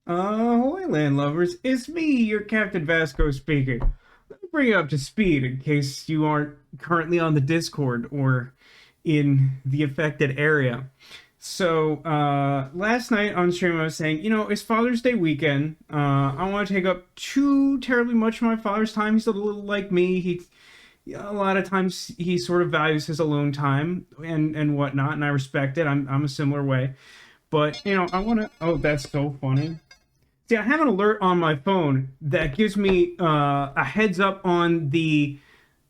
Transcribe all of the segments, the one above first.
Ahoy, landlubbers. It's me, your Captain Vasco speaking. Let me bring you up to speed in case you aren't currently on the Discord or in the affected area. So, last night on stream I was saying, it's Father's Day weekend. I don't want to take up too terribly much of my father's time. He's a little like me. A lot of times he sort of values his alone time and whatnot, and I respect it. I'm a similar way. But, I want to, oh, that's so funny. See, I have an alert on my phone that gives me a heads up on the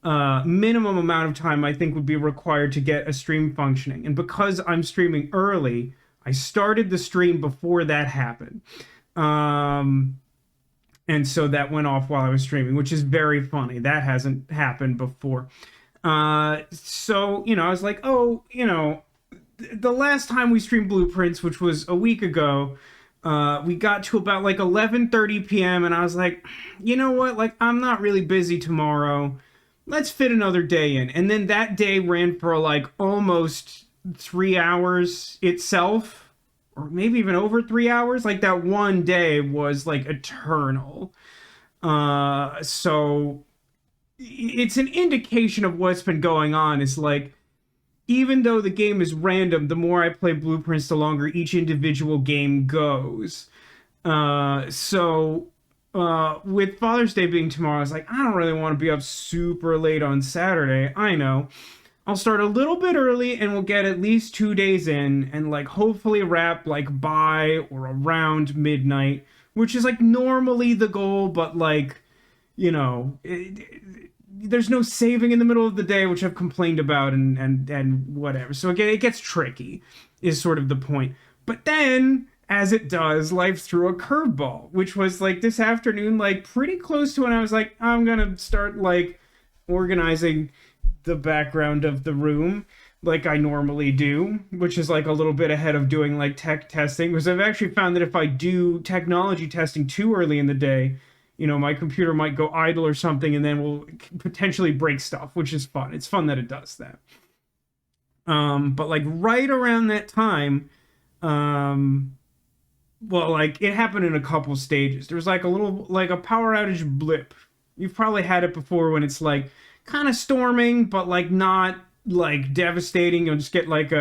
minimum amount of time I think would be required to get a stream functioning. And because I'm streaming early, I started the stream before that happened. And so that went off while I was streaming, which is very funny. That hasn't happened before. So, I was like, oh, the last time we streamed Blueprints, which was a week ago, we got to about like 11:30 p.m. and I was like, you know what? Like, I'm not really busy tomorrow. Let's fit another day in. And then that day ran for like almost 3 hours itself, or maybe even over 3 hours. Like that one day was like eternal. So it's an indication of what's been going on. It's like, even though the game is random, the more I play Blueprints, the longer each individual game goes. With Father's Day being tomorrow, I was like, I don't really want to be up super late on Saturday. I know. I'll start a little bit early and we'll get at least 2 days in and like hopefully wrap like by or around midnight, which is like normally the goal, but like, there's no saving in the middle of the day, which I've complained about and whatever. So again, it gets tricky, is sort of the point. But then, as it does, life threw a curveball, which was like this afternoon, like pretty close to when I was like, I'm gonna start like organizing the background of the room like I normally do, which is like a little bit ahead of doing like tech testing, because I've actually found that if I do technology testing too early in the day, my computer might go idle or something and then will potentially break stuff, which is fun. It's fun that it does that. But like right around that time, well, like it happened in a couple stages. There was like a little, like a power outage blip. You've probably had it before when it's like kind of storming, but like not like devastating. You'll just get like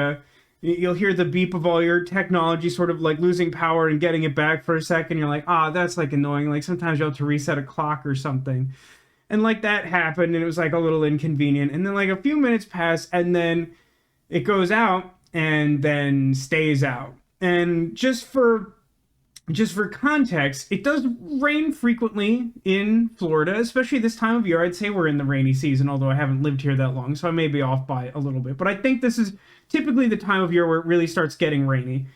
you'll hear the beep of all your technology sort of like losing power and getting it back for a second. You're like, that's like annoying. Like sometimes you have to reset a clock or something. And like that happened and it was like a little inconvenient. And then like a few minutes pass and then it goes out and then stays out. And just for context, it does rain frequently in Florida, especially this time of year. I'd say we're in the rainy season, although I haven't lived here that long, so I may be off by a little bit. But I think this is typically the time of year where it really starts getting rainy.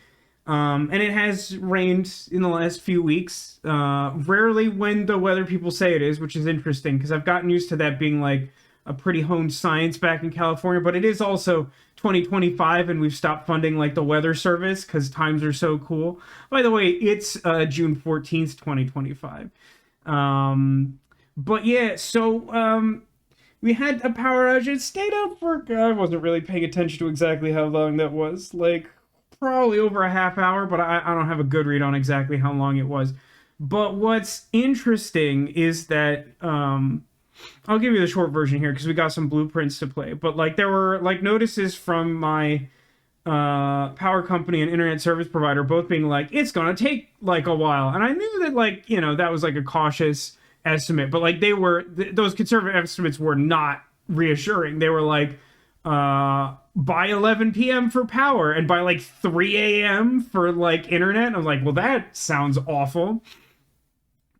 And it has rained in the last few weeks. Rarely when the weather people say it is, which is interesting because I've gotten used to that being like a pretty honed science back in California. But it is also 2025 and we've stopped funding like the weather service because times are so cool. By the way, it's June 14th, 2025. But yeah, so we had a power outage. It stayed out for, I wasn't really paying attention to exactly how long that was. Like probably over a half hour, but I don't have a good read on exactly how long it was. But what's interesting is that I'll give you the short version here because we got some blueprints to play. But like there were like notices from my power company and internet service provider both being like, it's gonna take like a while. And I knew that like, that was like a cautious estimate, but like those conservative estimates were not reassuring. They were like by 11 p.m. for power and by like 3 a.m. for like internet. I was like, well, that sounds awful.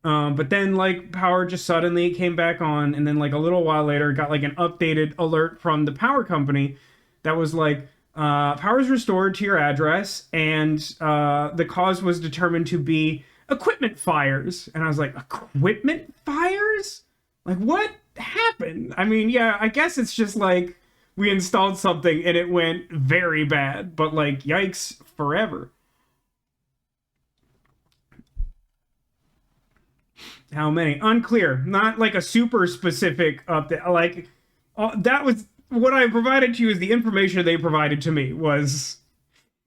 But then like power just suddenly came back on, and then like a little while later got like an updated alert from the power company that was like power is restored to your address, and the cause was determined to be equipment fires. And I was like, equipment fires? Like what happened? I mean, yeah, I guess it's just like we installed something and it went very bad, but like yikes forever. How many? Unclear. Not like a super specific update. Like that was what I provided to you. Is the information they provided to me was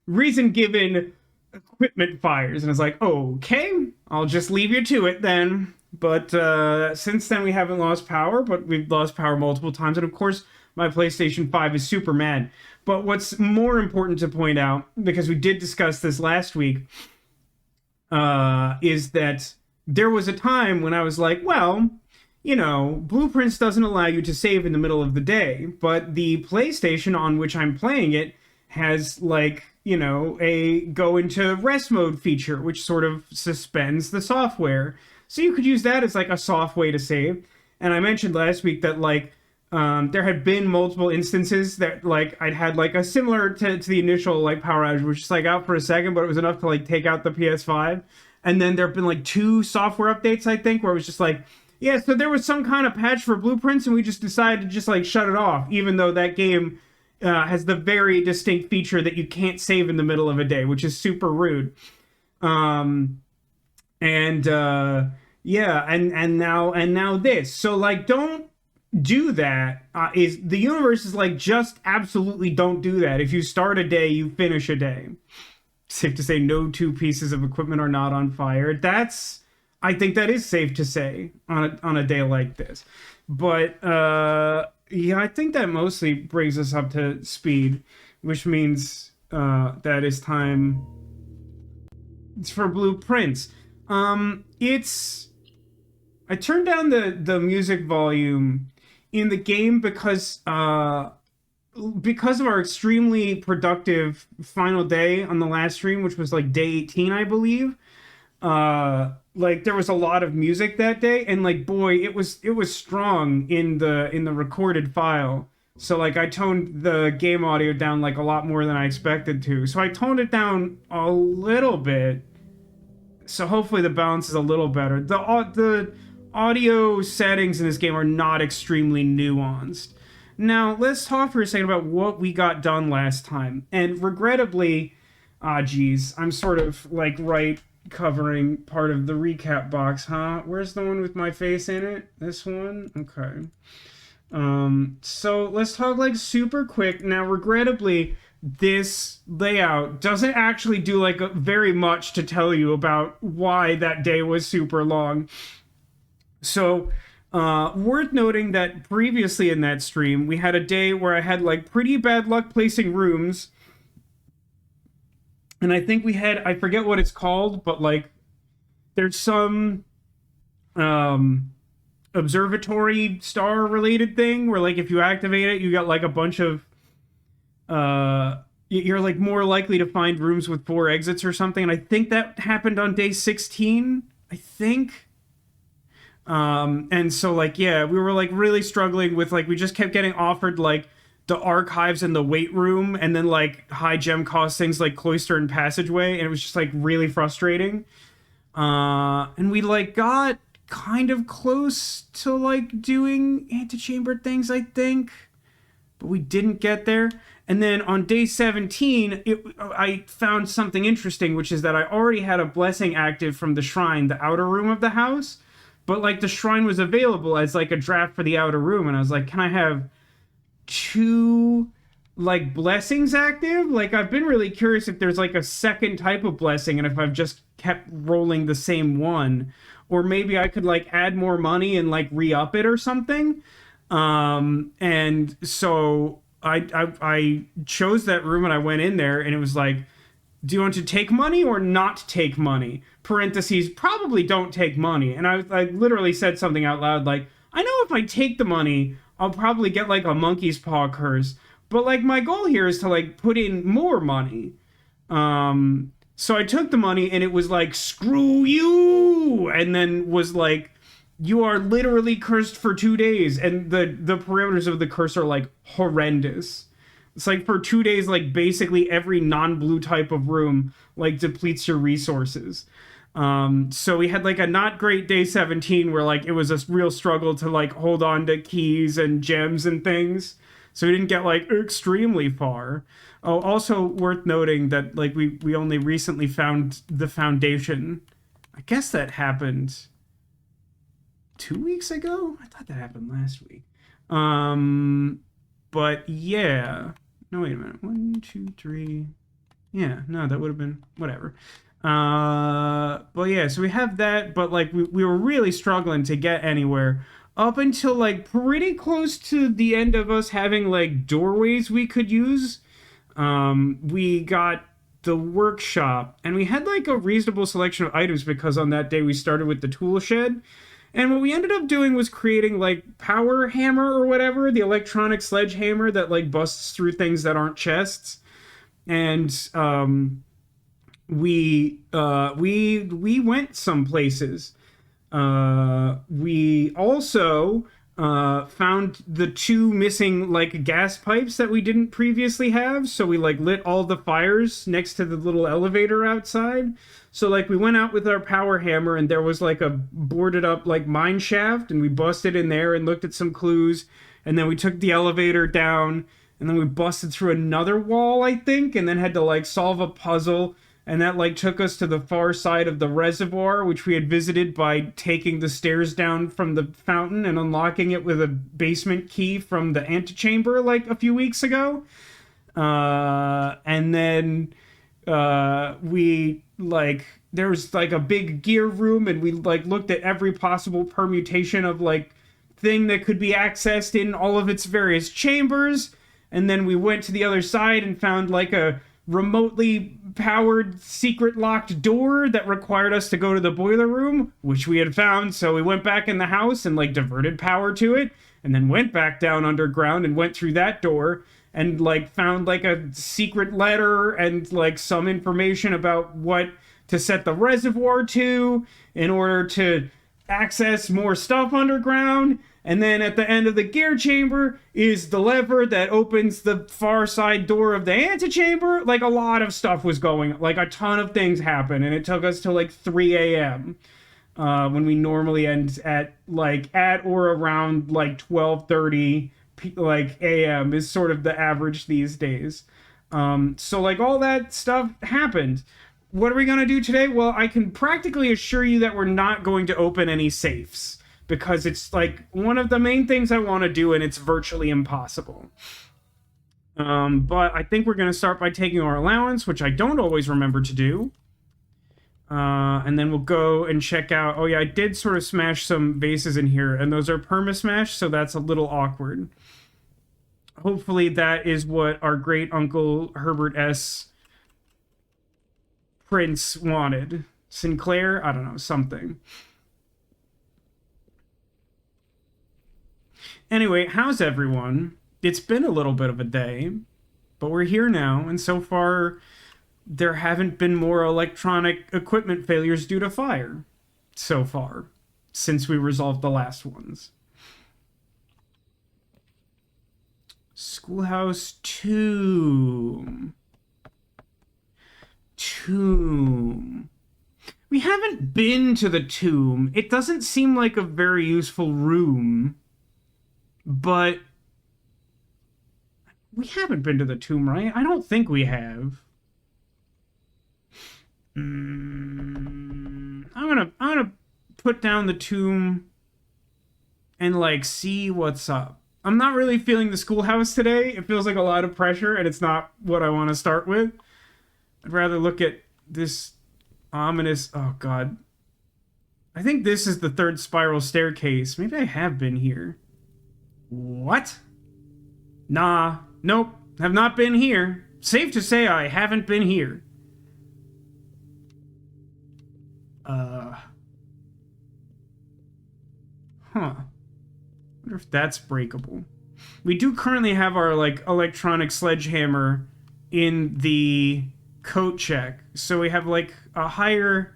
reason given equipment fires, and it's like, okay, I'll just leave you to it then. But since then, we haven't lost power, but we've lost power multiple times, and of course, my PlayStation 5 is super mad. But what's more important to point out, because we did discuss this last week, is that there was a time when I was like, well, you know, Blueprints doesn't allow you to save in the middle of the day, but the PlayStation on which I'm playing it has, like, you know, a go into rest mode feature, which sort of suspends the software. So you could use that as like a soft way to save. And I mentioned last week that like there had been multiple instances that like I'd had like a similar to the initial like power outage, which is like out for a second, but it was enough to like take out the PS5. And then there have been like 2 software updates, I think, where it was just like, yeah, so there was some kind of patch for Blueprints, and we just decided to just like shut it off, even though that game has the very distinct feature that you can't save in the middle of a day, which is super rude. And yeah, and now this. So like, don't do that. Is the universe is like, just absolutely don't do that. If you start a day, you finish a day. Safe to say, no 2 pieces of equipment are not on fire. I think that is safe to say on a day like this. But yeah, I think that mostly brings us up to speed, which means that it's time. It's for Blueprints. It's I turned down the music volume in the game because of our extremely productive final day on the last stream, which was like day 18, I believe. Like there was a lot of music that day, and like boy, it was strong in the recorded file. So like I toned the game audio down like a lot more than I expected to. So I toned it down a little bit. So hopefully the balance is a little better. The audio settings in this game are not extremely nuanced. Now, let's talk for a second about what we got done last time. And regrettably, geez, I'm sort of like covering part of the recap box, huh? Where's the one with my face in it? This one? Okay. So let's talk like super quick. Now, regrettably, this layout doesn't actually do like very much to tell you about why that day was super long. So, worth noting that previously in that stream, we had a day where I had like pretty bad luck placing rooms. And I think we had, I forget what it's called, but like there's some observatory star related thing where like if you activate it, you got like a bunch of you're like more likely to find rooms with 4 exits or something. And I think that happened on day 16, I think. And so like, yeah, we were like really struggling with like, we just kept getting offered like the archives in the weight room, and then like high gem cost things like cloister and passageway, and it was just like really frustrating. And we like got kind of close to like doing antechamber things, I think, but we didn't get there. And then on day 17, I found something interesting, which is that I already had a blessing active from the shrine, the outer room of the house, but like the shrine was available as like a draft for the outer room, and I was like, can I have 2 like blessings active? Like I've been really curious if there's like a second type of blessing, and if I've just kept rolling the same one, or maybe I could like add more money and like re-up it or something. And so I chose that room, and I went in there, and it was like, do you want to take money or not take money? Parentheses, probably don't take money. And I literally said something out loud like, I know if I take the money, I'll probably get like a monkey's paw curse. But like my goal here is to like put in more money. So I took the money, and it was like, screw you! And then was like, you are literally cursed for 2 days. And the parameters of the curse are like horrendous. It's like for 2 days, like basically every non-blue type of room like depletes your resources. So we had like a not great day 17 where like it was a real struggle to like hold on to keys and gems and things. So we didn't get like extremely far. Oh, also worth noting that like we only recently found the foundation. I guess that happened 2 weeks ago? I thought that happened last week. But yeah. No, wait a minute. 1, 2, 3. Yeah, no, that would have been whatever. But yeah, so we have that, but like we were really struggling to get anywhere up until like pretty close to the end of us having like doorways we could use. We got the workshop, and we had like a reasonable selection of items because on that day we started with the tool shed. And what we ended up doing was creating like power hammer or whatever, the electronic sledgehammer that like busts through things that aren't chests. And we went some places. We also found the two missing like gas pipes that we didn't previously have. So we like lit all the fires next to the little elevator outside. So like we went out with our power hammer and there was like a boarded up like mine shaft and we busted in there and looked at some clues. And then we took the elevator down and then we busted through another wall, I think, and then had to like solve a puzzle. And that like took us to the far side of the reservoir, which we had visited by taking the stairs down from the fountain and unlocking it with a basement key from the antechamber like a few weeks ago. And then we like there was like a big gear room and we like looked at every possible permutation of like thing that could be accessed in all of its various chambers. And then we went to the other side and found like a remotely powered secret locked door that required us to go to the boiler room, which we had found. So we went back in the house and like diverted power to it and then went back down underground and went through that door and like found like a secret letter and like some information about what to set the reservoir to in order to access more stuff underground. And then at the end of the gear chamber is the lever that opens the far side door of the antechamber. Like a lot of stuff was going, like a ton of things happened, and it took us till like 3 a.m. When we normally end at or around like 12:30 like a.m. is sort of the average these days. So like all that stuff happened. What are we gonna do today? Well, I can practically assure you that we're not going to open any safes, because it's like one of the main things I want to do and it's virtually impossible. But I think we're going to start by taking our allowance, which I don't always remember to do. And then we'll go and check out... Oh yeah, I did sort of smash some vases in here, and those are perma-smash, so that's a little awkward. Hopefully that is what our great uncle Herbert S. Prince wanted. Sinclair? I don't know, something. Anyway, how's everyone? It's been a little bit of a day, but we're here now, and so far there haven't been more electronic equipment failures due to fire. So far, since we resolved the last ones. Schoolhouse Tomb. We haven't been to the tomb. It doesn't seem like a very useful room. But we haven't been to the tomb, right? I don't think we have. I'm gonna put down the tomb and like see what's up. I'm not really feeling the schoolhouse today. It feels like a lot of pressure, and it's not what I want to start with. I'd rather look at this ominous... Oh god, I think this is the third spiral staircase. Maybe I have been here. What? Nah, nope, have not been here. Safe to say I haven't been here. Wonder if that's breakable. We do currently have our, like, electronic sledgehammer in the coat check, so we have, like, a higher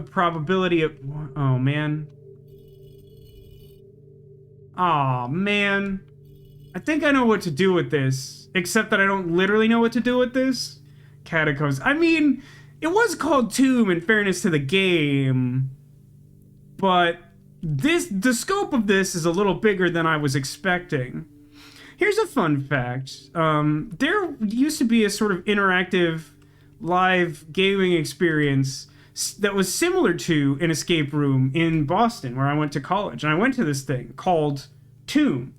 probability of... Oh, man. Aw, man. I think I know what to do with this. Except that I don't literally know what to do with this. Catacombs. I mean, it was called Tomb in fairness to the game. But the scope of this is a little bigger than I was expecting. Here's a fun fact. There used to be a sort of interactive live gaming experience that was similar to an escape room in Boston, where I went to college. And I went to this thing called Tomb.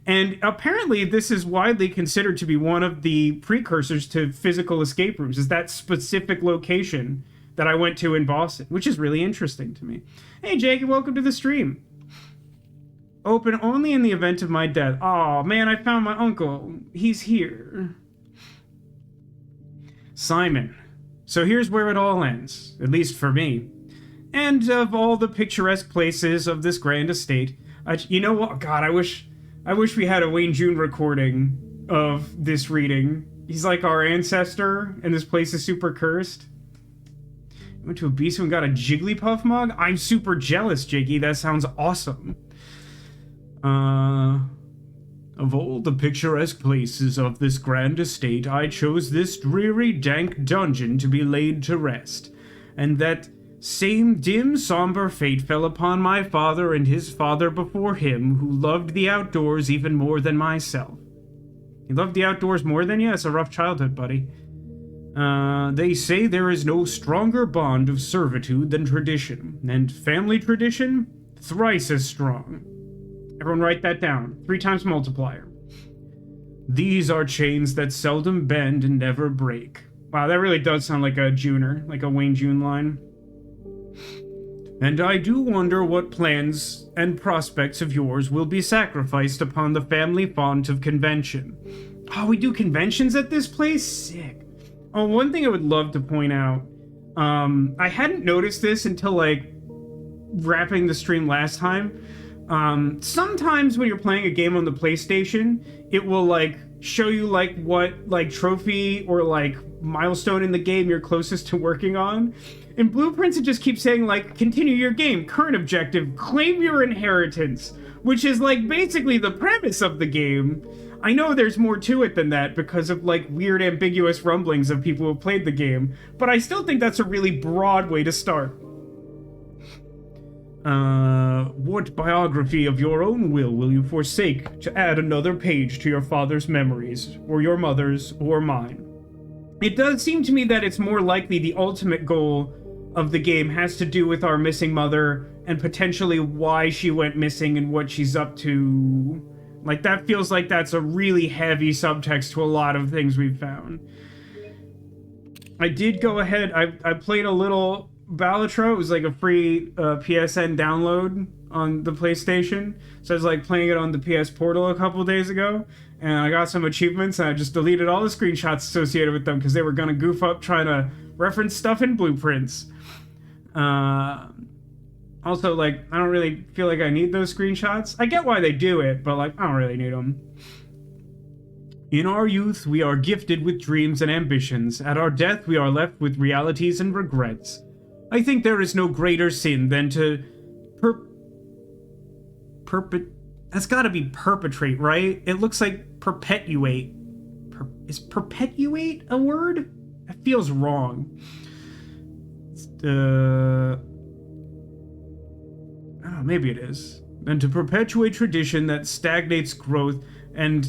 And apparently this is widely considered to be one of the precursors to physical escape rooms, is that specific location that I went to in Boston, which is really interesting to me. Hey, Jake, welcome to the stream. Open only in the event of my death. Aw, man, I found my uncle. He's here. Simon. So here's where it all ends, at least for me. And of all the picturesque places of this grand estate, you know what? God, I wish we had a Wayne June recording of this reading. He's like our ancestor, and this place is super cursed. Went to Abisu and got a Jigglypuff mug? I'm super jealous, Jakey. That sounds awesome. Of all the picturesque places of this grand estate, I chose this dreary, dank dungeon to be laid to rest. And that same dim, somber fate fell upon my father and his father before him, who loved the outdoors even more than myself. He loved the outdoors more than you? It's a rough childhood, buddy. They say there is no stronger bond of servitude than tradition, and family tradition, thrice as strong. Everyone write that down. 3 times multiplier. These are chains that seldom bend and never break. Wow, that really does sound like a Juner, like a Wayne June line. And I do wonder what plans and prospects of yours will be sacrificed upon the family font of convention. Oh, we do conventions at this place? Sick. Oh, one thing I would love to point out. I hadn't noticed this until, like, wrapping the stream last time. Sometimes when you're playing a game on the PlayStation, it will, like, show you, like, what, like, trophy or, like, milestone in the game you're closest to working on. In Blueprints, it just keeps saying, like, continue your game, current objective, claim your inheritance, which is, like, basically the premise of the game. I know there's more to it than that because of, like, weird ambiguous rumblings of people who have played the game, but I still think that's a really broad way to start. What biography of your own will you forsake to add another page to your father's memories, or your mother's, or mine? It does seem to me that it's more likely the ultimate goal of the game has to do with our missing mother and potentially why she went missing and what she's up to. Like, that feels like that's a really heavy subtext to a lot of things we've found. I did go ahead, I played a little Balatro. It was like a free PSN download on the PlayStation. So I was like playing it on the PS Portal a couple days ago, and I got some achievements, and I just deleted all the screenshots associated with them because they were gonna goof up trying to reference stuff in Blueprints. Also, like, I don't really feel like I need those screenshots. I get why they do it, but, like, I don't really need them. In our youth, we are gifted with dreams and ambitions. At our death, we are left with realities and regrets. I think there is no greater sin than to that's gotta be perpetrate, right? It looks like perpetuate. Is perpetuate a word? That feels wrong. I don't know, maybe it is. Than to perpetuate tradition that stagnates growth and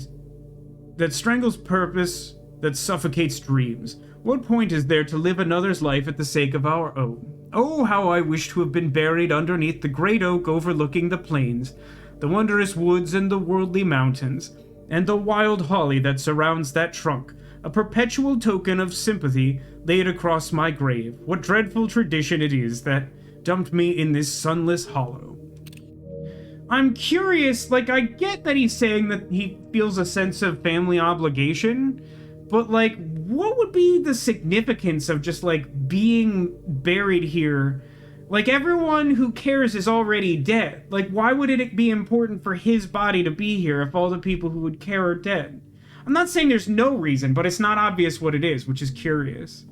that strangles purpose, that suffocates dreams. What point is there to live another's life at the sake of our own? Oh, how I wish to have been buried underneath the great oak overlooking the plains, the wondrous woods and the worldly mountains, and the wild holly that surrounds that trunk, a perpetual token of sympathy laid across my grave. What dreadful tradition it is that dumped me in this sunless hollow. I'm curious, like, I get that he's saying that he feels a sense of family obligation, but, like, what would be the significance of just, like, being buried here? Like, everyone who cares is already dead. Like, why would it be important for his body to be here if all the people who would care are dead? I'm not saying there's no reason, but it's not obvious what it is, which is curious.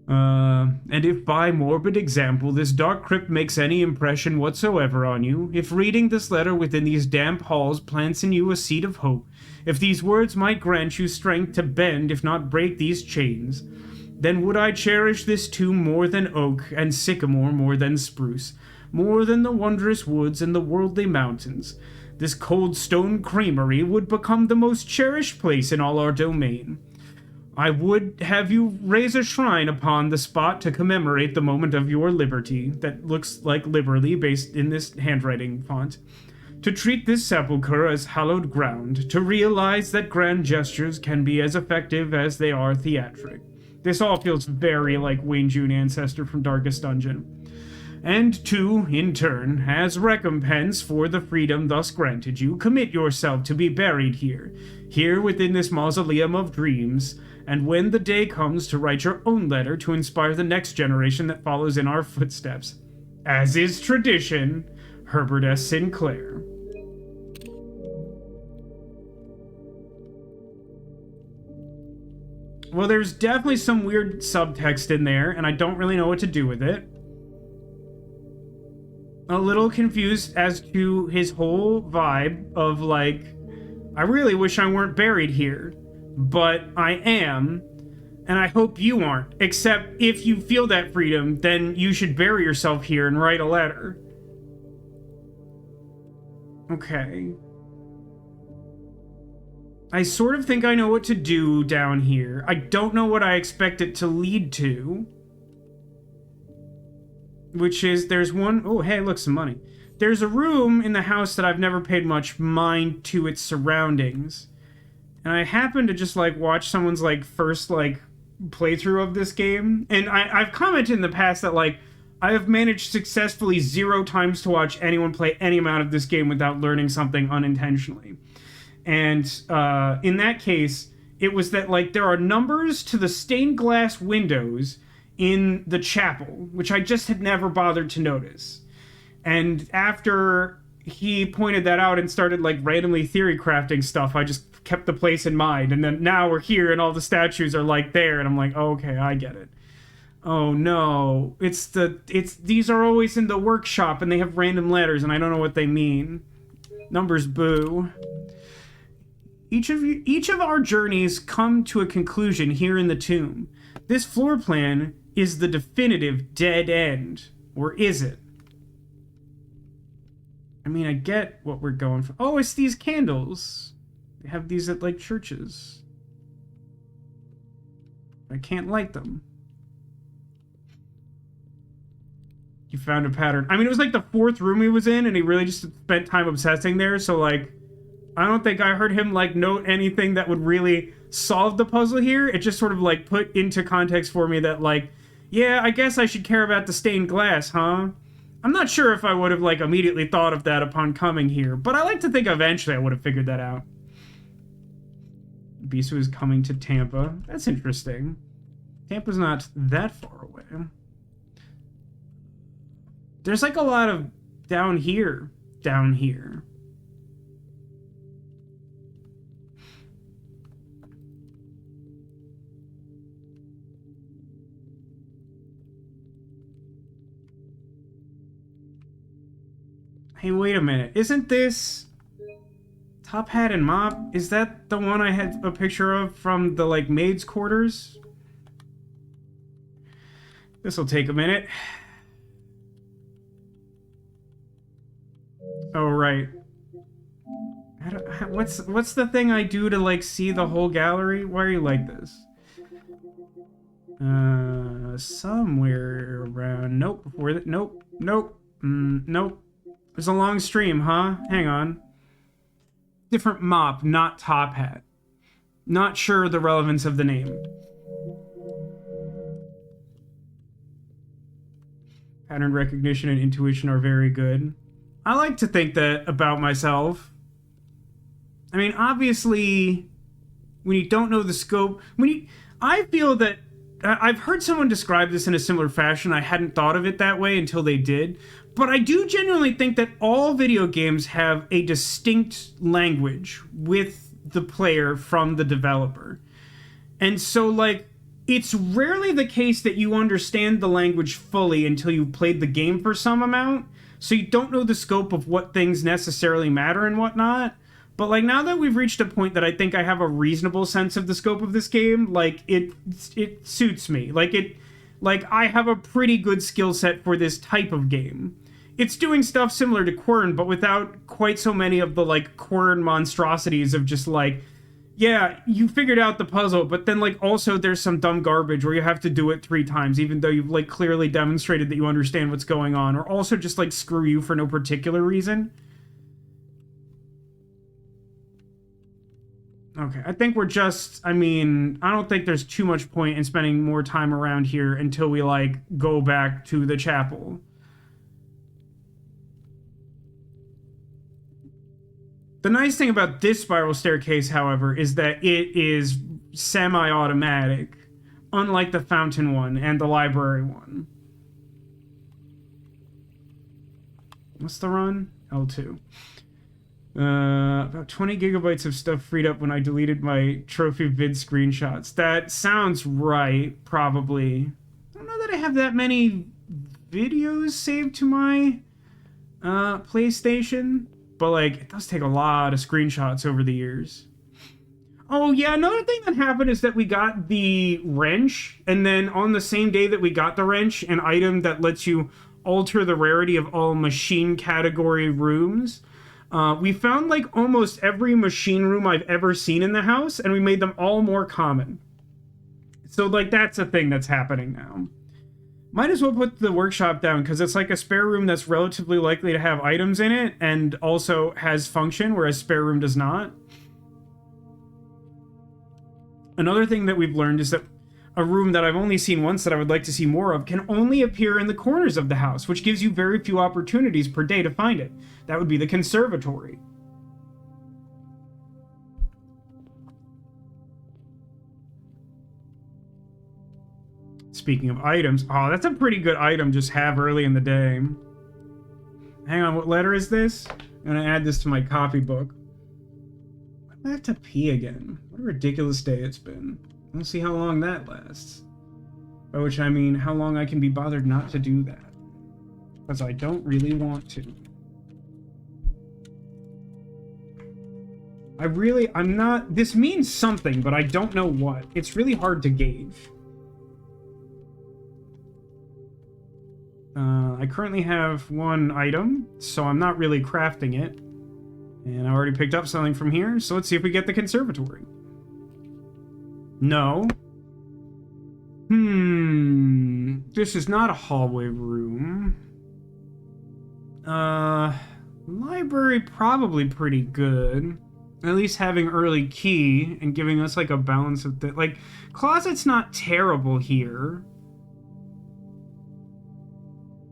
And if by morbid example this dark crypt makes any impression whatsoever on you, if reading this letter within these damp halls plants in you a seed of hope, if these words might grant you strength to bend, if not break these chains, then would I cherish this tomb more than oak, and sycamore more than spruce, more than the wondrous woods and the worldly mountains. This cold stone creamery would become the most cherished place in all our domain. I would have you raise a shrine upon the spot to commemorate the moment of your liberty, that looks like liberally based in this handwriting font. To treat this sepulchre as hallowed ground, to realize that grand gestures can be as effective as they are theatric. This all feels very like Wayne June Ancestor from Darkest Dungeon. And to, in turn, as recompense for the freedom thus granted you, commit yourself to be buried here, here within this mausoleum of dreams, and when the day comes to write your own letter to inspire the next generation that follows in our footsteps. As is tradition, Herbert S. Sinclair. Well, there's definitely some weird subtext in there, and I don't really know what to do with it. A little confused as to his whole vibe of, like, I really wish I weren't buried here, but I am, and I hope you aren't. Except if you feel that freedom, then you should bury yourself here and write a letter. Okay. I sort of think I know what to do down here. I don't know what I expect it to lead to. Which is, there's one... Oh, hey, look, some money. There's a room in the house that I've never paid much mind to its surroundings. And I happened to just, like, watch someone's, like, first, like, playthrough of this game. And I've commented in the past that, like, I have managed successfully 0 times to watch anyone play any amount of this game without learning something unintentionally. And in that case, it was that, like, there are numbers to the stained glass windows in the chapel, which I just had never bothered to notice. And after he pointed that out and started, like, randomly theory crafting stuff, I just kept the place in mind. And then now we're here and all the statues are, like, there. And I'm like, oh, okay, I get it. Oh, no. These are always in the workshop and they have random letters and I don't know what they mean. Numbers, boo. Each of our journeys come to a conclusion here in the tomb. This floor plan is the definitive dead end. Or is it? I mean, I get what we're going for. Oh, it's these candles. They have these at, like, churches. I can't light them. You found a pattern. I mean, it was like the 4th room he was in, and he really just spent time obsessing there, so, like, I don't think I heard him, like, note anything that would really solve the puzzle here. It just sort of, like, put into context for me that, like, yeah, I guess I should care about the stained glass, huh? I'm not sure if I would have, like, immediately thought of that upon coming here, but I like to think eventually I would have figured that out. Bisu is coming to Tampa. That's interesting. Tampa's not that far away. There's, like, a lot of down here. Hey, wait a minute. Isn't this Top Hat and Mop? Is that the one I had a picture of from the, like, maid's quarters? This'll take a minute. Oh, right. What's the thing I do to, like, see the whole gallery? Why are you like this? Somewhere around... Nope. Nope. Nope. There's a long stream, huh? Hang on. Different Mop, not Top Hat. Not sure the relevance of the name. Pattern recognition and intuition are very good. I like to think that about myself. I mean, obviously, when you don't know the scope... I feel that... I've heard someone describe this in a similar fashion. I hadn't thought of it that way until they did. But I do genuinely think that all video games have a distinct language with the player from the developer. And so, like, it's rarely the case that you understand the language fully until you've played the game for some amount. So you don't know the scope of what things necessarily matter and whatnot. But, like, now that we've reached a point that I think I have a reasonable sense of the scope of this game, like, it suits me. Like, I have a pretty good skill set for this type of game. It's doing stuff similar to Quern, but without quite so many of the, like, Quern monstrosities of just, like, yeah, you figured out the puzzle, but then, like, also there's some dumb garbage where you have to do it 3 times, even though you've, like, clearly demonstrated that you understand what's going on, or also just, like, screw you for no particular reason. Okay, I think we're just, I mean, I don't think there's too much point in spending more time around here until we, like, go back to the chapel. The nice thing about this spiral staircase, however, is that it is semi-automatic, unlike the fountain one and the library one. What's the run? L2. About 20 gigabytes of stuff freed up when I deleted my trophy vid screenshots. That sounds right, probably. I don't know that I have that many videos saved to my PlayStation, but like it does take a lot of screenshots over the years. Oh yeah, another thing that happened is that we got the wrench, and then on the same day that we got the wrench, an item that lets you alter the rarity of all machine category rooms. We found like almost every machine room I've ever seen in the house, and we made them all more common. So like that's a thing that's happening now. Might as well put the workshop down because it's like a spare room that's relatively likely to have items in it and also has function, whereas spare room does not. Another thing that we've learned is that a room that I've only seen once that I would like to see more of can only appear in the corners of the house, which gives you very few opportunities per day to find it. That would be the conservatory. Speaking of items, oh, that's a pretty good item just have early in the day. Hang on, what letter is this? I'm gonna add this to my copybook. I have to pee again. What a ridiculous day it's been. We'll see how long that lasts. By which I mean how long I can be bothered not to do that. Because I don't really want to. I'm not... This means something, but I don't know what. It's really hard to gauge. I currently have one item, so I'm not really crafting it. And I already picked up something from here, so let's see if we get the conservatory. No. This is not a hallway room. Library probably pretty good. At least having early key and giving us like a balance of like closet's not terrible here.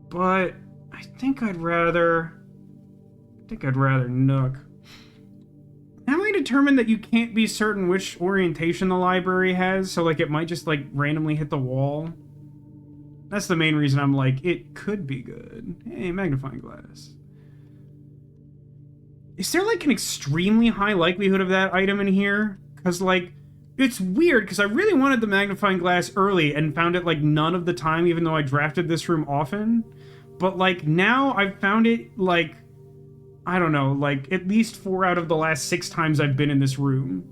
But I think I'd rather Nook. Am I determined that you can't be certain which orientation the library has, so like it might just like randomly hit the wall? That's the main reason I'm like, it could be good. Hey, magnifying glass. Is there like an extremely high likelihood of that item in here? Because like, it's weird because I really wanted the magnifying glass early and found it like none of the time, even though I drafted this room often. But like now I've found it like, I don't know, like at least 4 out of the last 6 times I've been in this room.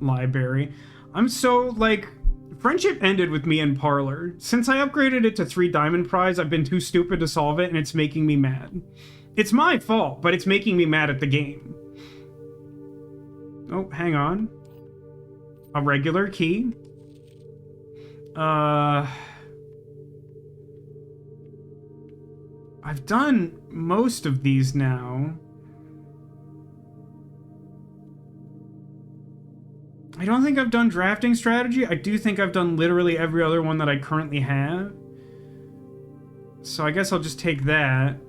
Library. I'm so like, friendship ended with me in Parlor. Since I upgraded it to 3 diamond prize, I've been too stupid to solve it and it's making me mad. It's my fault, but it's making me mad at the game. Oh, hang on. A regular key. I've done most of these now. I don't think I've done drafting strategy. I do think I've done literally every other one that I currently have. So I guess I'll just take that.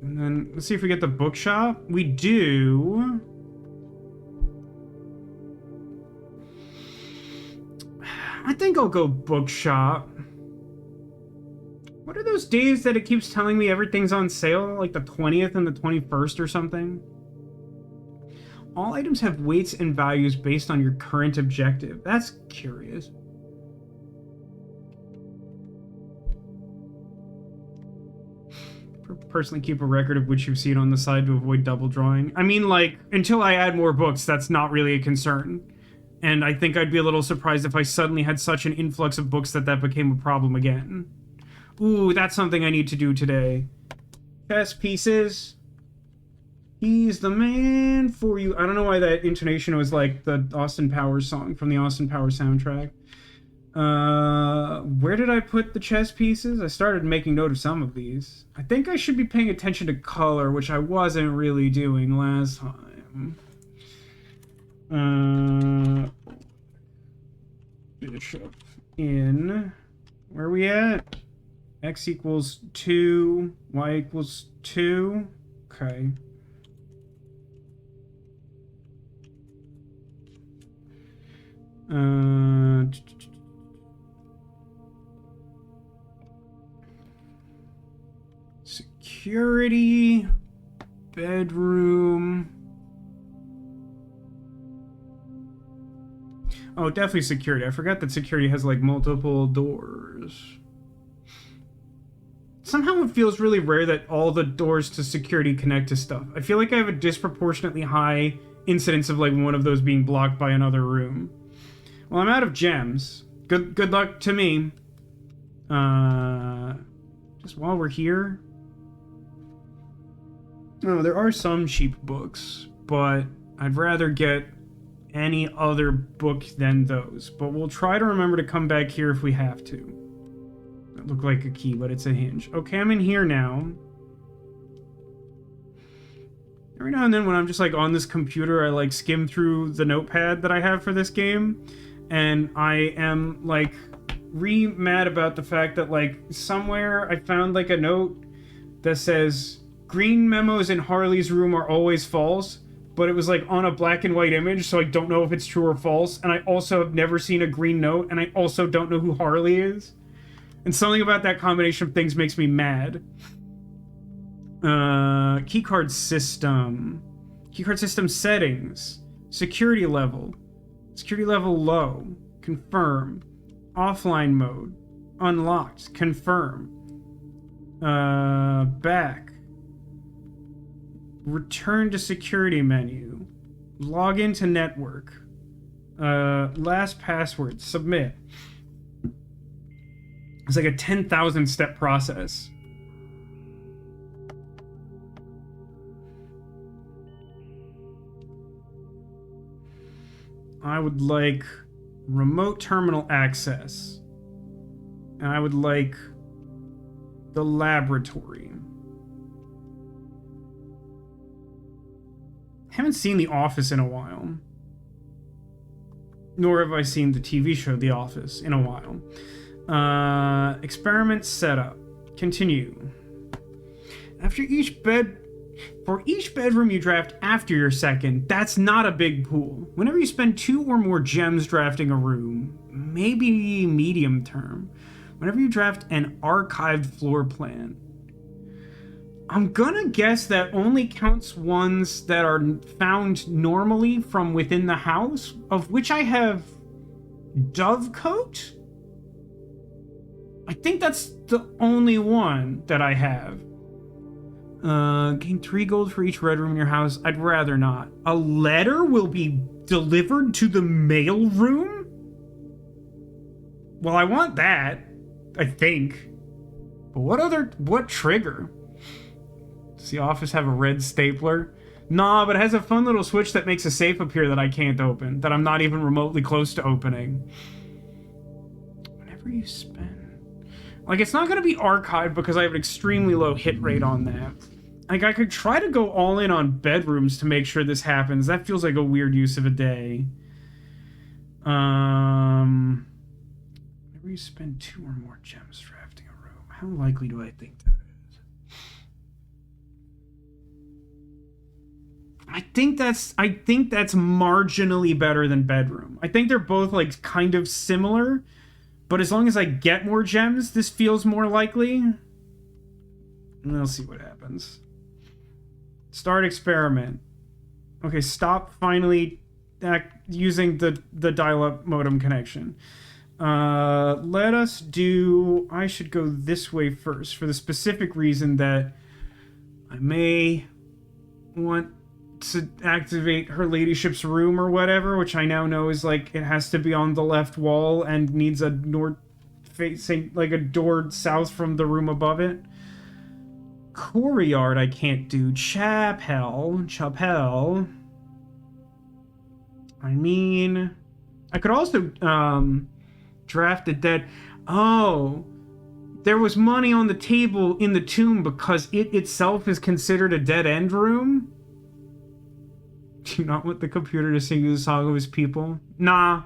And then let's see if we get the bookshop. We do. I think I'll go bookshop. What are those days that it keeps telling me everything's on sale? Like the 20th and the 21st or something? All items have weights and values based on your current objective. That's curious. Personally keep a record of which you've seen on the side to avoid double drawing. I mean, like, until I add more books, that's not really a concern. And I think I'd be a little surprised if I suddenly had such an influx of books that became a problem again. Ooh, that's something I need to do today. Chess pieces. He's the man for you. I don't know why that intonation was like the Austin Powers song from the Austin Powers soundtrack. Where did I put the chess pieces? I started making note of some of these. I think I should be paying attention to color, which I wasn't really doing last time. Bishop in... Where are we at? X equals 2, Y equals 2. Okay. Security, bedroom. Oh, definitely security. I forgot that security has like multiple doors. Somehow it feels really rare that all the doors to security connect to stuff. I feel like I have a disproportionately high incidence of like one of those being blocked by another room. Well, I'm out of gems. Good luck to me. Just while we're here. No, there are some cheap books, but I'd rather get any other book than those. But we'll try to remember to come back here if we have to. That looked like a key, but it's a hinge. Okay, I'm in here now. Every now and then when I'm just like on this computer, I like skim through the notepad that I have for this game, and I am like mad about the fact that like somewhere I found like a note that says green memos in Harley's room are always false, but it was like on a black and white image, so I don't know if it's true or false. And I also have never seen a green note, and I also don't know who Harley is. And something about that combination of things makes me mad. Keycard system. Keycard system settings. Security level. Security level low. Confirm. Offline mode. Unlocked. Confirm. Back. Return to security menu. Log into network. Last password. Submit. It's like a 10,000 step process. I would like remote terminal access. And I would like the laboratory. Haven't seen The Office in a while. Nor have I seen the TV show The Office in a while. Experiment setup. Continue. For each bedroom you draft after your second, that's not a big pool. Whenever you spend 2 or more gems drafting a room, maybe medium term. Whenever you draft an archived floor plan, I'm gonna guess that only counts ones that are found normally from within the house, of which I have Dovecote? I think that's the only one that I have. Gain 3 gold for each red room in your house. I'd rather not. A letter will be delivered to the mail room? Well, I want that, I think. But what trigger? Does the office have a red stapler? Nah, but it has a fun little switch that makes a safe appear that I can't open, that I'm not even remotely close to opening. Whenever you spend... Like, it's not going to be archived because I have an extremely low hit rate on that. Like, I could try to go all in on bedrooms to make sure this happens. That feels like a weird use of a day. Whenever you spend 2 or more gems drafting a room, how likely do I think that is? I think that's marginally better than bedroom. I think they're both like kind of similar, but as long as I get more gems, this feels more likely. And we'll see what happens. Start experiment. Okay, stop finally using the dial-up modem connection. Let us do... I should go this way first for the specific reason that I may want to activate her ladyship's room or whatever, which I now know is like it has to be on the left wall and needs a north facing, like a door south from the room above it. Courtyard I can't do. Chapel. I mean, I could also Draft the dead. Oh, there was money on the table in the tomb because it itself is considered a dead-end room? Do you not want the computer to sing the song of his people? Nah.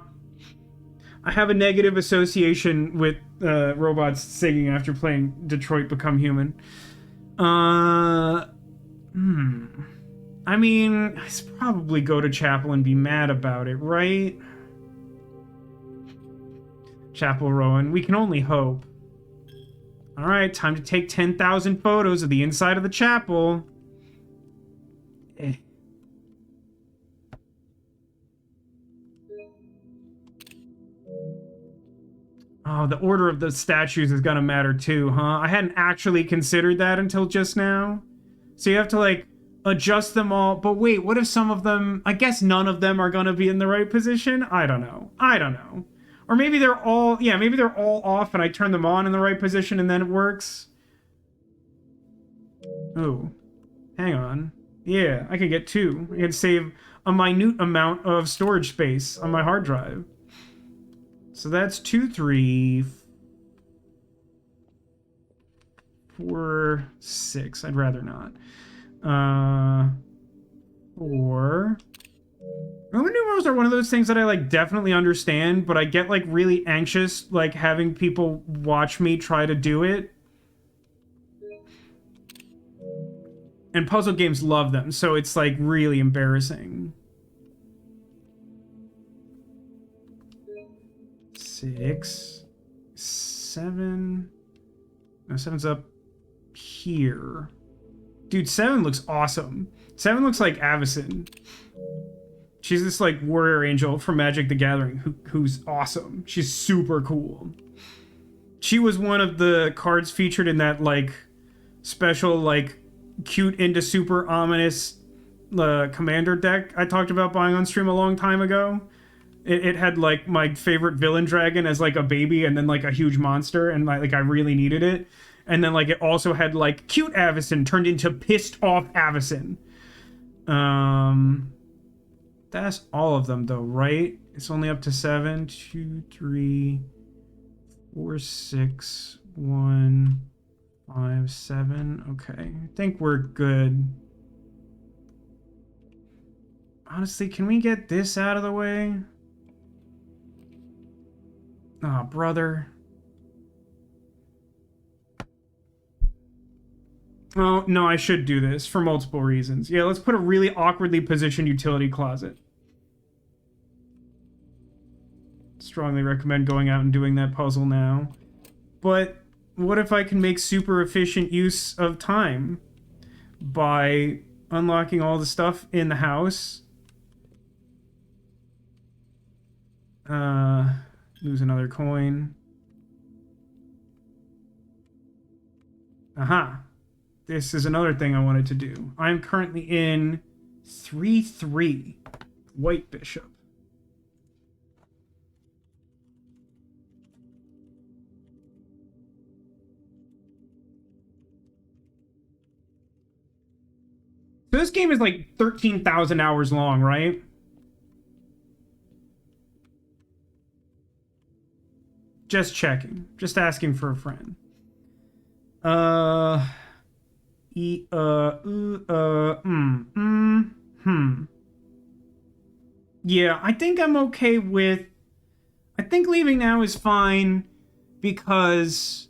I have a negative association with robots singing after playing Detroit Become Human. I mean, I should probably go to chapel and be mad about it, right? Chapel Rowan, we can only hope. Alright, time to take 10,000 photos of the inside of the chapel. Oh, the order of the statues is gonna matter too, huh? I hadn't actually considered that until just now. So you have to, like, adjust them all. But wait, what if some of them... I guess none of them are gonna be in the right position? I don't know. Or maybe they're all... Yeah, maybe they're all off and I turn them on in the right position and then it works. Oh. Hang on. Yeah, I could get 2. I could save a minute amount of storage space on my hard drive. So that's 2, 3, 4, 6. I'd rather not. 4. Roman numerals are one of those things that I, like, definitely understand, but I get, like, really anxious, like, having people watch me try to do it. And puzzle games love them, so it's, like, really embarrassing. 6, 7. No, 7's up here. Dude, 7 looks awesome. 7 looks like Avacyn. She's this, like, warrior angel from Magic the Gathering who's awesome. She's super cool. She was one of the cards featured in that, like, special, like, cute into super ominous commander deck I talked about buying on stream a long time ago. It had, like, my favorite villain dragon as, like, a baby and then, like, a huge monster, and, like, I really needed it. And then, like, it also had, like, cute Avacyn turned into pissed off Avacyn. That's all of them, though, right? It's only up to 7. 2, 3, 4, 6, 1, 5, 7. Okay, I think we're good. Honestly, can we get this out of the way? Oh, brother. Oh, no, I should do this for multiple reasons. Yeah, let's put a really awkwardly positioned utility closet. Strongly recommend going out and doing that puzzle now. But what if I can make super efficient use of time by unlocking all the stuff in the house? Lose another coin. Aha. This is another thing I wanted to do. I'm currently in 3-3. White bishop. So this game is like 13,000 hours long, right? Just checking. Just asking for a friend. Yeah, I think I'm okay with... I think leaving now is fine because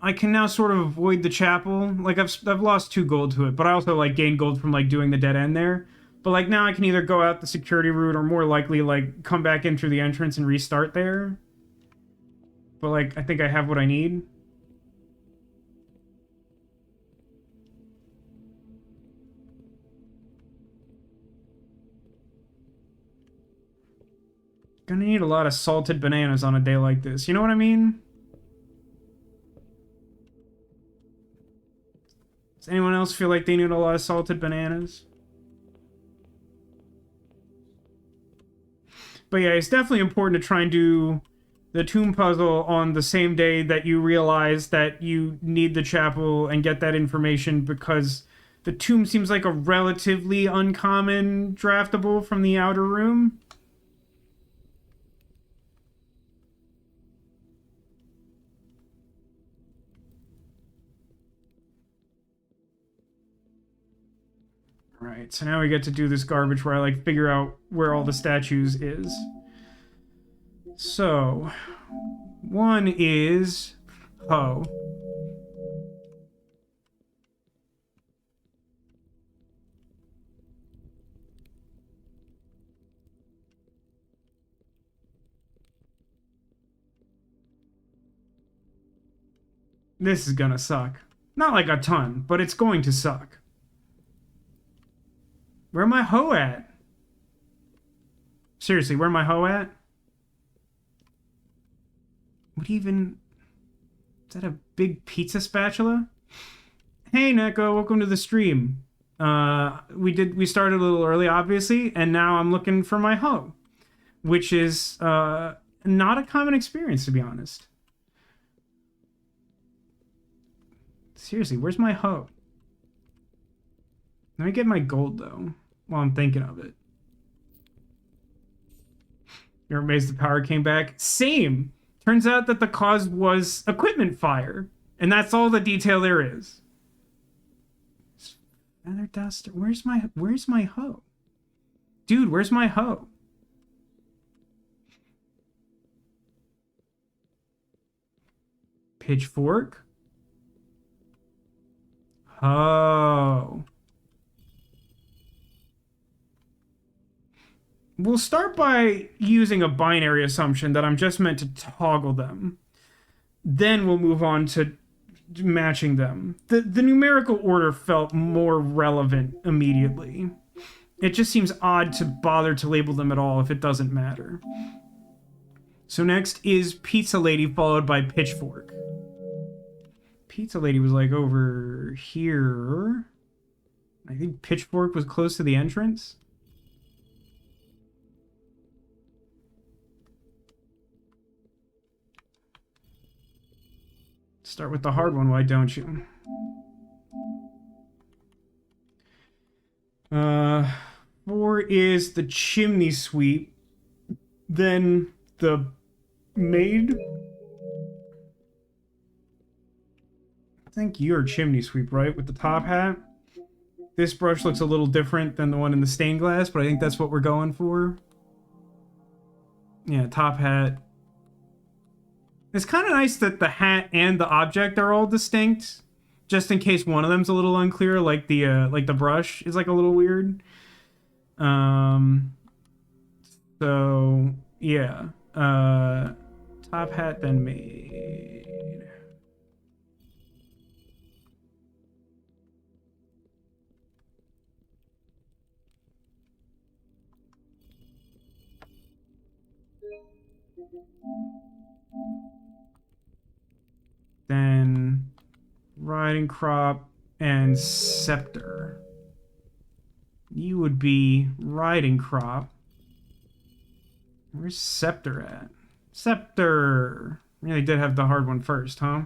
I can now sort of avoid the chapel. Like, I've lost 2 gold to it, but I also, like, gained gold from, like, doing the dead end there. But, like, now I can either go out the security route or more likely, like, come back in through the entrance and restart there. But, like, I think I have what I need. Gonna need a lot of salted bananas on a day like this. You know what I mean? Does anyone else feel like they need a lot of salted bananas? But yeah, it's definitely important to try and do the tomb puzzle on the same day that you realize that you need the chapel and get that information, because the tomb seems like a relatively uncommon draftable from the outer room. Alright, so now we get to do this garbage where I, like, figure out where all the statues is. So, one is Ho. This is gonna suck. Not like a ton, but it's going to suck. Where my hoe at? Seriously, where my hoe at? What even... Is that a big pizza spatula? Hey, Neko, welcome to the stream. We started a little early, obviously, and now I'm looking for my hoe. Which is, not a common experience, to be honest. Seriously, where's my hoe? Let me get my gold, though, while I'm thinking of it. You're amazed the power came back? Same! Turns out that the cause was equipment fire. And that's all the detail there is. Feather duster. Where's my hoe? Dude, where's my hoe? Pitchfork? Oh. We'll start by using a binary assumption that I'm just meant to toggle them. Then we'll move on to matching them. The numerical order felt more relevant immediately. It just seems odd to bother to label them at all if it doesn't matter. So next is Pizza Lady, followed by Pitchfork. Pizza Lady was like over here. I think Pitchfork was close to the entrance. Start with the hard one, why don't you? 4 is the chimney sweep. Then the maid. I think you're chimney sweep, right? With the top hat. This brush looks a little different than the one in the stained glass, but I think that's what we're going for. Yeah, top hat. It's kind of nice that the hat and the object are all distinct, just in case one of them's a little unclear, like the brush is like a little weird. So yeah, top hat then maid. Then riding crop and scepter. You would be riding crop. Where's scepter at? Scepter! Really did have the hard one first, huh?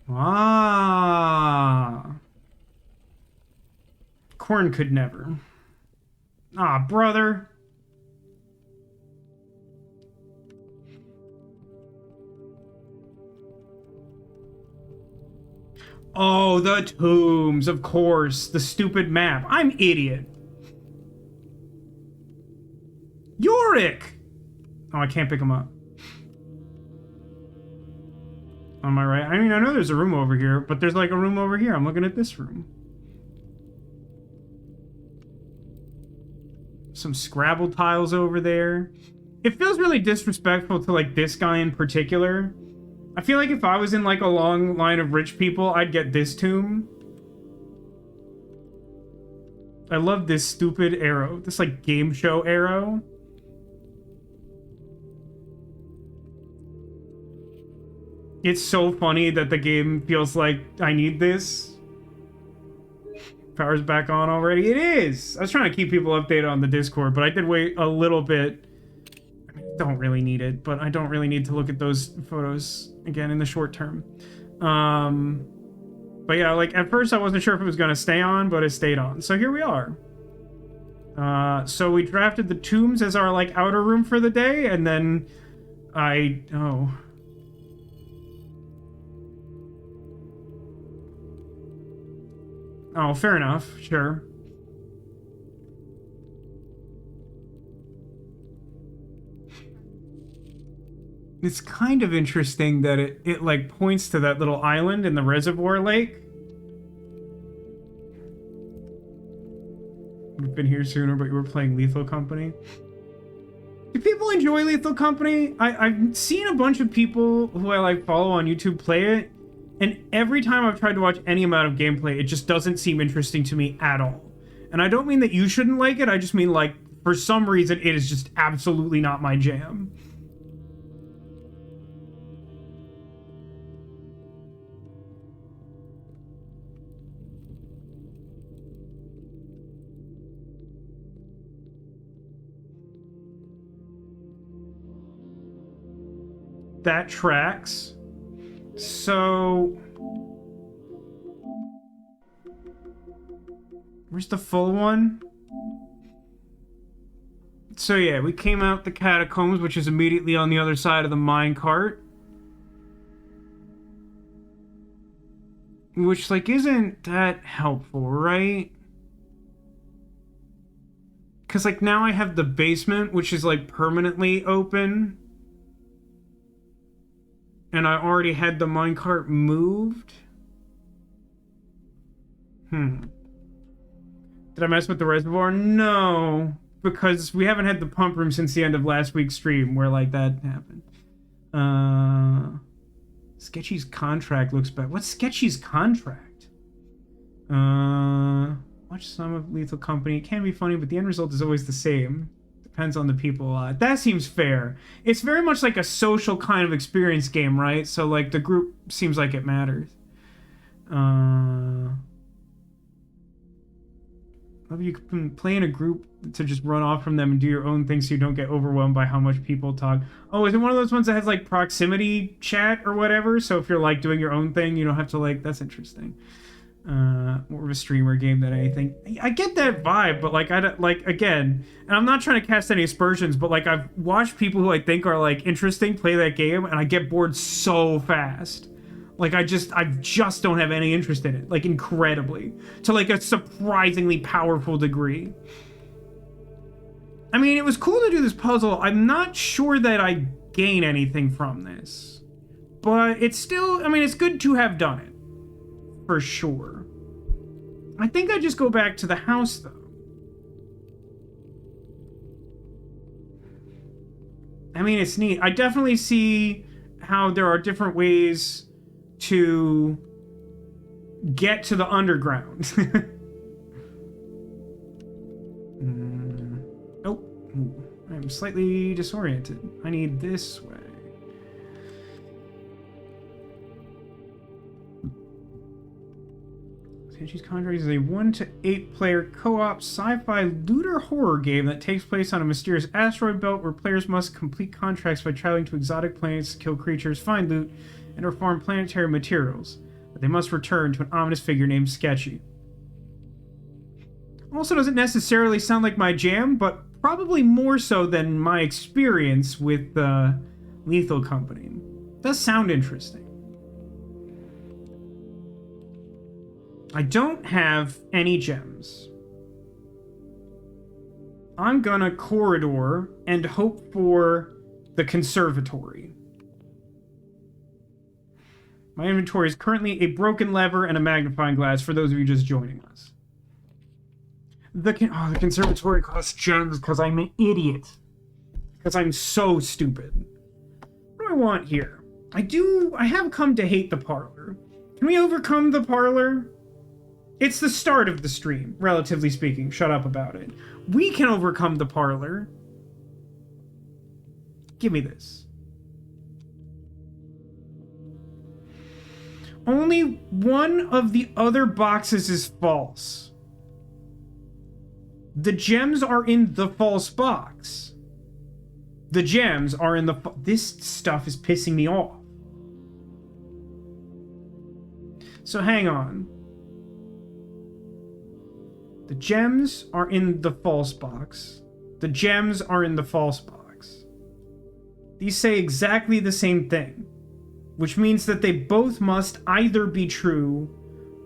Ah! Corn could never. Ah, brother! Oh, the tombs, of course. The stupid map. I'm idiot. Yorick! Oh, I can't pick him up. Am I right? I mean, I know there's a room over here, but there's like a room over here. I'm looking at this room. Some Scrabble tiles over there. It feels really disrespectful to like this guy in particular. I feel like if I was in like a long line of rich people, I'd get this tomb. I love this stupid arrow. This like game show arrow. It's so funny that the game feels like I need this. Power's back on already. It is! I was trying to keep people updated on the Discord, but I did wait a little bit. I mean, don't really need it, but I don't really need to look at those photos again in the short term. But yeah, like at first I wasn't sure if it was going to stay on, but it stayed on. So here we are. So we drafted the tombs as our like outer room for the day, and then Oh, fair enough. Sure. It's kind of interesting that it like points to that little island in the reservoir lake. We've been here sooner, but you were playing Lethal Company. Do people enjoy Lethal Company? I've seen a bunch of people who I like follow on YouTube play it, and every time I've tried to watch any amount of gameplay, it just doesn't seem interesting to me at all. And I don't mean that you shouldn't like it, I just mean like, for some reason, it is just absolutely not my jam. That tracks. So... where's the full one? So yeah, we came out the catacombs, which is immediately on the other side of the minecart. Which, like, isn't that helpful, right? Because, like, now I have the basement, which is, like, permanently open. And I already had the minecart moved. Did I mess with the reservoir? No. Because we haven't had the pump room since the end of last week's stream where, like, that happened. Sketchy's contract looks bad. What's Sketchy's contract? Watch some of Lethal Company. It can be funny, but the end result is always the same. Depends on the people a lot. That seems fair. It's very much like a social kind of experience game, right? So, like, the group seems like it matters. Maybe you can play in a group to just run off from them and do your own thing so you don't get overwhelmed by how much people talk. Oh, is it one of those ones that has, like, proximity chat or whatever? So if you're, like, doing your own thing, you don't have to, like... That's interesting. More of a streamer game than anything. I get that vibe, but like again, and I'm not trying to cast any aspersions, but like I've watched people who I think are like interesting play that game, and I get bored so fast. Like I just don't have any interest in it, like incredibly, to like a surprisingly powerful degree. I mean, it was cool to do this puzzle. I'm not sure that I gain anything from this, but it's still, I mean, it's good to have done it. For sure. I think I just go back to the house, though. I mean, it's neat. I definitely see how there are different ways to get to the underground. Oh, I'm slightly disoriented. I need this way. Sketchy's Contract is a 1 to 8 player co-op sci-fi looter horror game that takes place on a mysterious asteroid belt where players must complete contracts by traveling to exotic planets, kill creatures, find loot, and or farm planetary materials. But they must return to an ominous figure named Sketchy. Also doesn't necessarily sound like my jam, but probably more so than my experience with Lethal Company. Does sound interesting. I don't have any gems. I'm gonna corridor and hope for the conservatory. My inventory is currently a broken lever and a magnifying glass for those of you just joining us. The conservatory costs gems because I'm an idiot. Because I'm so stupid. What do I want here? I have come to hate the parlor. Can we overcome the parlor? It's the start of the stream, relatively speaking. Shut up about it. We can overcome the parlor. Give me this. Only one of the other boxes is false. The gems are in the false box. The gems are in the... This stuff is pissing me off. So hang on. The gems are in the false box. The gems are in the false box. These say exactly the same thing, which means that they both must either be true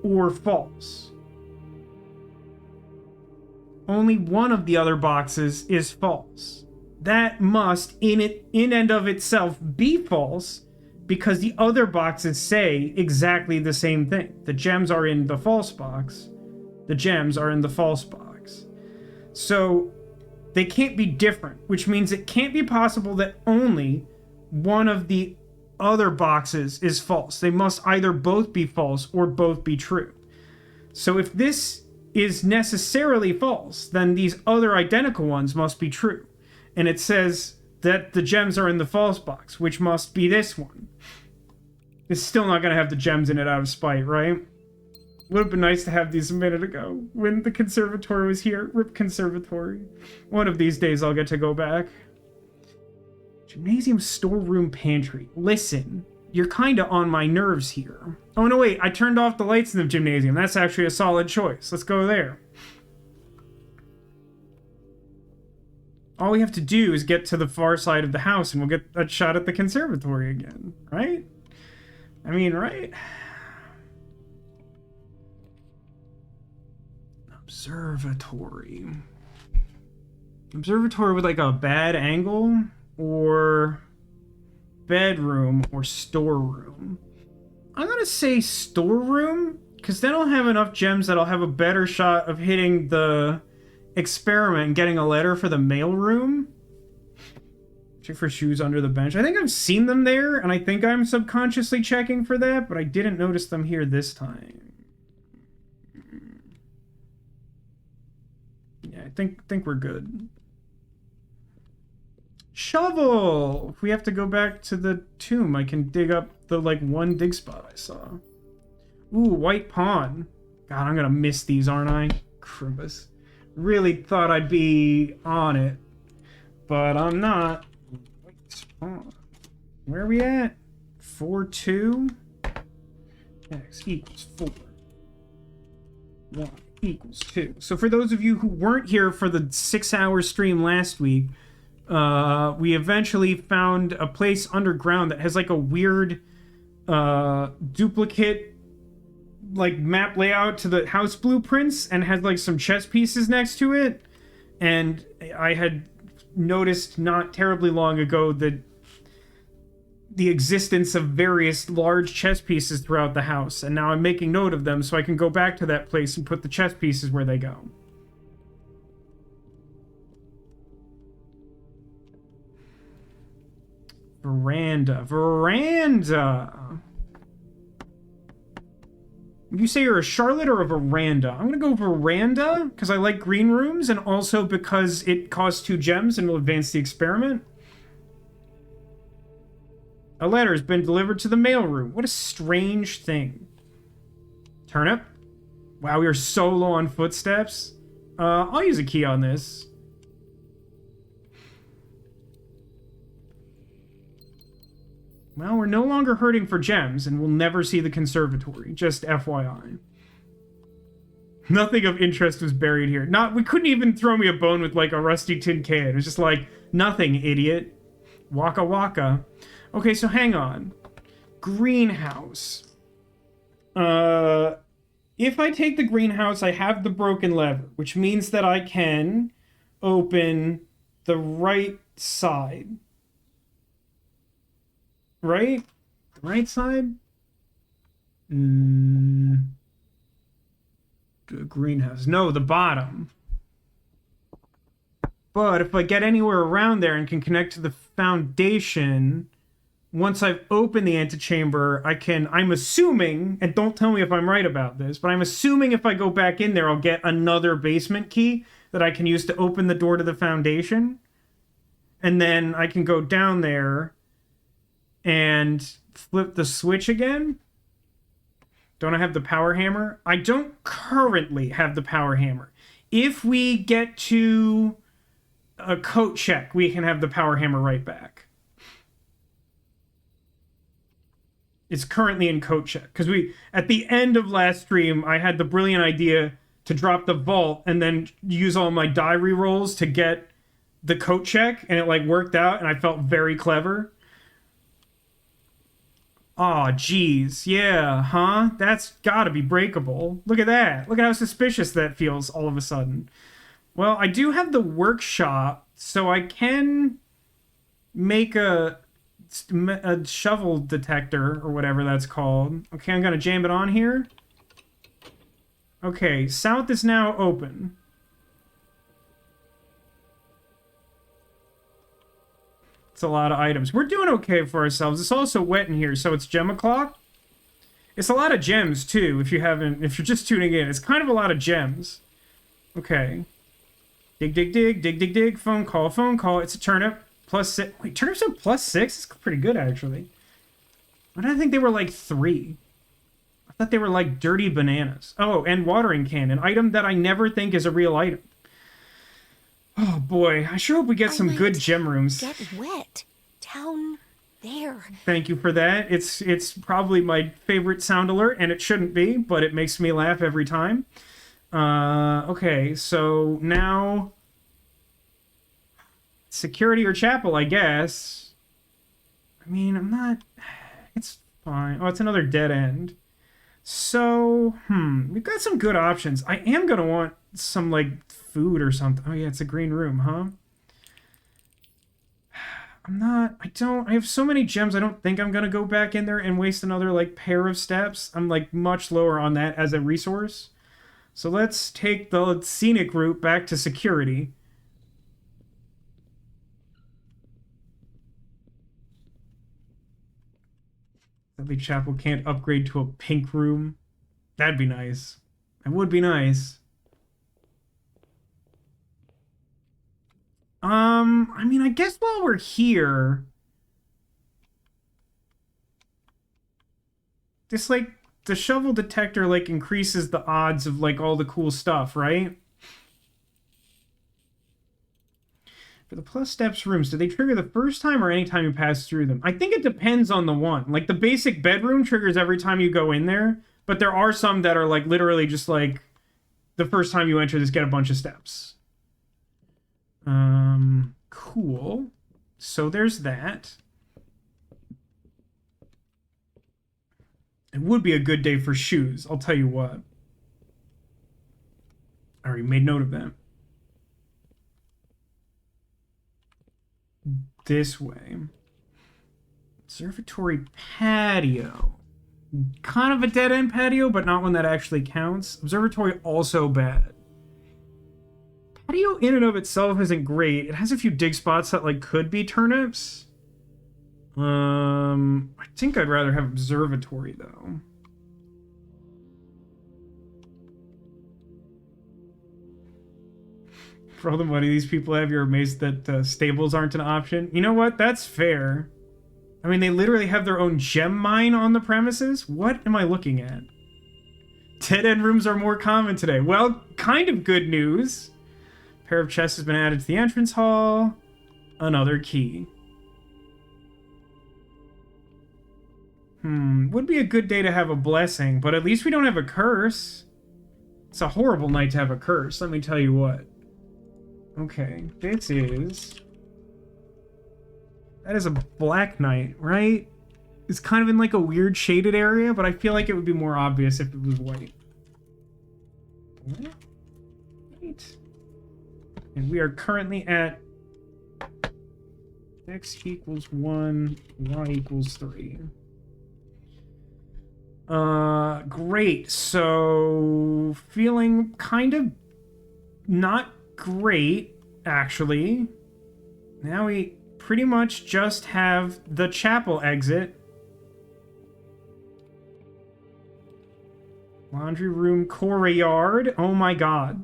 or false. only one of the other boxes is false. That must, in and of itself, be false, because the other boxes say exactly the same thing. The gems are in the false box. The gems are in the false box. So they can't be different, which means it can't be possible that only one of the other boxes is false. They must either both be false or both be true. So if this is necessarily false, then these other identical ones must be true. And it says that the gems are in the false box, which must be this one. It's still not going to have the gems in it out of spite, right? Would have been nice to have these a minute ago when the conservatory was here. RIP conservatory. One of these days I'll get to go back. Gymnasium, storeroom, pantry. Listen, you're kind of on my nerves here. Oh no, wait, I turned off the lights in the gymnasium. That's actually a solid choice. Let's go there. All we have to do is get to the far side of the house and we'll get a shot at the conservatory again, right? I mean, right? Observatory. Observatory with like a bad angle, or bedroom, or storeroom. I'm gonna say storeroom, because then I'll have enough gems that I'll have a better shot of hitting the experiment and getting a letter for the mailroom. Check for shoes under the bench. I think I've seen them there, and I think I'm subconsciously checking for that, but I didn't notice them here this time. Yeah, I think we're good. Shovel! If we have to go back to the tomb, I can dig up the, like, one dig spot I saw. Ooh, white pawn. God, I'm gonna miss these, aren't I? Crimbus. Really thought I'd be on it, but I'm not. White pawn. Where are we at? 4-2? X equals 4. Y equals 2. So for those of you who weren't here for the 6-hour stream last week, we eventually found a place underground that has like a weird duplicate like map layout to the house blueprints and has like some chess pieces next to it. And I had noticed not terribly long ago that the existence of various large chess pieces throughout the house, and now I'm making note of them so I can go back to that place and put the chess pieces where they go. Veranda. Would you say you're a Charlotte or a veranda? I'm gonna go veranda because I like green rooms and also because it costs 2 gems and will advance the experiment. A letter has been delivered to the mailroom. What a strange thing. Turnip. Wow, we are so low on footsteps. I'll use a key on this. Well, we're no longer hurting for gems, and we'll never see the conservatory. Just FYI. Nothing of interest was buried here. We couldn't even throw me a bone with, like, a rusty tin can. It was just like, nothing, idiot. Waka waka. Okay, so hang on. Greenhouse. If I take the greenhouse, I have the broken lever, which means that I can open the right side. Right? The right side? The greenhouse. No, the bottom. But if I get anywhere around there and can connect to the foundation, once I've opened the antechamber, I'm assuming, and don't tell me if I'm right about this, but I'm assuming if I go back in there, I'll get another basement key that I can use to open the door to the foundation. And then I can go down there and flip the switch again. Don't I have the power hammer? I don't currently have the power hammer. If we get to a coat check, we can have the power hammer right back. It's currently in coat check. Because at the end of last stream, I had the brilliant idea to drop the vault and then use all my die rerolls to get the coat check, and it like worked out, and I felt very clever. Aw, geez. Yeah, That's gotta be breakable. Look at that. Look at how suspicious that feels all of a sudden. Well, I do have the workshop, so I can make a shovel detector or whatever that's called. Okay, I'm gonna jam it on here. Okay, south is now open. It's a lot of items. We're doing okay for ourselves. It's also wet in here, so it's gem o'clock. It's a lot of gems too. If you're just tuning in, it's kind of a lot of gems. Okay. Dig, dig, dig, dig, dig, dig. Phone call, phone call. It's a turnip. +6. Wait, turnips are +6? It's pretty good, actually. Why did I think they were like 3? I thought they were like dirty bananas. Oh, and watering can. An item that I never think is a real item. Oh, boy. I sure hope we get some good gem rooms. Get wet. Down there. Thank you for that. It's probably my favorite sound alert, and it shouldn't be, but it makes me laugh every time. Okay, so now... security or chapel, I guess. I mean, I'm not... It's fine. Oh, it's another dead end. So, we've got some good options. I am gonna want some, like, food or something. Oh, yeah, it's a green room, huh? I have so many gems, I don't think I'm gonna go back in there and waste another, like, pair of steps. I'm, like, much lower on that as a resource. So let's take the scenic route back to security. Dudley Chapel can't upgrade to a pink room. That'd be nice. That would be nice. I mean, I guess while we're here... this, like, the shovel detector, like, increases the odds of, like, all the cool stuff, right? For the plus steps rooms, do they trigger the first time or anytime you pass through them? I think it depends on the one. Like, the basic bedroom triggers every time you go in there, but there are some that are, like, literally just, like, the first time you enter this, get a bunch of steps. Cool. So there's that. It would be a good day for shoes, I'll tell you what. I already made note of that. This way. Observatory patio. Kind of a dead-end patio, but not one that actually counts. Observatory also bad. Patio in and of itself isn't great. It has a few dig spots that, like, could be turnips. I think I'd rather have observatory, though. For all the money these people have, you're amazed that stables aren't an option. You know what? That's fair. I mean, they literally have their own gem mine on the premises? What am I looking at? Dead-end rooms are more common today. Well, kind of good news. A pair of chests has been added to the entrance hall. Another key. Would be a good day to have a blessing, but at least we don't have a curse. It's a horrible night to have a curse, let me tell you what. Okay, this is... that is a black night, right? It's kind of in like a weird shaded area, but I feel like it would be more obvious if it was white. Right. And we are currently at x equals 1, y equals 3. Great. So, feeling kind of not great, actually. Now we pretty much just have the chapel exit. Laundry room, courtyard. Oh my god.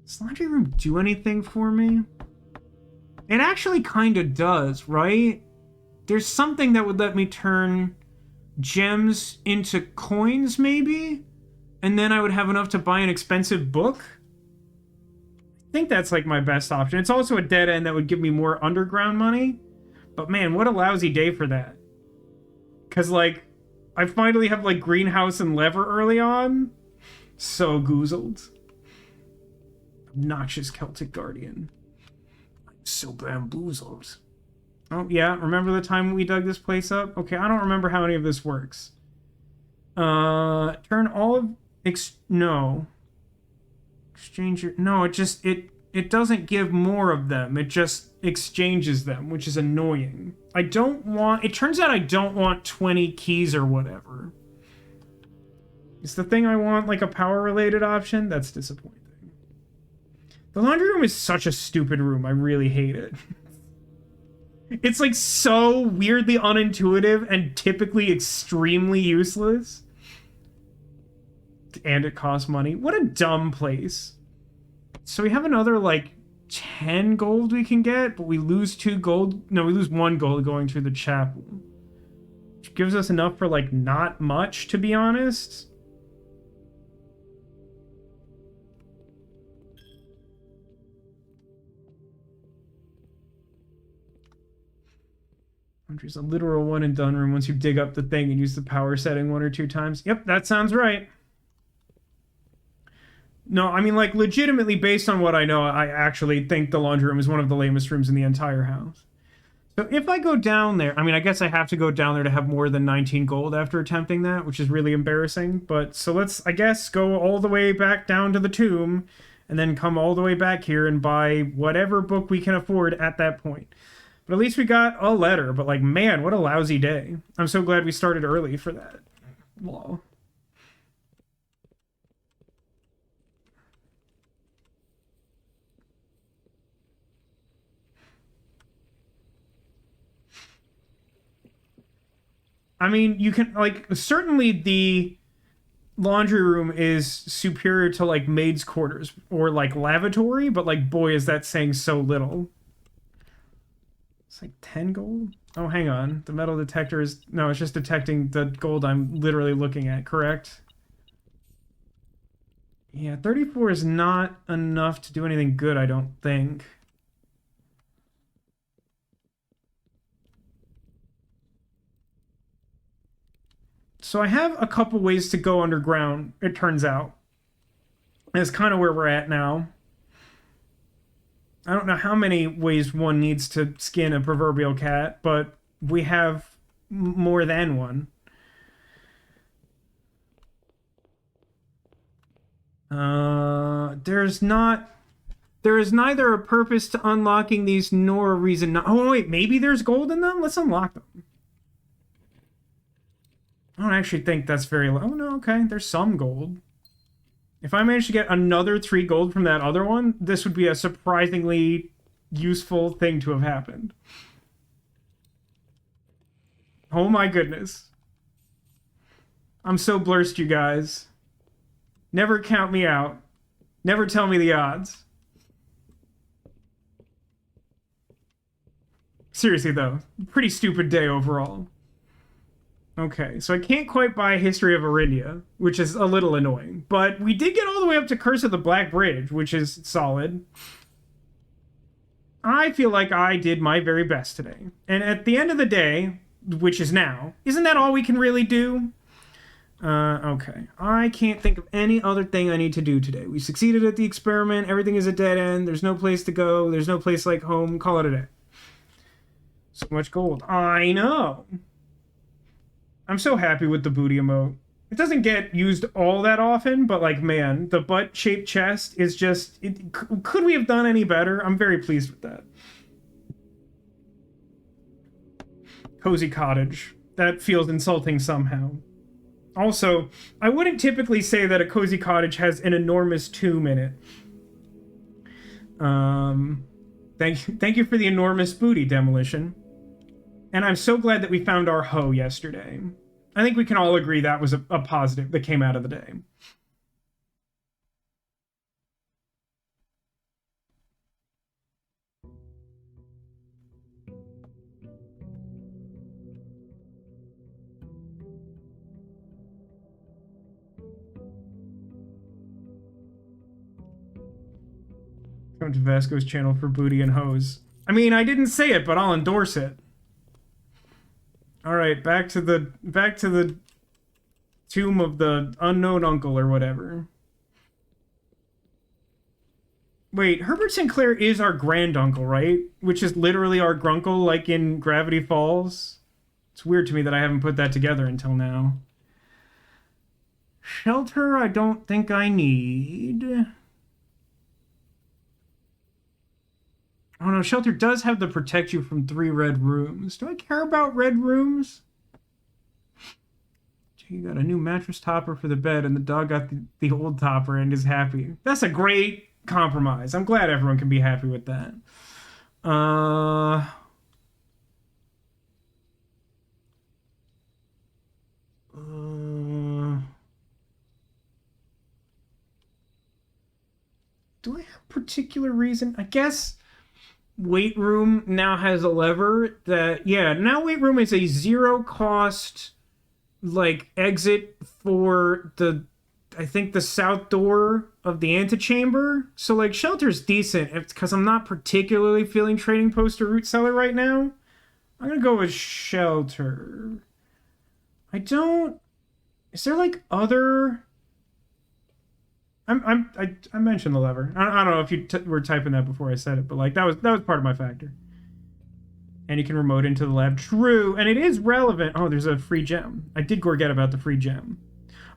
Does laundry room do anything for me? It actually kind of does, right? There's something that would let me turn gems into coins, maybe? And then I would have enough to buy an expensive book? I think that's, like, my best option. It's also a dead end that would give me more underground money. But, man, what a lousy day for that. Because, like, I finally have, like, greenhouse and lever early on. So goozled. Obnoxious Celtic Guardian. I'm so bamboozled. Oh, yeah, remember the time we dug this place up? Okay, I don't remember how any of this works. Turn all of... no. Exchange your... No, it doesn't give more of them. It just exchanges them, which is annoying. I don't want... It turns out I don't want 20 keys or whatever. Is the thing I want, like, a power-related option? That's disappointing. The laundry room is such a stupid room. I really hate it. It's, like, so weirdly unintuitive and typically extremely useless. And it costs money. What a dumb place. So we have another, like, 10 gold we can get, but we lose 2 gold. No, we lose 1 gold going through the chapel. Which gives us enough for, like, not much, to be honest. There's a literal one and done room once you dig up the thing and use the power setting 1 or 2 times. Yep, that sounds right. No, I mean, like, legitimately, based on what I know, I actually think the laundry room is one of the lamest rooms in the entire house. So if I go down there, I mean, I guess I have to go down there to have more than 19 gold after attempting that, which is really embarrassing. But so let's, I guess, go all the way back down to the tomb and then come all the way back here and buy whatever book we can afford at that point. But at least we got a letter. But, like, man, what a lousy day. I'm so glad we started early for that. Lol. I mean, you can, like, certainly the laundry room is superior to, like, maid's quarters or, like, lavatory, but, like, boy, is that saying so little. It's like 10 gold? Oh, hang on. The metal detector is... No, it's just detecting the gold I'm literally looking at, correct? Yeah, 34 is not enough to do anything good, I don't think. So I have a couple ways to go underground, it turns out. That's kind of where we're at now. I don't know how many ways one needs to skin a proverbial cat, but we have more than one. There is neither a purpose to unlocking these nor a reason not... Oh, wait, maybe there's gold in them? Let's unlock them. I don't actually think that's very low. Oh, no, okay. There's some gold. If I manage to get another 3 gold from that other one, this would be a surprisingly useful thing to have happened. Oh my goodness. I'm so blurst, you guys. Never count me out. Never tell me the odds. Seriously, though. Pretty stupid day overall. Okay, so I can't quite buy History of Arindia, which is a little annoying. But we did get all the way up to Curse of the Black Bridge, which is solid. I feel like I did my very best today. And at the end of the day, which is now, isn't that all we can really do? Okay. I can't think of any other thing I need to do today. We succeeded at the experiment. Everything is a dead end. There's no place to go. There's no place like home. Call it a day. So much gold. I know. I'm so happy with the booty emote. It doesn't get used all that often, but, like, man, the butt-shaped chest is just... could we have done any better? I'm very pleased with that. Cozy cottage. That feels insulting somehow. Also, I wouldn't typically say that a cozy cottage has an enormous tomb in it. Thank you for the enormous booty, Demolition. And I'm so glad that we found our hoe yesterday. I think we can all agree that was a positive that came out of the day. Come to Vasco's channel for booty and hoes. I mean, I didn't say it, but I'll endorse it. All right, back to the tomb of the unknown uncle or whatever. Wait, Herbert Sinclair is our granduncle, right? Which is literally our grunkle, like in Gravity Falls. It's weird to me that I haven't put that together until now. Shelter, I don't think I need. Oh no, shelter does have the protect you from 3 red rooms. Do I care about red rooms? You got a new mattress topper for the bed, and the dog got the old topper and is happy. That's a great compromise. I'm glad everyone can be happy with that. Do I have a particular reason? I guess weight room now has a lever that, yeah, now weight room is a 0 cost, like, exit for the, I think, the south door of the antechamber. So, like, shelter's decent because I'm not particularly feeling trading post or root cellar right now. I'm gonna go with shelter. I don't. Is there like other? I mentioned the lever. I don't know if you were typing that before I said it, but like that was part of my factor. And you can remote into the lab. True, and it is relevant. Oh, there's a free gem. I did forget about the free gem.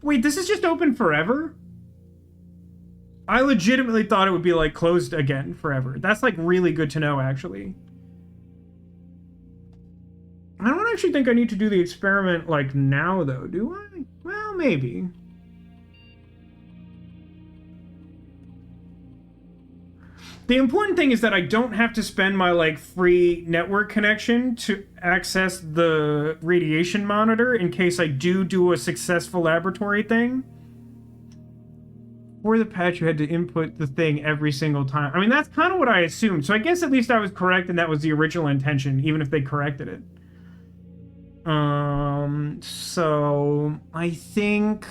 Wait, this is just open forever? I legitimately thought it would be like closed again forever. That's like really good to know, actually. I don't actually think I need to do the experiment like now, though, do I? Well, maybe. The important thing is that I don't have to spend my like free network connection to access the radiation monitor in case I do a successful laboratory thing. For the patch, you had to input the thing every single time. I mean, that's kind of what I assumed. So I guess at least I was correct and that was the original intention, even if they corrected it. So I think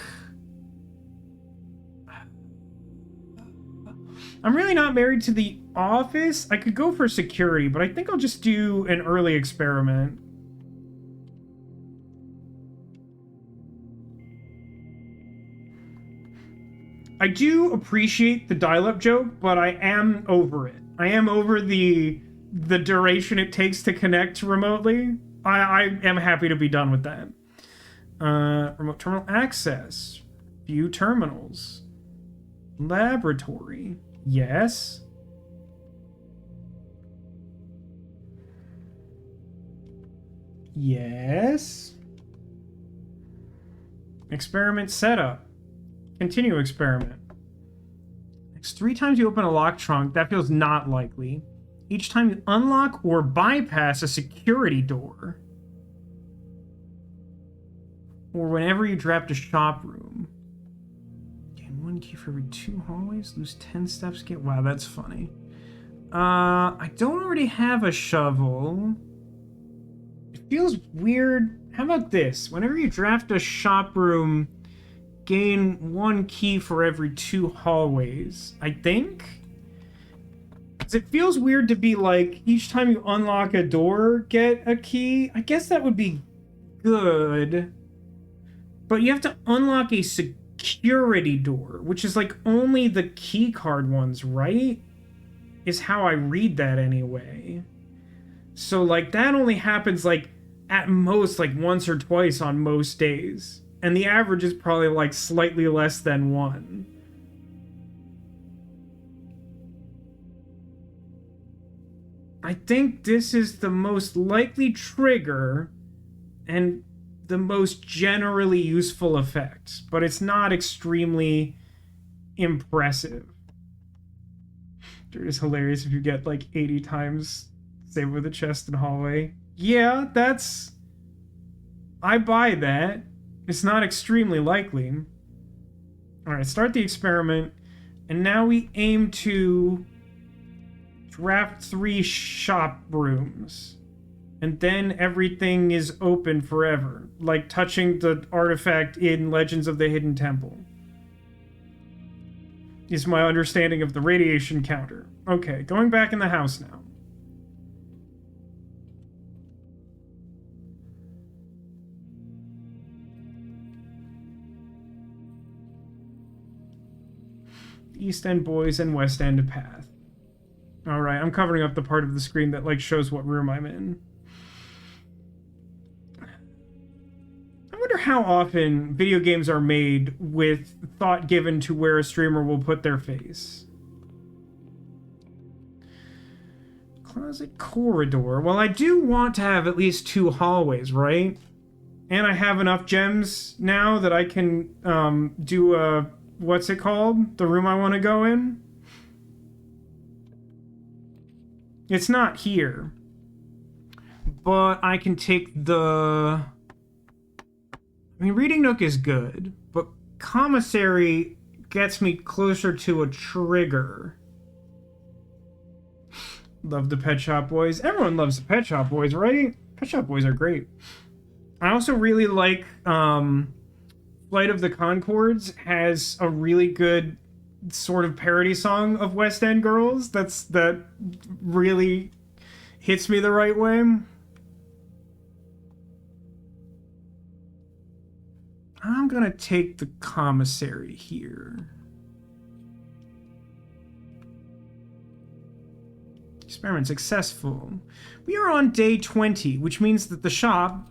I'm really not married to the office. I could go for security, but I think I'll just do an early experiment. I do appreciate the dial-up joke, but I am over it. I am over the duration it takes to connect remotely. I am happy to be done with that. Remote terminal access. View terminals. Laboratory. Yes. Yes. Experiment setup. Continue experiment. Next 3 times you open a lock trunk, that feels not likely. Each time you unlock or bypass a security door. Or whenever you draft a shop room. Gain 1 key for every 2 hallways. Lose 10 steps. Get. Wow, that's funny. I don't already have a shovel. It feels weird. How about this? Whenever you draft a shop room, gain 1 key for every 2 hallways. I think? It feels weird to be like, each time you unlock a door, get a key. I guess that would be good. But you have to unlock a security door, which is like only the key card ones, right? Is how I read that anyway. So like that only happens like at most like once or twice on most days. And the average is probably like slightly less than 1. I think this is the most likely trigger and the most generally useful effect, but it's not extremely impressive. It is hilarious if you get like 80 times save with a chest in hallway. Yeah, that's... I buy that. It's not extremely likely. Alright, start the experiment, and now we aim to draft 3 shop rooms. And then everything is open forever. Like touching the artifact in Legends of the Hidden Temple. Is my understanding of the radiation counter. Okay, going back in the house now. East End boys and West End path. Alright, I'm covering up the part of the screen that, like, shows what room I'm in. I wonder how often video games are made with thought given to where a streamer will put their face. Closet corridor. Well, I do want to have at least 2 hallways, right? And I have enough gems now that I can do a... What's it called? The room I want to go in? It's not here. But I can take the... I mean, Reading Nook is good, but Commissary gets me closer to a trigger. Love the Pet Shop Boys. Everyone loves the Pet Shop Boys, right? Pet Shop Boys are great. I also really like Flight of the Conchords has a really good sort of parody song of West End Girls that really hits me the right way. I'm gonna take the Commissary here. Experiment successful. We are on day 20, which means that the shop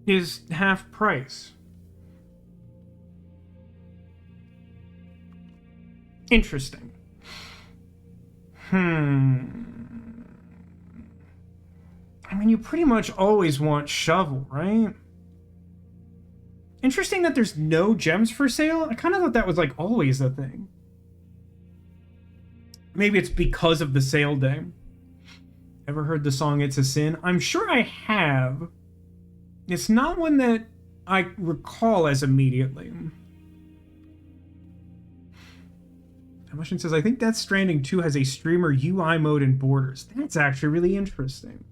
is half price. Interesting. I mean, you pretty much always want shovel, right? Interesting that there's no gems for sale. I kind of thought that was, like, always a thing. Maybe it's because of the sale day. Ever heard the song It's a Sin? I'm sure I have. It's not one that I recall as immediately. Emotion says, I think Death Stranding 2 has a streamer UI mode and borders. That's actually really interesting.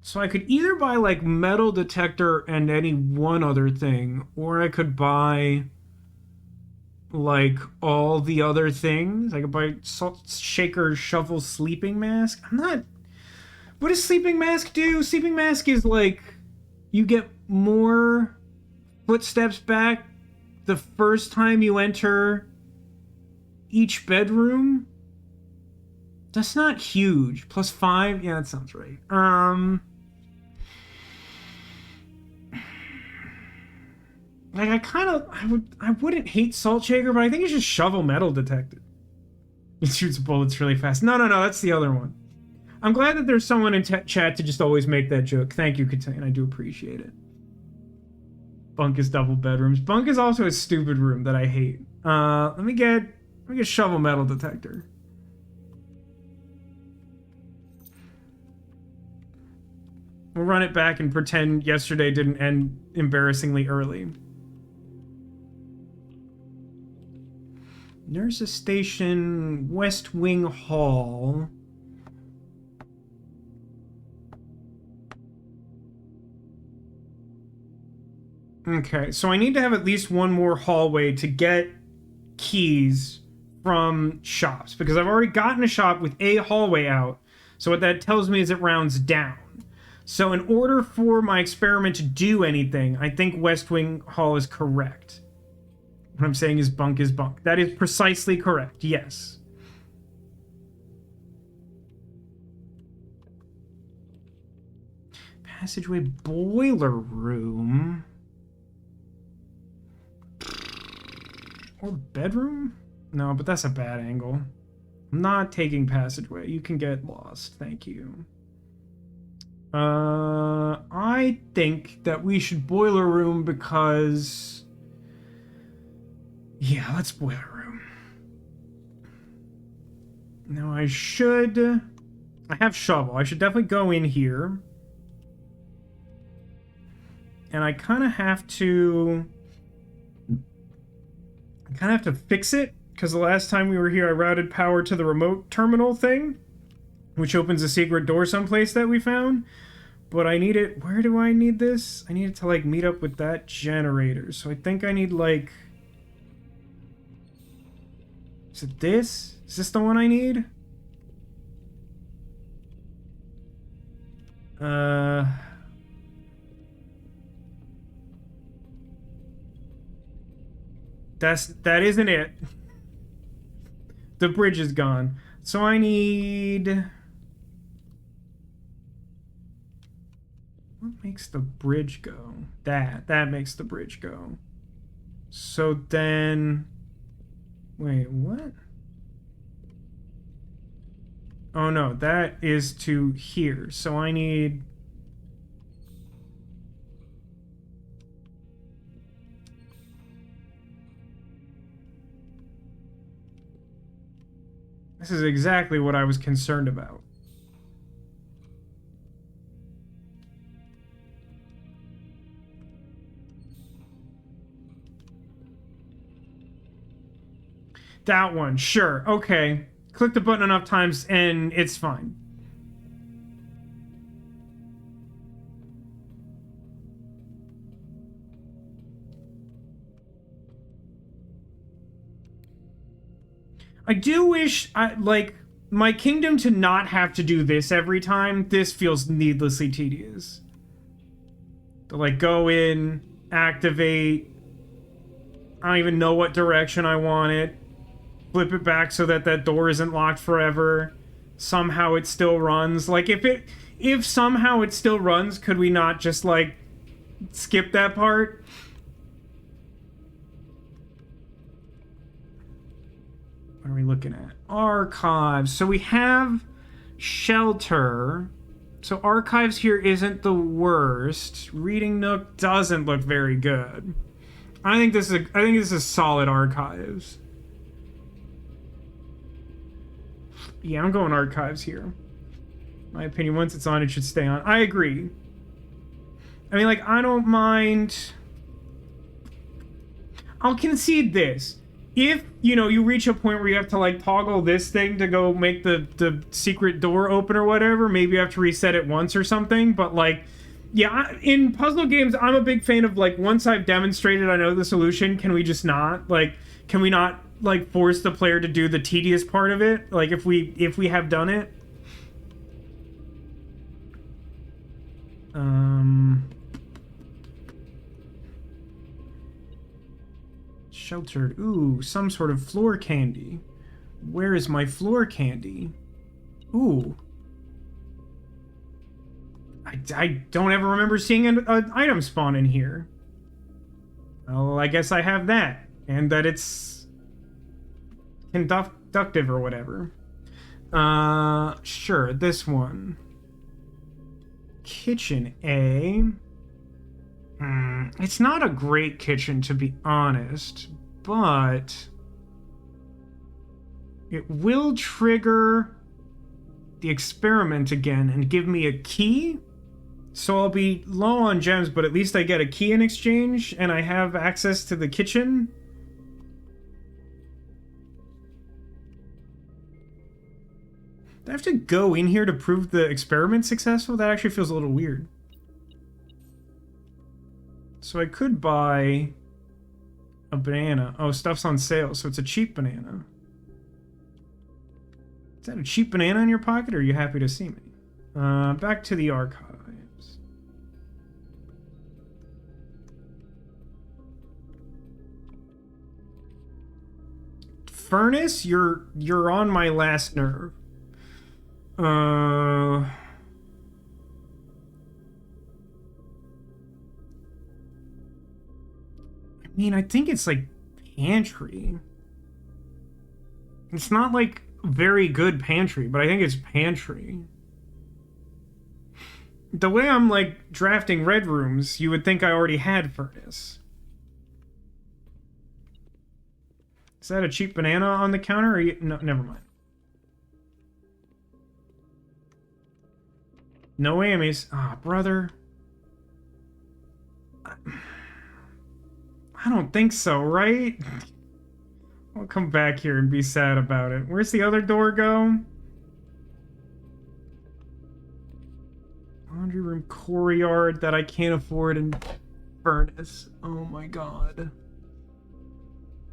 So I could either buy, like, metal detector and any one other thing, or I could buy, like, all the other things. I could buy salt shaker shovel sleeping mask. I'm not... What does sleeping mask do? Sleeping mask is, like, you get more footsteps back the first time you enter each bedroom. That's not huge. +5? Yeah, that sounds right. Like, I wouldn't hate Salt Shaker, but I think it's just shovel metal detected. It shoots bullets really fast. No, that's the other one. I'm glad that there's someone in chat to just always make that joke. Thank you, Katane. I do appreciate it. Bunk is double bedrooms. Bunk is also a stupid room that I hate. Let me get shovel metal detector. We'll run it back and pretend yesterday didn't end embarrassingly early. Nurse's Station, West Wing Hall. Okay, so I need to have at least one more hallway to get keys from shops, because I've already gotten a shop with a hallway out. So what that tells me is it rounds down. So in order for my experiment to do anything, I think West Wing Hall is correct. What I'm saying is bunk is bunk. That is precisely correct, yes. Passageway boiler room. Or bedroom? No, but that's a bad angle. I'm not taking passageway. You can get lost. Thank you. I think that we should boiler room because... Yeah, let's boiler room. Now I have shovel. I should definitely go in here. And I kind of have to fix it, because the last time we were here I routed power to the remote terminal thing, which opens a secret door someplace that we found. But I need it... Where do I need this? I need it to, like, meet up with that generator. So I think I need, like... Is it this? Is this the one I need? that isn't it. The bridge is gone. So I need... What makes the bridge go? That makes the bridge go. So then... Wait, what? Oh no, that is to here. So I need... This is exactly what I was concerned about. That one, sure, okay. Click the button enough times and it's fine. I do wish, like, my kingdom to not have to do this every time. This feels needlessly tedious. To, like, go in, activate. I don't even know what direction I want it. Flip it back so that that door isn't locked forever. Somehow it still runs. Like, if somehow it still runs, could we not just, like, skip that part? What are we looking at? Archives. So we have shelter. So archives here isn't the worst. Reading nook doesn't look very good. I think this is solid archives. Yeah, I'm going archives here. My opinion, once it's on, it should stay on. I agree. I mean, like, I don't mind. I'll concede this. If, you know, you reach a point where you have to, like, toggle this thing to go make the secret door open or whatever, maybe you have to reset it once or something, but, like, yeah, in puzzle games, I'm a big fan of, like, once I've demonstrated I know the solution, can we just not? Like, can we not, like, force the player to do the tedious part of it? Like, if we have done it? Sheltered. Ooh, some sort of floor candy. Where is my floor candy? Ooh. I don't ever remember seeing an item spawn in here. Well, I guess I have that. And that it's conductive or whatever. Sure, this one. Kitchen A. It's not a great kitchen, to be honest, but it will trigger the experiment again and give me a key. So I'll be low on gems, but at least I get a key in exchange, and I have access to the kitchen. Do I have to go in here to prove the experiment successful? That actually feels a little weird. So I could buy a banana. Oh, stuff's on sale, so it's a cheap banana. Is that a cheap banana in your pocket, or are you happy to see me? Back to the archives. Furnace, you're on my last nerve. I mean, I think it's like pantry. It's not like very good pantry, but I think it's pantry. The way I'm like drafting red rooms, you would think I already had furnace. Is that a cheap banana on the counter? Or no, never mind. No whammies. Ah, brother. I don't think so, right? I'll come back here and be sad about it. Where's the other door go? Laundry room, courtyard that I can't afford, and furnace. Oh my god.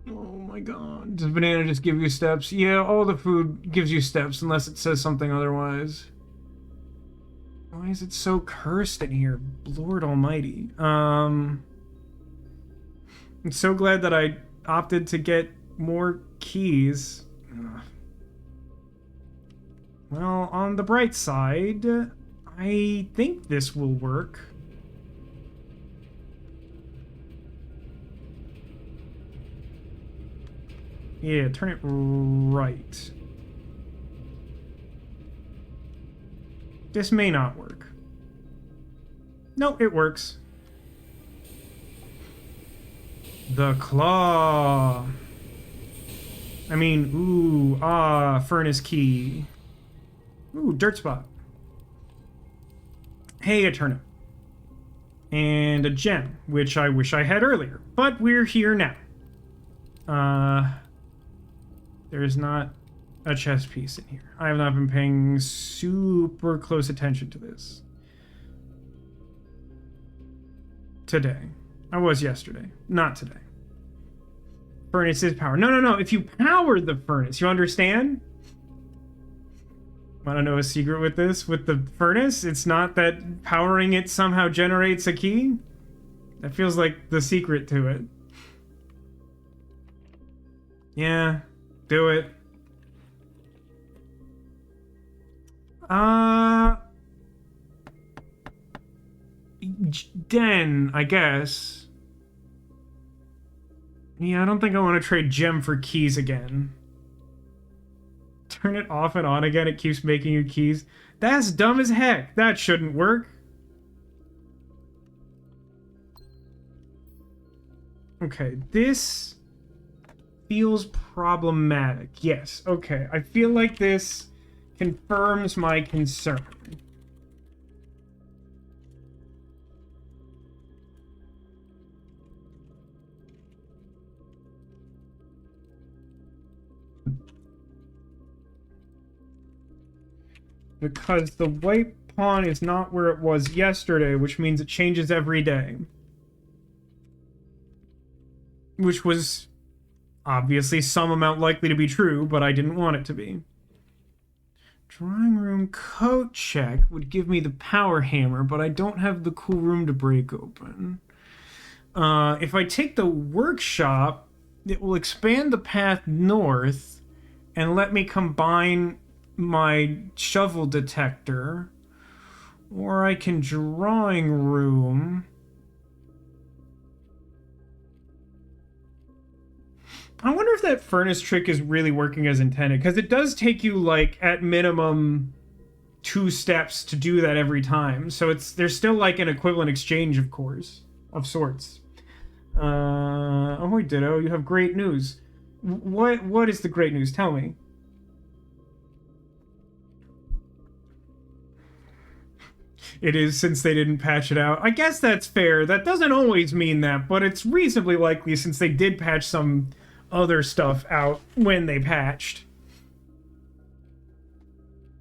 Oh my god. Does banana just give you steps? Yeah, all the food gives you steps unless it says something otherwise. Why is it so cursed in here? Lord almighty. I'm so glad that I opted to get more keys. Ugh. Well, on the bright side, I think this will work. Yeah, turn it right. This may not work. No, it works. The claw. I mean, ooh, furnace key. Ooh, dirt spot. Hey, a turnip. And a gem, which I wish I had earlier. But we're here now. There's not a chess piece in here. I have not been paying super close attention to this. Today. I was yesterday. Not today. Furnace is power. No. If you power the furnace, you understand? Want to know a secret with this? With the furnace? It's not that powering it somehow generates a key? That feels like the secret to it. Yeah. Do it. Den, I guess. Yeah, I don't think I want to trade gem for keys again. Turn it off and on again, it keeps making you keys. That's dumb as heck. That shouldn't work. Okay, this feels problematic. Yes, okay. I feel like this confirms my concern. Because the white pawn is not where it was yesterday, which means it changes every day. Which was obviously some amount likely to be true, but I didn't want it to be. Drawing room coat check would give me the power hammer, but I don't have the cool room to break open. If I take the workshop, it will expand the path north and let me combine my shovel detector. Or I can drawing room. I wonder if that furnace trick is really working as intended, because it does take you, like, at minimum 2 steps to do that every time. So there's still, like, an equivalent exchange, of course, of sorts. Ahoy, Ditto, you have great news. What is the great news? Tell me. It is, since they didn't patch it out. I guess that's fair. That doesn't always mean that, but it's reasonably likely since they did patch some other stuff out when they patched.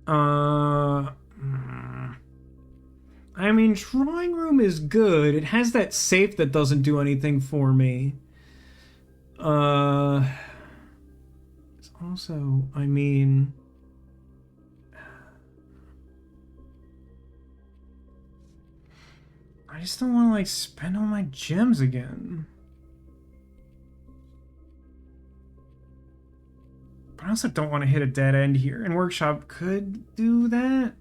I mean, drawing room is good. It has that safe that doesn't do anything for me. It's also, I mean, I just don't want to, like, spend all my gems again. But I also don't want to hit a dead end here, and workshop could do that.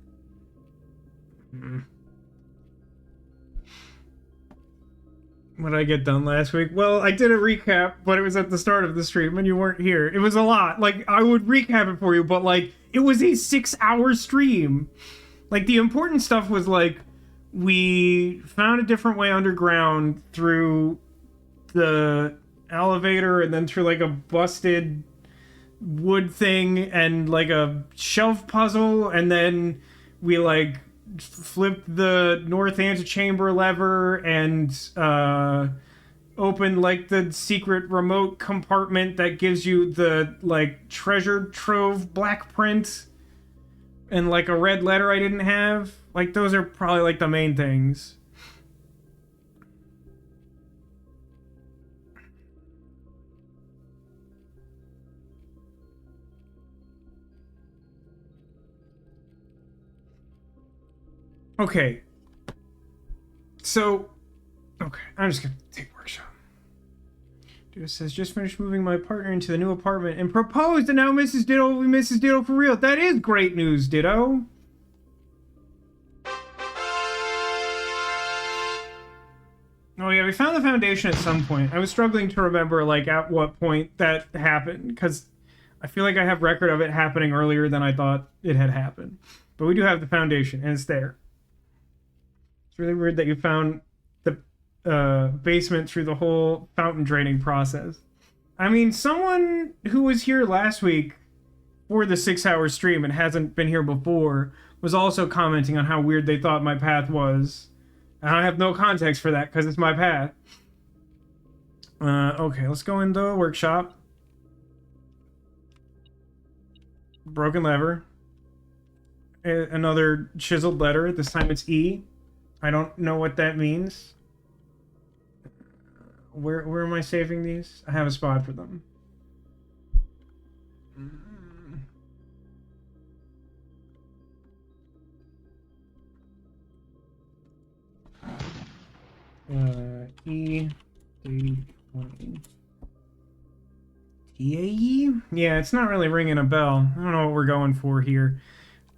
What did I get done last week? Well, I did a recap, but it was at the start of the stream and you weren't here. It was a lot. Like, I would recap it for you, but, like, it was a 6-hour stream. Like, the important stuff was, like, we found a different way underground through the elevator and then through, like, a busted wood thing and, like, a shelf puzzle, and then we, like, flipped the north antechamber lever and opened, like, the secret remote compartment that gives you the, like, treasure trove black print and, like, a red letter I didn't have. Like, those are probably, like, the main things. Okay. So, okay, I'm just gonna take workshop. It says, just finished moving my partner into the new apartment and proposed, and now Mrs. Ditto will be Mrs. Ditto for real. That is great news, Ditto. Oh yeah, we found the foundation at some point. I was struggling to remember, like, at what point that happened, because I feel like I have record of it happening earlier than I thought it had happened. But we do have the foundation, and it's there. It's really weird that you found the basement through the whole fountain draining process. I mean, someone who was here last week for the 6-hour stream and hasn't been here before was also commenting on how weird they thought my path was. And I have no context for that because it's my path. Okay, let's go in the workshop. Broken lever. Another chiseled letter. This time it's E. I don't know what that means. Where am I saving these? I have a spot for them. E 320. TAE? Yeah, it's not really ringing a bell. I don't know what we're going for here.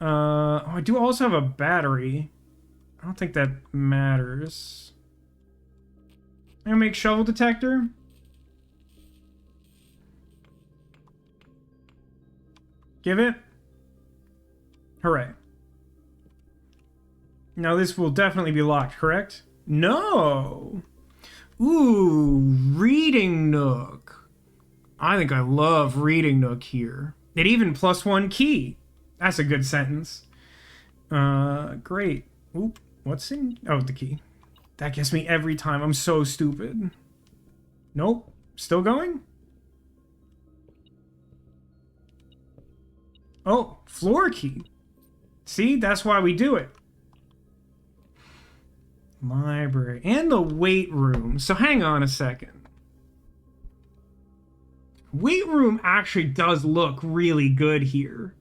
Oh, I do also have a battery. I don't think that matters. I'm gonna make shovel detector. Give it. Hooray. Now this will definitely be locked, correct? No! Ooh, reading nook. I think I love reading nook here. It even +1 key. That's a good sentence. Great. Oop, what's in... Oh, the key. That gets me every time. I'm so stupid. Nope. Still going? Oh, floor key. See, that's why we do it. Library. And the weight room. So hang on a second. Weight room actually does look really good here.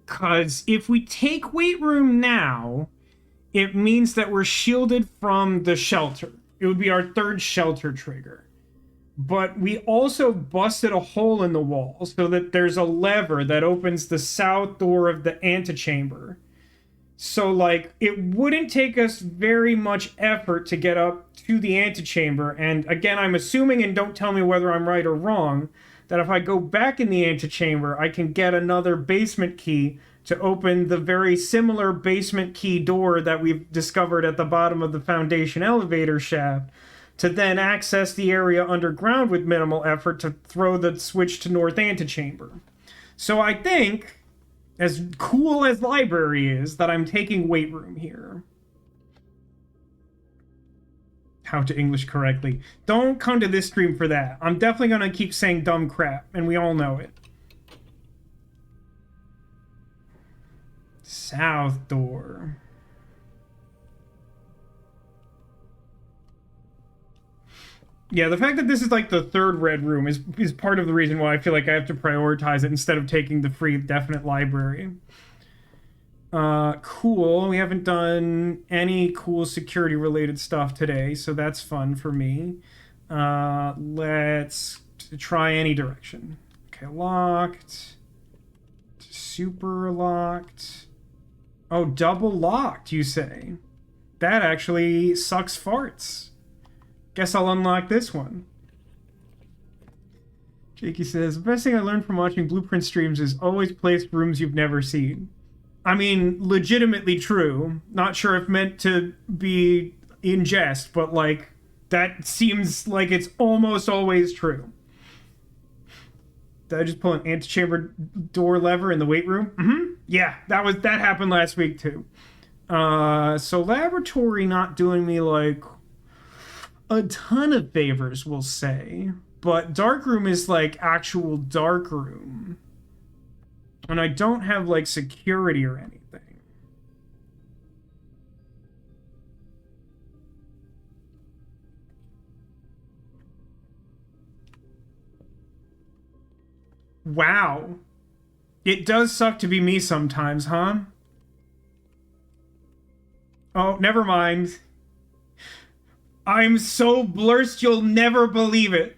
Because if we take weight room now, it means that we're shielded from the shelter. It would be our third shelter trigger. But we also busted a hole in the wall so that there's a lever that opens the south door of the antechamber. So, like, it wouldn't take us very much effort to get up to the antechamber. And again, I'm assuming, and don't tell me whether I'm right or wrong, that if I go back in the antechamber, I can get another basement key to open the very similar basement key door that we've discovered at the bottom of the foundation elevator shaft, to then access the area underground with minimal effort to throw the switch to north antechamber. So I think, as cool as library is, that I'm taking weight room here. How to English correctly. Don't come to this stream for that. I'm definitely going to keep saying dumb crap, and we all know it. South door. Yeah, the fact that this is like the third red room is part of the reason why I feel like I have to prioritize it instead of taking the free definite library. Cool. We haven't done any cool security related stuff today, so that's fun for me. Let's try any direction. Okay, locked. Super locked. Oh, double locked, you say? That actually sucks farts. Guess I'll unlock this one. Jakey says, the best thing I learned from watching Blueprint streams is always place rooms you've never seen. I mean, legitimately true. Not sure if meant to be in jest, but, like, that seems like it's almost always true. Did I just pull an antechamber door lever in the weight room? Mm-hmm. Yeah, that happened last week, too. So laboratory not doing me, like, a ton of favors, we'll say. But darkroom is, like, actual darkroom. And I don't have, like, security or anything. Wow. It does suck to be me sometimes, huh? Oh, never mind. I'm so blurst you'll never believe it.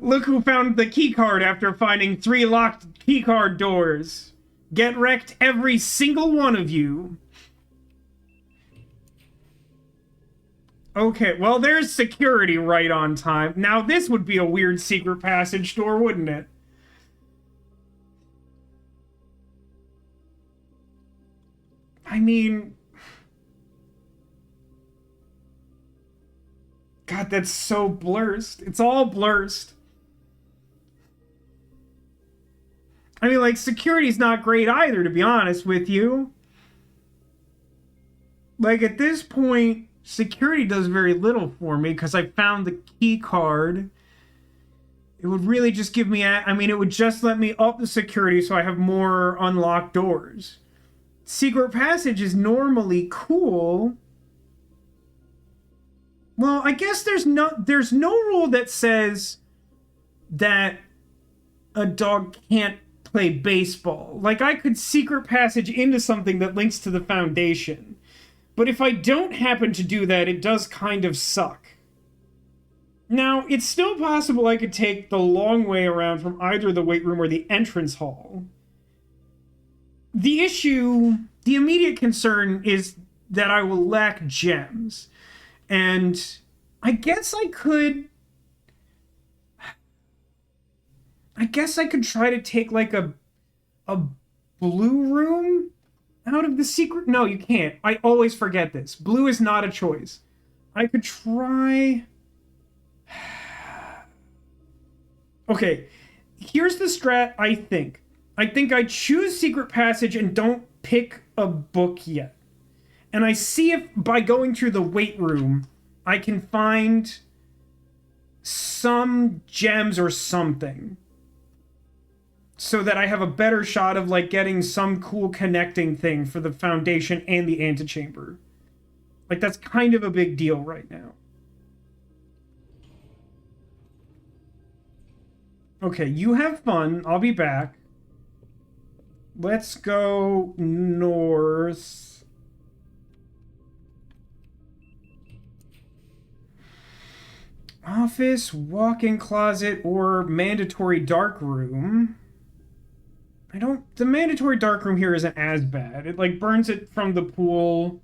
Look who found the key card after finding 3 locked key card doors. Get wrecked, every single one of you. Okay, well, there's security right on time. Now, this would be a weird secret passage door, wouldn't it? I mean... God, that's so blurst. It's all blurst. I mean, like, security's not great either, to be honest with you. Like, at this point, security does very little for me, because I found the key card. It would really just give me... I mean, it would just let me up the security so I have more unlocked doors. Secret passage is normally cool. Well, I guess there's no rule that says that a dog can't play baseball. Like, I could secret passage into something that links to the foundation. But if I don't happen to do that, it does kind of suck. Now, it's still possible I could take the long way around from either the weight room or the entrance hall. The immediate concern is that I will lack gems. And I guess I could try to take like a blue room out of the secret. No, you can't. I always forget this. Blue is not a choice. I could try. Okay, here's the strat I think. I think I choose secret passage and don't pick a book yet. And I see if, by going through the weight room, I can find some gems or something. So that I have a better shot of, like, getting some cool connecting thing for the foundation and the antechamber. Like, that's kind of a big deal right now. Okay, you have fun. I'll be back. Let's go north. Office, walk-in closet, or mandatory dark room. The mandatory dark room here isn't as bad. It, like, burns it from the pool.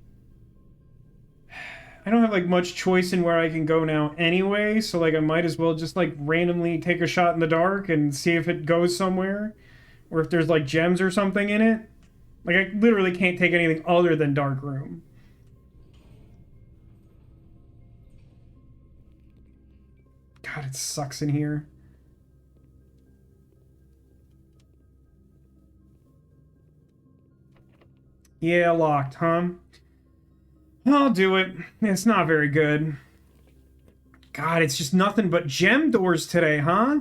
I don't have, like, much choice in where I can go now anyway, so, like, I might as well just, like, randomly take a shot in the dark and see if it goes somewhere. Or if there's, like, gems or something in it. Like, I literally can't take anything other than dark room. God, it sucks in here. Yeah, locked, huh? I'll do it. It's not very good. God, it's just nothing but gem doors today, huh?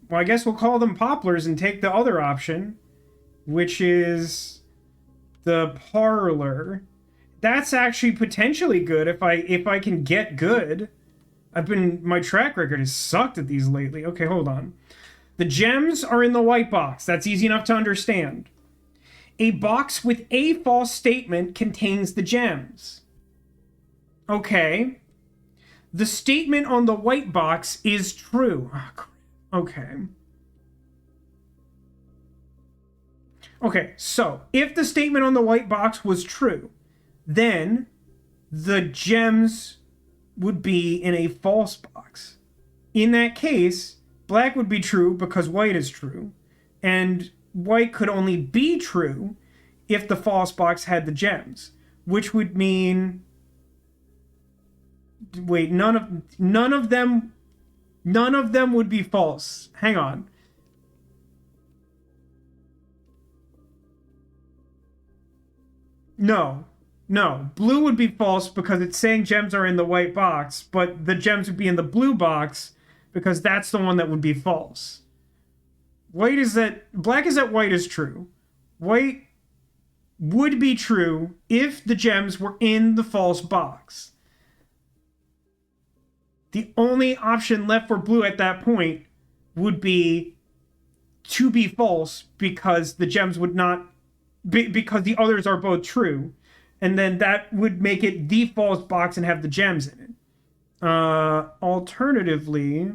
Well, I guess we'll call them poplars and take the other option, which is the parlor. That's actually potentially good if I can get good. My track record has sucked at these lately. Okay, hold on. The gems are in the white box. That's easy enough to understand. A box with a false statement contains the gems. Okay. The statement on the white box is true. Okay. Okay, so if the statement on the white box was true, then the gems would be in a false box. In that case, black would be true because white is true, and white could only be true if the false box had the gems, which would mean... Wait, none of them would be false. Hang on. No. Blue would be false because it's saying gems are in the white box, but the gems would be in the blue box because that's the one that would be false. Black is that white is true. White would be true if the gems were in the false box. The only option left for blue at that point would be to be false because the gems would not... because the others are both true. And then that would make it the false box and have the gems in it. Alternatively...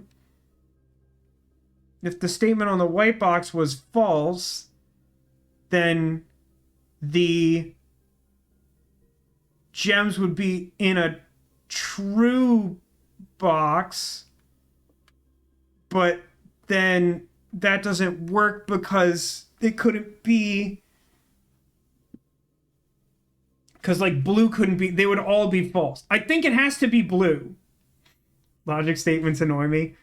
If the statement on the white box was false, then the gems would be in a true box, but then that doesn't work because it couldn't be, because like blue couldn't be, they would all be false. I think it has to be blue. Logic statements annoy me.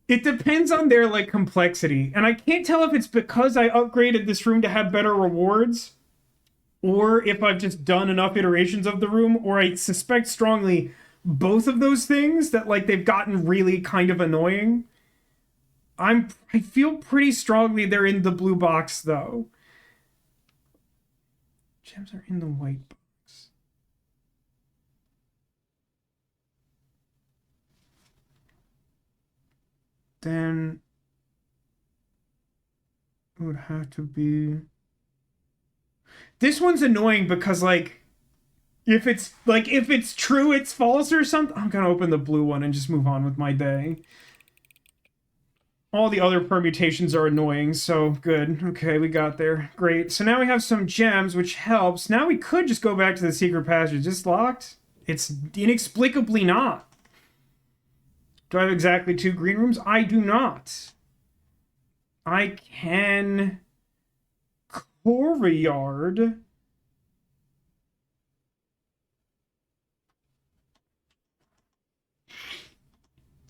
It depends on their like complexity, and I can't tell if it's because I upgraded this room to have better rewards, or if I've just done enough iterations of the room, or I suspect strongly both of those things, that like they've gotten really kind of annoying. I feel pretty strongly they're in the blue box though. Gems are in the white box. Then it would have to be, this one's annoying because like if it's true it's false or something. I'm gonna open the blue one and just move on with my day. All the other permutations are annoying, so good. Okay, we got there. Great. So now we have some gems, which helps. Now we could just go back to the secret passage. It's locked? It's inexplicably not. Do I have exactly 2 green rooms? I do not. I can courtyard.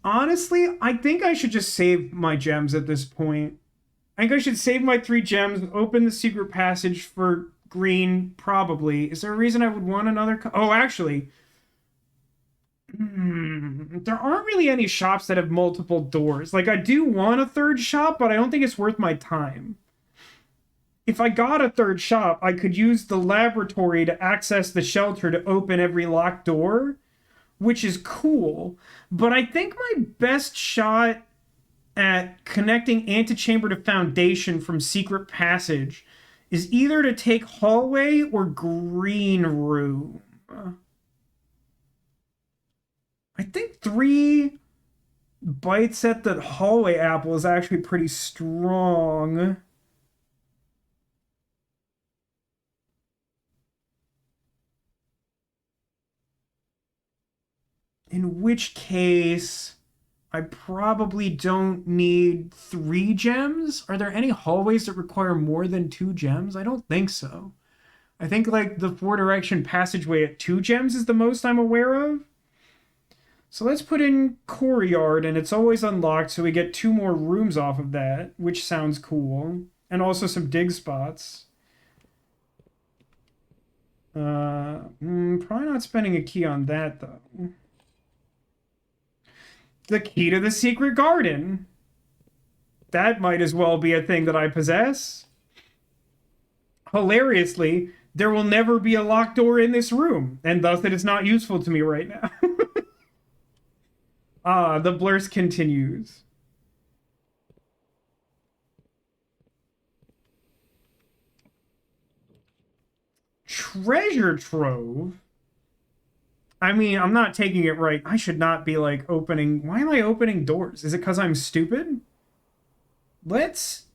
Honestly, I think I should just save my gems at this point. I think I should save my 3 gems, open the secret passage for green, probably. Is there a reason I would want another? Oh, actually. There aren't really any shops that have multiple doors. Like, I do want a 3rd shop, but I don't think it's worth my time. If I got a 3rd shop, I could use the laboratory to access the shelter to open every locked door, which is cool. But I think my best shot at connecting antechamber to foundation from secret passage is either to take hallway or green room. I think 3 bites at the hallway apple is actually pretty strong. In which case, I probably don't need 3 gems. Are there any hallways that require more than 2 gems? I don't think so. I think like the 4-direction passageway at 2 gems is the most I'm aware of. So let's put in courtyard, and it's always unlocked, so we get 2 more rooms off of that, which sounds cool. And also some dig spots. Probably not spending a key on that, though. The key to the secret garden. That might as well be a thing that I possess. Hilariously, there will never be a locked door in this room, and thus it is not useful to me right now. The blurst continues. Treasure trove? I mean, I'm not taking it right. I should not be, like, opening... Why am I opening doors? Is it because I'm stupid? Let's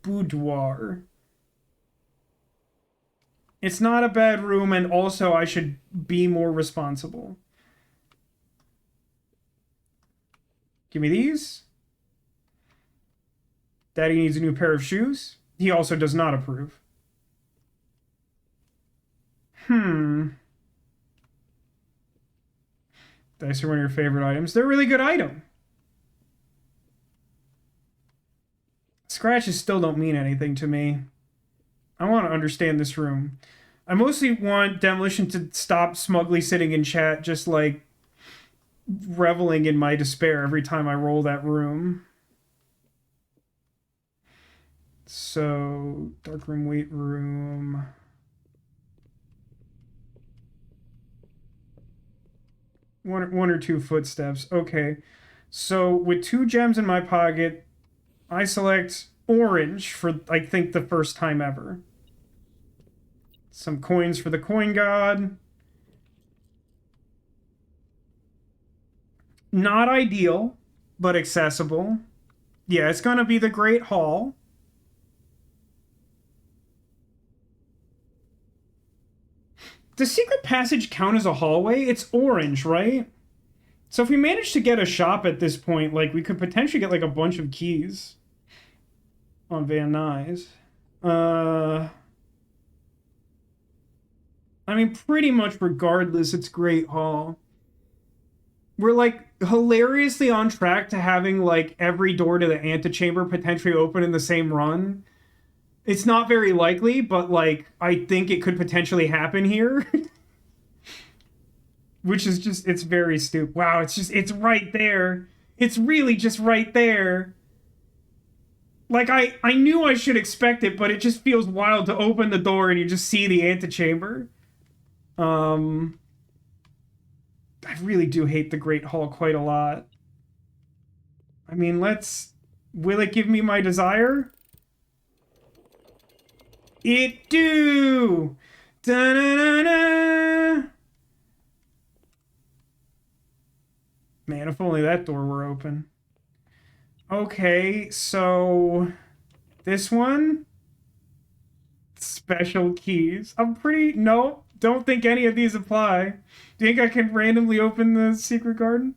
boudoir. It's not a bad room, and also I should be more responsible. Give me these. Daddy needs a new pair of shoes. He also does not approve. Dice are one of your favorite items. They're a really good item. Scratches still don't mean anything to me. I want to understand this room. I mostly want Demolition to stop smugly sitting in chat, just like reveling in my despair every time I roll that room. So, dark room, weight room. One or 2 footsteps. Okay. So, with 2 gems in my pocket, I select orange for, I think, the first time ever. Some coins for the coin god. Not ideal, but accessible. Yeah, it's gonna be the Great Hall. Does secret passage count as a hallway? It's orange, right? So if we manage to get a shop at this point, like, we could potentially get, like, a bunch of keys on Van Nuys. I mean, pretty much regardless, it's Great Hall. We're, like, hilariously on track to having, like, every door to the antechamber potentially open in the same run. It's not very likely, but, like, I think it could potentially happen here. Which is just, it's very stupid. Wow, it's right there. It's really just right there. Like, I knew I should expect it, but it just feels wild to open the door and you just see the antechamber. I really do hate the Great Hall quite a lot. I mean, will it give me my desire? It do! Da-na-na-na! Man, if only that door were open. Okay, so this one, special keys. No, don't think any of these apply. Do you think I can randomly open the secret garden?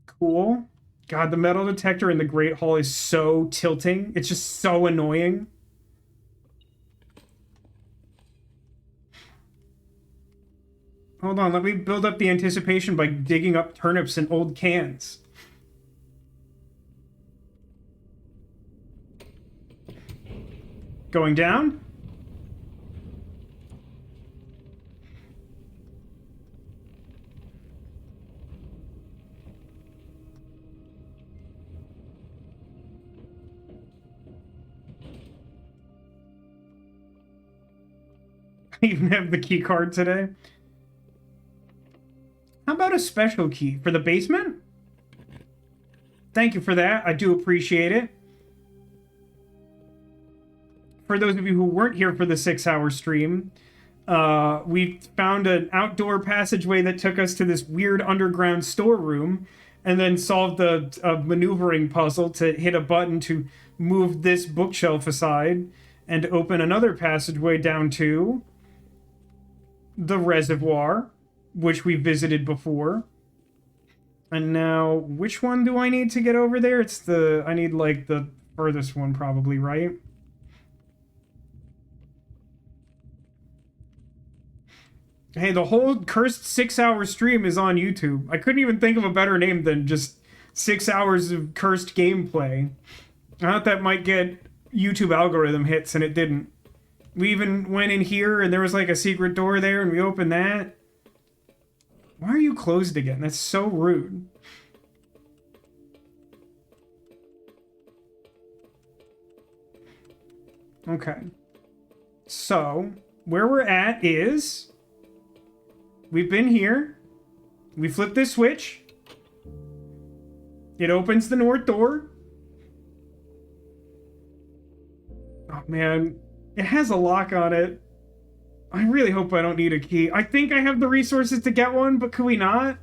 Cool. God, the metal detector in the Great Hall is so tilting. It's just so annoying. Hold on, let me build up the anticipation by digging up turnips in old cans. Going down? I even have the key card today. How about a special key for the basement? Thank you for that. I do appreciate it. For those of you who weren't here for the 6-hour stream, we found an outdoor passageway that took us to this weird underground storeroom, and then solved a maneuvering puzzle to hit a button to move this bookshelf aside and open another passageway down to the reservoir, which we visited before. And now, which one do I need to get over there? I need, like, the furthest one probably, right? Hey, the whole cursed 6-hour stream is on YouTube. I couldn't even think of a better name than just 6 hours of cursed gameplay. I thought that might get YouTube algorithm hits, and it didn't. We even went in here, and there was, like, a secret door there, and we opened that. Why are you closed again? That's so rude. Okay. So, where we're at is... we've been here. We flip this switch. It opens the north door. Oh, man. It has a lock on it. I really hope I don't need a key. I think I have the resources to get one, but could we not?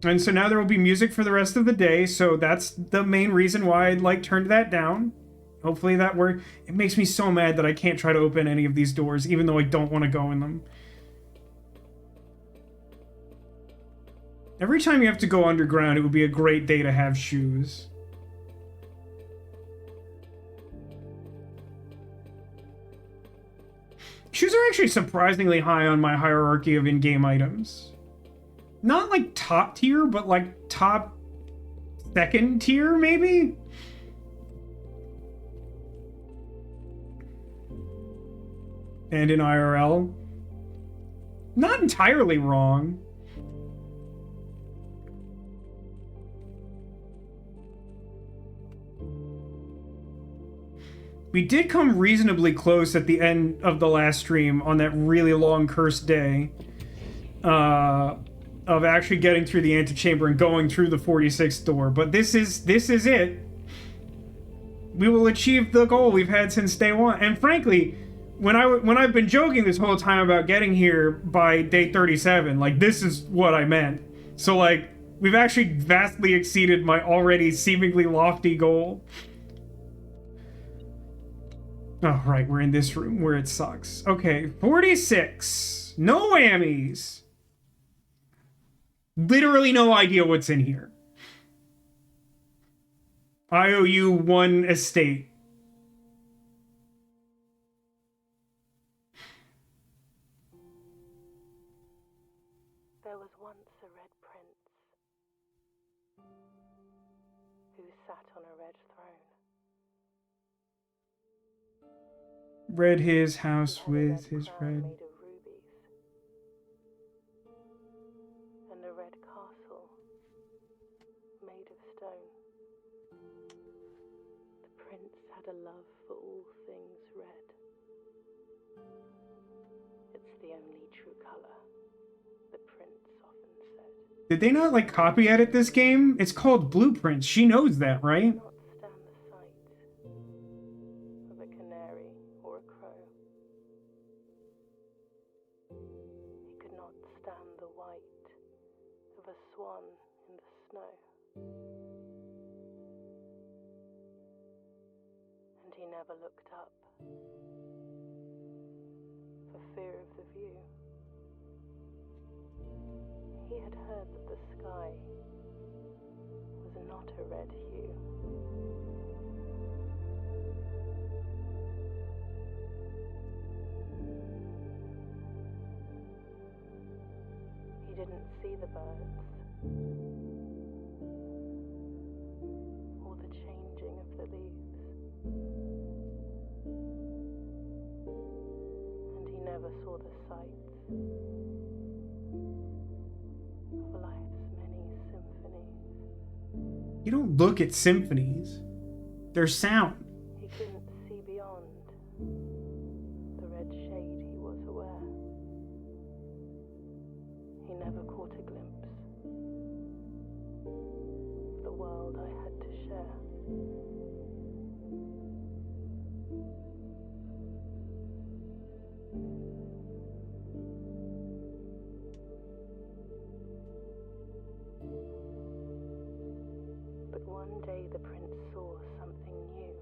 And so now there will be music for the rest of the day, so that's the main reason why I'd, like, turned that down. Hopefully that worked. It makes me so mad that I can't try to open any of these doors, even though I don't want to go in them. Every time you have to go underground, it would be a great day to have shoes. Shoes are actually surprisingly high on my hierarchy of in-game items. Not like top tier, but like top second tier, maybe? And in IRL. Not entirely wrong. We did come reasonably close at the end of the last stream on that really long cursed day of actually getting through the antechamber and going through the 46th door. But this is it. We will achieve the goal we've had since day one. And frankly, when I've been joking this whole time about getting here by day 37, like, this is what I meant. So, like, we've actually vastly exceeded my already seemingly lofty goal. Oh, right, we're in this room where it sucks. Okay, 46. No whammies. Literally no idea what's in here. I owe you one estate. There was once a red prince who sat on a red throne. Read his house He had a with his crown red. made of rubies, and a red castle made of stone. The prince had a love for all things red. It's the only true color, the prince often said. Did they not, like, copy edit this game? It's called Blueprints. She knows that, right? Not stand the sight of a canary or a crow. He could not stand the white of a swan in the snow. And he never looked up for fear of the view. He had heard that the sky was not a red hue. He didn't see the birds or the changing of the leaves. And he never saw the sights of life's many symphonies. You don't look at symphonies. They're sound. He couldn't see beyond the red shade, he was aware. He never caught a glimpse of the world I had to share. But one day the prince saw something new.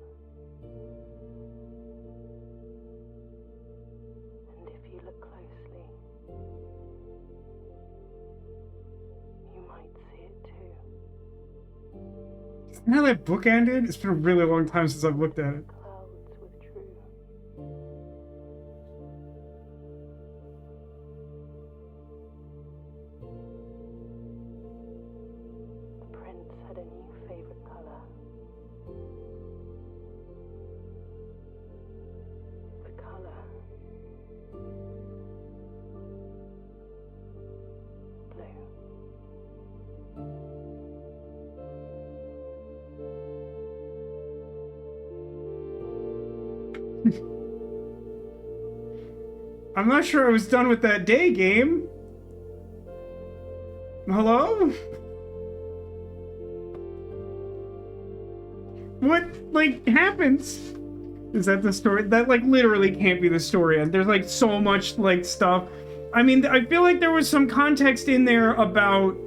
And if you look closely, you might see it too. Isn't that how that book ended? It's been a really long time since I've looked at it. Clouds withdrew. The prince had a new favorite color. The color blue. I'm not sure I was done with that day game. Hello? What, like, happens? Is that the story? That, like, literally can't be the story. And there's, like, so much, like, stuff. I mean, I feel like there was some context in there about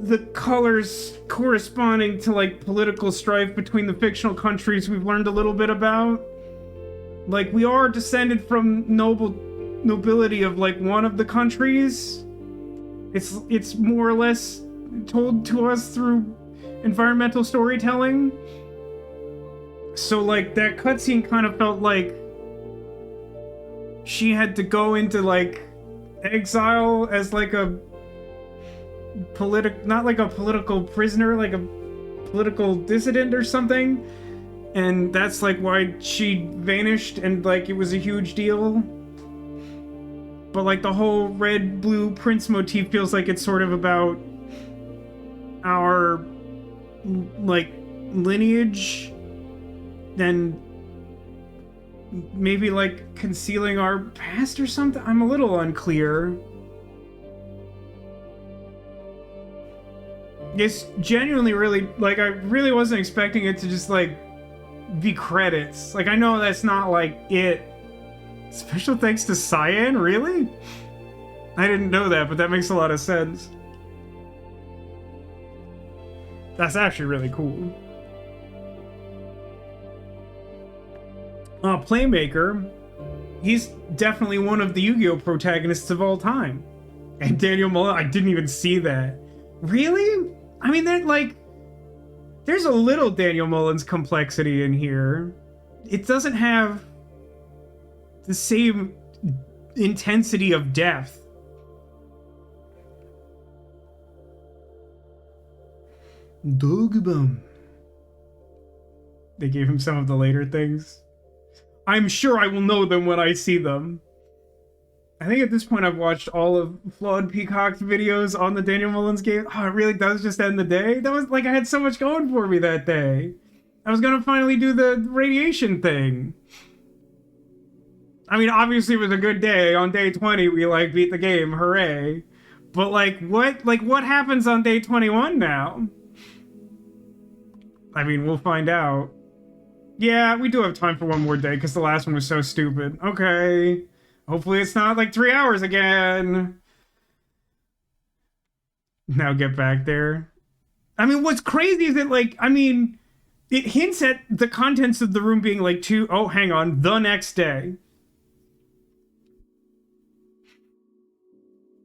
the colors corresponding to, like, political strife between the fictional countries we've learned a little bit about. Like, we are descended from nobility of, like, one of the countries. It's more or less told to us through environmental storytelling. So, like, that cutscene kind of felt like she had to go into, like, exile as, like, a not like a political prisoner, like a political dissident or something. And that's, like, why she vanished and, like, it was a huge deal. But, like, the whole red-blue prince motif feels like it's sort of about our, like, lineage and maybe, like, concealing our past or something? I'm a little unclear. It's genuinely really, like, I really wasn't expecting it to just, like, be credits. Like, I know that's not, like, it. Special thanks to Cyan? Really? I didn't know that, but that makes a lot of sense. That's actually really cool. Playmaker. He's definitely one of the Yu-Gi-Oh! Protagonists of all time. And Daniel Mullen, I didn't even see that. Really? I mean, there's a little Daniel Mullen's complexity in here. It doesn't have the same intensity of depth. Dogbum. They gave him some of the later things. I'm sure I will know them when I see them. I think at this point I've watched all of Flawed Peacock's videos on the Daniel Mullins game. Oh, it really does just end the day? That was like I had so much going for me that day. I was gonna finally do the radiation thing. I mean, obviously it was a good day. On day 20 we beat the game, hooray. But what happens on day 21 now? I mean, we'll find out. Yeah, we do have time for one more day because the last one was so stupid. Okay. Hopefully it's not 3 hours again. Now get back there. I mean, what's crazy is that, it hints at the contents of the room being the next day.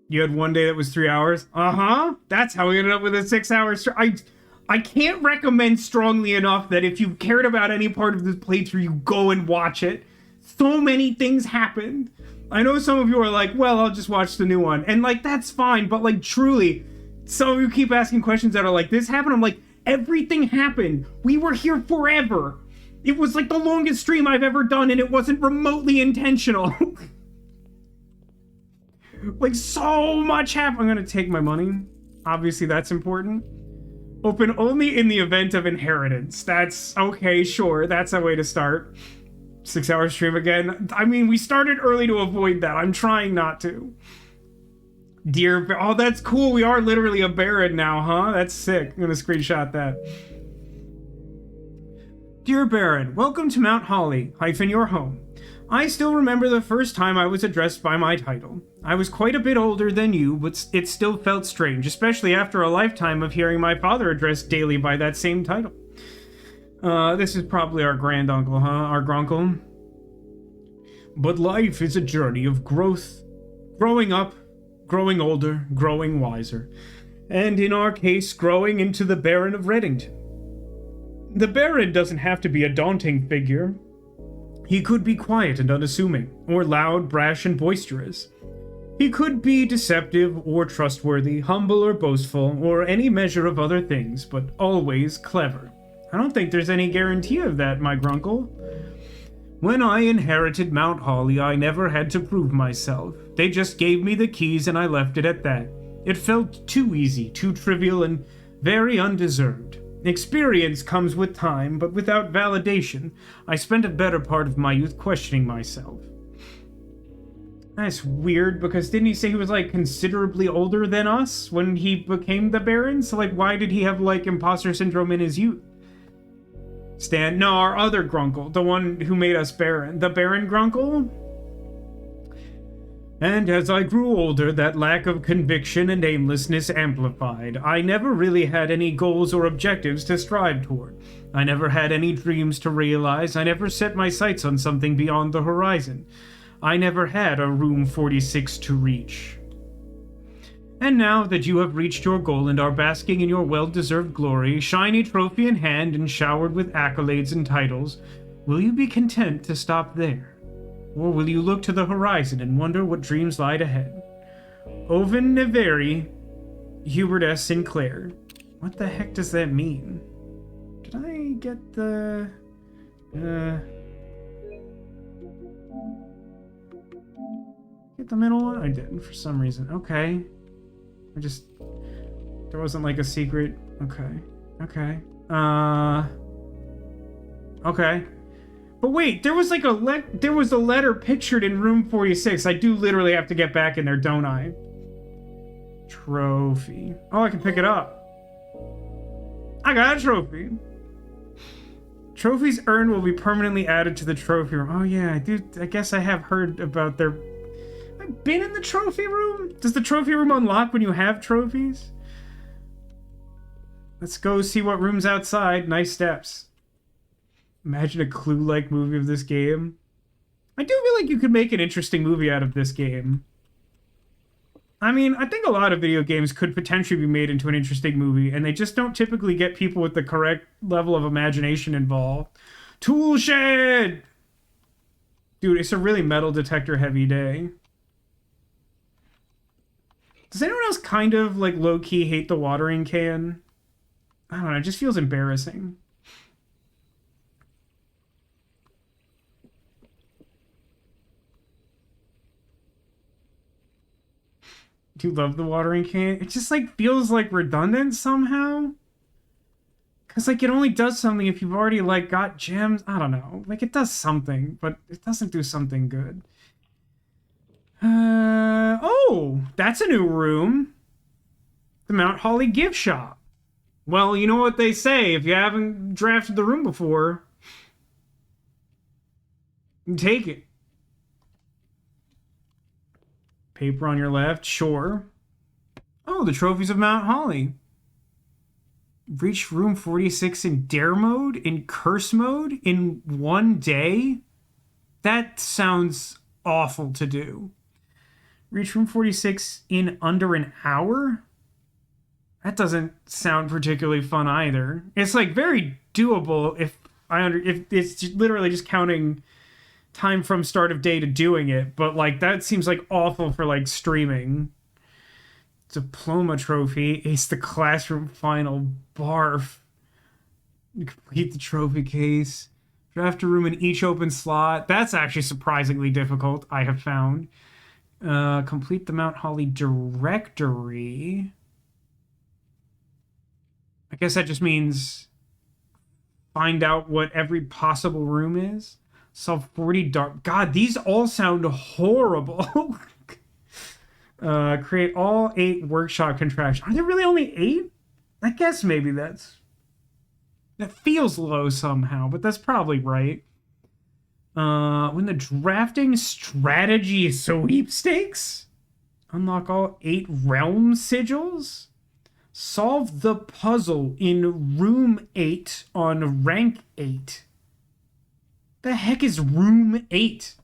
You had one day that was 3 hours? Uh-huh. That's how we ended up with a 6 hours. I can't recommend strongly enough that if you've cared about any part of this playthrough, you go and watch it. So many things happened. I know some of you are like, well, I'll just watch the new one. And, that's fine, but, truly, some of you keep asking questions that are like, this happened? I'm like, everything happened. We were here forever. It was, the longest stream I've ever done, and it wasn't remotely intentional. So much happened. I'm gonna take my money. Obviously, that's important. Open only in the event of inheritance. That's okay, sure. That's a way to start. 6 hour stream again. I mean, we started early to avoid that. I'm trying not to. Oh, that's cool. We are literally a Baron now, huh? That's sick. I'm gonna screenshot that. Dear Baron, welcome to Mount Holly, your home. I still remember the first time I was addressed by my title. I was quite a bit older than you, but it still felt strange, especially after a lifetime of hearing my father addressed daily by that same title. This is probably our granduncle, huh? Our grunkle. But life is a journey of growth. Growing up, growing older, growing wiser. And in our case, growing into the Baron of Reddington. The Baron doesn't have to be a daunting figure. He could be quiet and unassuming, or loud, brash, and boisterous. He could be deceptive or trustworthy, humble or boastful, or any measure of other things, but always clever. I don't think there's any guarantee of that, my grunkle. When I inherited Mount Holly, I never had to prove myself. They just gave me the keys and I left it at that. It felt too easy, too trivial, and very undeserved. Experience comes with time, but without validation. I spent a better part of my youth questioning myself. That's weird, because didn't he say he was, considerably older than us when he became the Baron? So, why did he have, imposter syndrome in his youth? No, our other grunkle, the one who made us Baron. The Baron grunkle? And as I grew older, that lack of conviction and aimlessness amplified. I never really had any goals or objectives to strive toward. I never had any dreams to realize. I never set my sights on something beyond the horizon. I never had a room 46 to reach. And now that you have reached your goal and are basking in your well-deserved glory, shiny trophy in hand and showered with accolades and titles, will you be content to stop there? Or will you look to the horizon and wonder what dreams lie ahead? Oven Neveri, Herbert S. Sinclair. What the heck does that mean? Did I get the... Get the middle one? I didn't for some reason. Okay. There wasn't a secret. Okay. Okay. But wait, there was there was a letter pictured in room 46. I do literally have to get back in there, don't I? Trophy. Oh, I can pick it up. I got a trophy. Trophies earned will be permanently added to the trophy room. Oh yeah, I do. I guess I have heard about their... I've been in the trophy room? Does the trophy room unlock when you have trophies? Let's go see what room's outside. Nice steps. Imagine a Clue-like movie of this game. I do feel like you could make an interesting movie out of this game. I mean, I think a lot of video games could potentially be made into an interesting movie, and they just don't typically get people with the correct level of imagination involved. Tool shed! Dude, it's a really metal detector heavy day. Does anyone else kind of, like, low-key hate the watering can? I don't know, it just feels embarrassing. Do you love the watering can? It just, like, feels, like, redundant somehow. Because, like, it only does something if you've already, like, got gems. I don't know. Like, it does something, but it doesn't do something good. Oh, that's a new room. The Mount Holly gift shop. Well, you know what they say. If you haven't drafted the room before, take it. Paper on your left, sure. Oh, the trophies of Mount Holly. Reach room 46 in dare mode, in curse mode, in one day? That sounds awful to do. Reach room 46 in under an hour? That doesn't sound particularly fun either. It's like very doable if it's literally just counting time from start of day to doing it, but like that seems like awful for like streaming. Diploma trophy, ace the classroom final, barf. Complete the trophy case. Draft a room in each open slot. That's actually surprisingly difficult, I have found. Complete the Mount Holly directory. I guess that just means find out what every possible room is. Solve 40 dark... God, these all sound horrible. Create all 8 workshop contractions. Are there really only 8? I guess maybe that feels low somehow, but that's probably right. Win the drafting strategy sweepstakes. Unlock all 8 realm sigils. Solve the puzzle in room 8 on rank 8. The heck is room 8?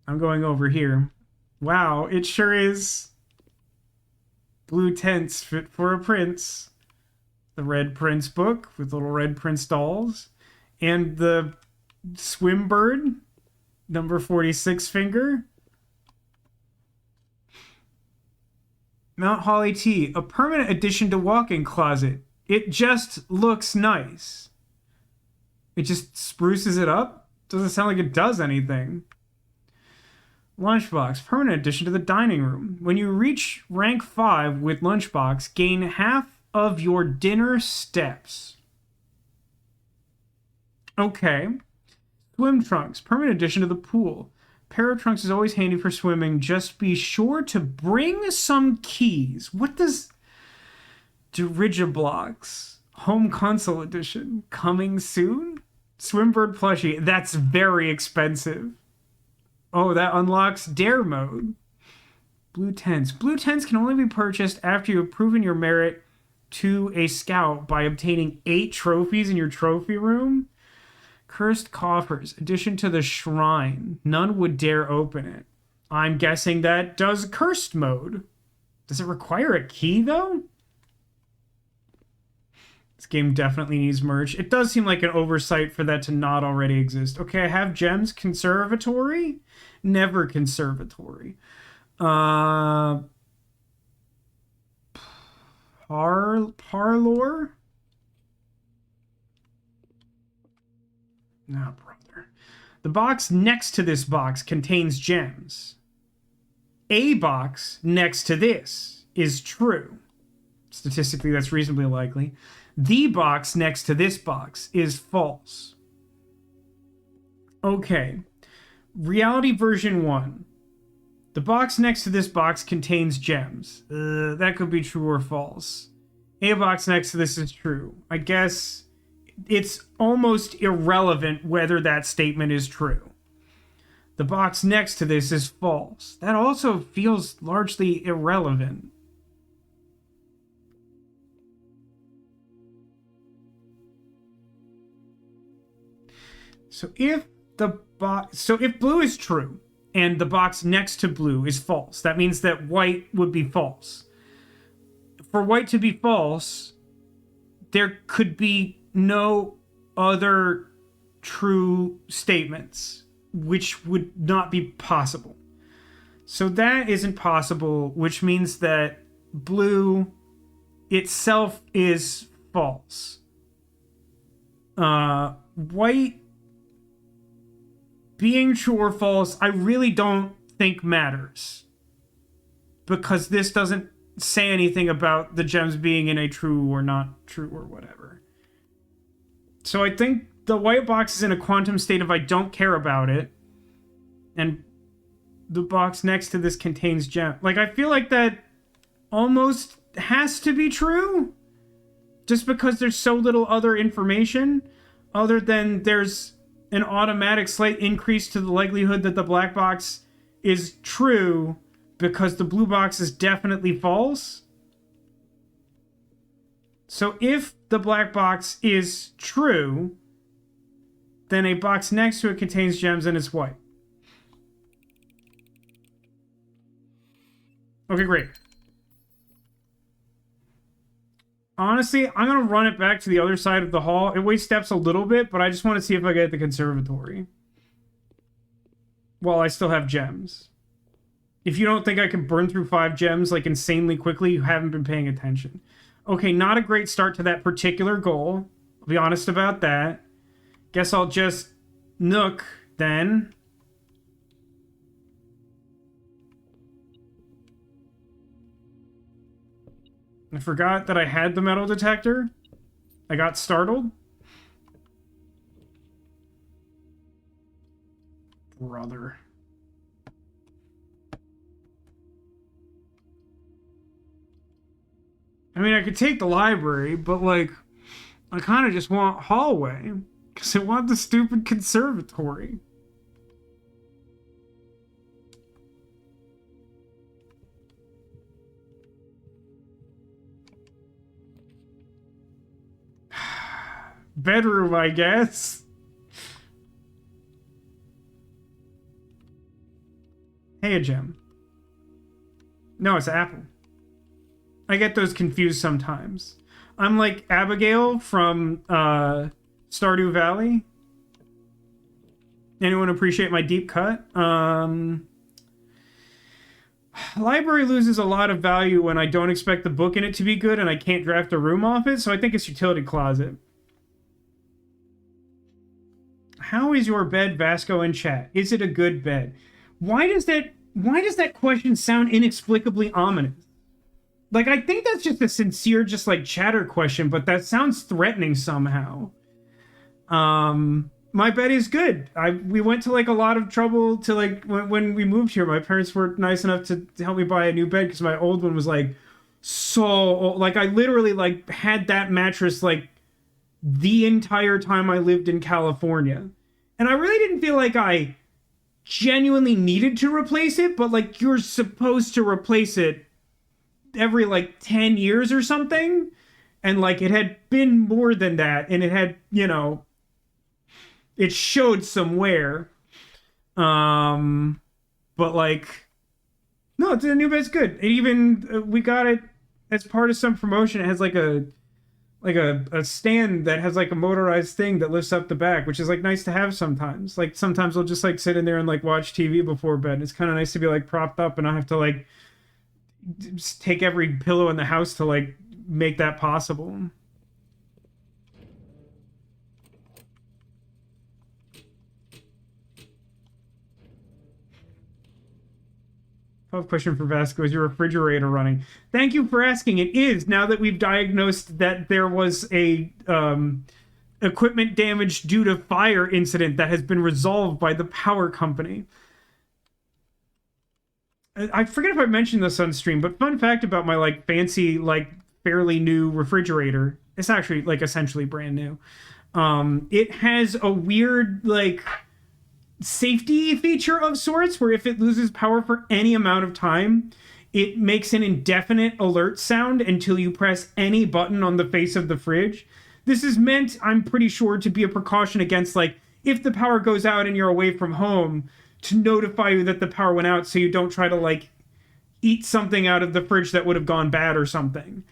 I'm going over here. Wow, it sure is. Blue tents fit for a prince. The Red Prince book with little Red Prince dolls. And the swim bird, number 46 finger. Mount Holly tea, a permanent addition to walk-in closet. It just looks nice. It just spruces it up? Doesn't sound like it does anything. Lunchbox, permanent addition to the dining room. When you reach rank 5 with Lunchbox, gain half of your dinner steps. Okay. Swim trunks, permanent addition to the pool. Pair of trunks is always handy for swimming. Just be sure to bring some keys. What does... Dirigiblocks, home console edition, coming soon? Swimbird plushie, that's very expensive. Oh, that unlocks dare mode. Blue tents. Blue tents can only be purchased after you have proven your merit to a scout by obtaining 8 trophies in your trophy room. Cursed coffers, addition to the shrine. None would dare open it. I'm guessing that does cursed mode. Does it require a key, though? This game definitely needs merch. It does seem like an oversight for that to not already exist. Okay, I have gems. Conservatory? Never conservatory. Parlor? No, brother. The box next to this box contains gems. A box next to this is true. Statistically, that's reasonably likely. The box next to this box is false. Okay. Reality version 1. The box next to this box contains gems. That could be true or false. A box next to this is true. I guess it's almost irrelevant whether that statement is true. The box next to this is false. That also feels largely irrelevant. So if blue is true and the box next to blue is false, that means that white would be false. For white to be false, there could be no other true statements, which would not be possible. So that isn't possible, which means that blue itself is false. White being true or false, I really don't think matters. Because this doesn't say anything about the gems being in a true or not true or whatever. So I think the white box is in a quantum state of I don't care about it. And the box next to this contains gem. Like, I feel like that almost has to be true. Just because there's so little other information. Other than there's an automatic slight increase to the likelihood that the black box is true because the blue box is definitely false. So if the black box is true, then a box next to it contains gems and it's white. Okay, great. Honestly, I'm going to run it back to the other side of the hall. It waste steps a little bit, but I just want to see if I get the conservatory. While I still have gems. If you don't think I can burn through 5 gems like insanely quickly, you haven't been paying attention. Okay, not a great start to that particular goal. I'll be honest about that. Guess I'll just nook then. I forgot that I had the metal detector. I got startled. Brother. I mean, I could take the library, but, like, I kind of just want hallway. Because I want the stupid conservatory. Bedroom, I guess. Hey, a gem. No, it's apple. I get those confused sometimes. I'm like Abigail from Stardew Valley. Anyone appreciate my deep cut? Library loses a lot of value when I don't expect the book in it to be good and I can't draft a room off it, so I think it's utility closet. How is your bed, Vasco, in chat? Is it a good bed? Why does that question sound inexplicably ominous? Like, I think that's just a sincere, just like chatter question, but that sounds threatening somehow. My bed is good. We went to like a lot of trouble to like when we moved here. My parents were nice enough to help me buy a new bed because my old one was like so old. Like I literally like had that mattress like the entire time I lived in California. And I really didn't feel like I genuinely needed to replace it, but like you're supposed to replace it every like 10 years or something. And like it had been more than that. And it had, you know, it showed some wear. But like, no, the new bed's good. It even, we got it as part of some promotion. It has like a stand that has like a motorized thing that lifts up the back, which is like nice to have sometimes. Like sometimes I'll just like sit in there and like watch TV before bed. It's kind of nice to be like propped up and not have to like just take every pillow in the house to like make that possible. Follow-up question for Vasco: is your refrigerator running? Thank you for asking. It is, now that we've diagnosed that there was a equipment damage due to fire incident that has been resolved by the power company. I forget if I mentioned this on stream, but fun fact about my like fancy like fairly new refrigerator. It's actually like essentially brand new. It has a weird like safety feature of sorts where if it loses power for any amount of time, it makes an indefinite alert sound until you press any button on the face of the fridge. This is meant, I'm pretty sure, to be a precaution against, like, if the power goes out and you're away from home, to notify you that the power went out so you don't try to, like, eat something out of the fridge that would have gone bad or something.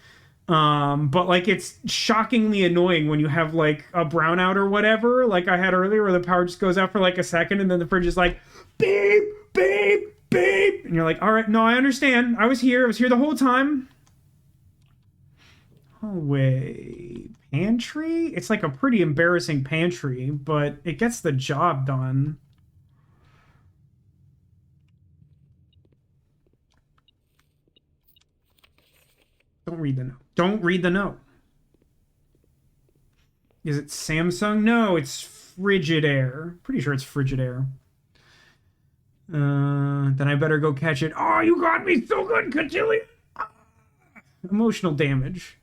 But, like, it's shockingly annoying when you have, like, a brownout or whatever, like I had earlier, where the power just goes out for, like, a second and then the fridge is like, beep, beep, beep. And you're like, all right, no, I understand. I was here the whole time. Hallway. Pantry? It's like a pretty embarrassing pantry, but it gets the job done. Don't read the note. Don't read the note. Is it Samsung? No, it's Frigidaire. Pretty sure it's Frigidaire. Then I better go catch it. Oh, you got me so good, Cotillion! Emotional damage.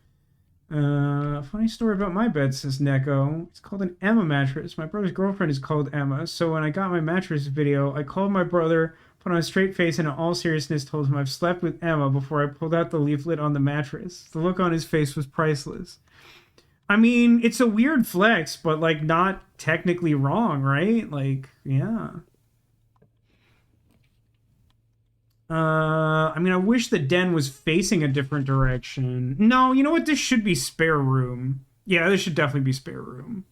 Funny story about my bed, says Neko. It's called an Emma mattress. My brother's girlfriend is called Emma, so when I got my mattress video, I called my brother, put on a straight face, and in all seriousness told him I've slept with Emma before I pulled out the leaflet on the mattress. The look on his face was priceless. I mean, it's a weird flex, but, like, not technically wrong, right? Like, yeah. I mean, I wish the den was facing a different direction. No, you know what? This should be spare room. Yeah, this should definitely be spare room.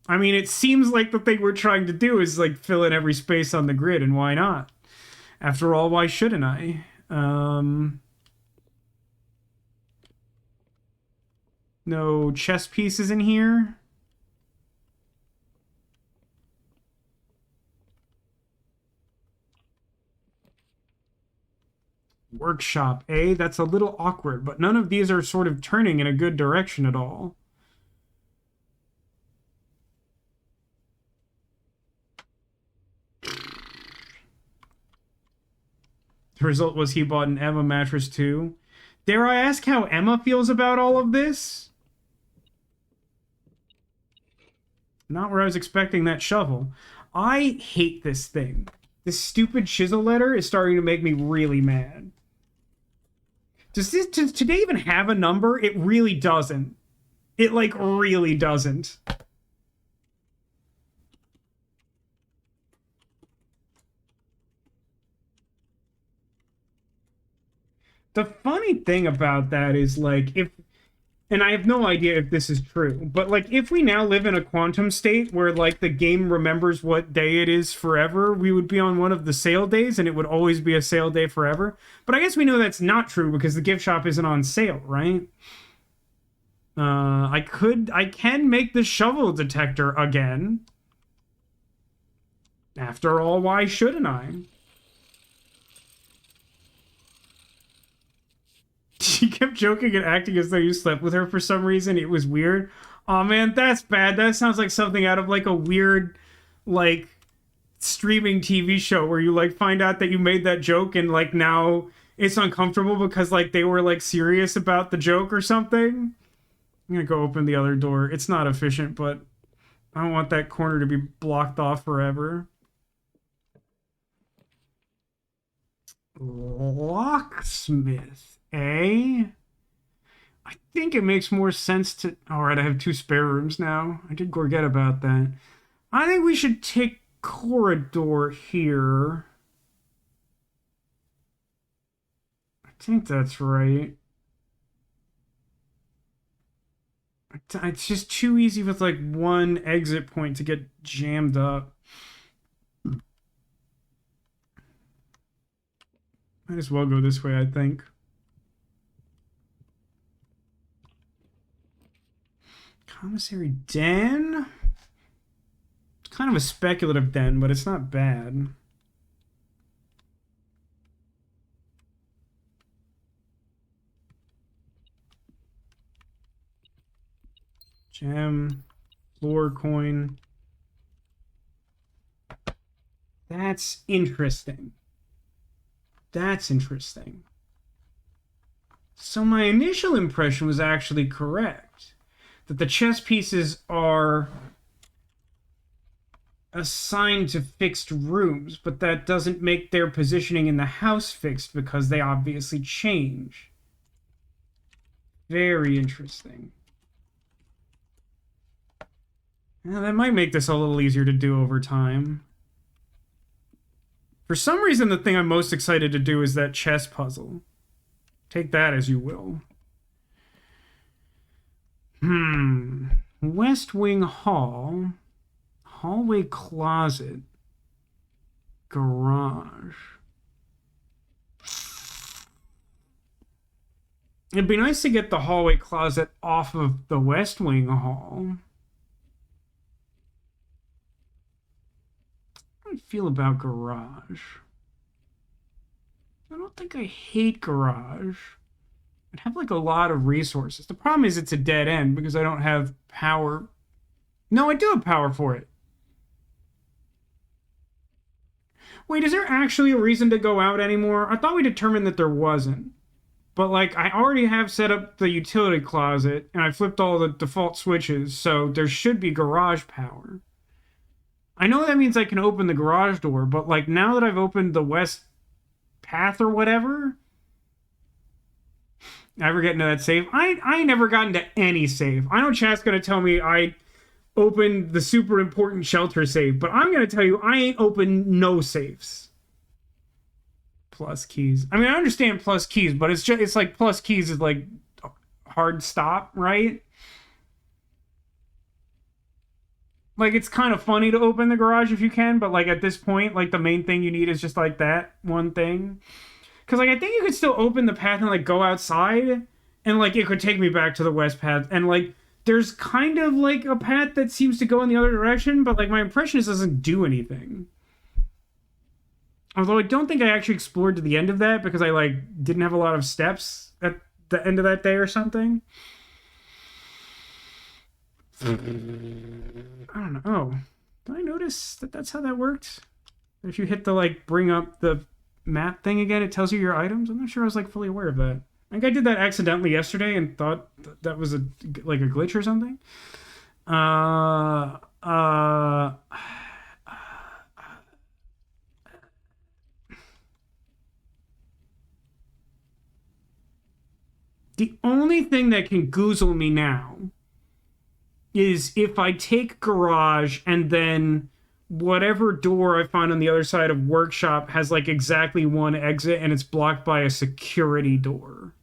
I mean, it seems like the thing we're trying to do is, like, fill in every space on the grid, and why not? After all, why shouldn't I? No chess pieces in here. Workshop, eh? That's a little awkward, but none of these are sort of turning in a good direction at all. The result was he bought an Emma mattress too. Dare I ask how Emma feels about all of this? Not where I was expecting that shovel. I hate this thing. This stupid chisel letter is starting to make me really mad. Does today even have a number? It really doesn't. It, like, really doesn't. The funny thing about that is, like, if... And I have no idea if this is true, but, like, if we now live in a quantum state where, like, the game remembers what day it is forever, we would be on one of the sale days, and it would always be a sale day forever. But I guess we know that's not true because the gift shop isn't on sale, right? I can make the shovel detector again. After all, why shouldn't I? She kept joking and acting as though you slept with her for some reason. It was weird. Oh man, that's bad. That sounds like something out of like a weird, like, streaming TV show where you like find out that you made that joke and like now it's uncomfortable because like they were like serious about the joke or something. I'm gonna go open the other door. It's not efficient, but I don't want that corner to be blocked off forever. Locksmith, eh? I think it makes more sense to... Alright, I have 2 spare rooms now. I did forget about that. I think we should take corridor here. I think that's right. It's just too easy with like one exit point to get jammed up. Might as well go this way, I think. Commissary den? It's kind of a speculative den, but it's not bad. Gem. Floor coin. That's interesting. That's interesting. So my initial impression was actually correct. That the chess pieces are assigned to fixed rooms, but that doesn't make their positioning in the house fixed because they obviously change. Very interesting. Now, that might make this a little easier to do over time. For some reason, the thing I'm most excited to do is that chess puzzle. Take that as you will. West Wing Hall. Hallway closet. Garage. It'd be nice to get the hallway closet off of the West Wing Hall. How do I feel about garage? I don't think I hate garage. I'd have like a lot of resources. The problem is it's a dead end because I don't have power. No, I do have power for it. Wait, is there actually a reason to go out anymore? I thought we determined that there wasn't. But, like, I already have set up the utility closet, and I flipped all the default switches, so there should be garage power. I know that means I can open the garage door, but, like, now that I've opened the west path or whatever... I ever get into that save? I never got into any save. I know chat's gonna tell me I opened the super important shelter save, but I'm gonna tell you I ain't opened no saves. Plus keys. I mean, I understand plus keys, but it's like plus keys is like hard stop, right? Like, it's kind of funny to open the garage if you can, but like at this point, like the main thing you need is just like that one thing. Because like I think you could still open the path and like go outside, and like it could take me back to the west path, and like there's kind of like a path that seems to go in the other direction, but like my impression is it doesn't do anything. Although I don't think I actually explored to the end of that because I like didn't have a lot of steps at the end of that day or something. I don't know. Oh, did I notice that that's how that worked? If you hit the like bring up the map thing again, it tells you your items. I'm not sure I was like fully aware of that. I think I did that accidentally yesterday and thought that was like a glitch or something. The only thing that can goozle me now is if I take garage and then whatever door I find on the other side of workshop has like exactly one exit and it's blocked by a security door.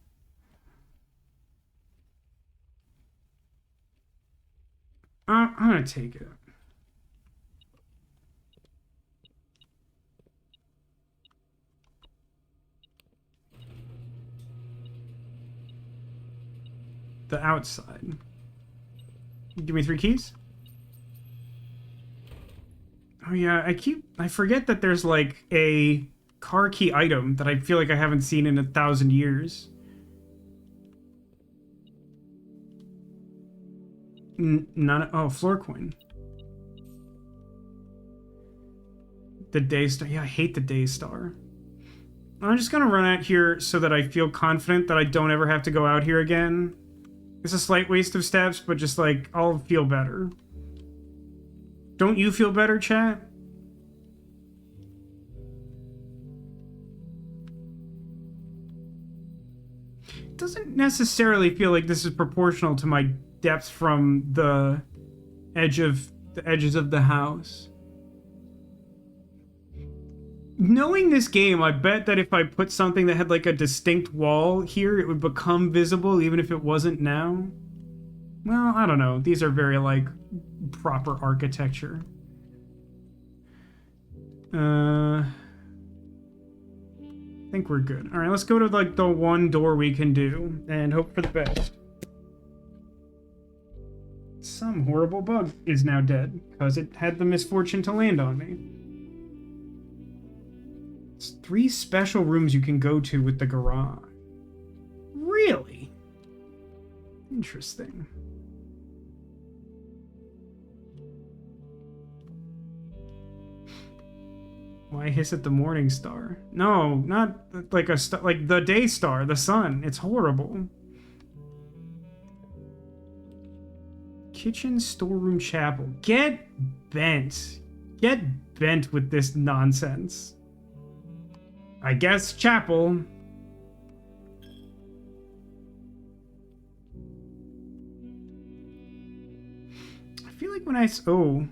I'm gonna take it. The outside. Give me 3 keys. Oh yeah, I forget that there's like a car key item that I feel like I haven't seen in 1,000 years. Floor coin. The day star. Yeah, I hate the day star. I'm just gonna run out here so that I feel confident that I don't ever have to go out here again. It's a slight waste of steps, but just like I'll feel better. Don't you feel better, chat? It doesn't necessarily feel like this is proportional to my depth from the edges of the house. Knowing this game, I bet that if I put something that had like a distinct wall here, it would become visible even if it wasn't now. Well, I don't know. These are very like proper architecture. I think we're good. All right, let's go to like the one door we can do and hope for the best. Some horrible bug is now dead because it had the misfortune to land on me. It's 3 special rooms you can go to with the garage. Really? Interesting. Why hiss at the morning star? No, not like a star, like the day star, the sun. It's horrible. Kitchen, storeroom, chapel. Get bent. Get bent with this nonsense. I guess chapel. I feel like when oh.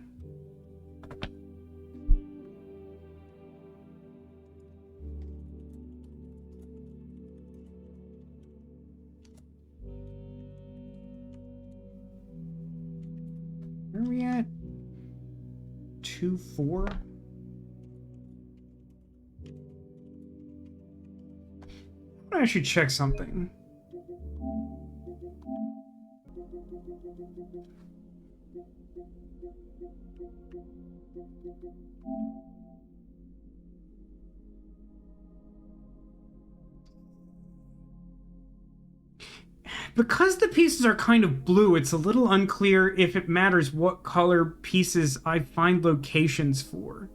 Where are we at? 2-4? I should check something. Because the pieces are kind of blue, it's a little unclear if it matters what color pieces I find locations for.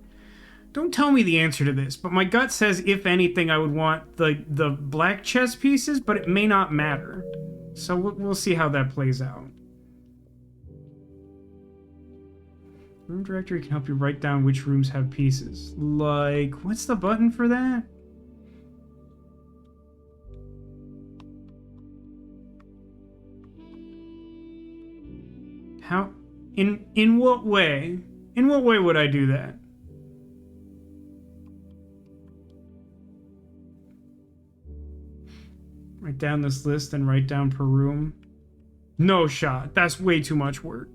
Don't tell me the answer to this, but my gut says if anything I would want the black chess pieces, but it may not matter. So we'll see how that plays out. Room directory can help you write down which rooms have pieces. Like, what's the button for that? How? In what way? In what way would I do that? Write down this list and write down per room. No shot. That's way too much work.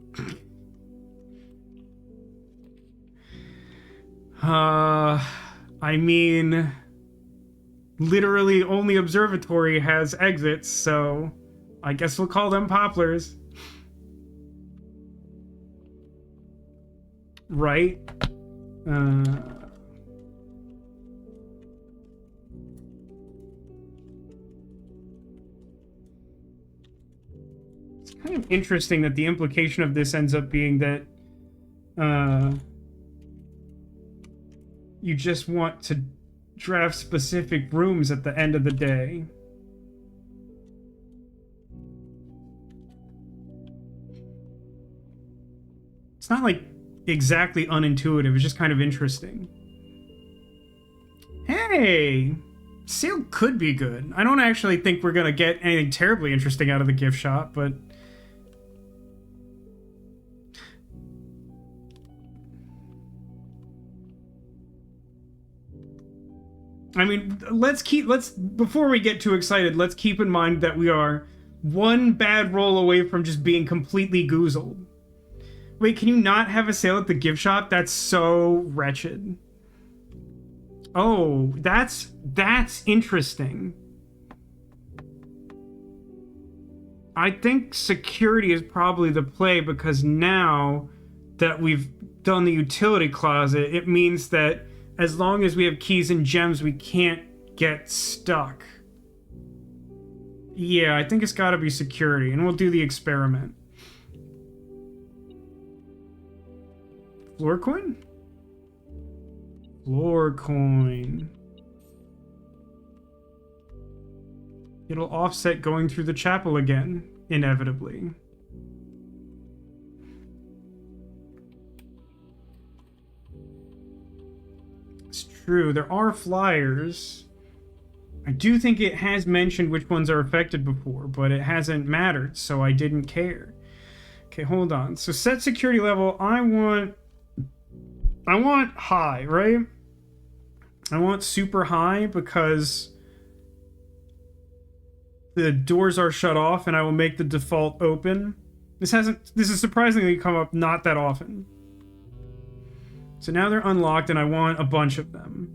I mean, literally only observatory has exits, so I guess we'll call them poplars. Right? It's kind of interesting that the implication of this ends up being that you just want to draft specific rooms at the end of the day. It's not like exactly unintuitive, it's just kind of interesting. Hey! Sale could be good. I don't actually think we're gonna get anything terribly interesting out of the gift shop, but I mean, before we get too excited, let's keep in mind that we are one bad roll away from just being completely goozled. Wait, can you not have a sale at the gift shop? That's so wretched. Oh, that's interesting. I think security is probably the play, because now that we've done the utility closet, it means that as long as we have keys and gems, we can't get stuck. Yeah, I think it's gotta be security, and we'll do the experiment. Floor coin? Floor coin. It'll offset going through the chapel again, inevitably. It's true, there are flyers. I do think it has mentioned which ones are affected before, but it hasn't mattered, so I didn't care. Okay, hold on. So set security level, I want high, right? I want super high because the doors are shut off and I will make the default open. This has surprisingly come up not that often. So now they're unlocked and I want a bunch of them.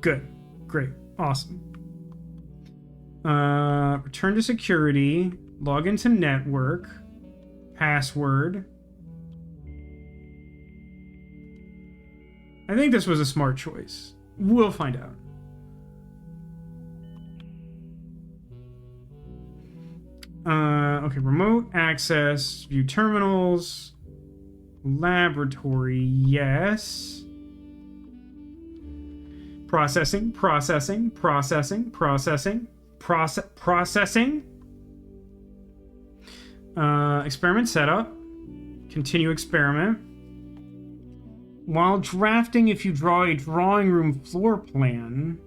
Good. Great. Awesome. Return to security. Log into network. Password. I think this was a smart choice. We'll find out. Okay, remote access, view terminals, laboratory, yes. Processing, processing, processing, processing, processing. Experiment setup. Continue experiment. While drafting, if you draw a drawing room floor plan...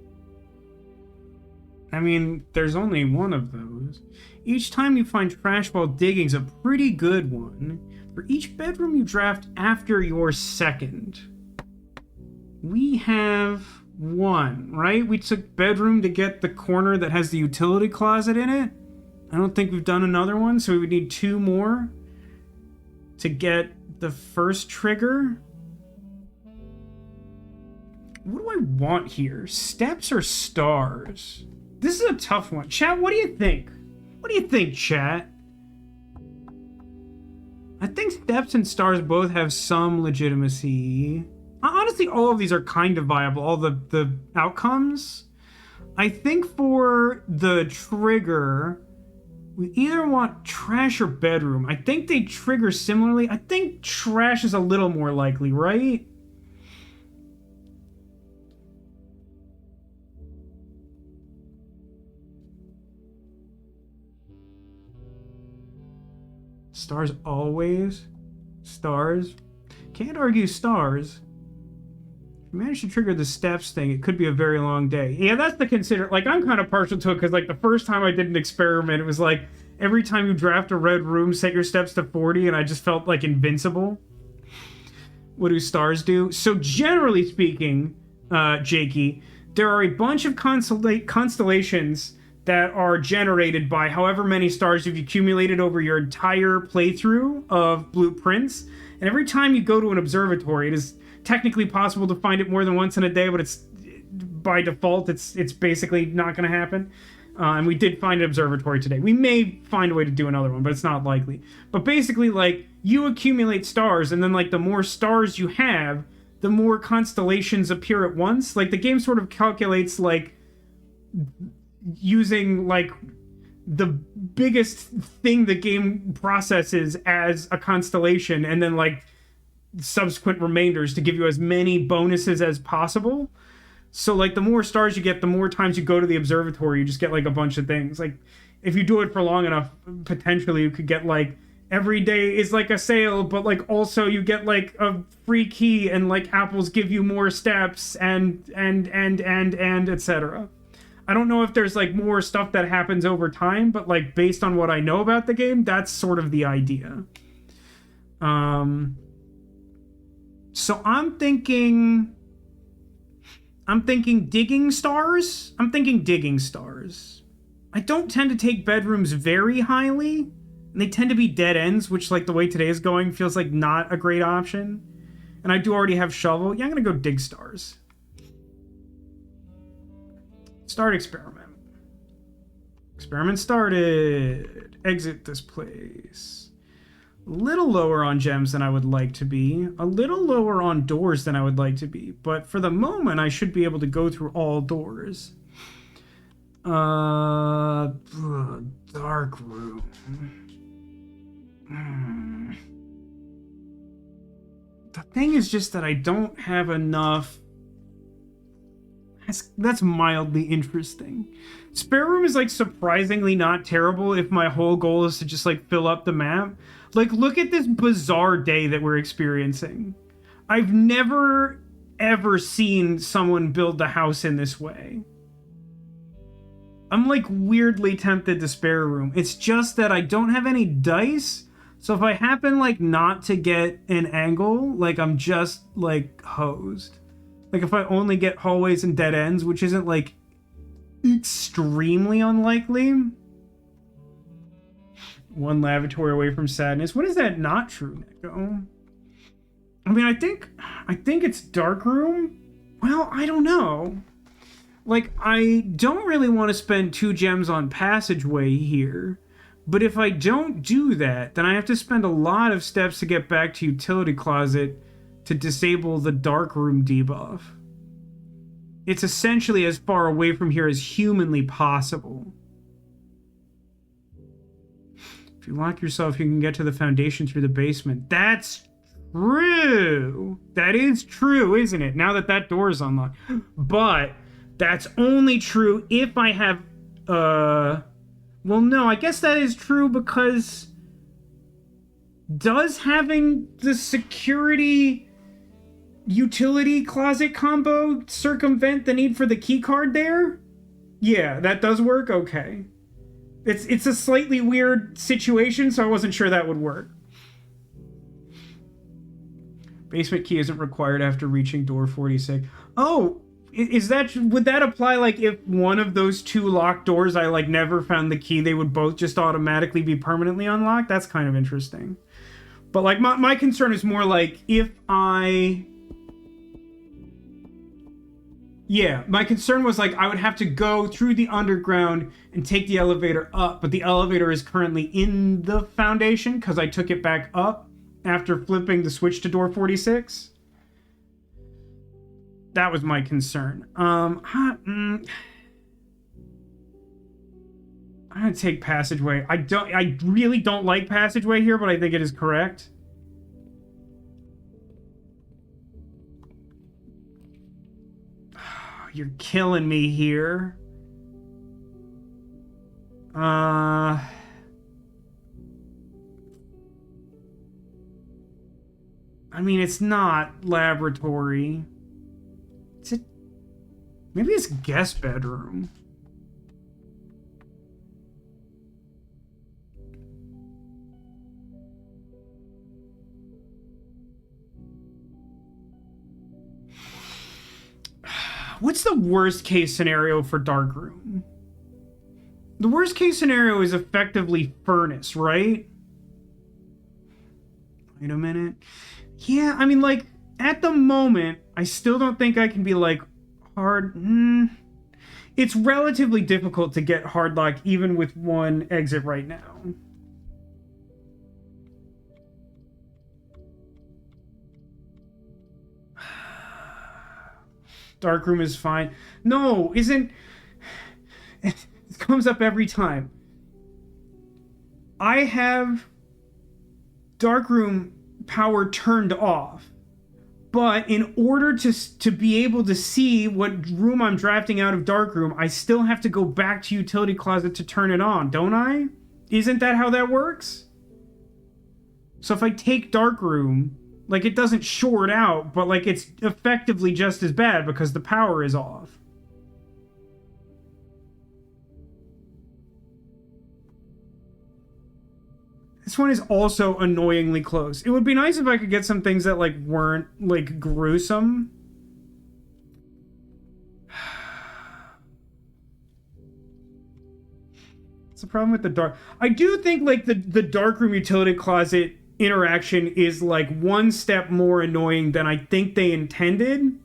I mean, there's only one of those. Each time you find trash while digging's a pretty good one. For each bedroom you draft after your second. We have one, right? We took bedroom to get the corner that has the utility closet in it. I don't think we've done another one, so we would need 2 more to get the first trigger. What do I want here? Steps or stars? This is a tough one. Chat, what do you think? What do you think, chat? I think steps and stars both have some legitimacy. Honestly, all of these are kind of viable, all the outcomes. I think for the trigger, we either want trash or bedroom. I think they trigger similarly. I think trash is a little more likely, right? Stars always. Stars. Can't argue stars. If you manage to trigger the steps thing, it could be a very long day. Yeah, that's the consider. Like, I'm kind of partial to it because, like, the first time I did an experiment, it was like every time you draft a red room, set your steps to 40, and I just felt like invincible. What do stars do? So, generally speaking, Jakey, there are a bunch of constellations that are generated by however many stars you've accumulated over your entire playthrough of Blueprints. And every time you go to an observatory, it is technically possible to find it more than once in a day, but it's by default, it's basically not going to happen. And we did find an observatory today. We may find a way to do another one, but it's not likely. But basically, like, you accumulate stars, and then, like, the more stars you have, the more constellations appear at once. Like, the game sort of calculates, like, using, like, the biggest thing the game processes as a constellation, and then, like, subsequent remainders to give you as many bonuses as possible. So, like, the more stars you get, the more times you go to the observatory, you just get, like, a bunch of things. Like, if you do it for long enough, potentially you could get, like, every day is, like, a sale, but, like, also you get, like, a free key, and, like, apples give you more steps, and etc. I don't know if there's, like, more stuff that happens over time, but, like, based on what I know about the game, that's sort of the idea. So I'm thinking digging stars. I'm thinking digging stars. I don't tend to take bedrooms very highly, and they tend to be dead ends, which, like, the way today is going feels like not a great option. And I do already have shovel. Yeah, I'm gonna go dig stars. Start experiment. Experiment started. Exit this place. A little lower on gems than I would like to be. A little lower on doors than I would like to be. But for the moment, I should be able to go through all doors. Dark room. The thing is just that I don't have enough. That's mildly interesting. Spare room is, like, surprisingly not terrible if my whole goal is to just, like, fill up the map. Like, look at this bizarre day that we're experiencing. I've never, ever seen someone build the house in this way. I'm, like, weirdly tempted to spare room. It's just that I don't have any dice, so if I happen, like, not to get an angle, like, I'm just, like, hosed. Like, if I only get hallways and dead ends, which isn't, like, extremely unlikely. One lavatory away from sadness. When is that not true, Nico? I mean, I think it's dark room. Well, I don't know. Like, I don't really want to spend 2 gems on passageway here. But if I don't do that, then I have to spend a lot of steps to get back to utility closet to disable the dark room debuff. It's essentially as far away from here as humanly possible. If you lock yourself, you can get to the foundation through the basement. That's True. That is true, isn't it? Now that that door is unlocked. But that's only true if I have, well, no, I guess that is true because does having the security utility closet combo circumvent the need for the key card there? Yeah, that does work? Okay. It's a slightly weird situation, so I wasn't sure that would work. Basement key isn't required after reaching door 46. Oh, is that, would that apply like if one of those two locked doors I like never found the key, they would both just automatically be permanently unlocked? That's kind of interesting. But like my concern is more like if I... Yeah, my concern was like I would have to go through the underground and take the elevator up, but the elevator is currently in the foundation because I took it back up after flipping the switch to door 46. That was my concern. I'm gonna take passageway. I really don't like passageway here, but I think it is correct. You're killing me here. I mean, it's not laboratory. Is it? Maybe it's guest bedroom. What's the worst case scenario for darkroom? The worst case scenario is effectively furnace, right? Wait a minute. Yeah, I mean, like, at the moment, I still don't think I can be, like, hard... It's relatively difficult to get hard lock even with one exit right now. Darkroom is fine. No, isn't... It comes up every time. I have darkroom power turned off, but in order to be able to see what room I'm drafting out of darkroom, I still have to go back to utility closet to turn it on, don't I? Isn't that how that works? So if I take darkroom, like, it doesn't short out, but, like, it's effectively just as bad because the power is off. This one is also annoyingly close. It would be nice if I could get some things that, like, weren't, like, gruesome. It's the problem with the dark... I do think, like, the darkroom utility closet interaction is like one step more annoying than I think they intended.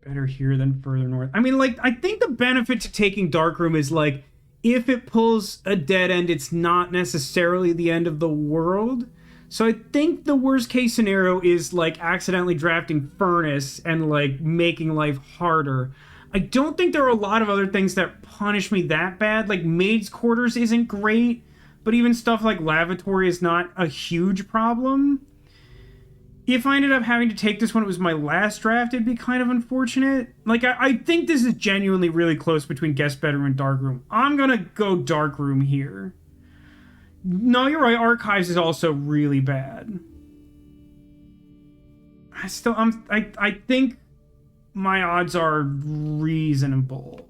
Better here than further north. I mean, like, I think the benefit to taking darkroom is like if it pulls a dead end, it's not necessarily the end of the world. So I think the worst case scenario is like accidentally drafting furnace and like making life harder. I don't think there are a lot of other things that punish me that bad. Like maid's quarters isn't great, but even stuff like lavatory is not a huge problem. If I ended up having to take this when it was my last draft, it'd be kind of unfortunate. Like, I think this is genuinely really close between guest bedroom and darkroom. I'm gonna go darkroom here. No, you're right. Archives is also really bad. I think my odds are reasonable.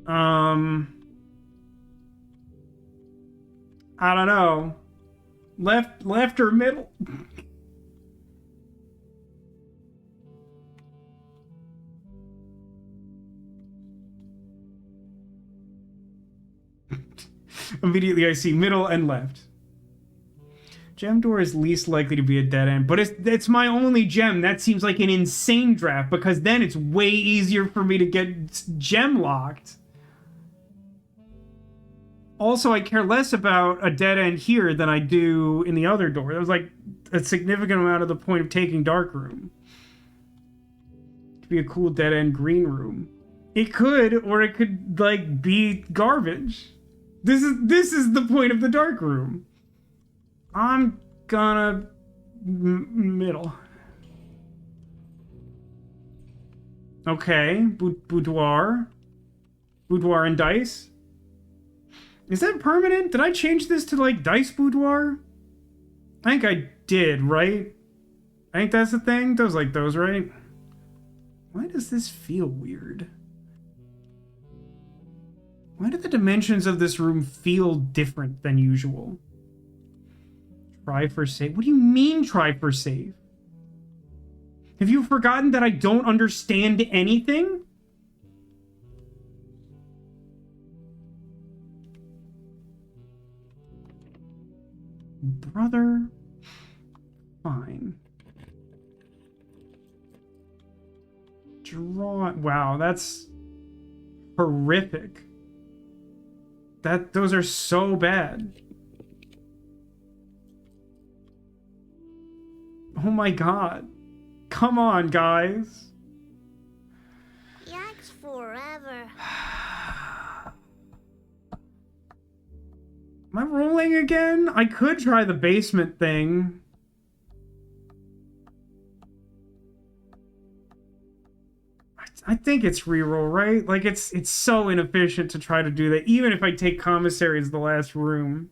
I don't know. Left or middle? Immediately I see middle and left. Gem door is least likely to be a dead end, but it's my only gem. That seems like an insane draft because then it's way easier for me to get gem locked. Also, I care less about a dead end here than I do in the other door. That was like a significant amount of the point of taking dark room. It could be a cool dead end green room. It could, or it could like be garbage. This is the point of the dark room. I'm gonna middle. Okay, boudoir and dice. Is that permanent? Did I change this to like dice boudoir? I think I did, right? I think that's the thing. Those like those, right? Why does this feel weird? Why do the dimensions of this room feel different than usual? Try for save. What do you mean try for save? Have you forgotten that I don't understand anything? Brother. Fine. Draw. Wow, that's horrific. Those are so bad. Oh my god. Come on, guys. Yikes forever. Am I rolling again? I could try the basement thing. I think it's reroll, right? Like, it's so inefficient to try to do that, even if I take commissary as the last room.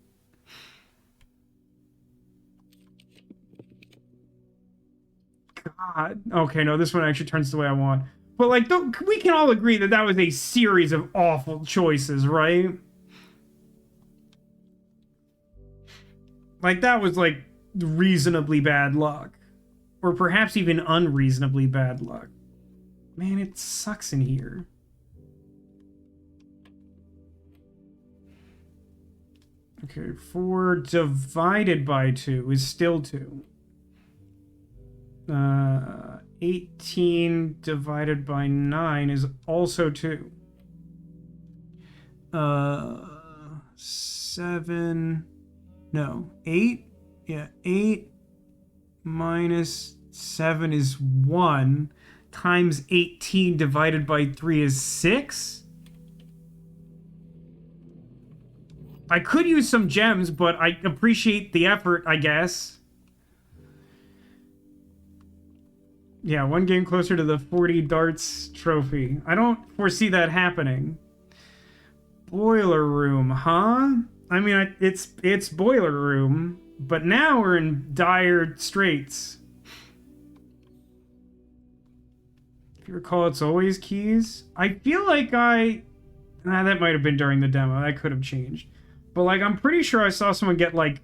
God. Okay, no, this one actually turns the way I want. But, like, we can all agree that that was a series of awful choices, right? Like, that was, like, reasonably bad luck. Or perhaps even unreasonably bad luck. Man, it sucks in here. Okay, 4 divided by 2 is still 2. 18 divided by 9 is also 2. 7... No, 8? Yeah, 8 minus 7 is 1. Times 18 divided by 3 is 6? I could use some gems, but I appreciate the effort, I guess. Yeah, one game closer to the 40 darts trophy. I don't foresee that happening. Boiler room, huh? I mean, it's boiler room, but now we're in dire straits. If you recall, it's always keys. I feel like that might have been during the demo. That could have changed. But, like, I'm pretty sure I saw someone get, like,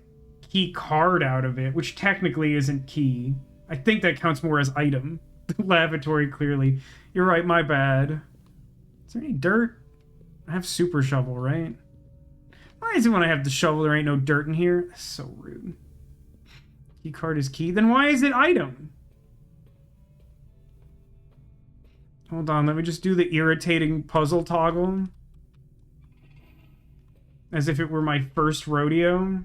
key card out of it, which technically isn't key. I think that counts more as item. Lavatory, clearly. You're right, my bad. Is there any dirt? I have super shovel, right? Why is it when I have the shovel there ain't no dirt in here? That's so rude. Key card is key. Then why is it item? Hold on, let me just do the irritating puzzle toggle. As if it were my first rodeo.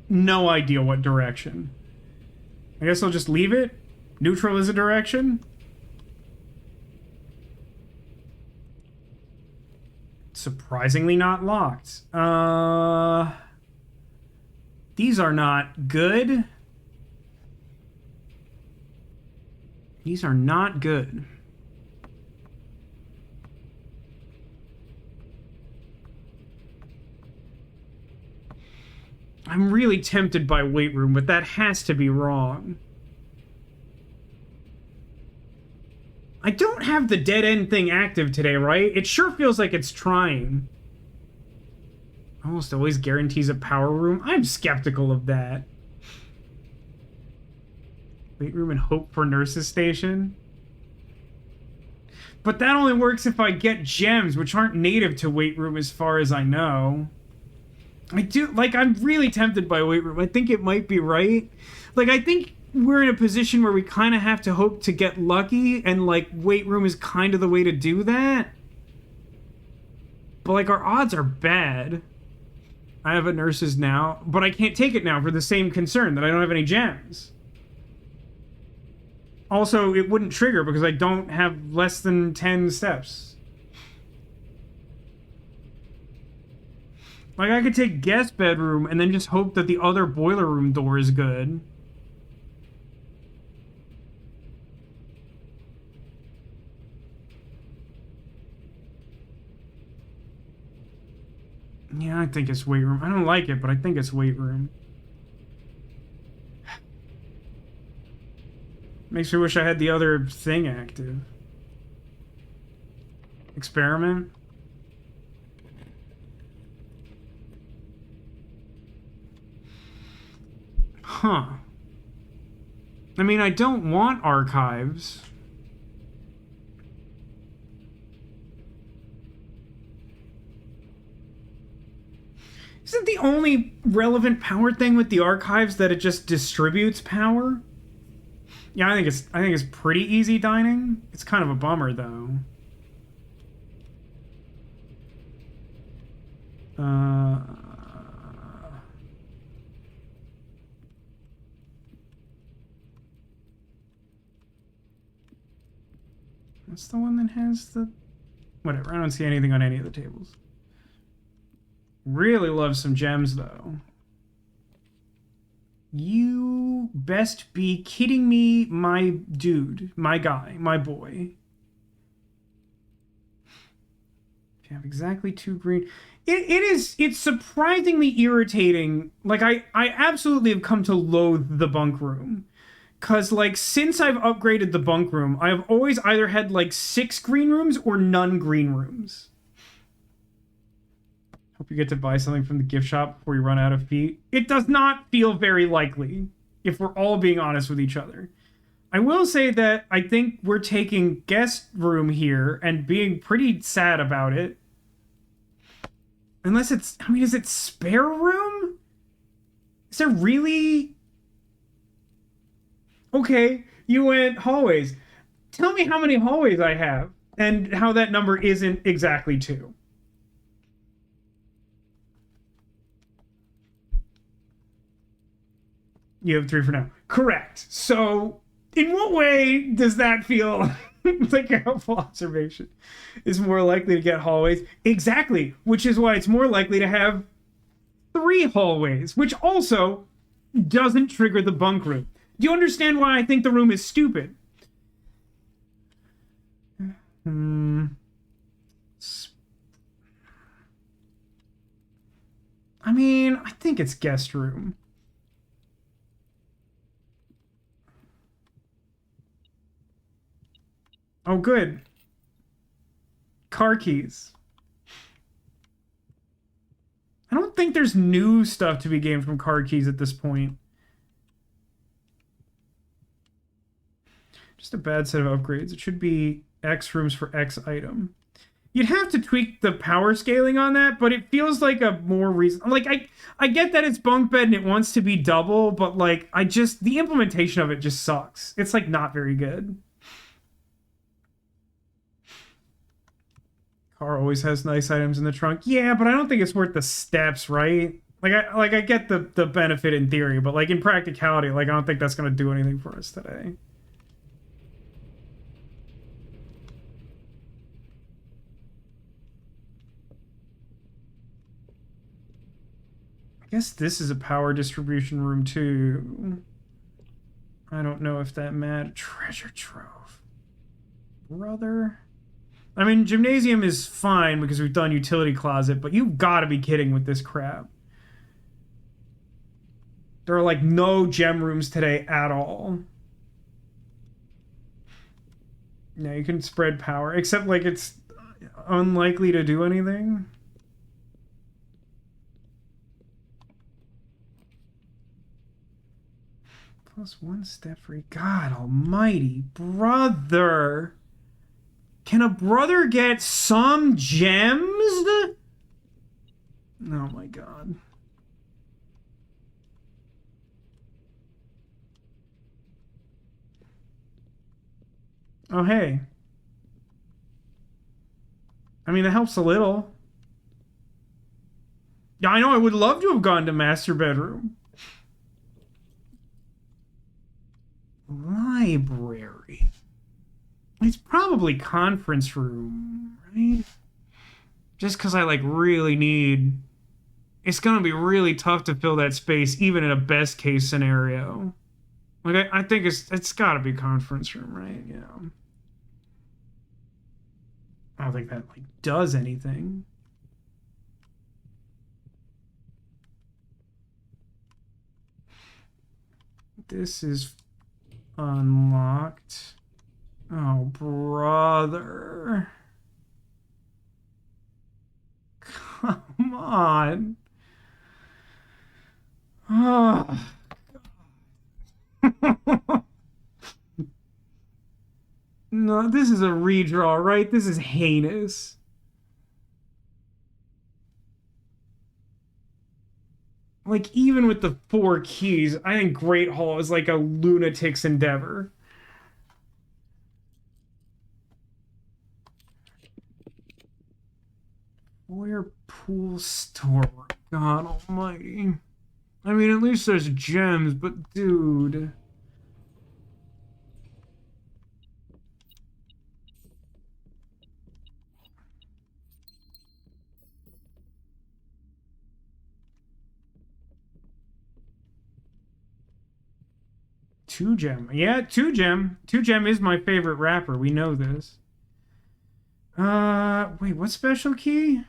No idea what direction. I guess I'll just leave it. Neutral is a direction. Surprisingly not locked. These are not good. These are not good. I'm really tempted by weight room, but that has to be wrong. I don't have the dead end thing active today, right? It sure feels like it's trying. Almost always guarantees a power room. I'm skeptical of that. Weight room and hope for nurse's station. But that only works if I get gems, which aren't native to weight room as far as I know. I'm really tempted by weight room. I think it might be right. Like, I think we're in a position where we kind of have to hope to get lucky, and like weight room is kind of the way to do that. But like our odds are bad. I have a nurses now, but I can't take it now for the same concern that I don't have any gems. Also, it wouldn't trigger because I don't have less than 10 steps. Like, I could take guest bedroom and then just hope that the other boiler room door is good. Yeah, I think it's weight room. I don't like it, but I think it's weight room. Makes me wish I had the other thing active. Experiment. Huh. I mean, I don't want archives. Isn't the only relevant power thing with the archives that it just distributes power? Yeah, I think it's pretty easy dining. It's kind of a bummer though. What's the one that has the... Whatever, I don't see anything on any of the tables. Really love some gems though. You best be kidding me, my dude, my guy, my boy. If you have exactly 2 green... It's surprisingly irritating. Like, I absolutely have come to loathe the bunk room. Because, like, since I've upgraded the bunk room, I've always either had, like, 6 green rooms or none green rooms. Hope you get to buy something from the gift shop before you run out of feet. It does not feel very likely, if we're all being honest with each other. I will say that I think we're taking guest room here and being pretty sad about it. Unless it's... I mean, is it spare room? Is there really... Okay, you went hallways. Tell me how many hallways I have, and how that number isn't exactly 2. You have 3 for now. Correct. So, in what way does that feel like a helpful observation? Is more likely to get hallways? Exactly. Which is why it's more likely to have 3 hallways, which also doesn't trigger the bunk room. Do you understand why I think the room is stupid? I mean, I think it's guest room. Oh, good. Car keys. I don't think there's new stuff to be gained from car keys at this point. Just a bad set of upgrades. It should be X rooms for X item. You'd have to tweak the power scaling on that, but it feels like a more reason. Like, I get that it's bunk bed and it wants to be double, but like, the implementation of it just sucks. It's like not very good. Car always has nice items in the trunk. Yeah, but I don't think it's worth the steps, right? I get the benefit in theory, but like in practicality, like I don't think that's gonna do anything for us today. I guess this is a power distribution room too. I don't know if that matters. Treasure trove. Brother. I mean, gymnasium is fine because we've done utility closet, but you've got to be kidding with this crap. There are like no gem rooms today at all. No, you can spread power, except like it's unlikely to do anything. Plus 1 step free. God almighty, brother. Can a brother get some gems? Oh my god. Oh, hey. I mean, that helps a little. Yeah, I know, I would love to have gone to master bedroom. Library. It's probably conference room, right? Just because I, like, really need... It's gonna be really tough to fill that space, even in a best case scenario. Like, I think it's gotta be conference room, right? Yeah. I don't think that, like, does anything. This is unlocked. Oh, brother. Come on. Oh. No, this is a redraw, right? This is heinous. Like, even with the 4 keys, I think Great Hall is like a lunatic's endeavor. Where pool store? God almighty. I mean, at least there's gems, but dude. Two gem. Yeah, two gem. Two gem is my favorite rapper. We know this. Wait, what special key?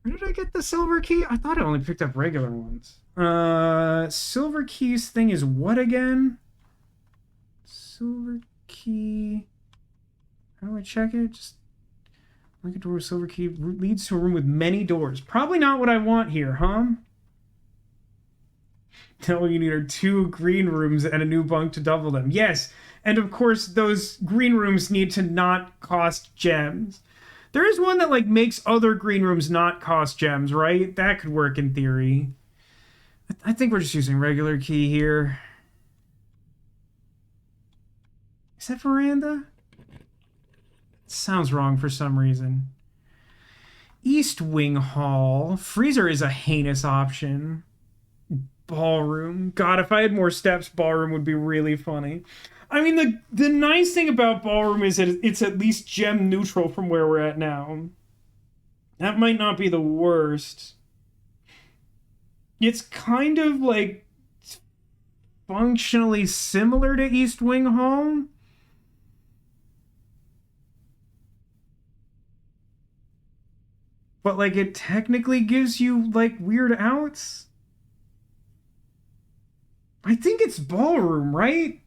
Where did I get the silver key? I thought I only picked up regular ones. Silver keys thing is what again? Silver key. How do I check it? Just like a door with silver key leads to a room with many doors. Probably not what I want here, huh? All you need are 2 green rooms and a new bunk to double them. Yes, and of course those green rooms need to not cost gems. There is one that like makes other green rooms not cost gems, right? That could work in theory. I think we're just using regular key here. Is that veranda? It sounds wrong for some reason. East Wing Hall. Freezer is a heinous option. Ballroom. God, if I had more steps, ballroom would be really funny. I mean, the nice thing about ballroom is that it's at least gem neutral from where we're at now. That might not be the worst. It's kind of like functionally similar to East Wing Hall. But like it technically gives you like weird outs. I think it's ballroom, right?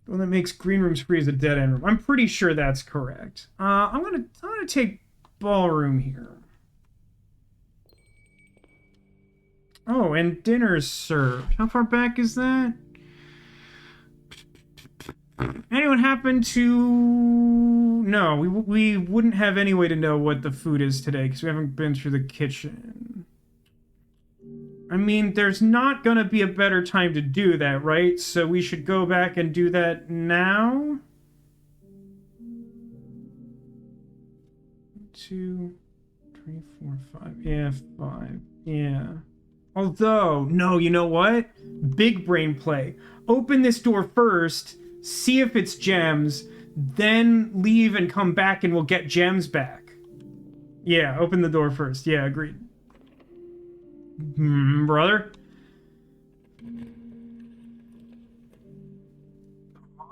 The one that makes green rooms free is a dead end room. I'm pretty sure that's correct. I'm gonna take ballroom here. Oh, and dinner's served. How far back is that? Anyone happen to... No, we wouldn't have any way to know what the food is today because we haven't been through the kitchen. I mean, there's not gonna be a better time to do that, right? So we should go back and do that now? 2, 3, 4, 5. Yeah, 5. Yeah. Although, no, you know what? Big brain play. Open this door first, see if it's gems, then leave and come back and we'll get gems back. Yeah, open the door first. Yeah, agreed. Brother?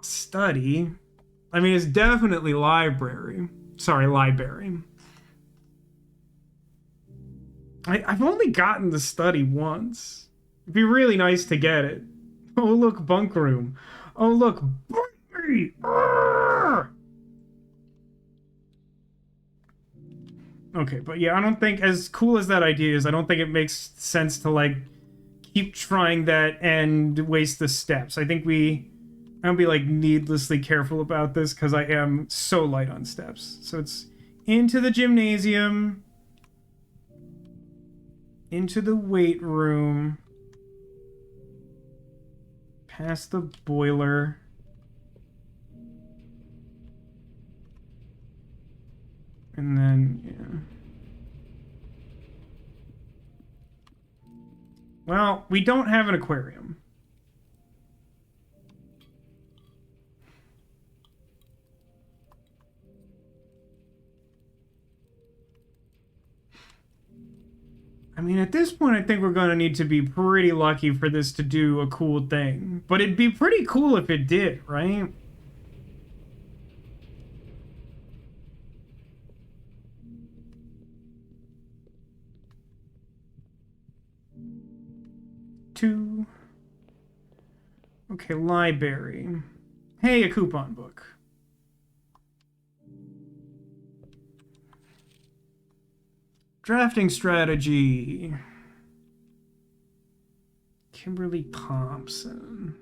Study? I mean, it's definitely library. Sorry, library. I've only gotten the study once. It'd be really nice to get it. Oh, look, bunk room. Oh, look, bunny! Okay, but yeah, I don't think, as cool as that idea is, I don't think it makes sense to, like, keep trying that and waste the steps. I'm gonna be, like, needlessly careful about this, because I am so light on steps. So it's into the gymnasium, into the weight room, Past the boiler. And then, yeah. Well, we don't have an aquarium. I mean, at this point, I think we're going to need to be pretty lucky for this to do a cool thing. But it'd be pretty cool if it did, right? Two. Okay, library. Hey, a coupon book. Drafting strategy. Kimberly Thompson.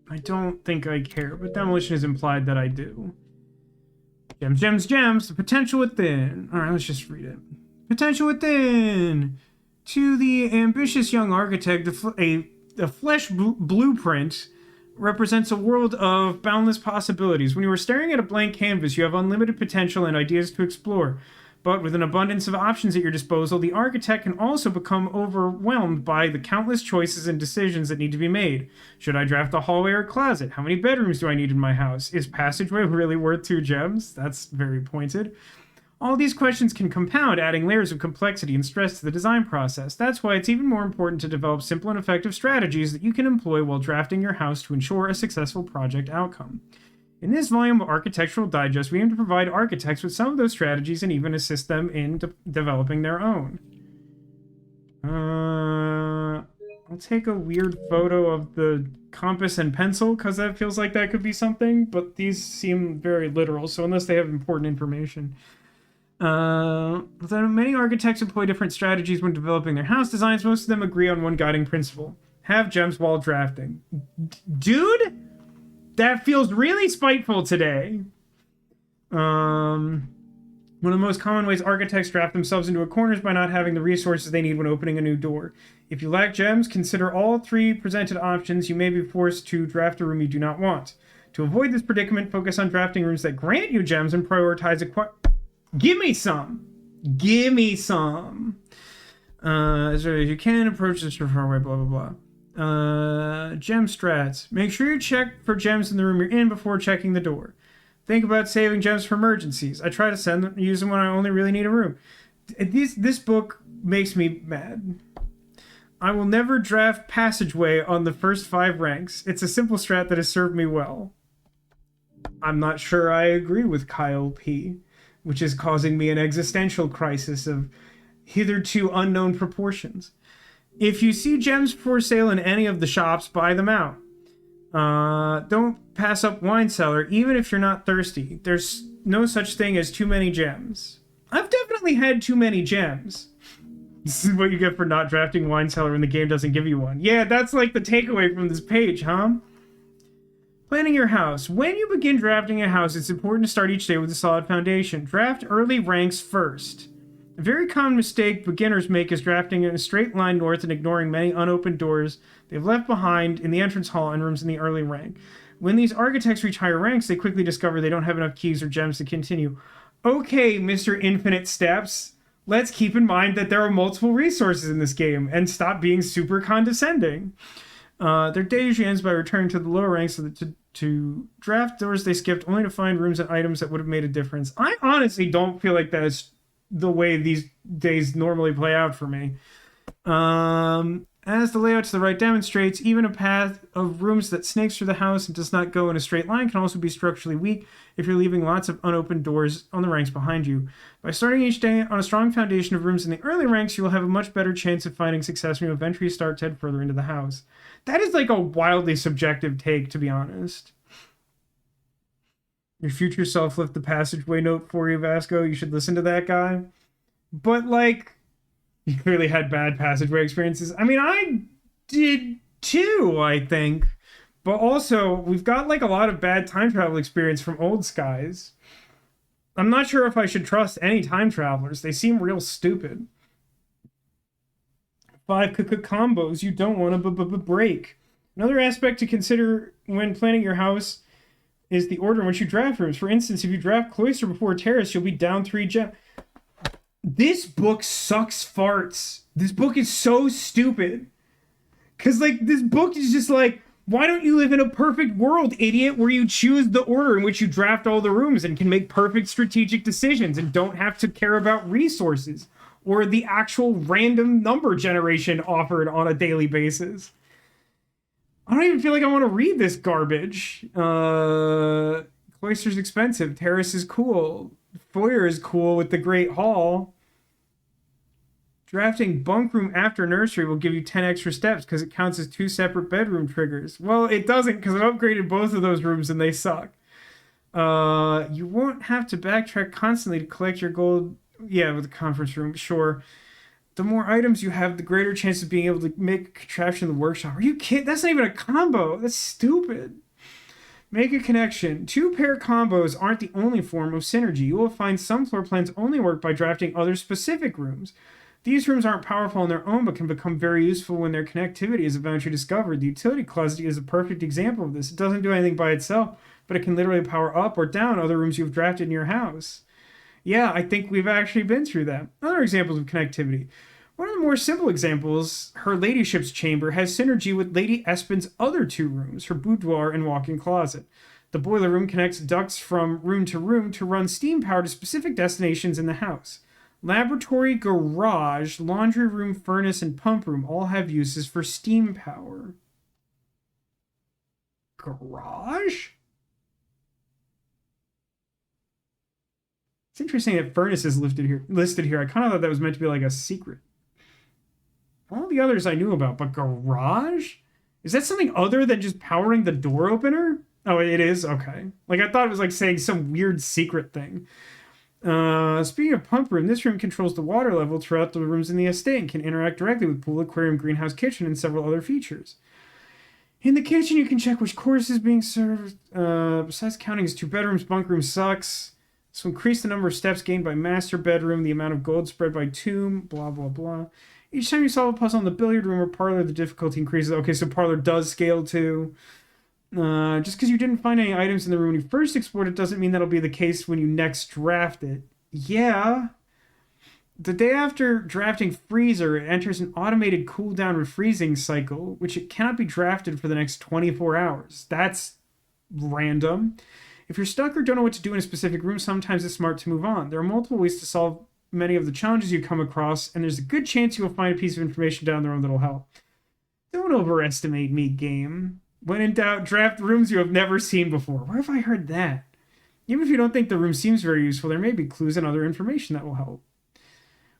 I don't think I care, but demolition is implied that I do. Gems, gems, gems. The potential within. All right, let's just read it. Potential within. To the ambitious young architect, a flesh blueprint represents a world of boundless possibilities. When you are staring at a blank canvas, you have unlimited potential and ideas to explore. But with an abundance of options at your disposal, the architect can also become overwhelmed by the countless choices and decisions that need to be made. Should I draft a hallway or closet? How many bedrooms do I need in my house? Is passageway really worth 2 gems? That's very pointed. All these questions can compound, adding layers of complexity and stress to the design process. That's why it's even more important to develop simple and effective strategies that you can employ while drafting your house to ensure a successful project outcome. In this volume of Architectural Digest, we aim to provide architects with some of those strategies and even assist them in developing their own. I'll take a weird photo of the compass and pencil, because that feels like that could be something, but these seem very literal, so unless they have important information. Many architects employ different strategies when developing their house designs. Most of them agree on one guiding principle: have gems while drafting. Dude, that feels really spiteful today. One of the most common ways architects draft themselves into a corner is by not having the resources they need when opening a new door. If you lack gems, consider all 3 presented options. You may be forced to draft a room you do not want. To avoid this predicament, focus on drafting rooms that grant you gems and prioritize Give me some. Give me some. As early as you can, approach this from far away, blah, blah, blah. Gem strats. Make sure you check for gems in the room you're in before checking the door. Think about saving gems for emergencies. I try to use them when I only really need a room. This book makes me mad. I will never draft passageway on the first 5 ranks. It's a simple strat that has served me well. I'm not sure I agree with Kyle P., which is causing me an existential crisis of hitherto unknown proportions. If you see gems for sale in any of the shops, buy them out. Don't pass up wine cellar, even if you're not thirsty. There's no such thing as too many gems. I've definitely had too many gems. This is what you get for not drafting wine cellar when the game doesn't give you one. Yeah, that's like the takeaway from this page, huh? Planning your house. When you begin drafting a house, it's important to start each day with a solid foundation. Draft early ranks first. A very common mistake beginners make is drafting in a straight line north and ignoring many unopened doors they've left behind in the entrance hall and rooms in the early rank. When these architects reach higher ranks, they quickly discover they don't have enough keys or gems to continue. Okay, Mr. Infinite Steps, let's keep in mind that there are multiple resources in this game and stop being super condescending. Their day usually ends by returning to the lower ranks to draft doors they skipped, only to find rooms and items that would have made a difference. I honestly don't feel like that's the way these days normally play out for me. As the layout to the right demonstrates, even a path of rooms that snakes through the house and does not go in a straight line can also be structurally weak if you're leaving lots of unopened doors on the ranks behind you. By starting each day on a strong foundation of rooms in the early ranks, you will have a much better chance of finding success when you eventually start to head further into the house. That is like a wildly subjective take, to be honest. Your future self left the passageway note for you, Vasco. You should listen to that guy. But, like, you clearly had bad passageway experiences. I mean, I did too, I think. But also, we've got, like, a lot of bad time travel experience from Old Skies. I'm not sure if I should trust any time travelers. They seem real stupid. 5 combos you don't want to break. Another aspect to consider when planning your house is the order in which you draft rooms. For instance, if you draft cloister before terrace, you'll be down 3 gems. This book sucks farts. This book is so stupid. Because, like, this book is just like, why don't you live in a perfect world, idiot, where you choose the order in which you draft all the rooms and can make perfect strategic decisions and don't have to care about resources or the actual random number generation offered on a daily basis? I don't even feel like I want to read this garbage. Cloister's expensive. Terrace is cool. Foyer is cool with the Great Hall. Drafting bunk room after nursery will give you 10 extra steps because it counts as 2 separate bedroom triggers. Well, it doesn't because I've upgraded both of those rooms and they suck. You won't have to backtrack constantly to collect your gold. Yeah, with the conference room, sure. The more items you have, the greater chance of being able to make a contraption in the workshop. Are you kidding? That's not even a combo. That's stupid. Make a connection. 2-pair combos aren't the only form of synergy. You will find some floor plans only work by drafting other specific rooms. These rooms aren't powerful on their own, but can become very useful when their connectivity is eventually discovered. The utility closet is a perfect example of this. It doesn't do anything by itself, but it can literally power up or down other rooms you've drafted in your house. Yeah, I think we've actually been through that. Other examples of connectivity. One of the more simple examples, her ladyship's chamber, has synergy with Lady Espen's other 2 rooms, her boudoir and walk-in closet. The boiler room connects ducts from room to run steam power to specific destinations in the house. Laboratory, garage, laundry room, furnace, and pump room all have uses for steam power. Garage? It's interesting that furnace is listed here. I kind of thought that was meant to be like a secret. All the others I knew about, but garage? Is that something other than just powering the door opener? Oh, it is? Okay. Like, I thought it was like saying some weird secret thing. Speaking of pump room, this room controls the water level throughout the rooms in the estate and can interact directly with pool, aquarium, greenhouse, kitchen, and several other features. In the kitchen, you can check which course is being served. Besides counting as 2 bedrooms, bunk room sucks. So increase the number of steps gained by master bedroom, the amount of gold spread by tomb, blah, blah, blah. Each time you solve a puzzle in the billiard room or parlor, the difficulty increases. Okay, so parlor does scale too. Just because you didn't find any items in the room when you first explored it doesn't mean that'll be the case when you next draft it. Yeah. The day after drafting freezer, it enters an automated cooldown refreezing cycle, which it cannot be drafted for the next 24 hours. That's random. If you're stuck or don't know what to do in a specific room, sometimes it's smart to move on. There are multiple ways to solve many of the challenges you come across, and there's a good chance you will find a piece of information down the road that'll help. Don't overestimate me, game. When in doubt, draft rooms you have never seen before. Where have I heard that? Even if you don't think the room seems very useful, there may be clues and other information that will help.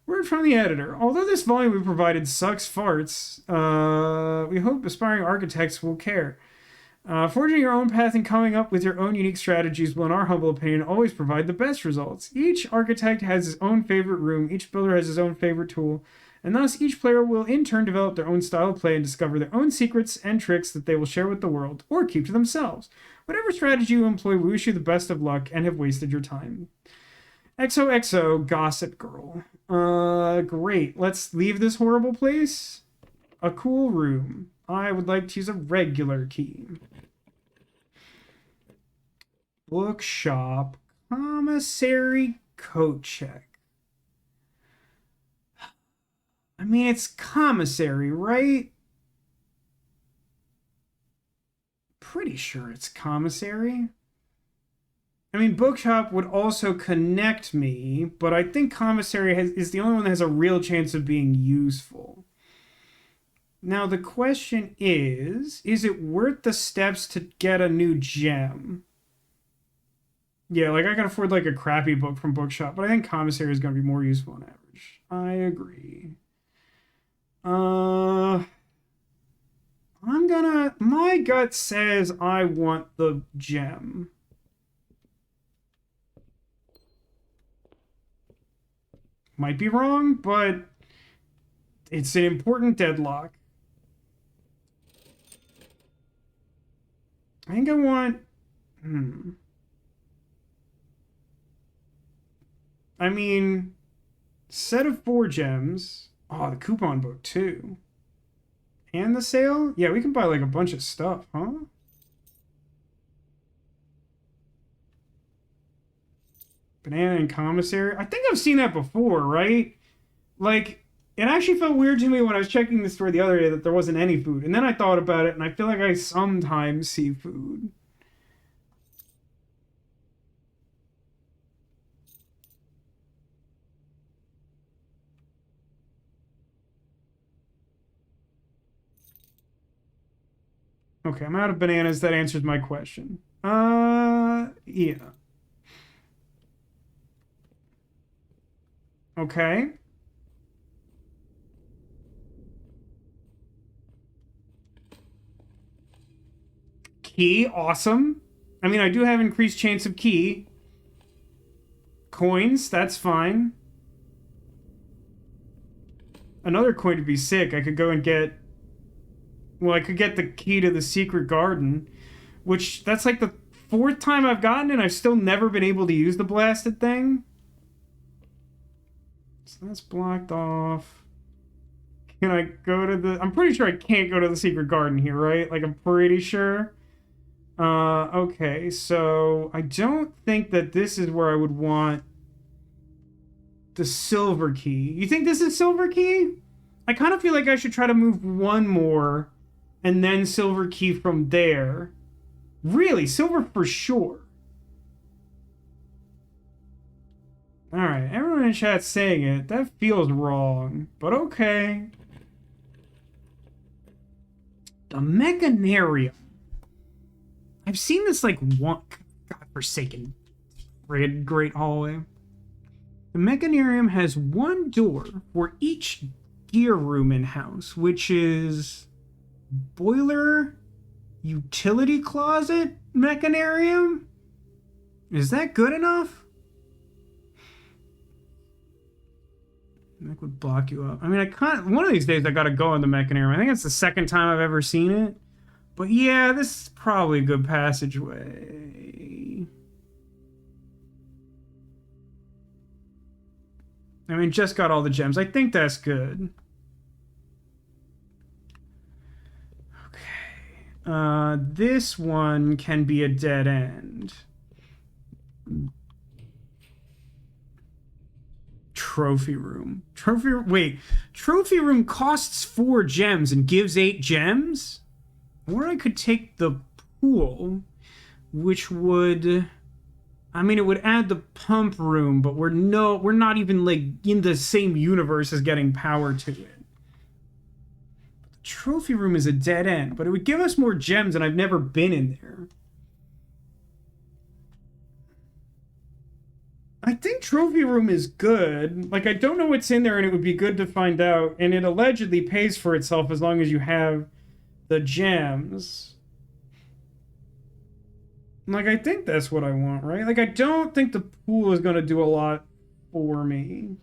Word from the editor. Although this volume we provided sucks farts, we hope aspiring architects will care. Forging your own path and coming up with your own unique strategies will, in our humble opinion, always provide the best results. Each architect has his own favorite room, each builder has his own favorite tool, and thus each player will in turn develop their own style of play and discover their own secrets and tricks that they will share with the world, or keep to themselves. Whatever strategy you employ, we wish you the best of luck and have wasted your time. XOXO, Gossip Girl. Great. Let's leave this horrible place. A cool room. I would like to use a regular key. Bookshop. Commissary coat check. I mean, it's commissary, right? Pretty sure it's commissary. I mean, bookshop would also connect me, but I think commissary is the only one that has a real chance of being useful. Now, the question is it worth the steps to get a new gem? Yeah, like, I can afford, like, a crappy book from bookshop, but I think commissary is going to be more useful on average. I agree. My gut says I want the gem. Might be wrong, but it's an important deadlock. I think I want... I mean, set of 4 gems. Oh, the coupon book too. And the sale? Yeah, we can buy like a bunch of stuff, huh? Banana and commissary. I think I've seen that before, right? Like, it actually felt weird to me when I was checking the store the other day that there wasn't any food. And then I thought about it, and I feel like I sometimes see food. Okay, I'm out of bananas. That answers my question. Yeah. Okay. Key, awesome. I mean, I do have increased chance of key. Coins, that's fine. Another coin would be sick. I could go and get... Well, I could get the key to the secret garden, which that's like the fourth time I've gotten it. I've still never been able to use the blasted thing. So that's blocked off. Can I go to the... I'm pretty sure I can't go to the secret garden here, right? Like, I'm pretty sure. Okay, so I don't think that this is where I would want the silver key. You think this is silver key? I kind of feel like I should try to move one more and then silver key from there. Really, silver for sure. Alright, everyone in chat's saying it. That feels wrong, but okay. The Mechanarium. I've seen this like one godforsaken great hallway. The Mechanarium has one door for each gear room in house, which is boiler, utility closet, Mechanarium. Is that good enough? That would block you up. I mean, one of these days I gotta go in the Mechanarium. I think it's the second time I've ever seen it. But yeah, this is probably a good passageway. I mean, just got all the gems. I think that's good. Okay. This one can be a dead end. Trophy room. Wait. Trophy room costs 4 gems and gives 8 gems? Or I could take the pool, which would... I mean, it would add the pump room, but we're not even, like, in the same universe as getting power to it. The trophy room is a dead end, but it would give us more gems, and I've never been in there. I think trophy room is good. Like, I don't know what's in there, and it would be good to find out. And it allegedly pays for itself as long as you have the gems. Like, I think that's what I want, right? Like, I don't think the pool is going to do a lot for me.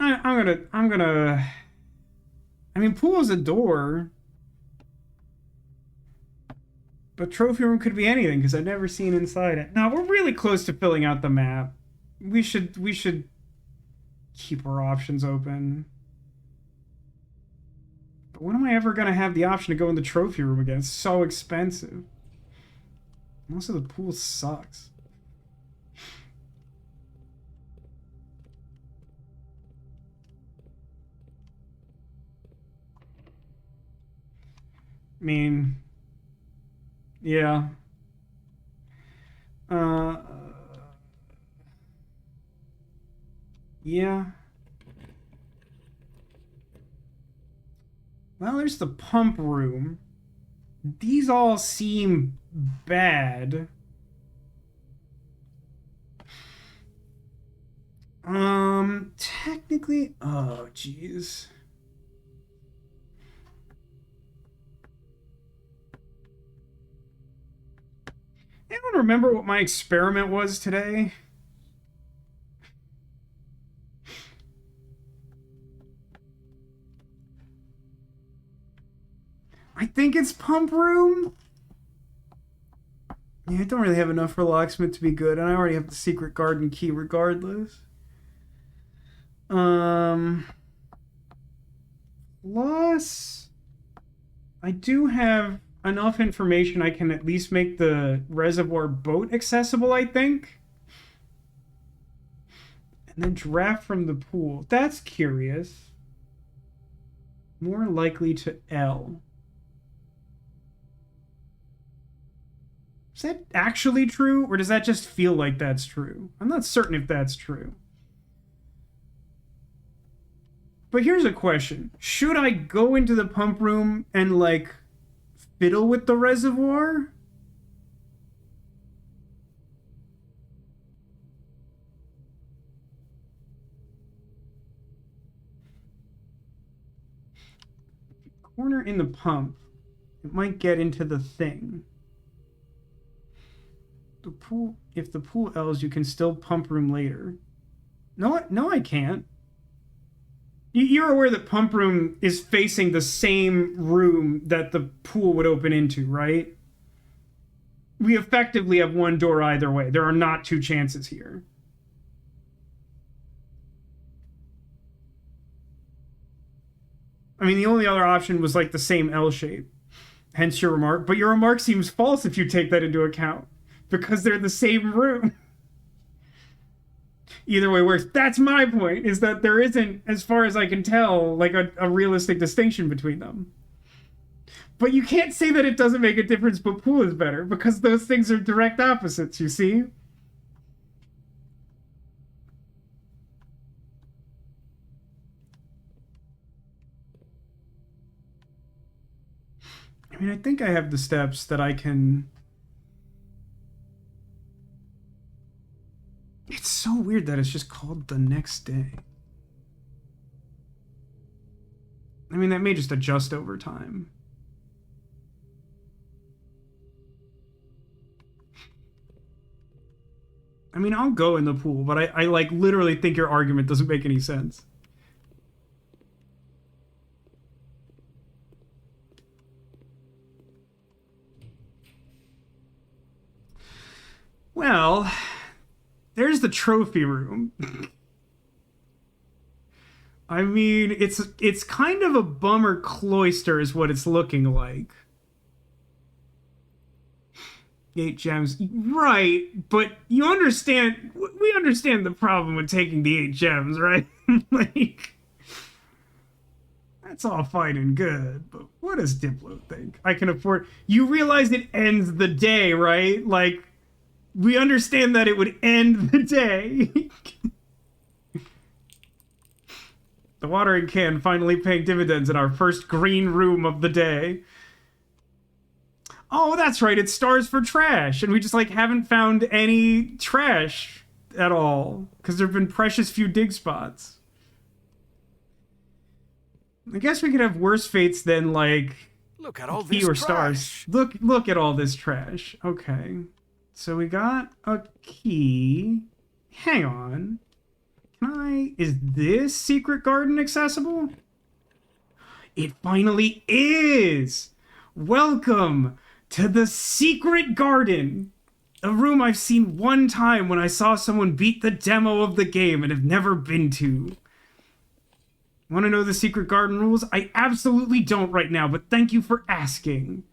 I'm gonna... I mean, pool is a door. But trophy room could be anything, because I've never seen inside it. Now, we're really close to filling out the map. We should keep our options open. But when am I ever going to have the option to go in the trophy room again? It's so expensive. Also, the pool sucks. I mean... Yeah. Yeah. Well, there's the pump room. These all seem bad. Technically... Oh, jeez. Anyone remember what my experiment was today? I think it's pump room. Yeah, I don't really have enough for locksmith to be good, and I already have the secret garden key regardless. Plus, I do have enough information I can at least make the reservoir boat accessible, I think. And then draft from the pool. That's curious. More likely to L. Is that actually true, or does that just feel like that's true? I'm not certain if that's true. But here's a question. Should I go into the pump room and, like, fiddle with the reservoir? Corner in the pump. It might get into the thing. The pool. If the pool L's, you can still pump room later. No, I can't. You're aware that pump room is facing the same room that the pool would open into, right? We effectively have one door either way. There are not two chances here. I mean, the only other option was like the same L shape. Hence your remark. But your remark seems false if you take that into account. Because they're the same room. Either way works. That's my point, is that there isn't, as far as I can tell, like a realistic distinction between them. But you can't say that it doesn't make a difference, but pool is better, because those things are direct opposites, you see? I mean, I think I have the steps that I can... It's so weird that it's just called the next day. I mean, that may just adjust over time. I mean, I'll go in the pool, but I like literally think your argument doesn't make any sense. Well, there's the trophy room. I mean, it's kind of a bummer cloister is what it's looking like. 8 gems. Right, but you understand... We understand the problem with taking the 8 gems, right? Like... That's all fine and good, but what does Diplo think? I can afford... You realize it ends the day, right? Like, we understand that it would end the day. The watering can finally paying dividends in our first green room of the day. Oh, that's right, it's stars for trash, and we just, like, haven't found any trash at all, because there have been precious few dig spots. I guess we could have worse fates than, like, Look at all key this or trash. stars. Look at all this trash. Okay. So we got a key. Hang on. Is this secret garden accessible? It finally is! Welcome to the secret garden! A room I've seen one time when I saw someone beat the demo of the game and have never been to. Want to know the secret garden rules? I absolutely don't right now, but thank you for asking.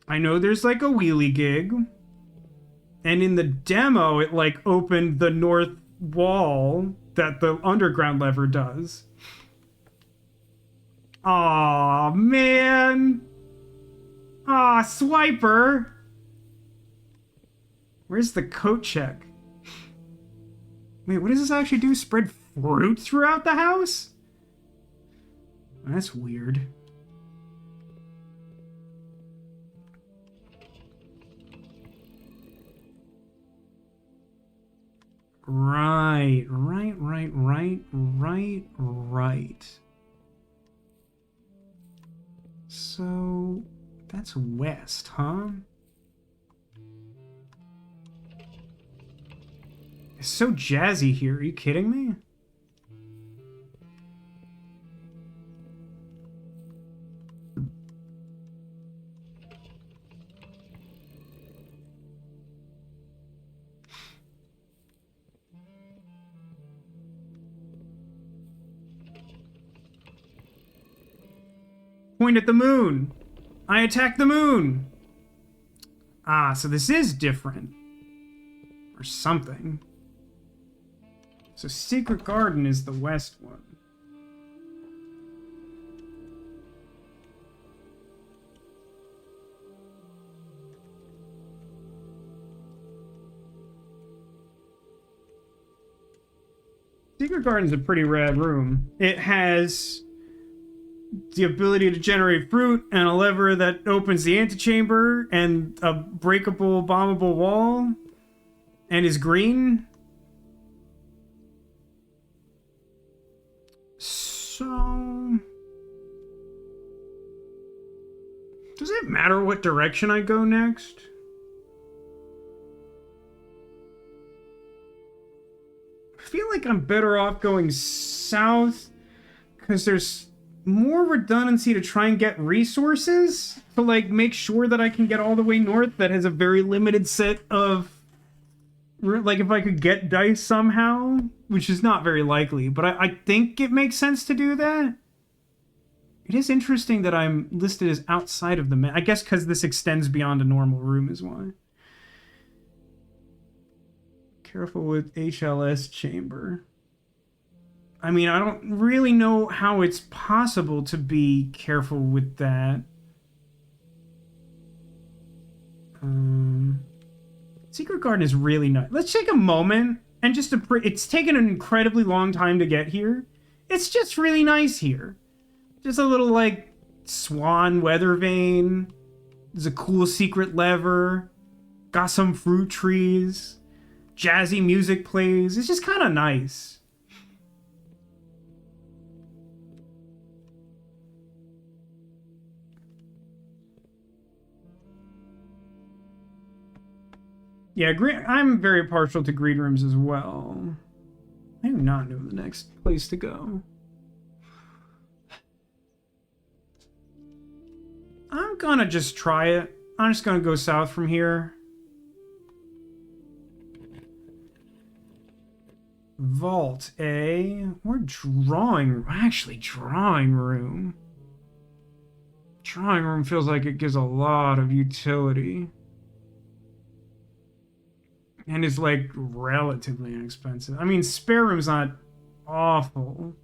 I know there's like a wheelie gig. And in the demo, it like opened the north wall that the underground lever does. Aw, man. Aw, Swiper. Where's the coat check? Wait, what does this actually do? Spread fruit throughout the house? That's weird. Right. So, that's west, huh? It's so jazzy here. Are you kidding me? Point at the moon. I attack the moon. Ah, so this is different. Or something. So Secret Garden is the west one. Secret Garden's a pretty rad room. It has the ability to generate fruit and a lever that opens the antechamber and a breakable, bombable wall and is green. So... does it matter what direction I go next? I feel like I'm better off going south because there's more redundancy to try and get resources to like make sure that I can get all the way north that has a very limited set of like if I could get dice somehow, which is not very likely, but I think it makes sense to do that. It is interesting that I'm listed as outside of the map. I guess because this extends beyond a normal room is why. Careful with HLS chamber. I mean, I don't really know how it's possible to be careful with that. Secret Garden is really nice. Let's take a moment and just it's taken an incredibly long time to get here. It's just really nice here. Just a little, like, swan weather vane. There's a cool secret lever. Got some fruit trees. Jazzy music plays. It's just kind of nice. Yeah, I'm very partial to green rooms as well. I do not know the next place to go. I'm gonna just try it. I'm just gonna go south from here. Vault A. We're drawing room. Drawing room feels like it gives a lot of utility. And is like relatively inexpensive. I mean, spare room's not awful.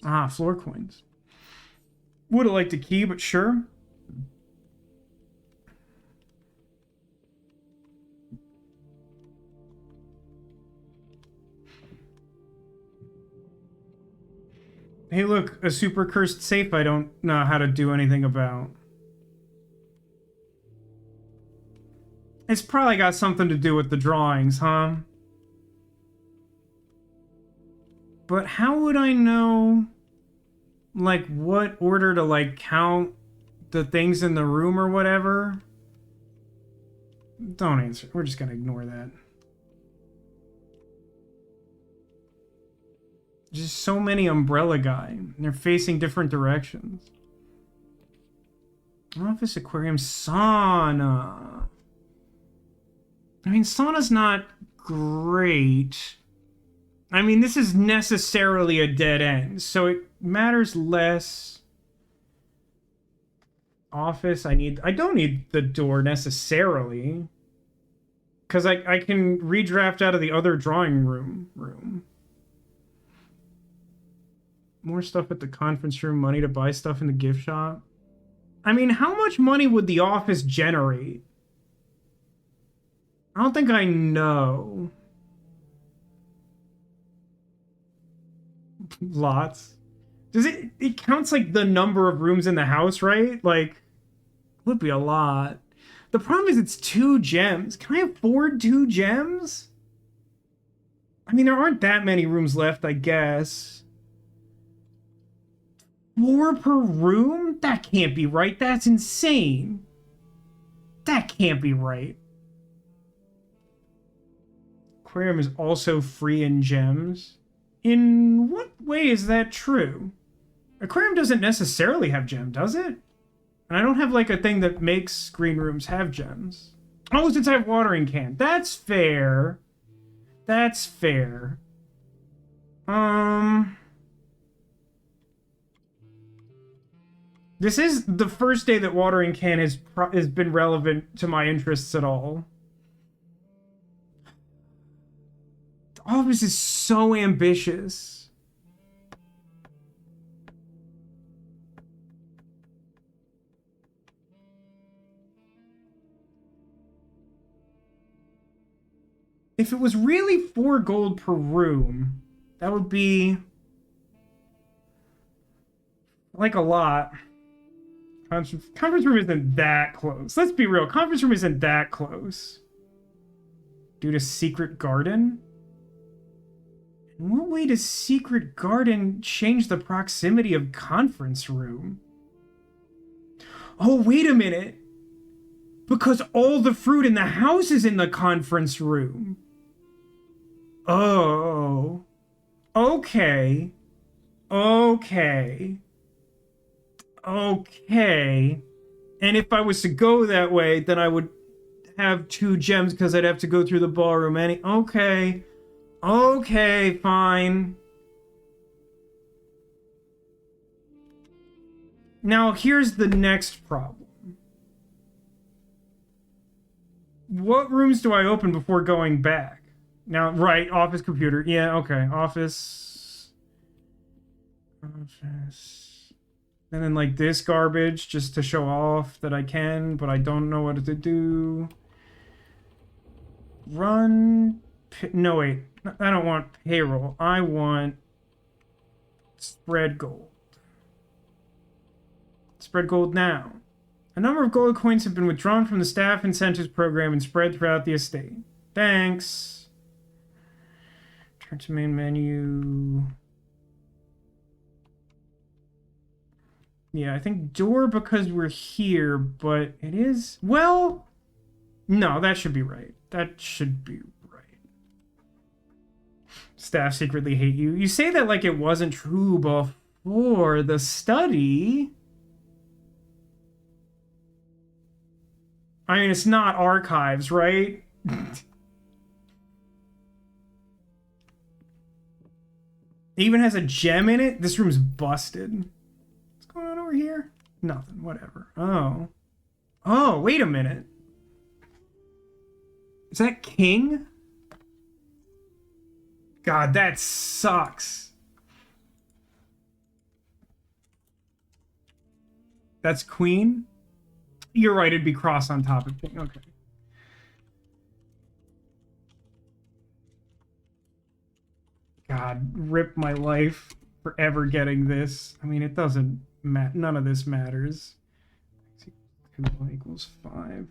Ah, floor coins. Would have liked a key, but sure. Hey, look, a super cursed safe I don't know how to do anything about. It's probably got something to do with the drawings, huh? But how would I know, like, what order to, like, count the things in the room or whatever? Don't answer. We're just gonna ignore that. Just so many umbrella guy. They're facing different directions. Office, aquarium, sauna. I mean, sauna's not great. I mean, this is necessarily a dead end, so it matters less. Office, I don't need the door necessarily. Because I can redraft out of the other drawing room. More stuff at the conference room, money to buy stuff in the gift shop. I mean, how much money would the office generate? I don't think I know. Lots. Does it counts like the number of rooms in the house, right? Like, would be a lot. The problem is it's 2 gems. Can I afford 2 gems? I mean, there aren't that many rooms left, I guess. 4 per room? That can't be right. That's insane. That can't be right. Aquarium is also free in gems. In what way is that true? Aquarium doesn't necessarily have gems, does it? And I don't have like a thing that makes green rooms have gems. Oh, since I have watering can. That's fair. That's fair. This is the first day that watering can has been relevant to my interests at all. All of this is so ambitious. If it was really 4 gold per room, that would be like a lot. Conference room isn't that close. Let's be real. Conference room isn't that close. Due to secret garden? In what way does secret garden change the proximity of conference room? Oh, wait a minute. Because all the fruit in the house is in the conference room. Oh. Okay. Okay. Okay. And if I was to go that way, then I would have 2 gems because I'd have to go through the ballroom. Okay. Okay, fine. Now, here's the next problem. What rooms do I open before going back? Now, right, office computer. Yeah, okay. Office. And then, like, this garbage just to show off that I can, but I don't know what to do. Run. No, wait. I don't want payroll. I want spread gold. Spread gold now. A number of gold coins have been withdrawn from the staff incentives program and spread throughout the estate. Thanks. Turn to main menu. Yeah, I think door because we're here, but it is... Well, no, that should be right. That should be right. Staff secretly hate you. You say that like it wasn't true before the study. I mean, it's not archives, right? It even has a gem in it. This room's busted. What's going on over here? Nothing, whatever. Oh. Oh, wait a minute. Is that king? God, that sucks. That's queen? You're right, it'd be cross on top of king. Okay. God, rip my life for ever getting this. I mean, it doesn't matter. None of this matters. 2 equals 5.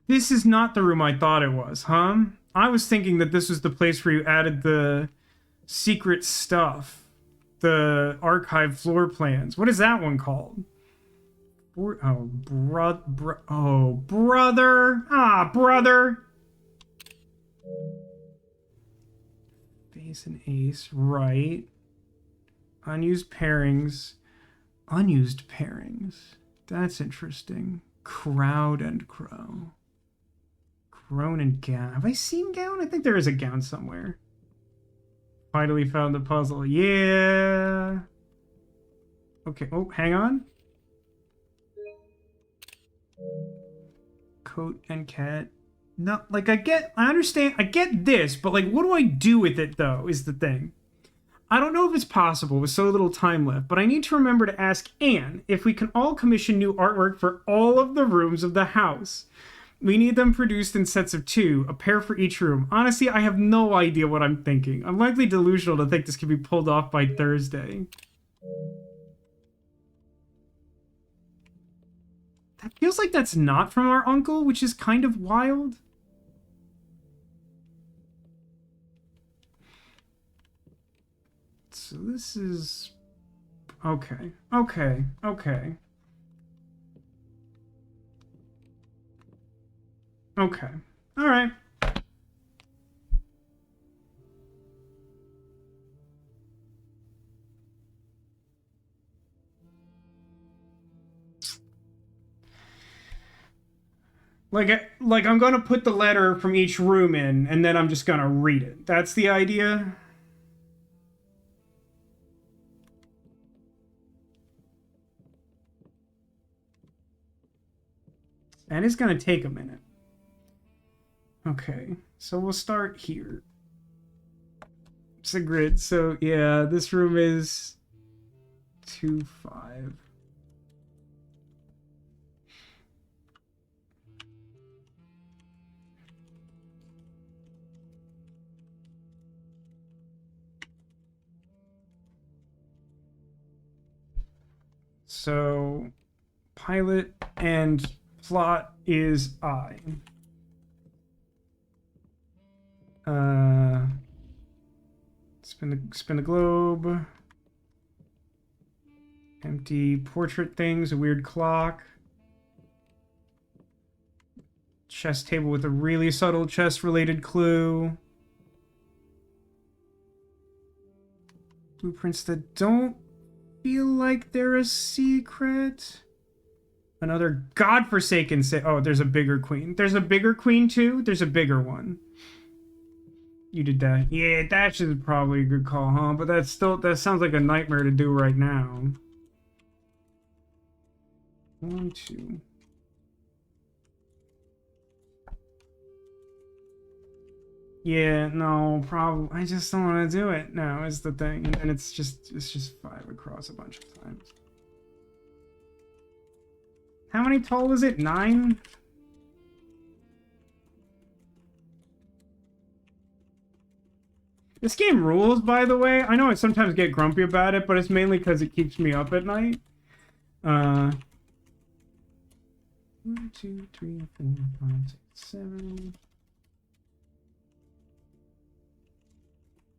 This is not the room I thought it was, huh? I was thinking that this was the place where you added the secret stuff. The archive floor plans. What is that one called? Oh, brother. Ah, brother. Base and ace, right. Unused pairings. Unused pairings. That's interesting. Crowd and crow. Crone and gown. Have I seen gown? I think there is a gown somewhere. Finally found the puzzle. Yeah. Okay. Oh, hang on. Coat and cat. No, like I understand. I get this, but like, what do I do with it though? Is the thing. I don't know if it's possible with so little time left, but I need to remember to ask Anne if we can all commission new artwork for all of the rooms of the house. We need them produced in sets of 2, a pair for each room. Honestly, I have no idea what I'm thinking. I'm likely delusional to think this can be pulled off by Thursday. That feels like that's not from our uncle, which is kind of wild. So this is... Okay. Okay. Okay. Okay. Alright. Like I'm gonna put the letter from each room in, and then I'm just gonna read it. That's the idea. And it's gonna take a minute. Okay, so we'll start here. It's a grid, so yeah, this room is 2-5. So, pilot and plot is I. Spin the globe. Empty portrait things, a weird clock. Chess table with a really subtle chess-related clue. Blueprints that don't feel like they're a secret. Another godforsaken oh, there's a bigger queen. There's a bigger queen too? There's a bigger one. You did that. Yeah, dash is probably a good call, huh? But that sounds like a nightmare to do right now. 1, 2. Yeah, no, probably. I just don't want to do it now, is the thing. And then it's just 5 across a bunch of times. How many tall is it? 9? This game rules, by the way. I know I sometimes get grumpy about it, but it's mainly because it keeps me up at night. 1, 2, 3, 4, 5, 6, 7,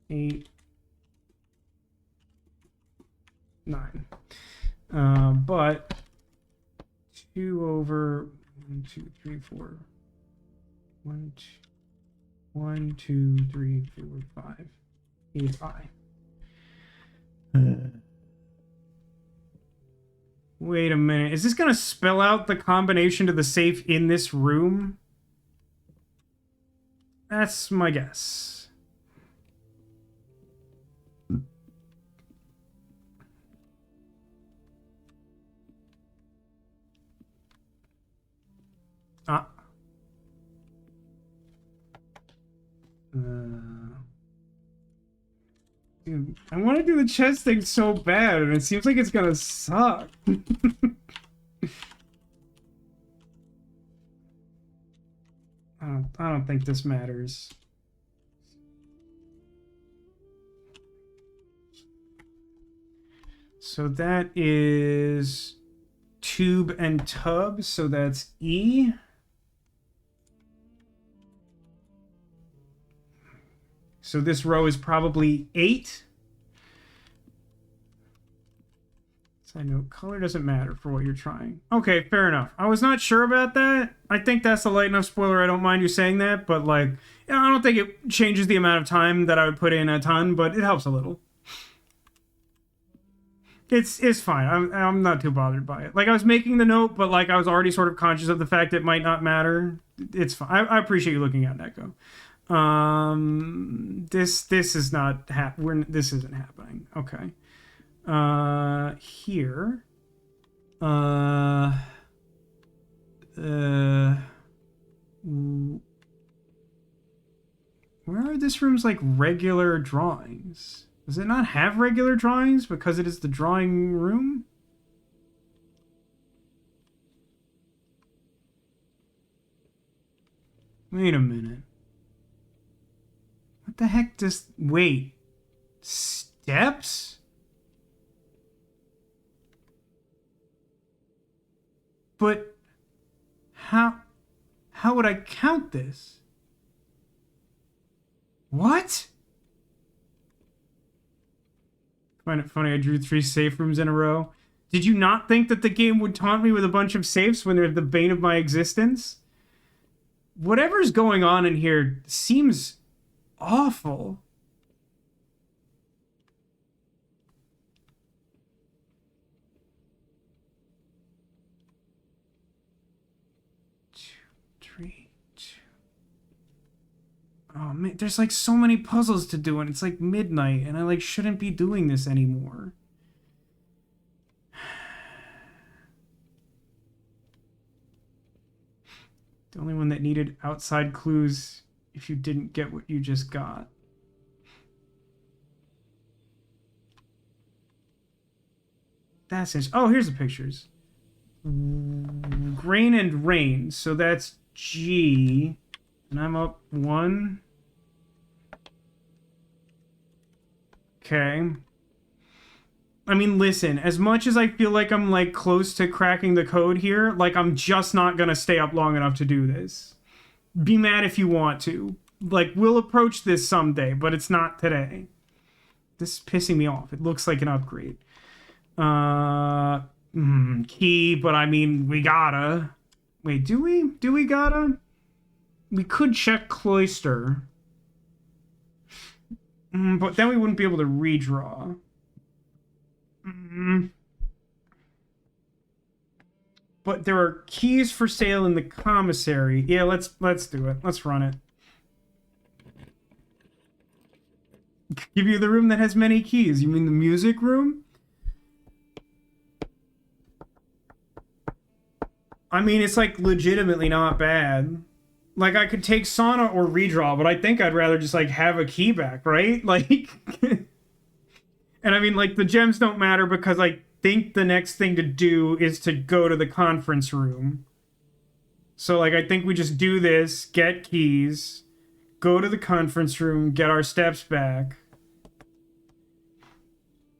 8, 9. But 2 over 1, 2, 3, 4. 1, 2. 1, 2, 3, 4, 5 is I. Wait a minute. Is this gonna spell out the combination to the safe in this room? That's my guess. Ah. Dude, I want to do the chess thing so bad, and it seems like it's gonna suck. I don't think this matters. So that is tube and tub, so that's E. So this row is probably 8. Side note, color doesn't matter for what you're trying. Okay, fair enough. I was not sure about that. I think that's a light enough spoiler. I don't mind you saying that, but like, I don't think it changes the amount of time that I would put in a ton, but it helps a little. It's fine. I'm not too bothered by it. Like, I was making the note, but like I was already sort of conscious of the fact it might not matter. It's fine. I appreciate you looking at that, Neko. This is not this isn't happening. Okay. Here. Where are this room's like regular drawings? Does it not have regular drawings because it is the drawing room? Wait a minute. What the heck does... Wait. Steps? But How would I count this? What? Find it funny I drew 3 safe rooms in a row. Did you not think that the game would taunt me with a bunch of safes when they're the bane of my existence? Whatever's going on in here seems awful. Oh man, there's like so many puzzles to do and it's like midnight and I like shouldn't be doing this anymore. The only one that needed outside clues if you didn't get what you just got. That's it. Oh, here's the pictures. Grain and rain. So that's G. And I'm up 1. Okay. I mean, listen, as much as I feel like I'm, like, close to cracking the code here, like, I'm just not gonna stay up long enough to do this. Be mad if you want to. Like, we'll approach this someday, but it's not today. This is pissing me off. It looks like an upgrade. Key, but I mean, we gotta. Wait, do we? Do we gotta? We could check cloister. But then we wouldn't be able to redraw. But there are keys for sale in the commissary. Yeah, let's do it. Let's run it. Give you the room that has many keys. You mean the music room? I mean, it's like legitimately not bad. Like, I could take sauna or redraw, but I think I'd rather just, like, have a key back, right? Like, and I mean, like, the gems don't matter because I think the next thing to do is to go to the conference room. So, like, I think we just do this, get keys, go to the conference room, get our steps back.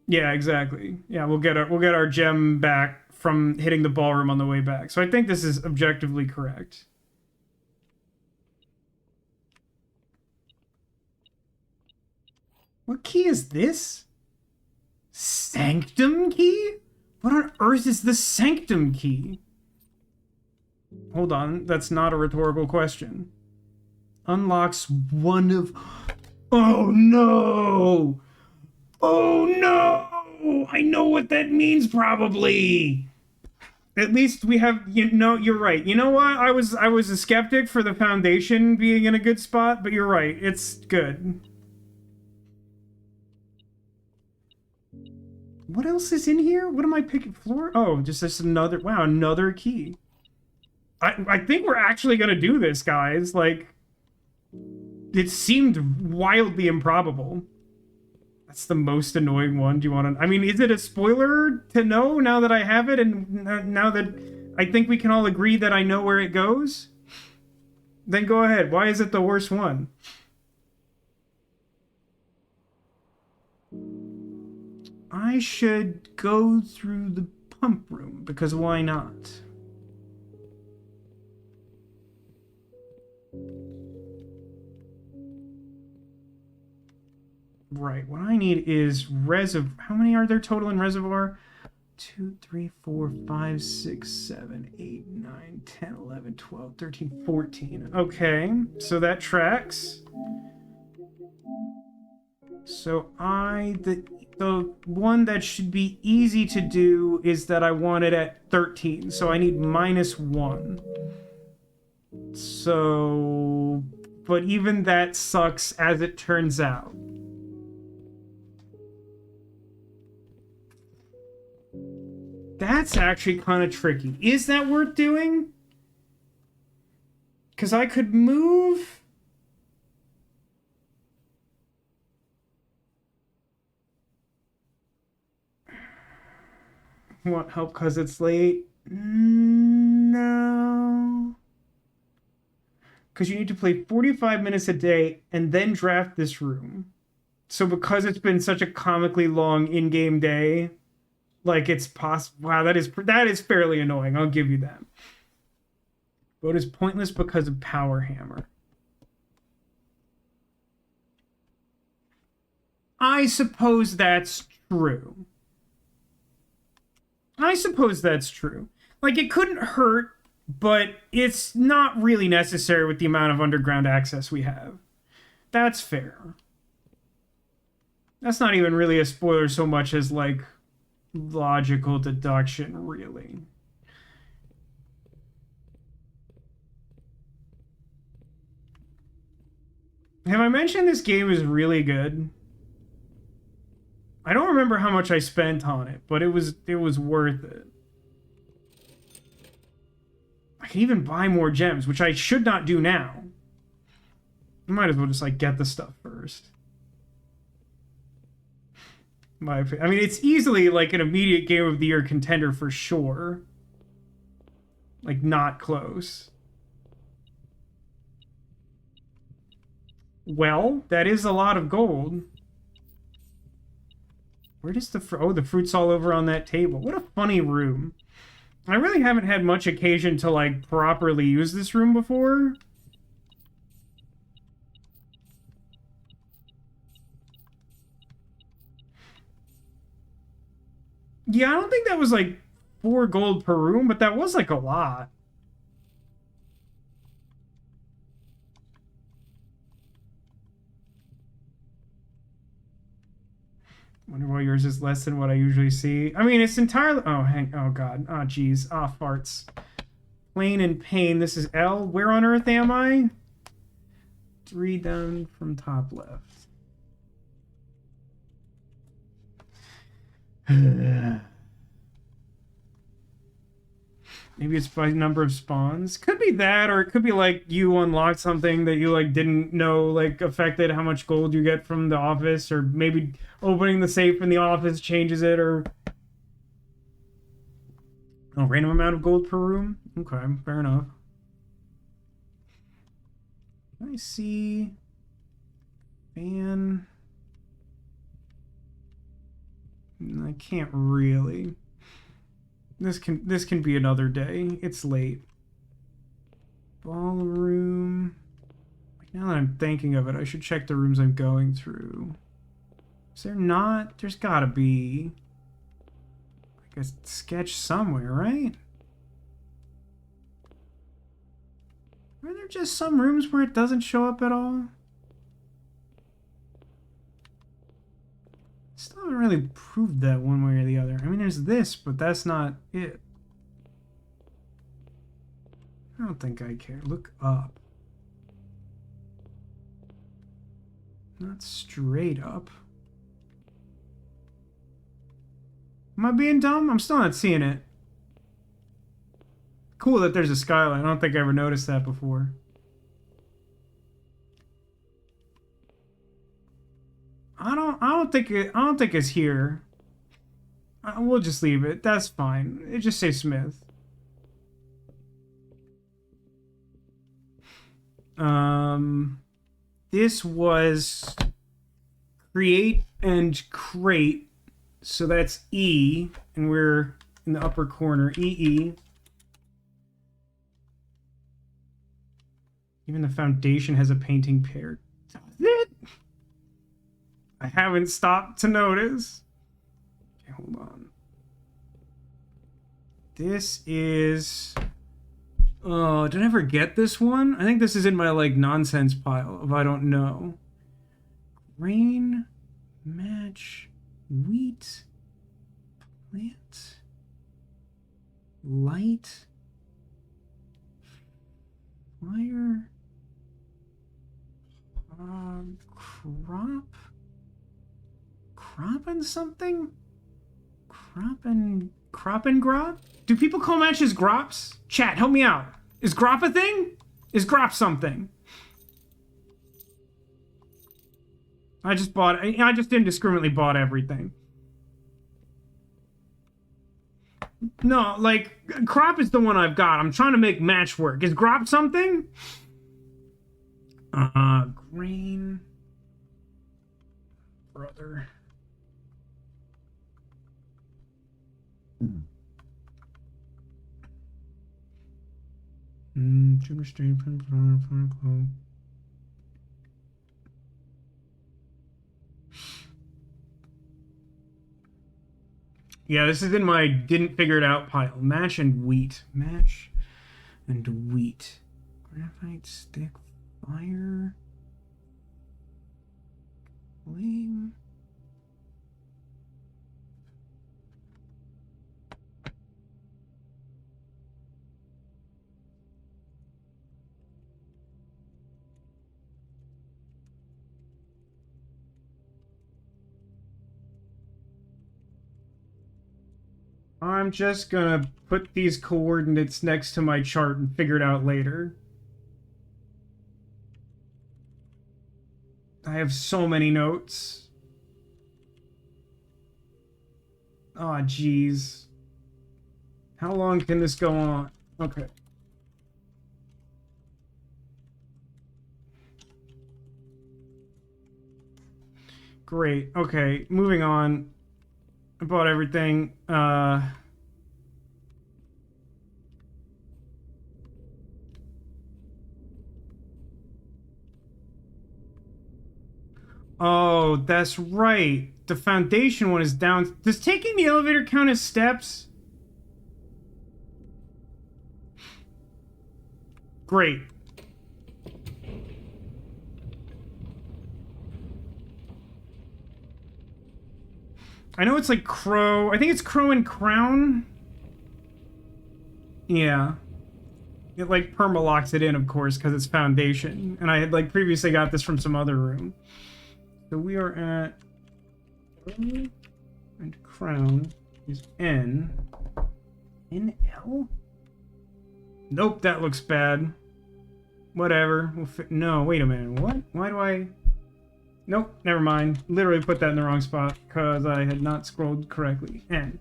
Yeah, exactly. Yeah, we'll get our gem back from hitting the ballroom on the way back. So I think this is objectively correct. What key is this? Sanctum key? What on earth is the sanctum key? Hold on, that's not a rhetorical question. Unlocks one of... Oh no! Oh no! I know what that means probably! At least we have, you know, you're right. You know what? I was a skeptic for the foundation being in a good spot, but you're right. It's good. What else is in here? What am I picking? Floor? Oh, just this another... Wow, another key. I think we're actually gonna do this, guys. Like, it seemed wildly improbable. That's the most annoying one. Do you want to... I mean, is it a spoiler to know now that I have it and now that I think we can all agree that I know where it goes? Then go ahead. Why is it the worst one? I should go through the pump room, because why not? Right, what I need is reservoir. How many are there total in reservoir? 2, 3, 4, 5, 6, 7, 8, 9, 10, 11, 12, 13, 14. Okay, so that tracks. So the one that should be easy to do is that I want it at 13. So I need -1. So, but even that sucks as it turns out. That's actually kind of tricky. Is that worth doing? Because I could move... Want help because it's late? No. Because you need to play 45 minutes a day and then draft this room. So because it's been such a comically long in-game day, like it's possible. Wow, that is fairly annoying. I'll give you that. Vote is pointless because of power hammer. I suppose that's true. I suppose that's true. Like, it couldn't hurt, but it's not really necessary with the amount of underground access we have. That's fair. That's not even really a spoiler so much as, like, logical deduction, really. Have I mentioned this game is really good? I don't remember how much I spent on it, but it was worth it. I can even buy more gems, which I should not do now. I might as well just, like, get the stuff first. I mean, it's easily, like, an immediate Game of the Year contender for sure. Like, not close. Well, that is a lot of gold. Where does the fruit... Oh, the fruit's all over on that table. What a funny room. I really haven't had much occasion to, like, properly use this room before. Yeah, I don't think that was, like, 4 gold per room, but that was, like, a lot. Wonder why yours is less than what I usually see. I mean, it's entirely... Oh, oh, God. Oh, jeez. Ah, farts. Plain and pain. This is L. Where on earth am I? 3 down from top left. Maybe it's by number of spawns. Could be that, or it could be like you unlocked something that you like didn't know like affected how much gold you get from the office, or maybe opening the safe in the office changes it, or a random amount of gold per room. Okay, fair enough. I see fan. I can't really. This can be another day. It's late. Ballroom. Now that I'm thinking of it, I should check the rooms I'm going through. Is there not? There's gotta be like a sketch somewhere, right? Are there just some rooms where it doesn't show up at all? Still haven't really proved that one way or the other. I mean, there's this, but that's not it. I don't think I care. Look up. Not straight up. Am I being dumb? I'm still not seeing it. Cool that there's a skylight. I don't think I ever noticed that before. I don't think it's here. We'll just leave it. That's fine. It just says Smith. This was create and crate. So that's E, and we're in the upper corner. EE. Even the foundation has a painting pair. Does it? I haven't stopped to notice. Okay, hold on. This is... Oh, did I ever get this one? I think this is in my, like, nonsense pile of I don't know. Grain, match, wheat, plant, light, fire, crop... Crop and something? Crop and grop? Do people call matches grops? Chat, help me out. Is grop a thing? Is grop something? I just indiscriminately bought everything. No, like, crop is the one I've got. I'm trying to make match work. Is grop something? Grain. Brother. Yeah, this is in my didn't figure it out pile. Match and wheat. Match and wheat. Graphite stick. Fire. Flame. I'm just gonna put these coordinates next to my chart and figure it out later. I have so many notes. Aw, jeez. How long can this go on? Okay. Great. Okay, moving on. I bought everything. Oh, that's right. The foundation one is down. Does taking the elevator count as steps? Great. I know it's like Crow. I think it's Crow and Crown. Yeah. It like perma-locks it in, of course, because it's foundation. And I had like previously got this from some other room. So we are at... And Crown is N. NL? Nope, that looks bad. Whatever. No, wait a minute. What? Why do I... Nope, never mind. Literally put that in the wrong spot because I had not scrolled correctly. N.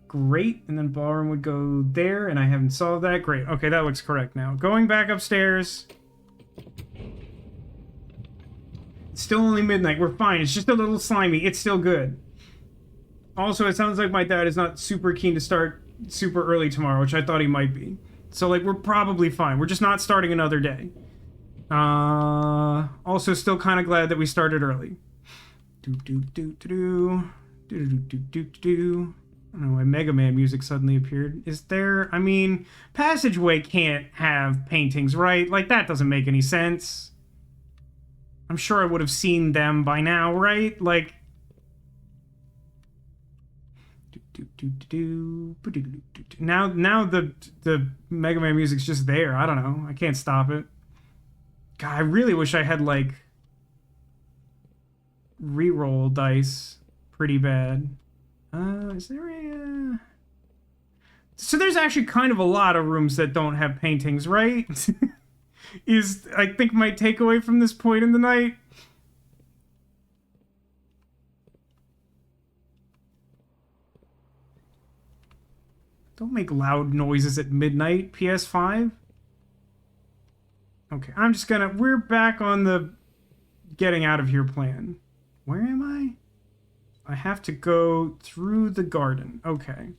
Great, and then ballroom would go there, and I haven't solved that. Great. Okay, that looks correct now. Going back upstairs. It's still only midnight. We're fine. It's just a little slimy. It's still good. Also, it sounds like my dad is not super keen to start super early tomorrow, which I thought he might be. So, like, we're probably fine. We're just not starting another day. Also still kind of glad that we started early. I don't know why Mega Man music suddenly appeared. Is there... I mean, Passageway can't have paintings, right? Like, that doesn't make any sense. I'm sure I would have seen them by now, right? Like... Now the Mega Man music's just there. I don't know. I can't stop it. God, I really wish I had, like, reroll dice pretty bad. Is there a... So there's actually kind of a lot of rooms that don't have paintings, right? Is, I think, my takeaway from this point in the night. Don't make loud noises at midnight, PS5. Okay, I'm just gonna... We're back on the getting out of here plan. Where am I? I have to go through the garden. Okay.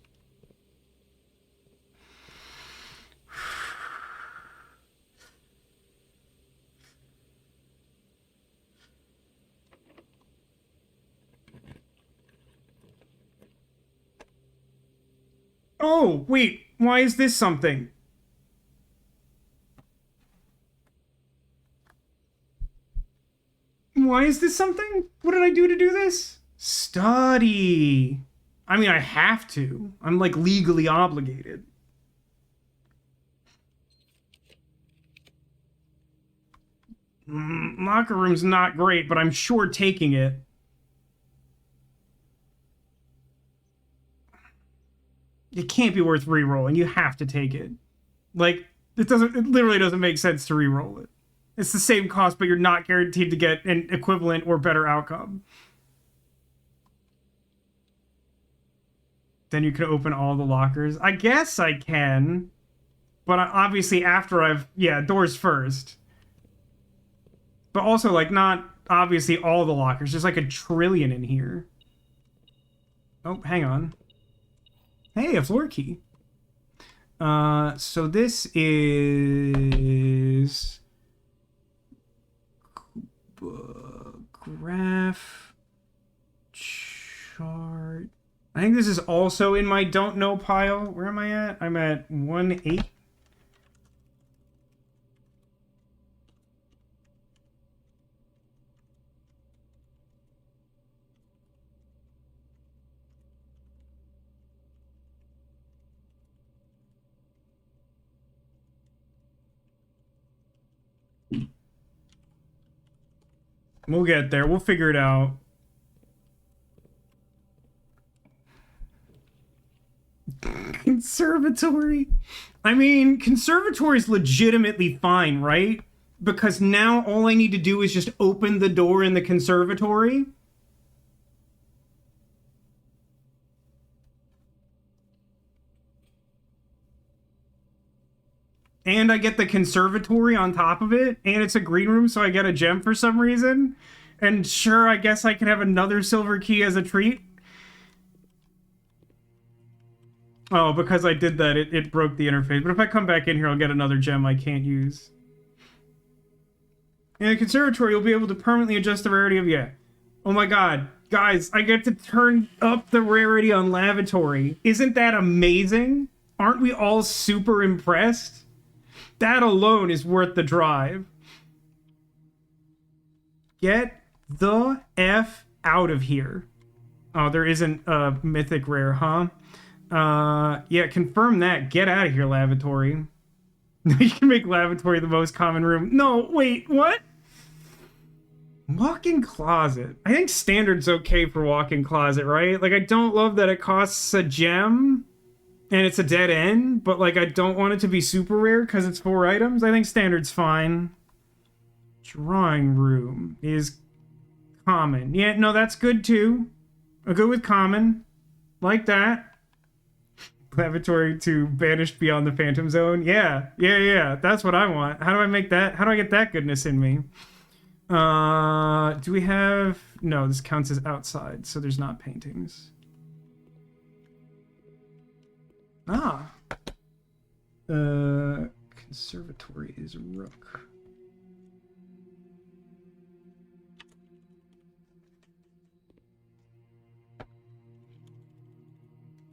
Oh, wait. Why is this something? Why is this something? What did I do to do this? Study. I mean, I have to. I'm, like, legally obligated. Locker room's not great, but I'm sure taking it. It can't be worth re-rolling. You have to take it. Like, it literally doesn't make sense to re-roll it. It's the same cost, but you're not guaranteed to get an equivalent or better outcome. Then you can open all the lockers. I guess I can. But obviously after I've... Yeah, doors first. But also, like, not obviously all the lockers. There's like a trillion in here. Oh, hang on. Hey, a floor key. So this is graph chart. I think this is also in my don't know pile. Where am I at? I'm at 1-8. We'll get there. We'll figure it out. Conservatory. I mean, conservatory is legitimately fine, right? Because now all I need to do is just open the door in the conservatory. And I get the conservatory on top of it. And it's a green room, so I get a gem for some reason. And sure, I guess I can have another silver key as a treat. Oh, because I did that, it broke the interface. But if I come back in here, I'll get another gem I can't use. In the conservatory, you'll be able to permanently adjust the rarity of... Yeah. Oh my god. Guys, I get to turn up the rarity on lavatory. Isn't that amazing? Aren't we all super impressed? That alone is worth the drive. Get the F out of here. Oh, there isn't a mythic rare, huh? Yeah, confirm that. Get out of here, lavatory. You can make lavatory the most common room. No, wait, what? Walk-in closet. I think standard's okay for walk-in closet, right? Like, I don't love that it costs a gem and it's a dead end, but, like, I don't want it to be super rare because it's 4 items. I think standard's fine. Drawing room is common. Yeah, no, that's good, too. I'll go with common. Like that. Lavatory to banished beyond the phantom zone. Yeah. That's what I want. How do I make that? How do I get that goodness in me? Do we have... No, this counts as outside, so there's not paintings. Ah. Conservatory is rook.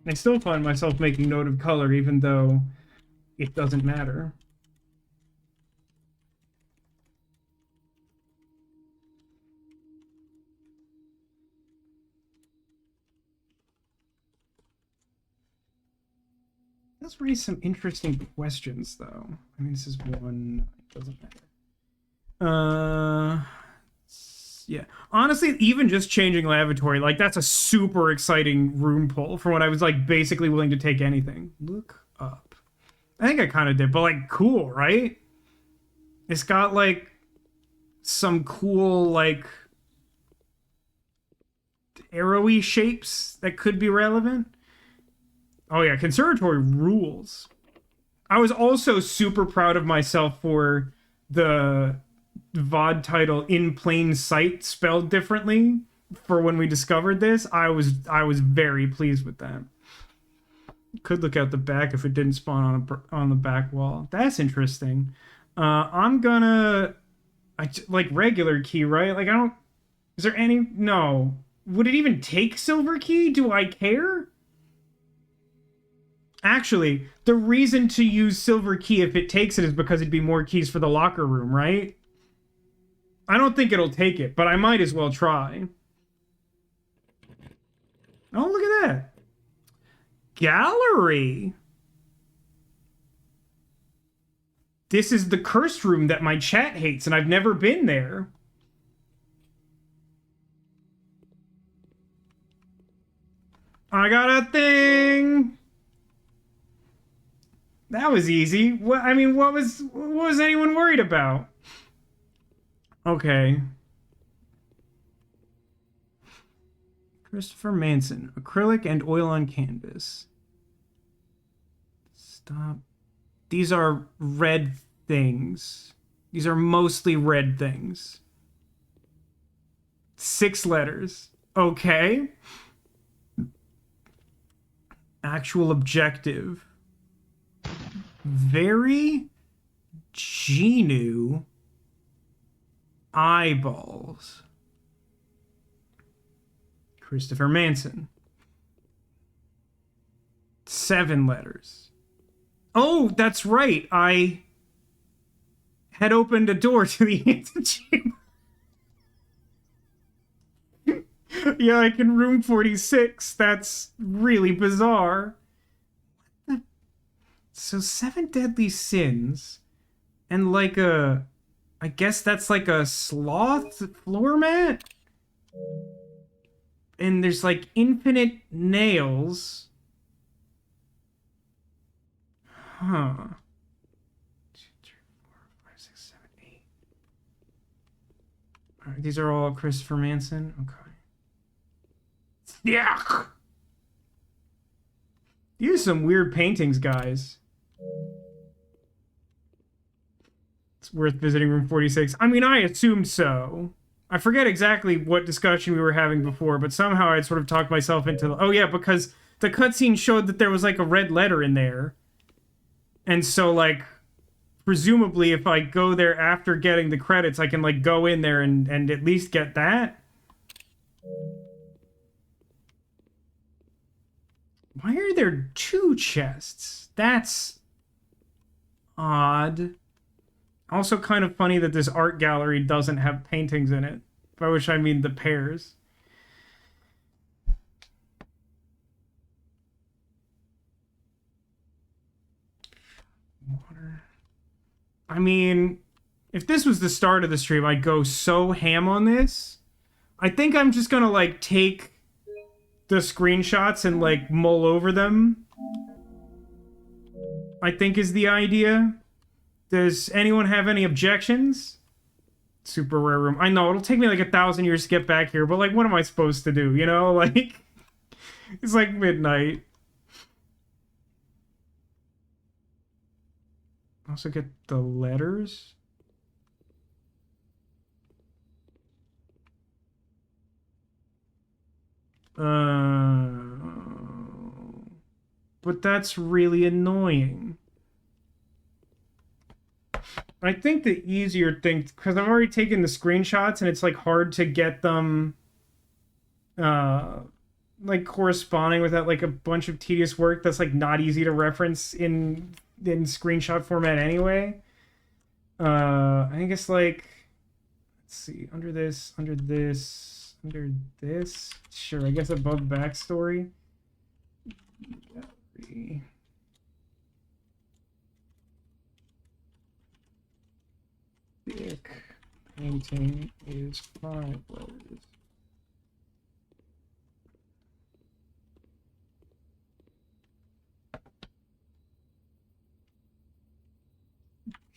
I still find myself making note of color, even though it doesn't matter. Let's raise some interesting questions, though. I mean, this is one... It doesn't matter. Yeah. Honestly, even just changing lavatory, like, that's a super exciting room pull for when I was, like, basically willing to take anything. Look up. I think I kind of did, but, like, cool, right? It's got, like, some cool, like, arrowy shapes that could be relevant. Oh, yeah, conservatory rules. I was also super proud of myself for the VOD title In Plain Sight spelled differently for when we discovered this. I was very pleased with that. Could look out the back if it didn't spawn on the back wall. That's interesting. I'm gonna like regular key, right? Like, I don't... Is there any... No. Would it even take silver key? Do I care? Actually, the reason to use silver key if it takes it is because it'd be more keys for the locker room, right? I don't think it'll take it, but I might as well try. Oh, look at that. Gallery. This is the cursed room that my chat hates, and I've never been there. I got a thing. That was easy. What, I mean, what was anyone worried about? Okay. Christopher Manson. Acrylic and oil on canvas. Stop. These are red things. These are mostly red things. 6 letters. Okay. Actual objective. Very Genu eyeballs. Christopher Manson. 7 letters. Oh, that's right. I had opened a door to the antechamber. Yeah, like in room 46. That's really bizarre. So 7 deadly sins. And like a... I guess that's like a sloth floor mat? And there's like infinite nails. Huh. 2, 3, 4, 5, 6, 7, 8. All right, these are all Christopher Manson. Okay. Yeah. These are some weird paintings, guys. It's worth visiting room 46. I mean, I assumed so. I forget exactly what discussion we were having before, but somehow I'd sort of talked myself into... Oh, yeah, because the cutscene showed that there was, like, a red letter in there. And so, like, presumably if I go there after getting the credits, I can, like, go in there and at least get that. Why are there 2 chests? That's odd. Also kind of funny that this art gallery doesn't have paintings in it. By which I mean the pairs. Water. I mean, if this was the start of the stream, I'd go so ham on this. I think I'm just gonna, like, take the screenshots and, like, mull over them. I think is the idea. Does anyone have any objections? Super rare room. I know, it'll take me like 1,000 years to get back here, but like, what am I supposed to do, you know? Like, it's like midnight. Also get the letters. But that's really annoying. I think the easier thing, because I've already taken the screenshots and it's like hard to get them like corresponding with that, like a bunch of tedious work that's like not easy to reference in screenshot format anyway. I think it's like, let's see, under this, under this, under this. Sure, I guess above backstory. Thick painting is 5 letters.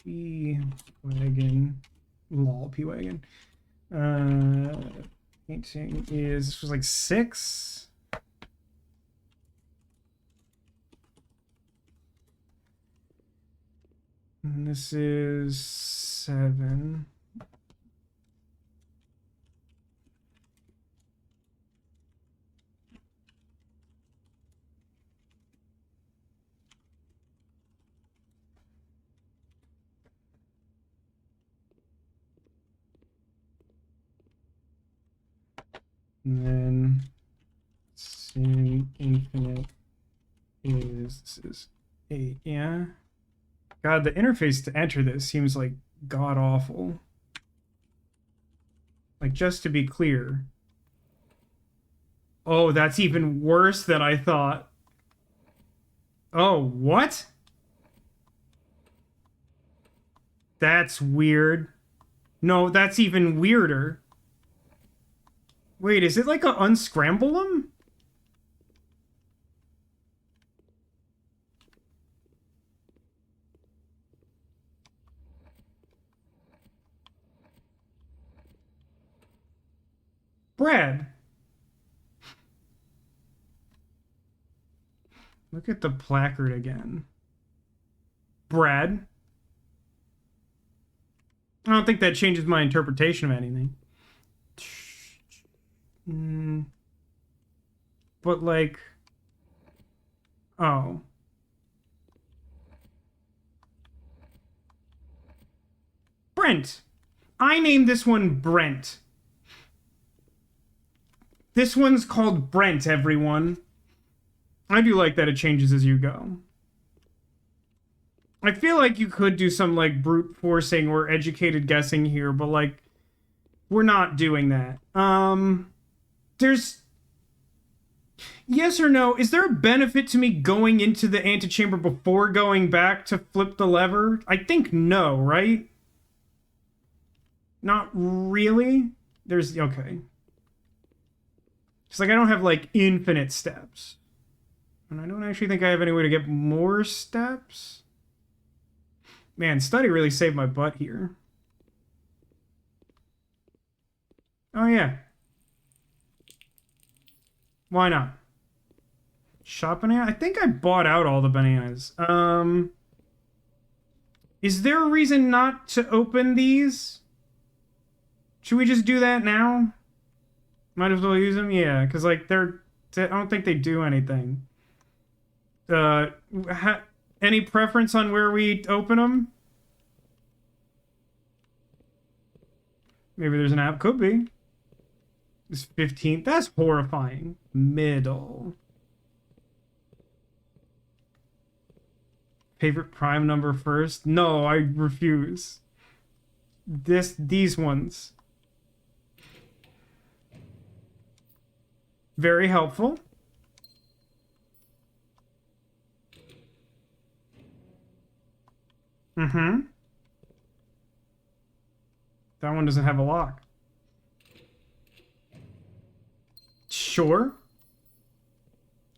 P-Wagon. Lol, P-Wagon. Painting is, this was like 6? And this is 7. And then Sin Infinite is, this is 8, yeah. God, the interface to enter this seems like god-awful. Like, just to be clear. Oh, that's even worse than I thought. Oh, what? That's weird. No, that's even weirder. Wait, is it like a unscramble them? Brad. Look at the placard again. Brad. I don't think that changes my interpretation of anything. But like... Oh. Brent. I named this one Brent. This one's called Brent, everyone. I do like that it changes as you go. I feel like you could do some, like, brute forcing or educated guessing here, but, like, we're not doing that. There's... Yes or no, is there a benefit to me going into the antechamber before going back to flip the lever? I think no, right? Not really? There's... Okay. It's like I don't have, like, infinite steps. And I don't actually think I have any way to get more steps. Man, study really saved my butt here. Oh, yeah. Why not? Shop banana? I think I bought out all the bananas. Is there a reason not to open these? Should we just do that now? Might as well use them? Yeah, because, like, I don't think they do anything. Any preference on where we open them? Maybe there's an app. Could be. It's 15th. That's horrifying. Middle. Favorite prime number first? No, I refuse. These ones. Very helpful. Mm-hmm. That one doesn't have a lock. Sure.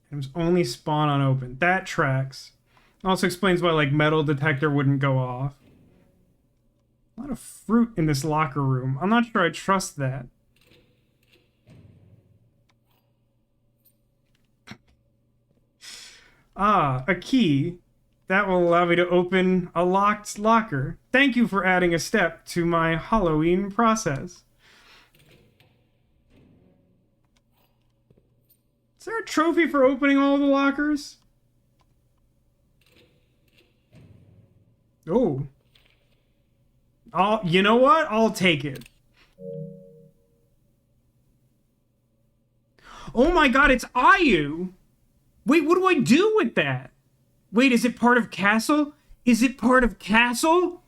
Items only spawn on open. That tracks. Also explains why, like, metal detector wouldn't go off. A lot of fruit in this locker room. I'm not sure I trust that. Ah, a key. That will allow me to open a locked locker. Thank you for adding a step to my Halloween process. Is there a trophy for opening all the lockers? Oh. You know what? I'll take it. Oh my god, it's Ayu! Wait, what do I do with that? Wait, is it part of Castle? Is it part of Castle?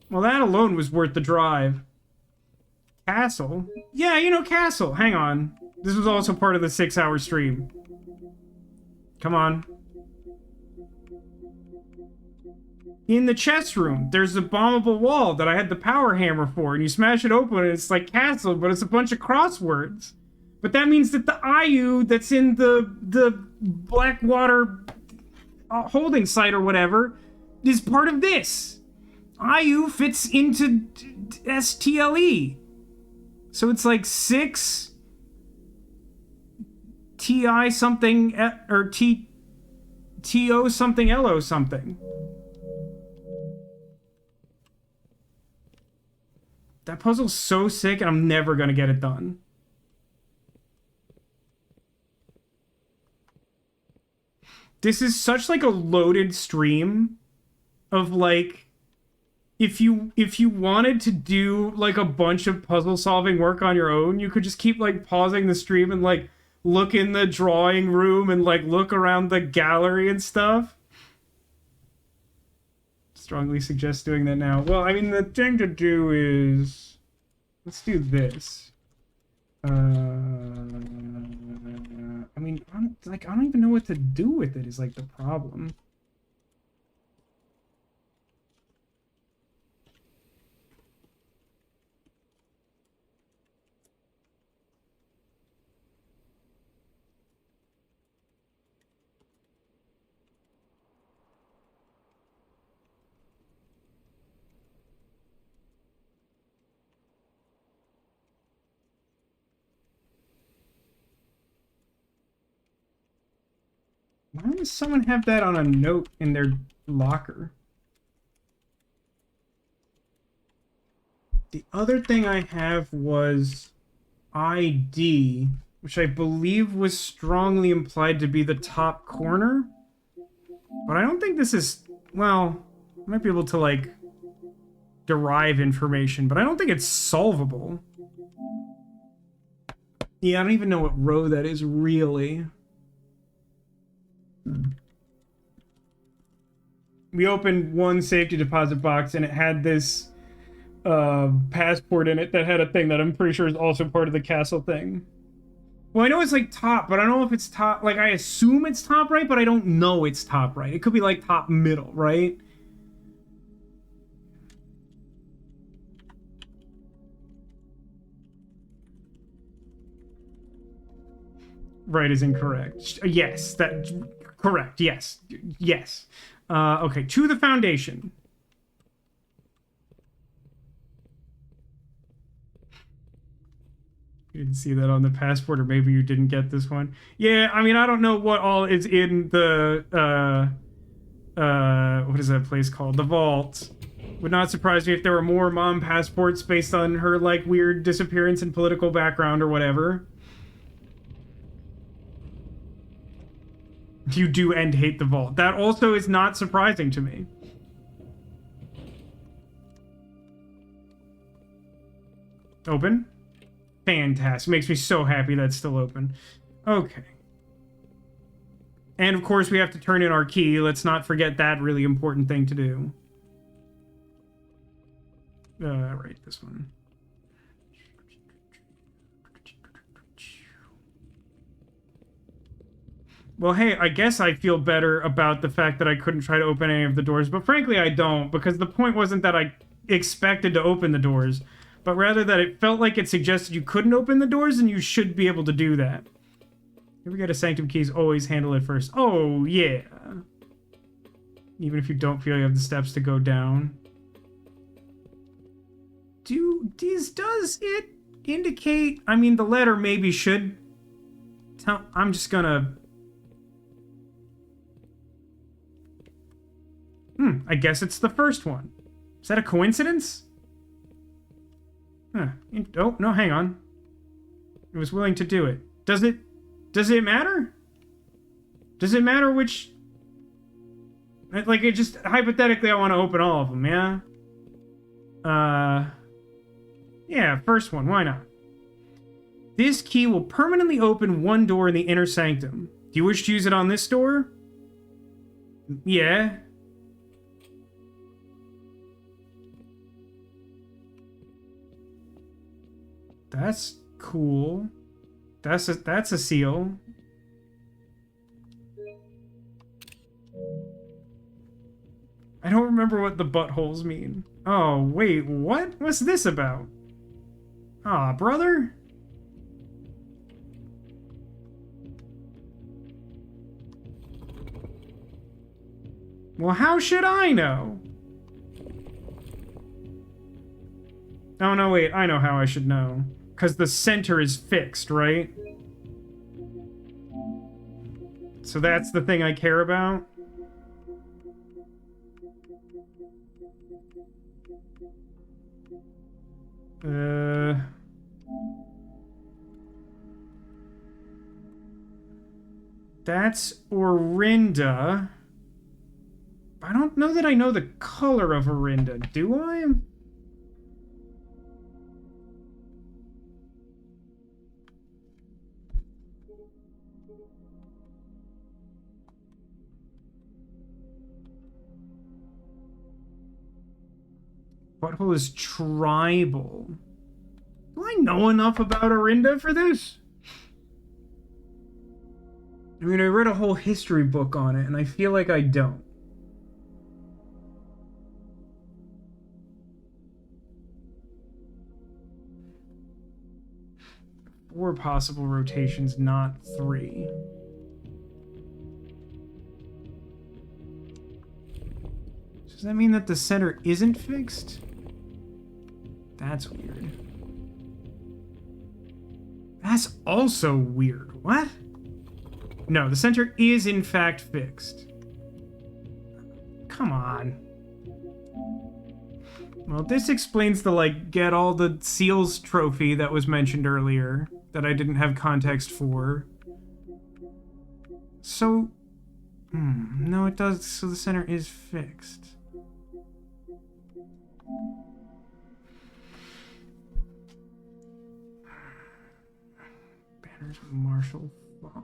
Well, that alone was worth the drive. Castle? Yeah, you know Castle. Hang on. This was also part of the 6-hour stream. Come on. In the chest room, there's a bombable wall that I had the power hammer for, and you smash it open and it's like Castle, but it's a bunch of crosswords. But that means that the Ayu that's in the Blackwater holding site or whatever is part of this. Ayu fits into STLE. So it's like 6 TI something or TO something LO something. That puzzle's so sick and I'm never gonna get it done. This is such like a loaded stream of like if you wanted to do like a bunch of puzzle solving work on your own, you could just keep like pausing the stream and like look in the drawing room and like look around the gallery and stuff. Strongly suggest doing that now. Well, I mean, the thing to do is let's do this. I mean, I don't even know what to do with it is like the problem. Why does someone have that on a note in their locker? The other thing I have was ID. which I believe was strongly implied to be the top corner. But I don't think this is... Well, I might be able to, like, derive information, but I don't think it's solvable. Yeah, I don't even know what row that is, really. We opened one safety deposit box, and it had this passport in it that had a thing that I'm pretty sure is also part of the castle thing. Well, I know it's like top, but I don't know if it's top. Like, I assume it's top right, but I don't know it's top right. It could be like top middle, right? Right is incorrect. Yes, that correct. Yes, yes. Okay, to the foundation. You didn't see that on the passport, or maybe you didn't get this one. Yeah, I mean, I don't know what all is in the what is that place called? The vault. Would not surprise me if there were more mom passports based on her like weird disappearance and political background or whatever. You do and hate the vault. That also is not surprising to me. Open? Fantastic. Makes me so happy that's still open. Okay. And of course we have to turn in our key. Let's not forget that really important thing to do. Right, this one. Well, hey, I guess I feel better about the fact that I couldn't try to open any of the doors, but frankly I don't, because the point wasn't that I expected to open the doors, but rather that it felt like it suggested you couldn't open the doors and you should be able to do that. Here we get a sanctum keys, always handle it first. Oh, yeah. Even if you don't feel you have the steps to go down. Does it indicate... I mean, the letter maybe should... I'm just gonna... I guess it's the first one. Is that a coincidence? Huh. Oh, no, hang on. It was willing to do it. Does it matter? Does it matter which... Like, it just... Hypothetically, I want to open all of them, yeah? Yeah, first one, why not? This key will permanently open one door in the inner sanctum. Do you wish to use it on this door? Yeah. That's cool. That's a seal. I don't remember what the buttholes mean. Oh, wait, what? What's this about? Aw, brother? Well, how should I know? Oh, no, wait, I know how I should know. Because the center is fixed, right? So that's the thing I care about? That's Orinda. I don't know that I know the color of Orinda, do I? Butthole is tribal. Do I know enough about Orinda for this? I mean, I read a whole history book on it, and I feel like I don't. Four possible rotations, not 3. Does that mean that the center isn't fixed? That's weird. That's also weird. What? No, the center is in fact fixed. Come on. Well, this explains the, like, get all the seals trophy that was mentioned earlier. that I didn't have context for. So, no, it does. So the center is fixed. Banners of martial fog.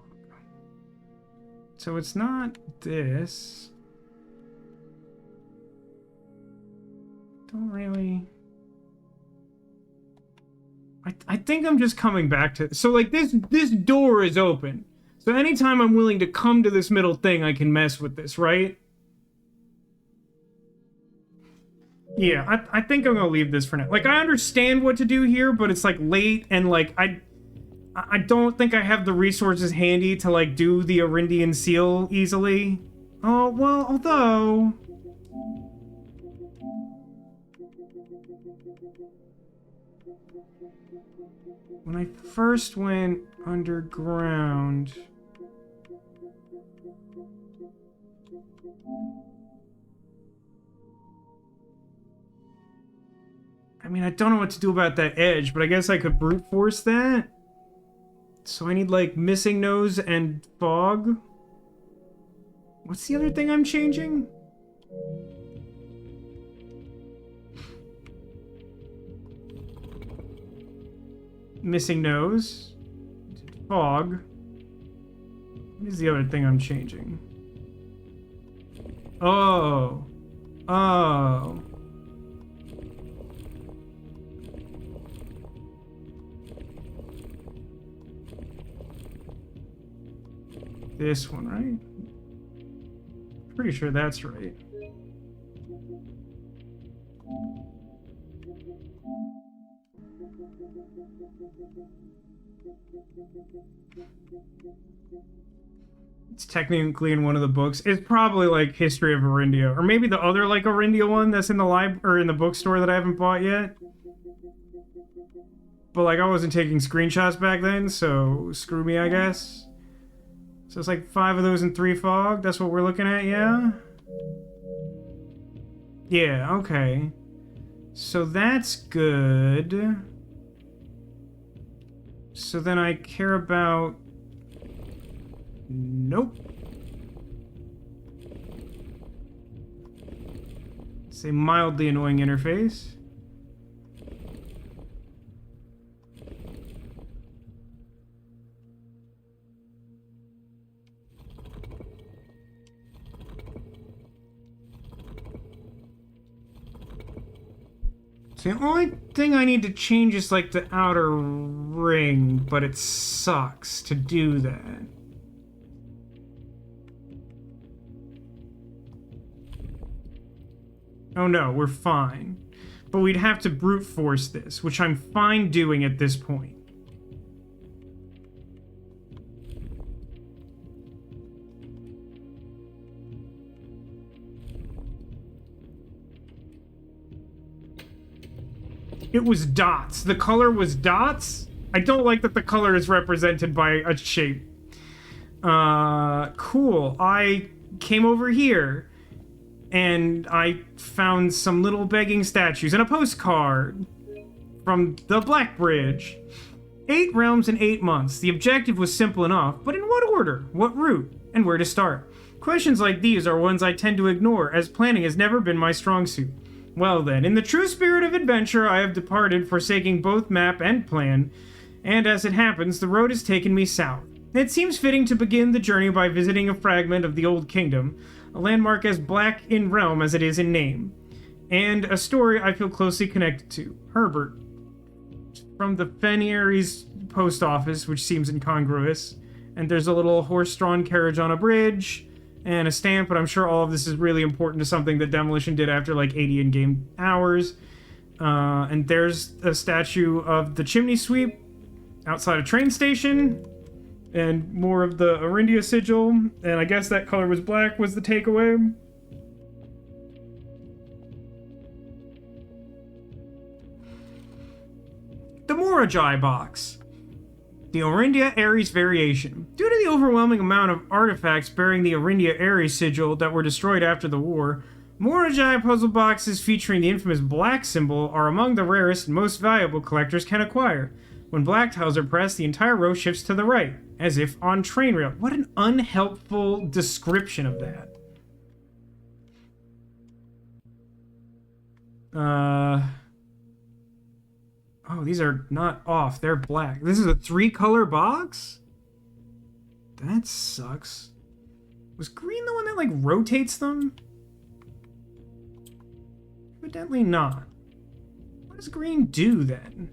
So it's not this. Don't really. I think I'm just coming back to. So like this door is open. So anytime I'm willing to come to this middle thing, I can mess with this, right? Yeah, I think I'm gonna leave this for now. Like, I understand what to do here, but it's like late, and like I don't think I have the resources handy to like do the Arindian seal easily. Oh well, although. When I first went underground, I mean, I don't know what to do about that edge, but I guess I could brute force that. So I need, like, missing nose and fog. What's the other thing I'm changing? Missing nose. Fog. What is the other thing I'm changing? Oh. Oh. This one, right? Pretty sure that's right. It's technically in one of the books. It's probably like History of Arindia, or maybe the other like Arindia one that's in the or in the bookstore that I haven't bought yet. But like I wasn't taking screenshots back then, so screw me, I guess. So it's like 5 of those and 3 fog. That's what we're looking at, yeah? Yeah, okay. So that's good. So then I care about... Nope. It's a mildly annoying interface. So the only thing I need to change is like the outer ring, but it sucks to do that. Oh no, we're fine. But we'd have to brute force this, which I'm fine doing at this point. It was dots. The color was dots? I don't like that the color is represented by a shape. Cool. I came over here and I found some little begging statues and a postcard from the Black Bridge. 8 realms in 8 months. The objective was simple enough, but in what order? What route? And where to start? Questions like these are ones I tend to ignore, as planning has never been my strong suit. Well then, in the true spirit of adventure, I have departed, forsaking both map and plan, and as it happens, the road has taken me south. It seems fitting to begin the journey by visiting a fragment of the Old Kingdom, a landmark as black in realm as it is in name, and a story I feel closely connected to. Herbert, from the Fenier's post office, which seems incongruous, and there's a little horse-drawn carriage on a bridge, and a stamp, but I'm sure all of this is really important to something that Demolition did after like 80 in-game hours. And there's a statue of the chimney sweep outside a train station, and more of the Arindia sigil, and I guess that color was black was the takeaway. The Morajai box. The Arindia Ares variation. Due to the overwhelming amount of artifacts bearing the Arindia Ares sigil that were destroyed after the war, Morajai puzzle boxes featuring the infamous black symbol are among the rarest and most valuable collectors can acquire. When black tiles are pressed, the entire row shifts to the right, as if on train rail. What an unhelpful description of that. Oh, these are not off. They're black. This is a 3-color box? That sucks. Was green the one that, like, rotates them? Evidently not. What does green do, then?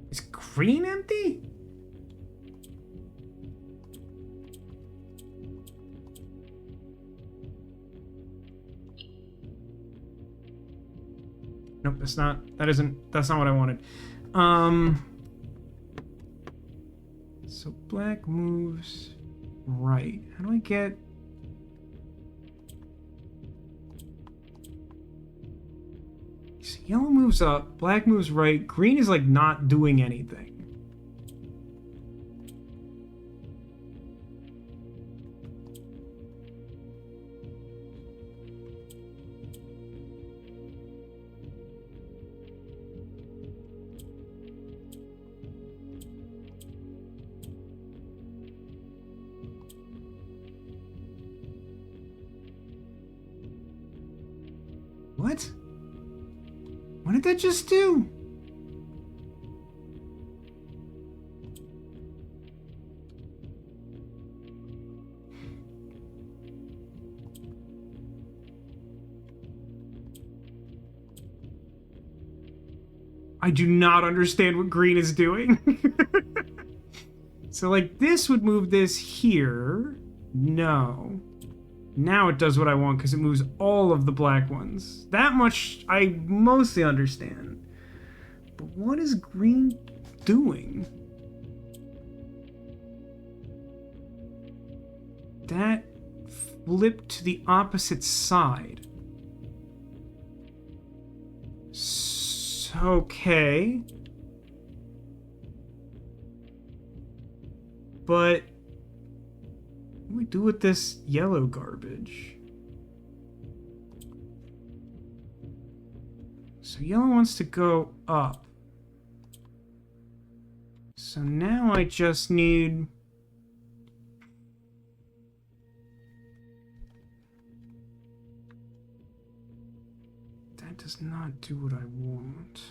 Is green empty? Nope, that's not what I wanted. So black moves right. How do I get... So yellow moves up, black moves right, green is like not doing anything. What? What did that just do? I do not understand what green is doing. So, like, this would move this here. No. Now it does what I want because it moves all of the black ones. That much I mostly understand. But what is green doing? That flipped to the opposite side. Okay. But what do we do with this yellow garbage? So yellow wants to go up. So now I just need... That does not do what I want.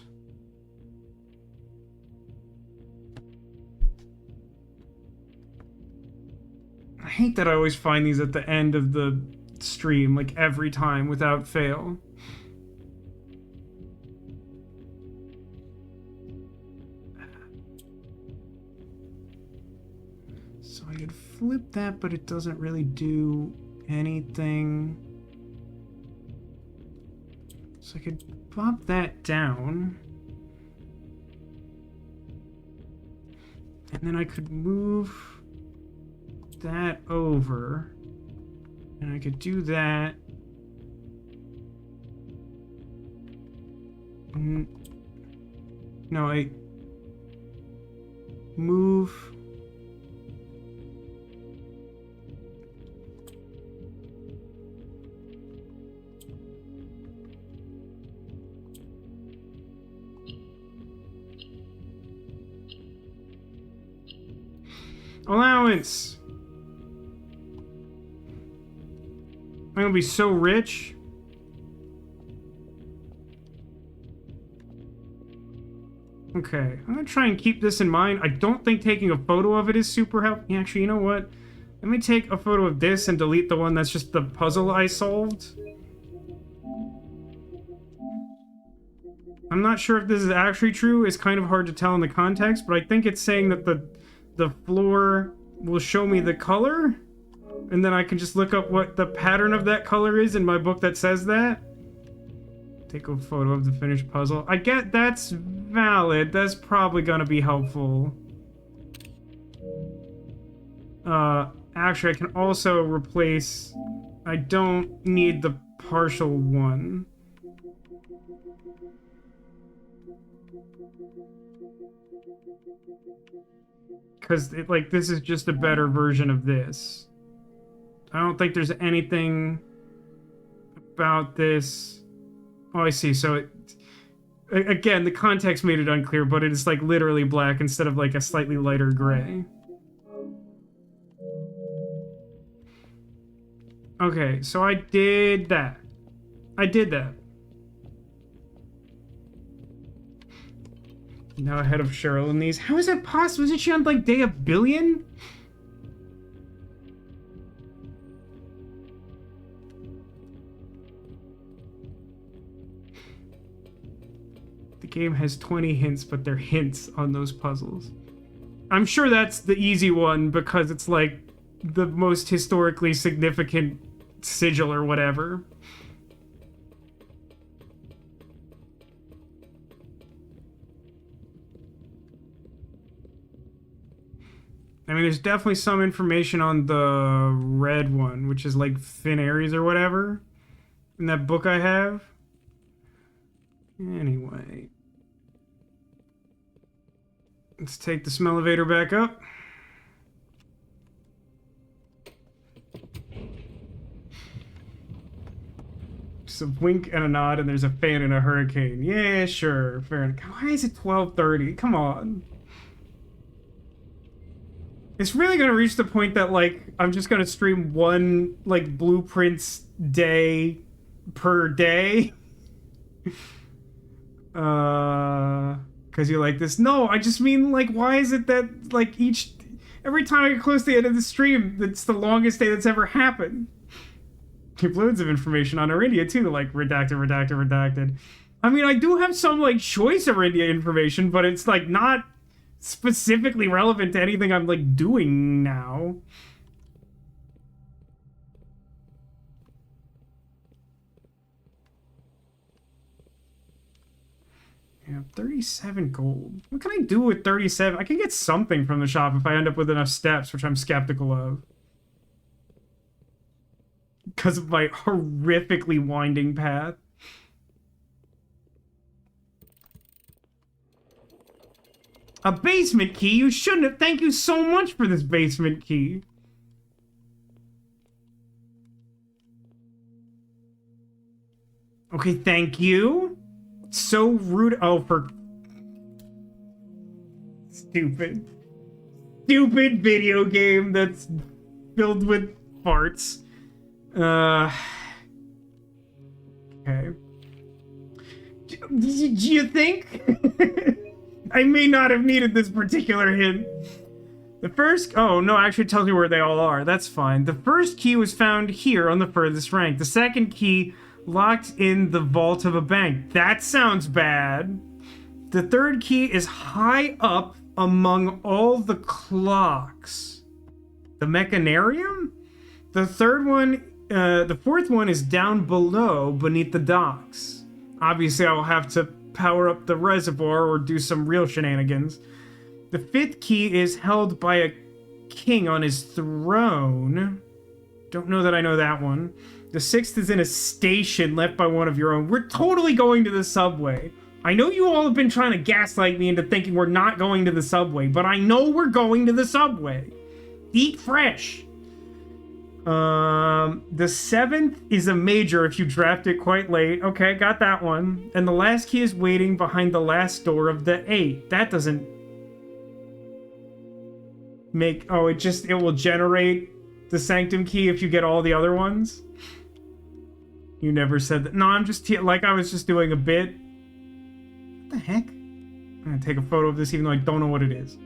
I hate that I always find these at the end of the stream, like every time, without fail. So I could flip that, but it doesn't really do anything. So I could pop that down. And then I could move that over, and I could do that. No, I move allowance. I'm gonna be so rich. Okay, I'm gonna try and keep this in mind. I don't think taking a photo of it is super helpful. Actually, you know what? Let me take a photo of this and delete the one that's just the puzzle I solved. I'm not sure if this is actually true. It's kind of hard to tell in the context, but I think it's saying that the floor will show me the color. And then I can just look up what the pattern of that color is in my book that says that. Take a photo of the finished puzzle. I get that's valid. That's probably gonna be helpful. Actually, I can also replace... I don't need the partial one. Because, like, this is just a better version of this. I don't think there's anything about this. Oh, I see. So Again, the context made it unclear, but it is like literally black instead of like a slightly lighter gray. Okay, so I did that. I did that. Now ahead of Cheryl in these. How is that possible? Isn't she on like day a billion? The game has 20 hints, but they're hints on those puzzles. I'm sure that's the easy one because it's like the most historically significant sigil or whatever. I mean, there's definitely some information on the red one, which is like Finn Aries or whatever, in that book I have. Anyway. Let's take the smell elevator back up. Just a wink and a nod, and there's a fan in a hurricane. Yeah, sure. Fair enough. Why is it 12:30? Come on. It's really gonna reach the point that, like, I'm just gonna stream one, like, blueprints day per day. Because you like this. No, I just mean, like, why is it that, like, every time I get close to the end of the stream, it's the longest day that's ever happened. Keep loads of information on Arindia, too, like, redacted, redacted, redacted. I mean, I do have some, like, choice Arindia information, but it's, like, not specifically relevant to anything I'm, like, doing now. Yeah, 37 gold. What can I do with 37? I can get something from the shop if I end up with enough steps, which I'm skeptical of. Because of my horrifically winding path. A basement key? You shouldn't have. Thank you so much for this basement key. Okay, thank you. So rude. Oh, for stupid video game that's filled with farts. Okay. Do you think? I may not have needed this particular hint. The first... Oh, no, actually it tells me where they all are. That's fine. The first key was found here on the furthest rank. The second key locked in the vault of a bank. That sounds bad. The third key is high up among all the clocks. The mechanarium? The fourth one is down below beneath the docks. Obviously, I will have to power up the reservoir or do some real shenanigans. The fifth key is held by a king on his throne. Don't know that I know that one. The sixth is in a station left by one of your own. We're totally going to the subway. I know you all have been trying to gaslight me into thinking we're not going to the subway, but I know we're going to the subway. Eat fresh. The seventh is a major if you draft it quite late. Okay, got that one. And the last key is waiting behind the last door of the 8. That doesn't make... Oh, it will generate the sanctum key if you get all the other ones? You never said that. No, I'm just... Like, I was just doing a bit. What the heck? I'm gonna take a photo of this even though I don't know what it is.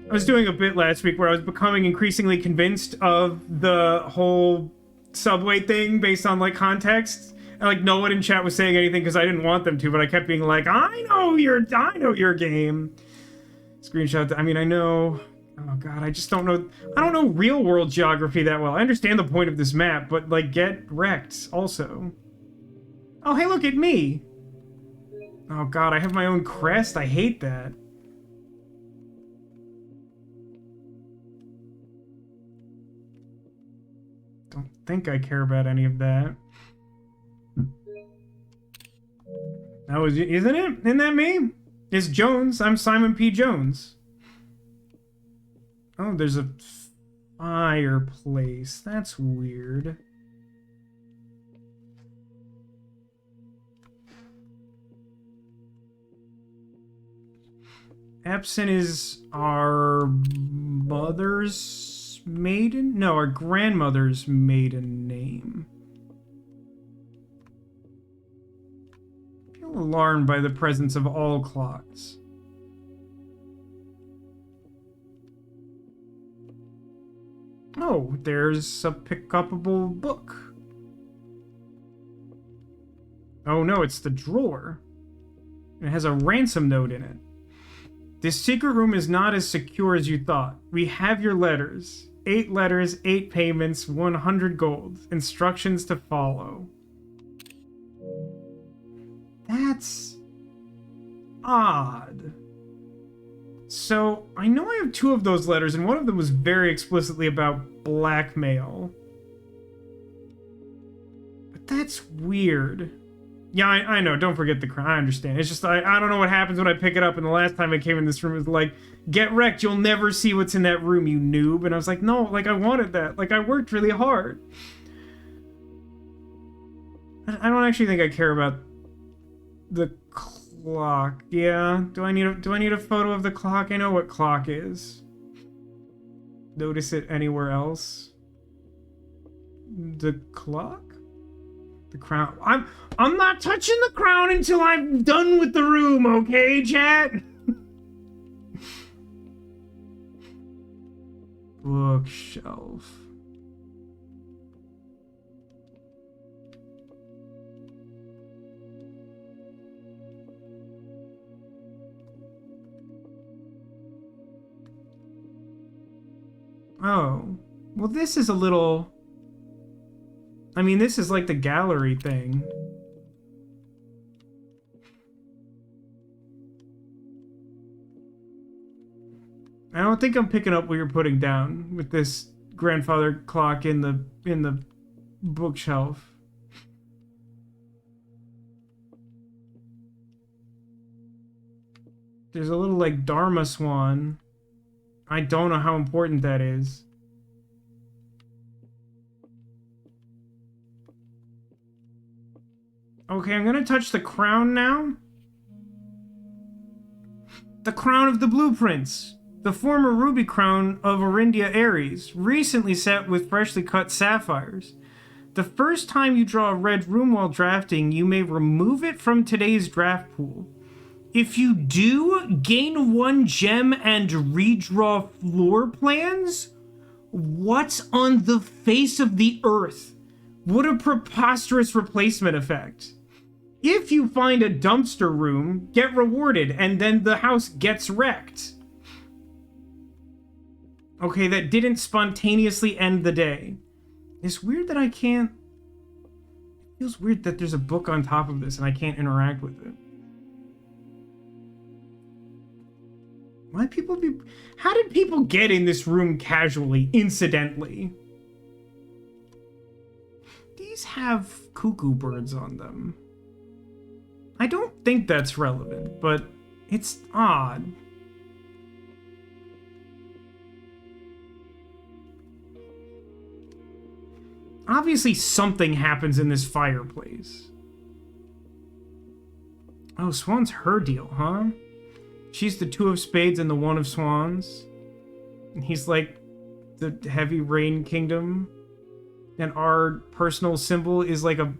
I was doing a bit last week where I was becoming increasingly convinced of the whole subway thing based on, like, context. And, like, no one in chat was saying anything because I didn't want them to, but I kept being like, I know your game. Screenshot. I mean, I know... Oh, God, I just don't know... I don't know real-world geography that well. I understand the point of this map, but, like, get wrecked also. Oh, hey, look at me! Oh, God, I have my own crest? I hate that. Don't think I care about any of that. That was... Isn't it? Isn't that me? It's Jones. I'm Simon P. Jones. Oh, there's a fireplace. That's weird. Epson is our mother's maiden? No, our grandmother's maiden name. I feel alarmed by the presence of all clocks. Oh, there's a pick-upable book. Oh no, it's the drawer. It has a ransom note in it. This secret room is not as secure as you thought. We have your letters. 8 letters, 8 payments, 100 gold. Instructions to follow. That's odd. So, I know I have 2 of those letters, and one of them was very explicitly about blackmail. But that's weird. Yeah, I know. Don't forget the crown. I understand. It's just, I don't know what happens when I pick it up, and the last time I came in this room, it was like, get wrecked. You'll never see what's in that room, you noob. And I was like, no, like, I wanted that. Like, I worked really hard. I don't actually think I care about the clock. Yeah. Do I need a photo of the clock? I know what clock is. Notice it anywhere else? The clock? The crown. I'm not touching the crown until I'm done with the room, okay, chat? Bookshelf. Oh. Well, this is a little... I mean, this is like the gallery thing. I don't think I'm picking up what you're putting down with this grandfather clock in the bookshelf. There's a little like Dharma swan. I don't know how important that is. Okay, I'm gonna touch the crown now. The crown of the blueprints. The former ruby crown of Orindia Ares, recently set with freshly cut sapphires. The first time you draw a red room while drafting, you may remove it from today's draft pool. If you do, gain 1 gem and redraw floor plans? What's on the face of the earth? What a preposterous replacement effect. If you find a dumpster room, get rewarded, and then the house gets wrecked. Okay, that didn't spontaneously end the day. It's weird that I can't... It feels weird that there's a book on top of this and I can't interact with it. Why people be... How did people get in this room casually, incidentally? These have cuckoo birds on them. I don't think that's relevant, but it's odd. Obviously something happens in this fireplace. Oh, Swan's her deal, huh? She's the 2 of spades and the 1 of swans. And he's like the heavy rain kingdom. And our personal symbol is like a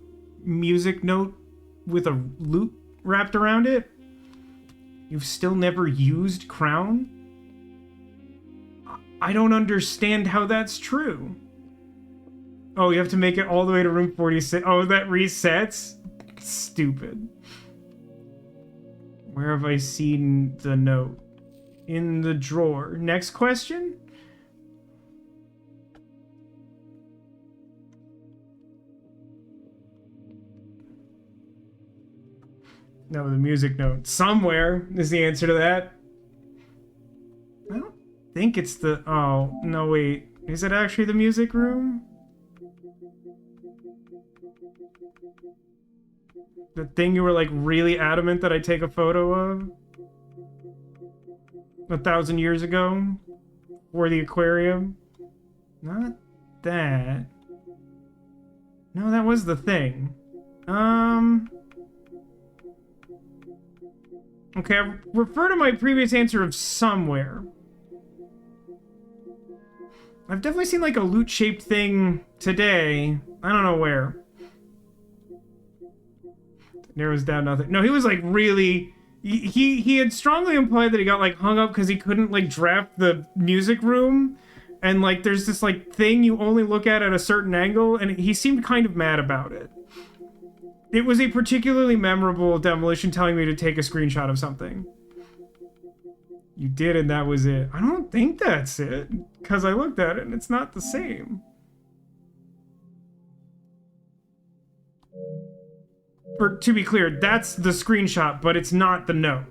music note with a lute wrapped around it. You've still never used crown? I don't understand how that's true. Oh, you have to make it all the way to room 46. Oh, that resets? Stupid. Where have I seen the note? In the drawer. Next question? No, the music note. Somewhere is the answer to that. I don't think it's the... Oh, no, wait. Is it actually the music room? The thing you were, like, really adamant that I take a photo of? 1,000 years ago? Or the aquarium? Not that. No, that was the thing. Okay, I refer to my previous answer of somewhere. I've definitely seen like a loot-shaped thing today. I don't know where. Narrows down nothing. No, he was like really... He had strongly implied that he got like hung up because he couldn't like draft the music room. And like there's this like thing you only look at a certain angle, and he seemed kind of mad about it. It was a particularly memorable demolition telling me to take a screenshot of something. You did, and that was it. I don't think that's it, because I looked at it and it's not the same. To be clear, that's the screenshot, but it's not the note.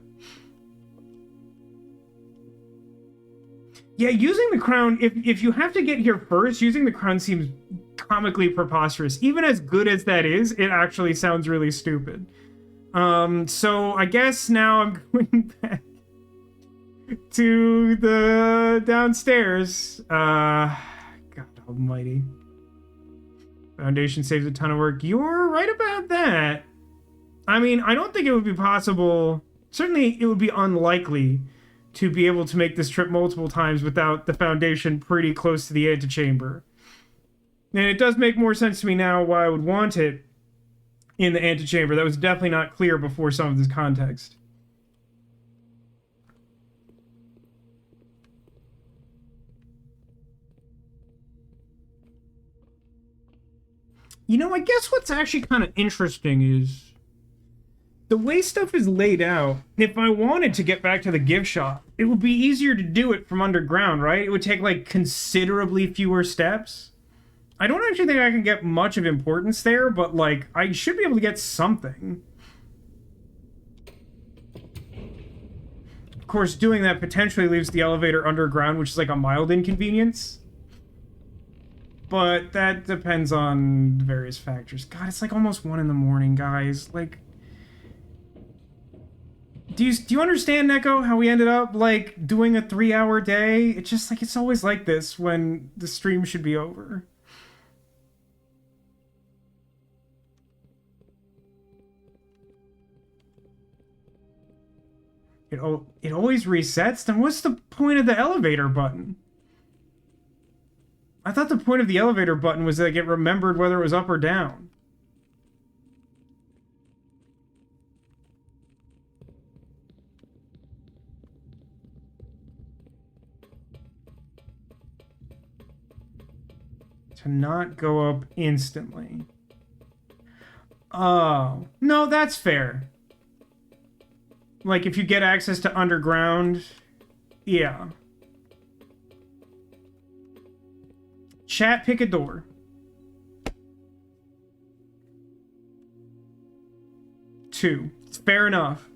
Yeah, using the crown, if you have to get here first, using the crown seems comically preposterous. Even as good as that is, it actually sounds really stupid. So I guess now I'm going back to the downstairs. God almighty. Foundation saves a ton of work. You're right about that. I mean, I don't think it would be possible. Certainly, it would be unlikely to be able to make this trip multiple times without the Foundation pretty close to the antechamber. And it does make more sense to me now why I would want it in the antechamber. That was definitely not clear before some of this context. You know, I guess what's actually kind of interesting is the way stuff is laid out. If I wanted to get back to the gift shop, it would be easier to do it from underground, right? It would take like considerably fewer steps. I don't actually think I can get much of importance there, but like I should be able to get something. Of course, doing that potentially leaves the elevator underground, which is like a mild inconvenience. But that depends on various factors. God, it's like almost 1 in the morning, guys. Like, do you understand, Neko, how we ended up like doing a 3-hour day? It's just like it's always like this when the stream should be over. It always resets. Then what's the point of the elevator button? I thought the point of the elevator button was that it remembered whether it was up or down. To not go up instantly. Oh, no, that's fair. Like, if you get access to underground, yeah. Chat, pick a door. Two. It's fair enough.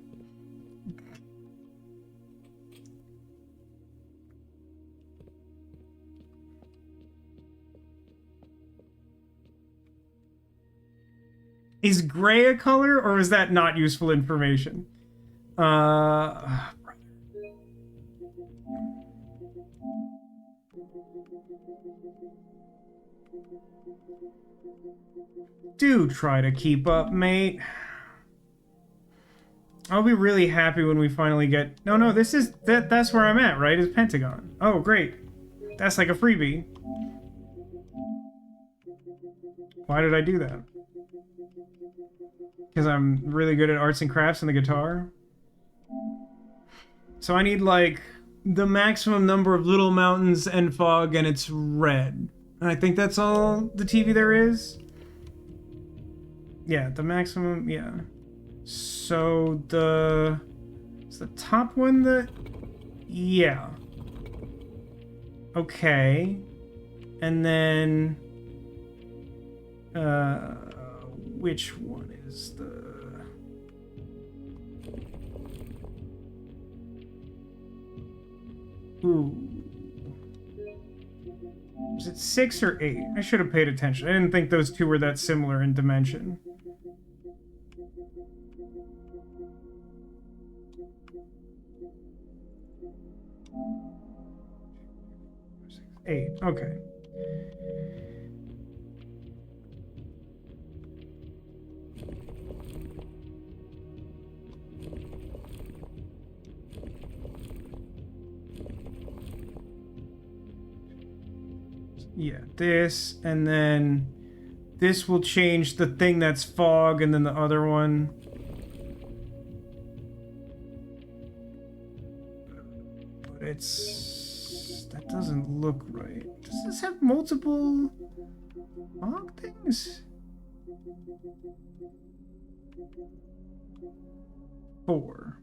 Is gray a color, or is that not useful information? Do try to keep up, mate. I'll be really happy when we finally get... No, this is... That's where I'm at, right? Is Pentagon. Oh, great. That's like a freebie. Why did I do that? Because I'm really good at arts and crafts and the guitar? So I need, like, the maximum number of little mountains and fog, and it's red. And I think that's all the TV there is? Yeah, the maximum, yeah. So the... Is the top one the... Yeah. Okay. And then... which one is the... Ooh. Was it 6 or 8? I should have paid attention. I didn't think those two were that similar in dimension. Eight. Okay. Yeah, this, and then this will change the thing that's fog, and then the other one. But that doesn't look right. Does this have multiple fog things? Four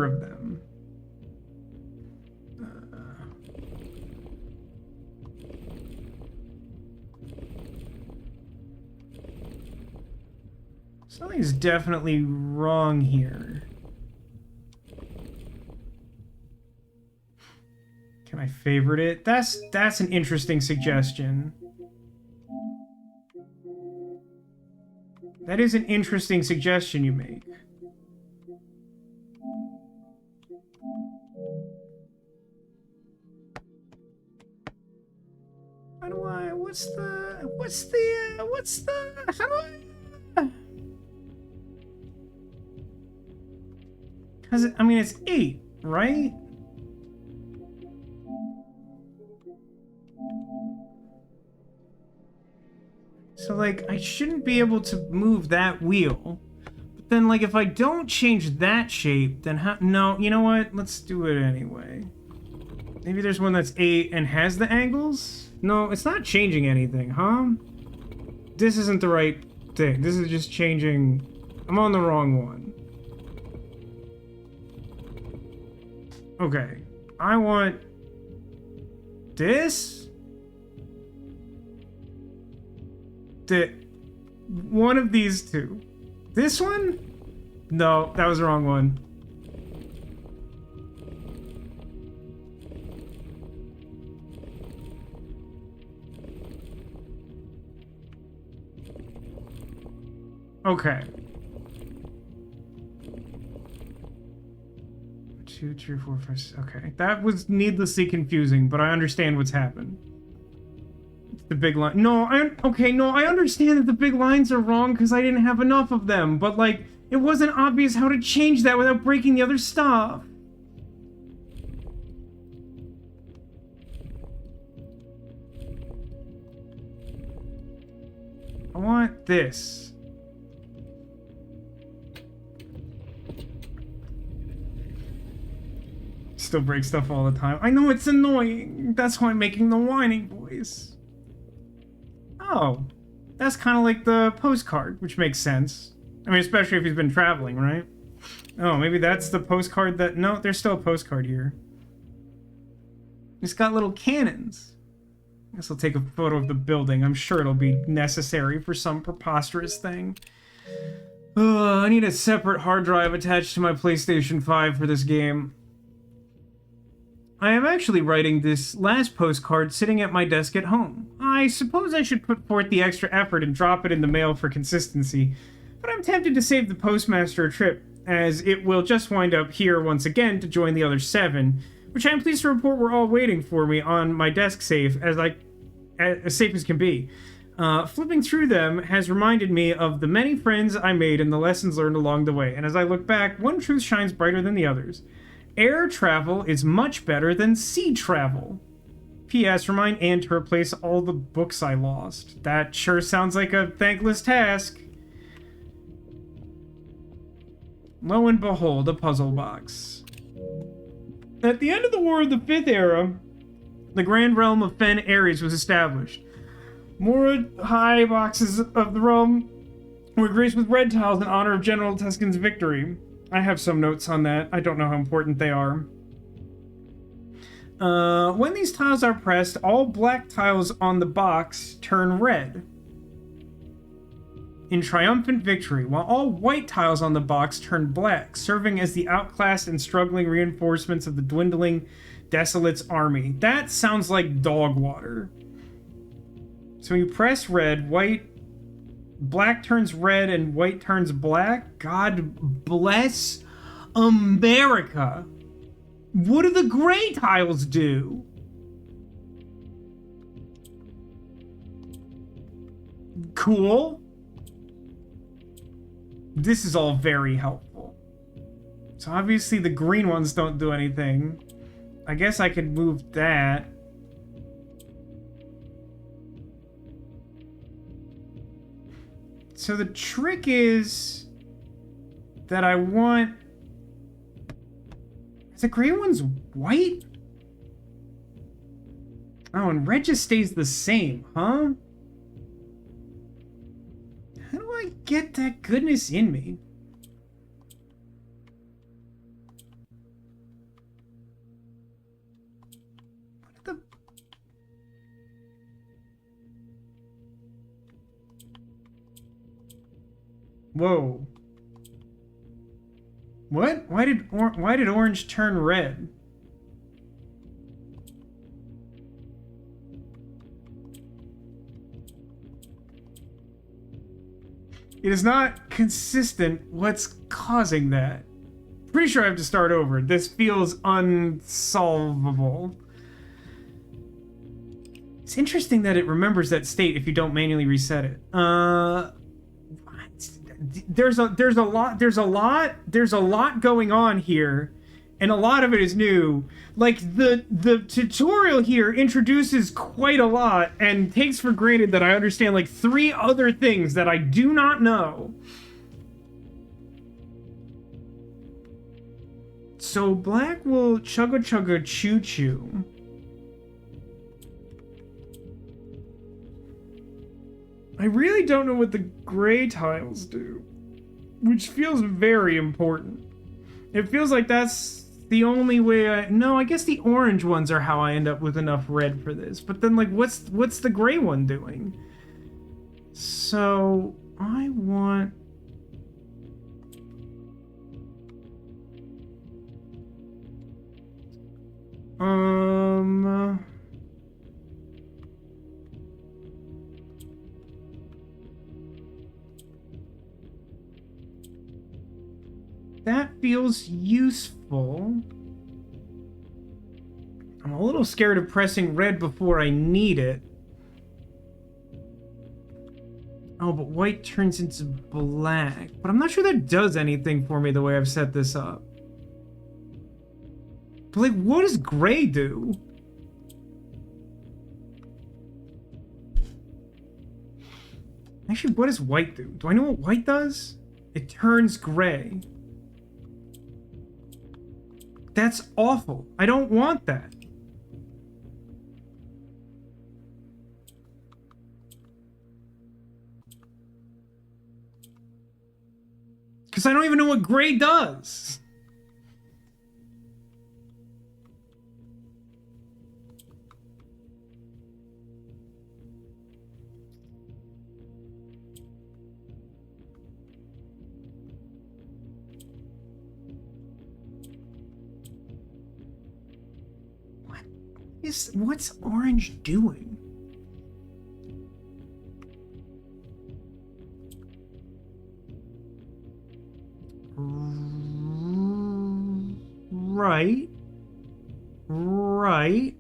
of them. Something's definitely wrong here. Can I favorite it? That's an interesting suggestion. That is an interesting suggestion you make. How do I, how do I... Cause I mean, it's 8, right? So, like, I shouldn't be able to move that wheel. But then, like, if I don't change that shape, then how... No, you know what? Let's do it anyway. Maybe there's one that's 8 and has the angles? No, it's not changing anything, huh? This isn't the right thing. This is just changing... I'm on the wrong one. Okay. I want... this? One of these two. This one? No, that was the wrong one. Okay. 2, 3, 4, 5, 6. Okay. That was needlessly confusing, but I understand what's happened. The big line. No, I understand that the big lines are wrong because I didn't have enough of them, but, like, it wasn't obvious how to change that without breaking the other stuff. I want this. Still break stuff all the time. I know it's annoying. That's why I'm making the whining voice. Oh, that's kind of like the postcard, which makes sense. I mean, especially if he's been traveling, right? Oh, maybe that's the postcard that... No, there's still a postcard here. It's got little cannons. I guess I'll take a photo of the building. I'm sure it'll be necessary for some preposterous thing. I need a separate hard drive attached to my PlayStation 5 for this game. I am actually writing this last postcard sitting at my desk at home. I suppose I should put forth the extra effort and drop it in the mail for consistency, but I'm tempted to save the postmaster a trip, as it will just wind up here once again to join the other 7, which I am pleased to report were all waiting for me on my desk safe, as safe as can be. Flipping through them has reminded me of the many friends I made and the lessons learned along the way, and as I look back, one truth shines brighter than the others. Air travel is much better than sea travel. P.S. Remind Anne to replace all the books I lost. That sure sounds like a thankless task. Lo and behold, a puzzle box. At the end of the War of the Fifth Era, the grand realm of Fen Ares was established. More high boxes of the realm were graced with red tiles in honor of General Tuscan's victory. I have some notes on that. I don't know how important they are. When these tiles are pressed, all black tiles on the box turn red in triumphant victory, while all white tiles on the box turn black, serving as the outclassed and struggling reinforcements of the dwindling Desolate's army. That sounds like dog water. So when you press red, black turns red and white turns black. God bless America. What do the gray tiles do? Cool. This is all very helpful. So obviously the green ones don't do anything. I guess I could move that. So the trick is that I want... The gray one's white? Oh, and red just stays the same, huh? How do I get that goodness in me? What the... Whoa. What? Why did orange turn red? It is not consistent what's causing that. Pretty sure I have to start over. This feels unsolvable. It's interesting that it remembers that state if you don't manually reset it. There's a lot going on here, and a lot of it is new. Like the tutorial here introduces quite a lot and takes for granted that I understand like 3 other things that I do not know. So black will chugga chugga choo choo. I really don't know what the gray tiles do, which feels very important. It feels like that's the only way No, I guess the orange ones are how I end up with enough red for this. But then, like, what's the gray one doing? So, I want... That feels useful. I'm a little scared of pressing red before I need it. Oh, but white turns into black. But I'm not sure that does anything for me the way I've set this up. But, like, what does gray do? Actually, what does white do? Do I know what white does? It turns gray. That's awful. I don't want that. Because I don't even know what gray does. What's orange doing? Right. Right.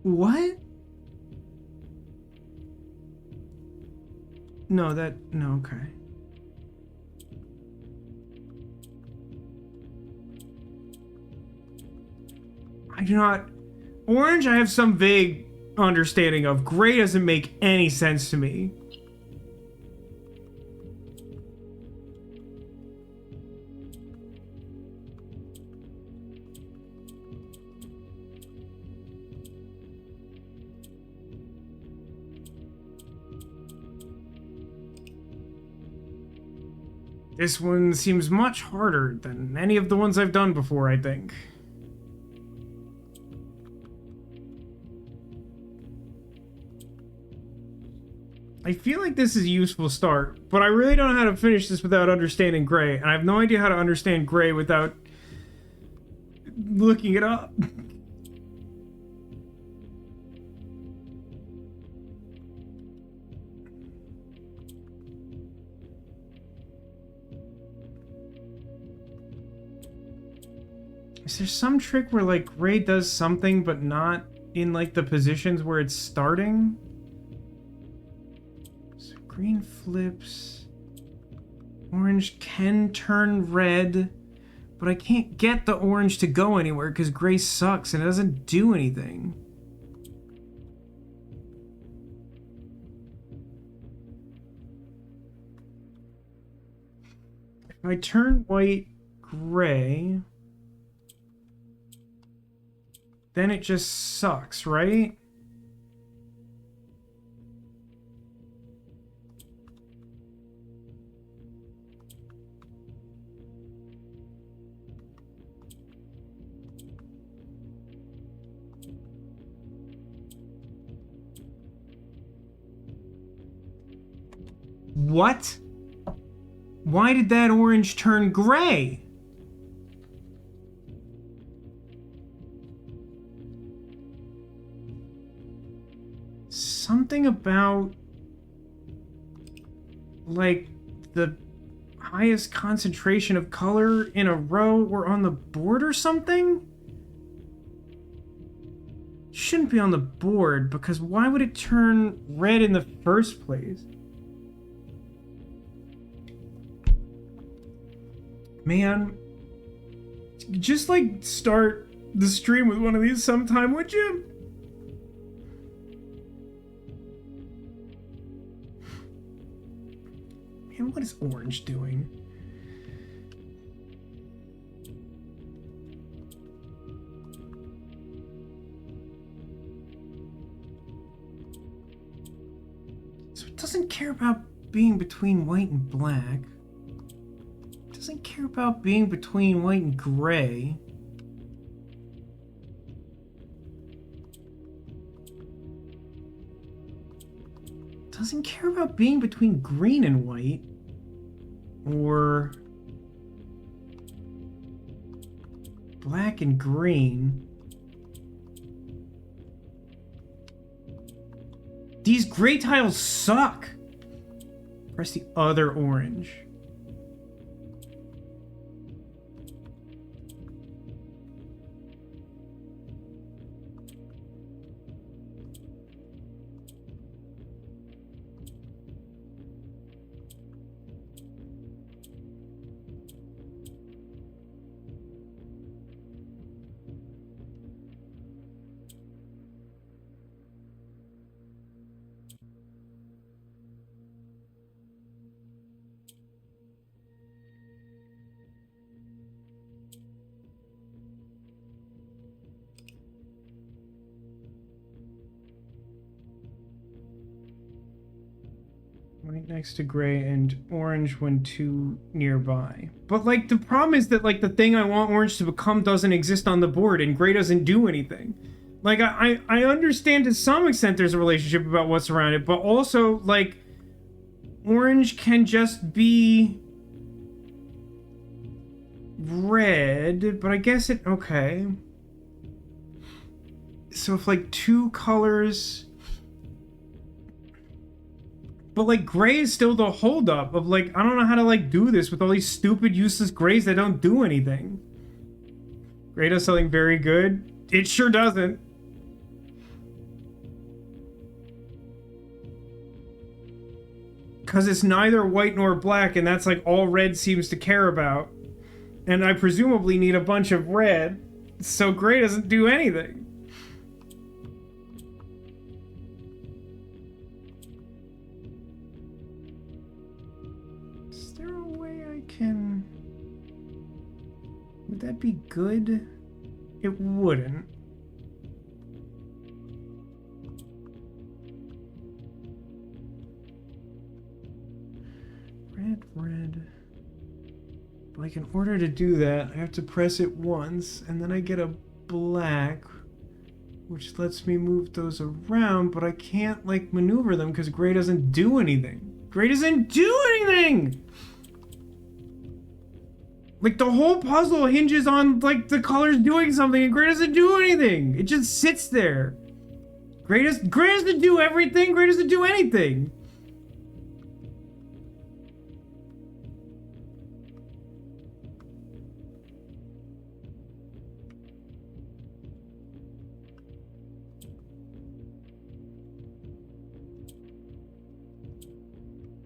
What? No, okay. I do not... Orange, I have some vague understanding of. Gray doesn't make any sense to me. This one seems much harder than any of the ones I've done before, I think. I feel like this is a useful start, but I really don't know how to finish this without understanding gray, and I have no idea how to understand gray without looking it up. Is there some trick where, like, gray does something, but not in, like, the positions where it's starting? So green flips. Orange can turn red, but I can't get the orange to go anywhere because gray sucks and it doesn't do anything. I turn white gray, then it just sucks, right? What? Why did that orange turn gray? Something about, like, the highest concentration of color in a row or on the board or something? Shouldn't be on the board, because why would it turn red in the first place? Man, just like start the stream with one of these sometime, would you? Man, what is orange doing? So it doesn't care about being between white and black. Doesn't care about being between white and gray. Doesn't care about being between green and white. Or black and green. These gray tiles suck. Press the other orange. White next to gray and orange when two nearby. But like the problem is that like the thing I want orange to become doesn't exist on the board and gray doesn't do anything. Like I understand to some extent there's a relationship about what's around it, but also like orange can just be red, but I guess it okay. So if like two colors, but like gray is still the holdup of like I don't know how to like do this with all these stupid useless grays that don't do anything. Gray does something very good. It sure doesn't. Because it's neither white nor black, and that's like all red seems to care about. And I presumably need a bunch of red, so gray doesn't do anything. Is there a way I can... Would that be good? It wouldn't. Red. Like, in order to do that, I have to press it once, and then I get a black, which lets me move those around, but I can't, like, maneuver them because gray doesn't do anything. Gray doesn't do anything! Like, the whole puzzle hinges on, like, the colors doing something, and gray doesn't do anything! It just sits there. Gray doesn't do everything, gray doesn't do anything!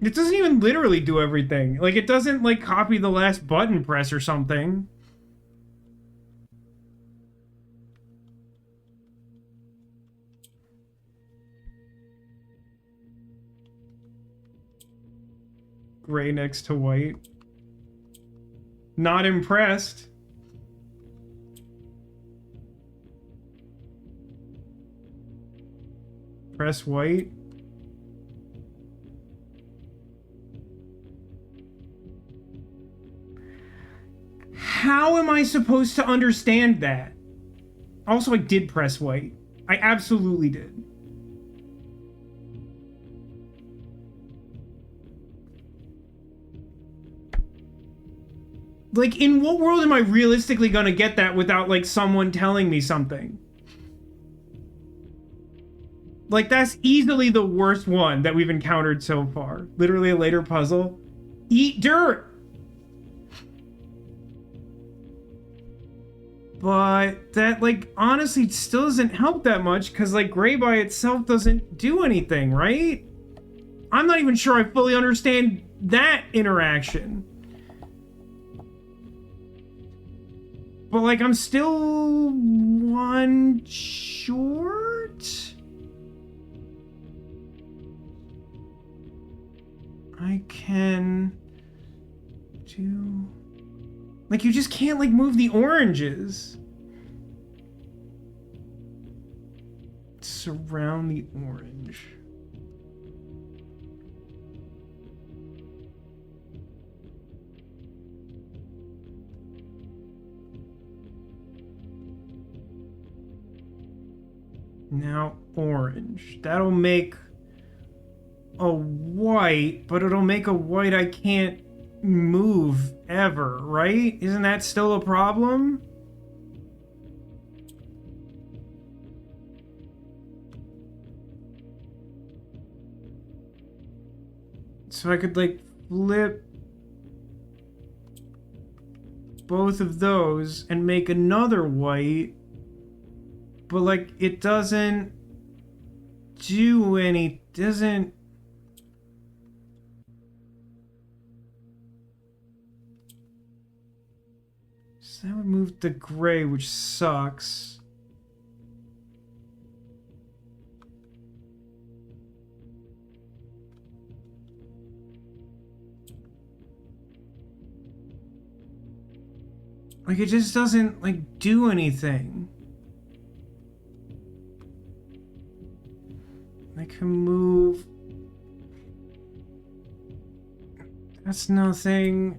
It doesn't even literally do everything. Like, it doesn't, like, copy the last button press or something. Gray next to white. Not impressed. Press white. How am I supposed to understand that? Also, I did press white. I absolutely did. Like, in what world am I realistically gonna get that without, like, someone telling me something? Like, that's easily the worst one that we've encountered so far. Literally a later puzzle. Eat dirt! But that, like, honestly still doesn't help that much, because, like, gray by itself doesn't do anything, right? I'm not even sure I fully understand that interaction. But, like, I'm still one short? I can do... Like, you just can't, like, move the oranges. Surround the orange. Now orange. That'll make a white, but it'll make a white I can't move ever, right? Isn't that still a problem? So I could, like, flip both of those and make another white, but, like, it doesn't do any, doesn't... So that would move the gray, which sucks. Like, it just doesn't, like, do anything. I can move... That's nothing...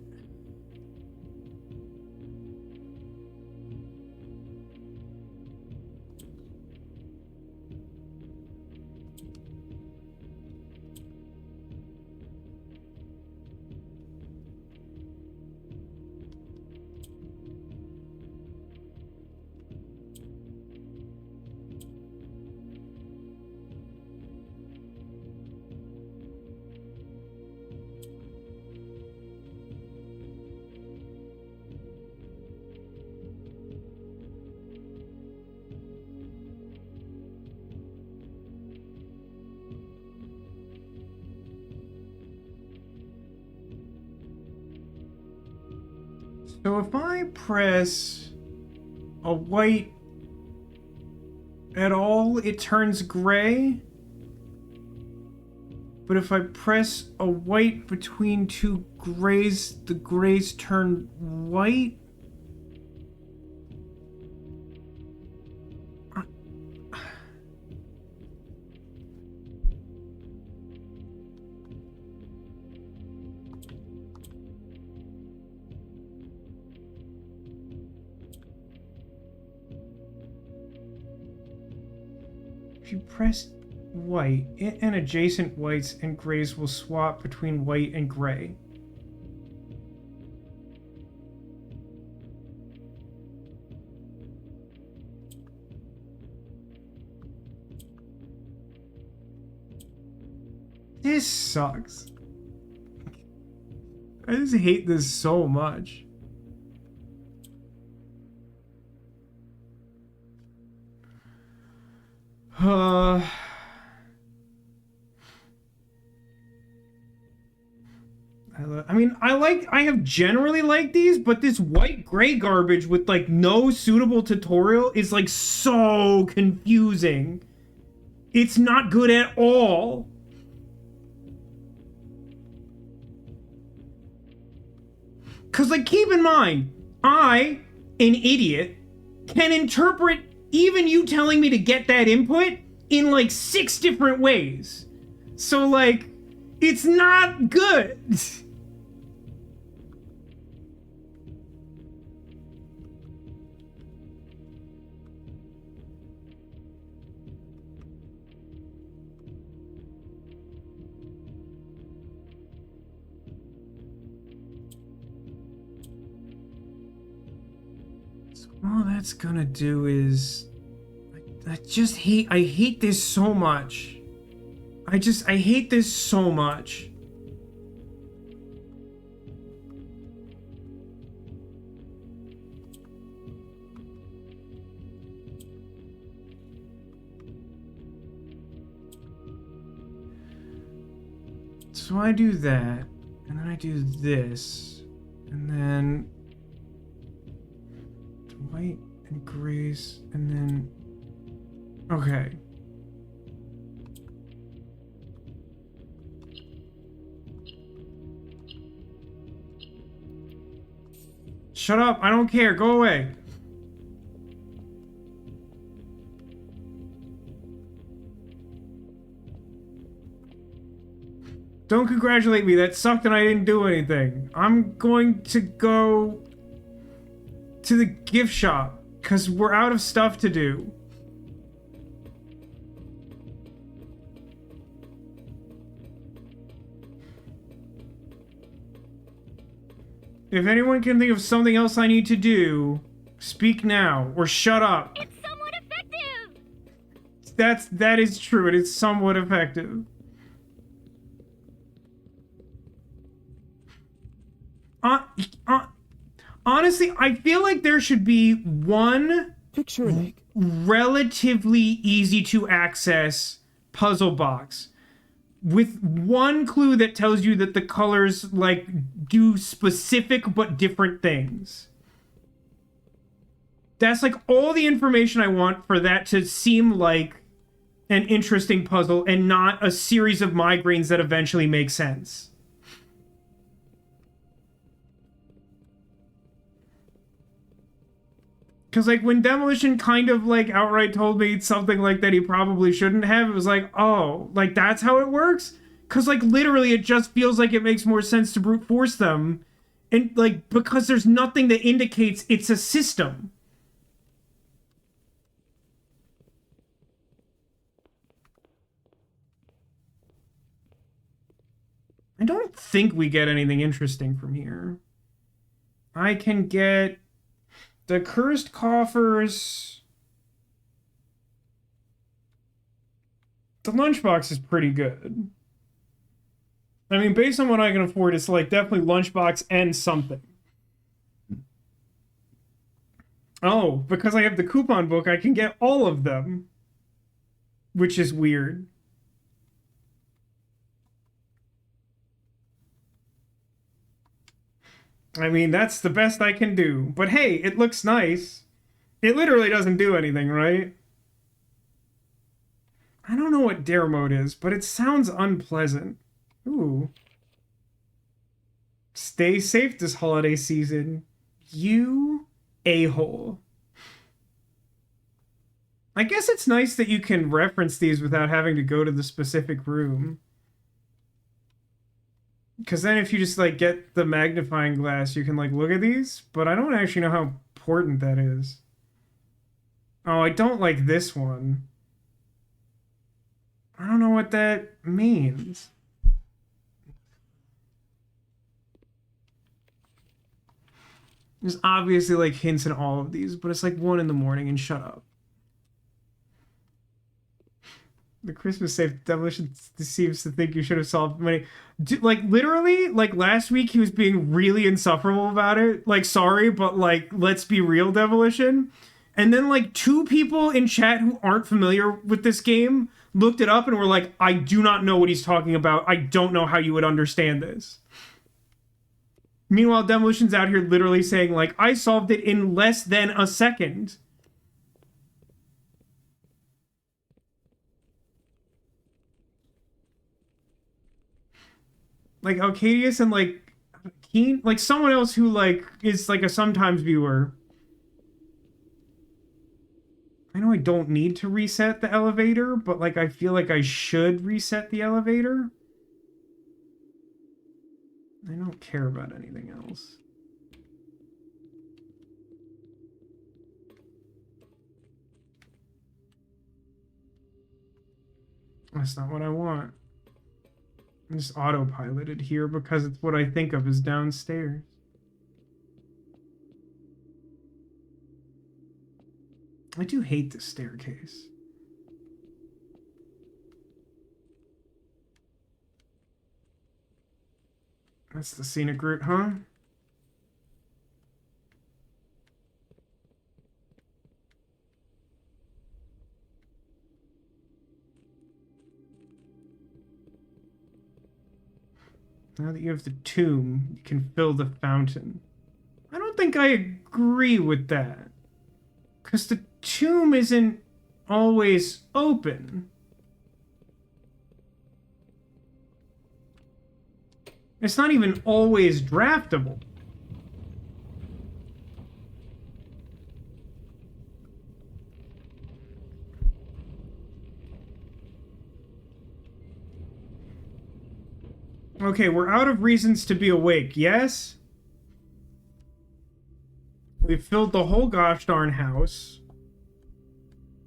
So if I press a white at all, it turns gray. But if I press a white between two grays, the grays turn white. If you press white, it and adjacent whites and grays will swap between white and gray. This sucks. I just hate this so much. I have generally liked these, but this white gray garbage with, like, no suitable tutorial is, like, so confusing. It's not good at all. Because, like, keep in mind, I, an idiot, can interpret even you telling me to get that input in, like, 6 different ways. So, like, it's not good. All that's gonna do is I hate this so much. I hate this so much. So I do that, and then I do this, and then white and grays, and then okay. Shut up, I don't care, go away. Don't congratulate me, that sucked and I didn't do anything. I'm going to go to the gift shop, because we're out of stuff to do. If anyone can think of something else I need to do, speak now, or shut up. It's somewhat effective! That is true, it is somewhat effective. Honestly, I feel like there should be one Picture an egg. relatively easy to access puzzle box with one clue that tells you that the colors like do specific but different things. That's like all the information I want for that to seem like an interesting puzzle and not a series of migraines that eventually make sense. Because, like, when Demolition kind of, like, outright told me something like that he probably shouldn't have, it was like, oh, like, that's how it works? Because, like, literally, it just feels like it makes more sense to brute force them. And, like, because there's nothing that indicates it's a system. I don't think we get anything interesting from here. I can get the cursed coffers. The lunchbox is pretty good. I mean, based on what I can afford, it's like definitely lunchbox and something. Oh, because I have the coupon book, I can get all of them. Which is weird. I mean, that's the best I can do. But hey, it looks nice. It literally doesn't do anything, right? I don't know what dare mode is, but it sounds unpleasant. Ooh. Stay safe this holiday season. You a-hole. I guess it's nice that you can reference these without having to go to the specific room. Because then if you just, like, get the magnifying glass, you can, like, look at these. But I don't actually know how important that is. Oh, I don't like this one. I don't know what that means. There's obviously, like, hints in all of these, but it's, like, 1 in the morning and shut up. The Christmas safe Demolition seems to think you should have solved many. Like, literally, like, last week he was being really insufferable about it. Like, sorry, but, like, let's be real, Demolition. And then, like, 2 people in chat who aren't familiar with this game looked it up and were like, I do not know what he's talking about. I don't know how you would understand this. Meanwhile, Demolition's out here literally saying, like, I solved it in less than a second. Like, Arcadius and, like, keen, like someone else who like is like a sometimes viewer. I know I don't need to reset the elevator, but like I feel like I should reset the elevator. I don't care about anything else. That's not what I want. I'm just autopiloted here because it's what I think of as downstairs. I do hate this staircase. That's the scenic route, huh? Now that you have the tomb, you can fill the fountain. I don't think I agree with that. Because the tomb isn't always open. It's not even always draftable. Okay, we're out of reasons to be awake, yes? We filled the whole gosh darn house.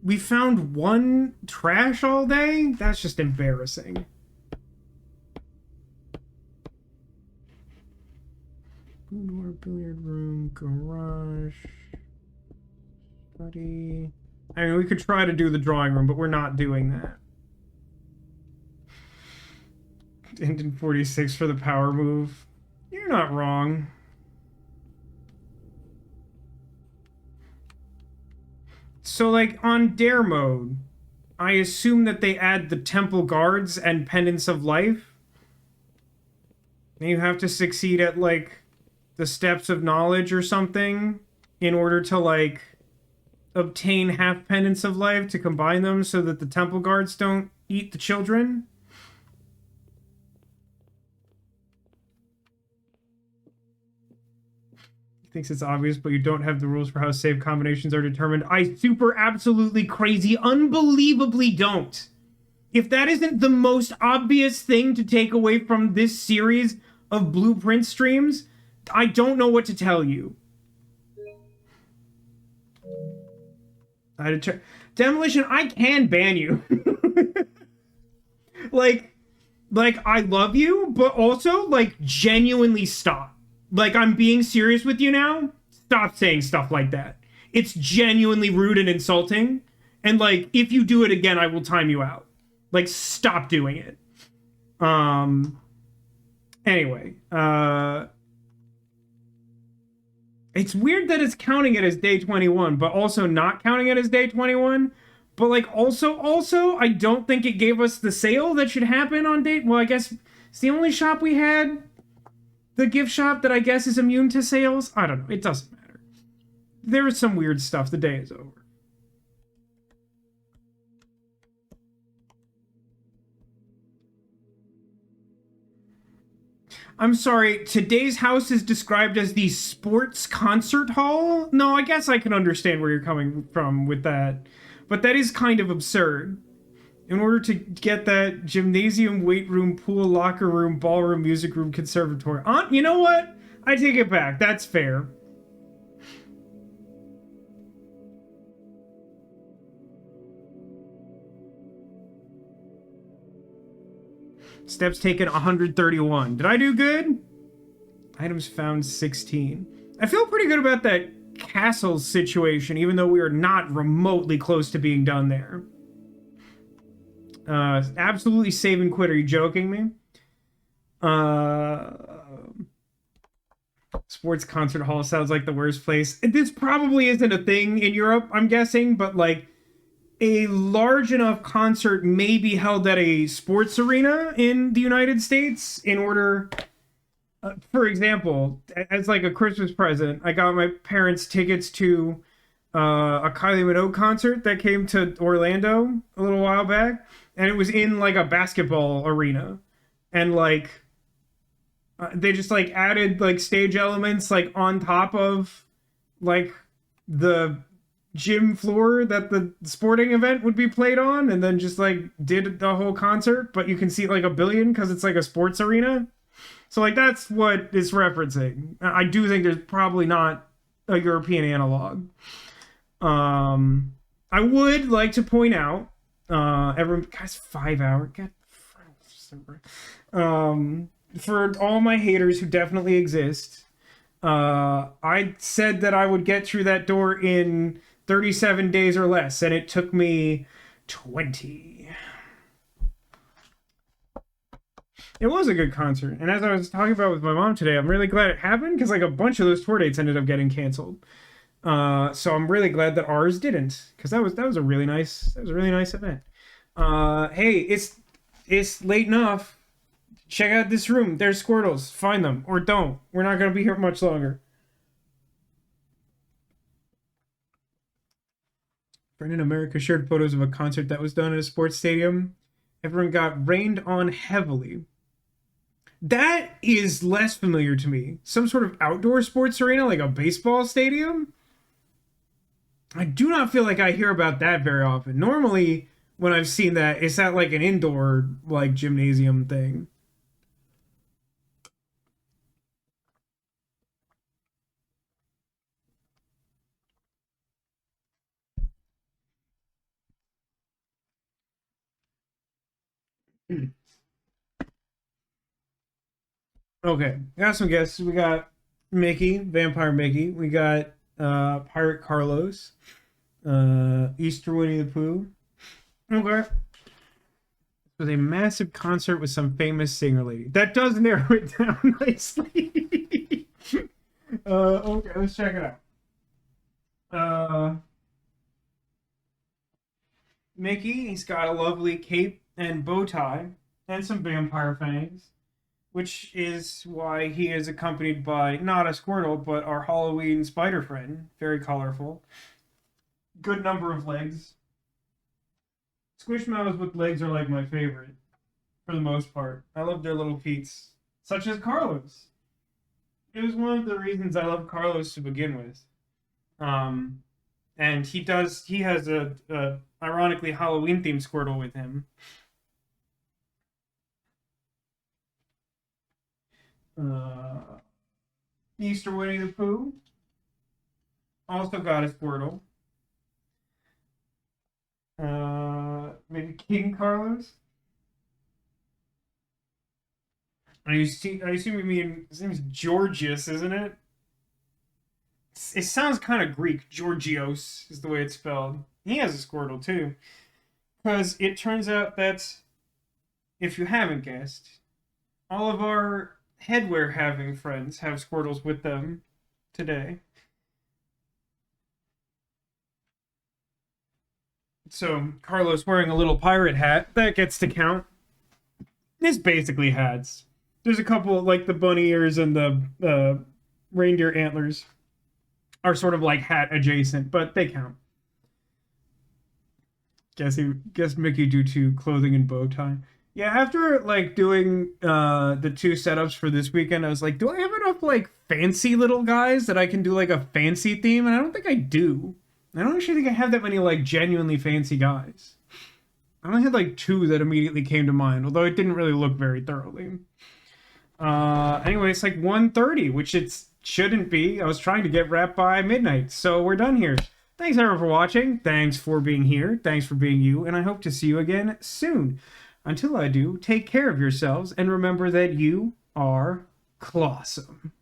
We found one trash all day? That's just embarrassing. Boudoir, billiard room, garage, study. I mean, we could try to do the drawing room, but we're not doing that. Ended 46 for the power move. You're not wrong. So, like, on dare mode, I assume that they add the temple guards and pendants of life. And you have to succeed at, like, the steps of knowledge or something in order to, like, obtain half pendants of life to combine them so that the temple guards don't eat the children. Thinks it's obvious, but you don't have the rules for how save combinations are determined. I super absolutely crazy unbelievably don't. If that isn't the most obvious thing to take away from this series of Blueprint streams, I don't know what to tell you. Demolition, I can ban you. like I love you, but also like genuinely stop. Like, I'm being serious with you now. Stop saying stuff like that. It's genuinely rude and insulting. And, like, if you do it again, I will time you out. Like, stop doing it. Anyway. It's weird that it's counting it as day 21, but also not counting it as day 21. But, like, also, I don't think it gave us the sale that should happen on day... Well, I guess it's the only shop we had... The gift shop that I guess is immune to sales? I don't know. It doesn't matter. There is some weird stuff. The day is over. I'm sorry. Today's house is described as the sports concert hall? No, I guess I can understand where you're coming from with that. But that is kind of absurd. In order to get that gymnasium, weight room, pool, locker room, ballroom, music room, conservatory. You know what? I take it back. That's fair. Steps taken 131. Did I do good? Items found 16. I feel pretty good about that castle situation, even though we are not remotely close to being done there. Absolutely save and quit. Are you joking me? Sports concert hall sounds like the worst place. This probably isn't a thing in Europe, I'm guessing, but like a large enough concert may be held at a sports arena in the United States in order... for example, as like a Christmas present, I got my parents tickets to a Kylie Minogue concert that came to Orlando a little while back. And it was in like a basketball arena. And like, They just like added like stage elements like on top of like the gym floor that the sporting event would be played on, and then just like did the whole concert, but you can see like a billion because it's like a sports arena. So like that's what it's referencing. I do think there's probably not a European analog. I would like to point out, everyone, guys, 5 hour, God, for all my haters who definitely exist, I said that I would get through that door in 37 days or less, and it took me 20. It was a good concert, and as I was talking about with my mom today, I'm really glad it happened because like a bunch of those tour dates ended up getting canceled. So I'm really glad that ours didn't, because that was a really nice event. Hey, it's late enough. Check out this room. There's Squirtles. Find them or don't. We're not gonna be here much longer. Friend in America shared photos of a concert that was done at a sports stadium. Everyone got rained on heavily. That is less familiar to me. Some sort of outdoor sports arena, like a baseball stadium? I do not feel like I hear about that very often. Normally, when I've seen that, it's at like an indoor, like gymnasium thing. Okay, got some guests. We got Mickey, Vampire Mickey. We got Pirate Carlos, Easter Winnie the Pooh. Okay. It was a massive concert with some famous singer lady. That does narrow it down nicely. Okay, let's check it out. Mickey, he's got a lovely cape and bow tie and some vampire fangs, which is why he is accompanied by not a Squirtle, but our Halloween spider friend. Very colorful. Good number of legs. Squishmallows with legs are like my favorite, for the most part. I love their little feats, such as Carlos. It was one of the reasons I love Carlos to begin with. And he has a ironically Halloween themed Squirtle with him. Easter Winnie the Pooh also got a Squirtle. Maybe King Carlos. I assume you mean his name is Georgius, isn't it? It sounds kind of Greek. Georgios is the way it's spelled. He has a Squirtle too, because it turns out that, if you haven't guessed, all of our headwear having friends have Squirtles with them today. So Carlos wearing a little pirate hat, that gets to count. It's basically hats. There's a couple like the bunny ears and the reindeer antlers are sort of like hat adjacent, but they count. Guess Mickey due to clothing and bow tie. Yeah, after like doing the two setups for this weekend, I was like, do I have enough like fancy little guys that I can do like a fancy theme? And I don't think I do. I don't actually think I have that many like genuinely fancy guys. I only had like two that immediately came to mind, although it didn't really look very thoroughly. Anyway, it's like 1:30, which it shouldn't be. I was trying to get wrapped by midnight, so we're done here. Thanks everyone for watching. Thanks for being here. Thanks for being you, and I hope to see you again soon. Until I do, take care of yourselves and remember that you are clawsome.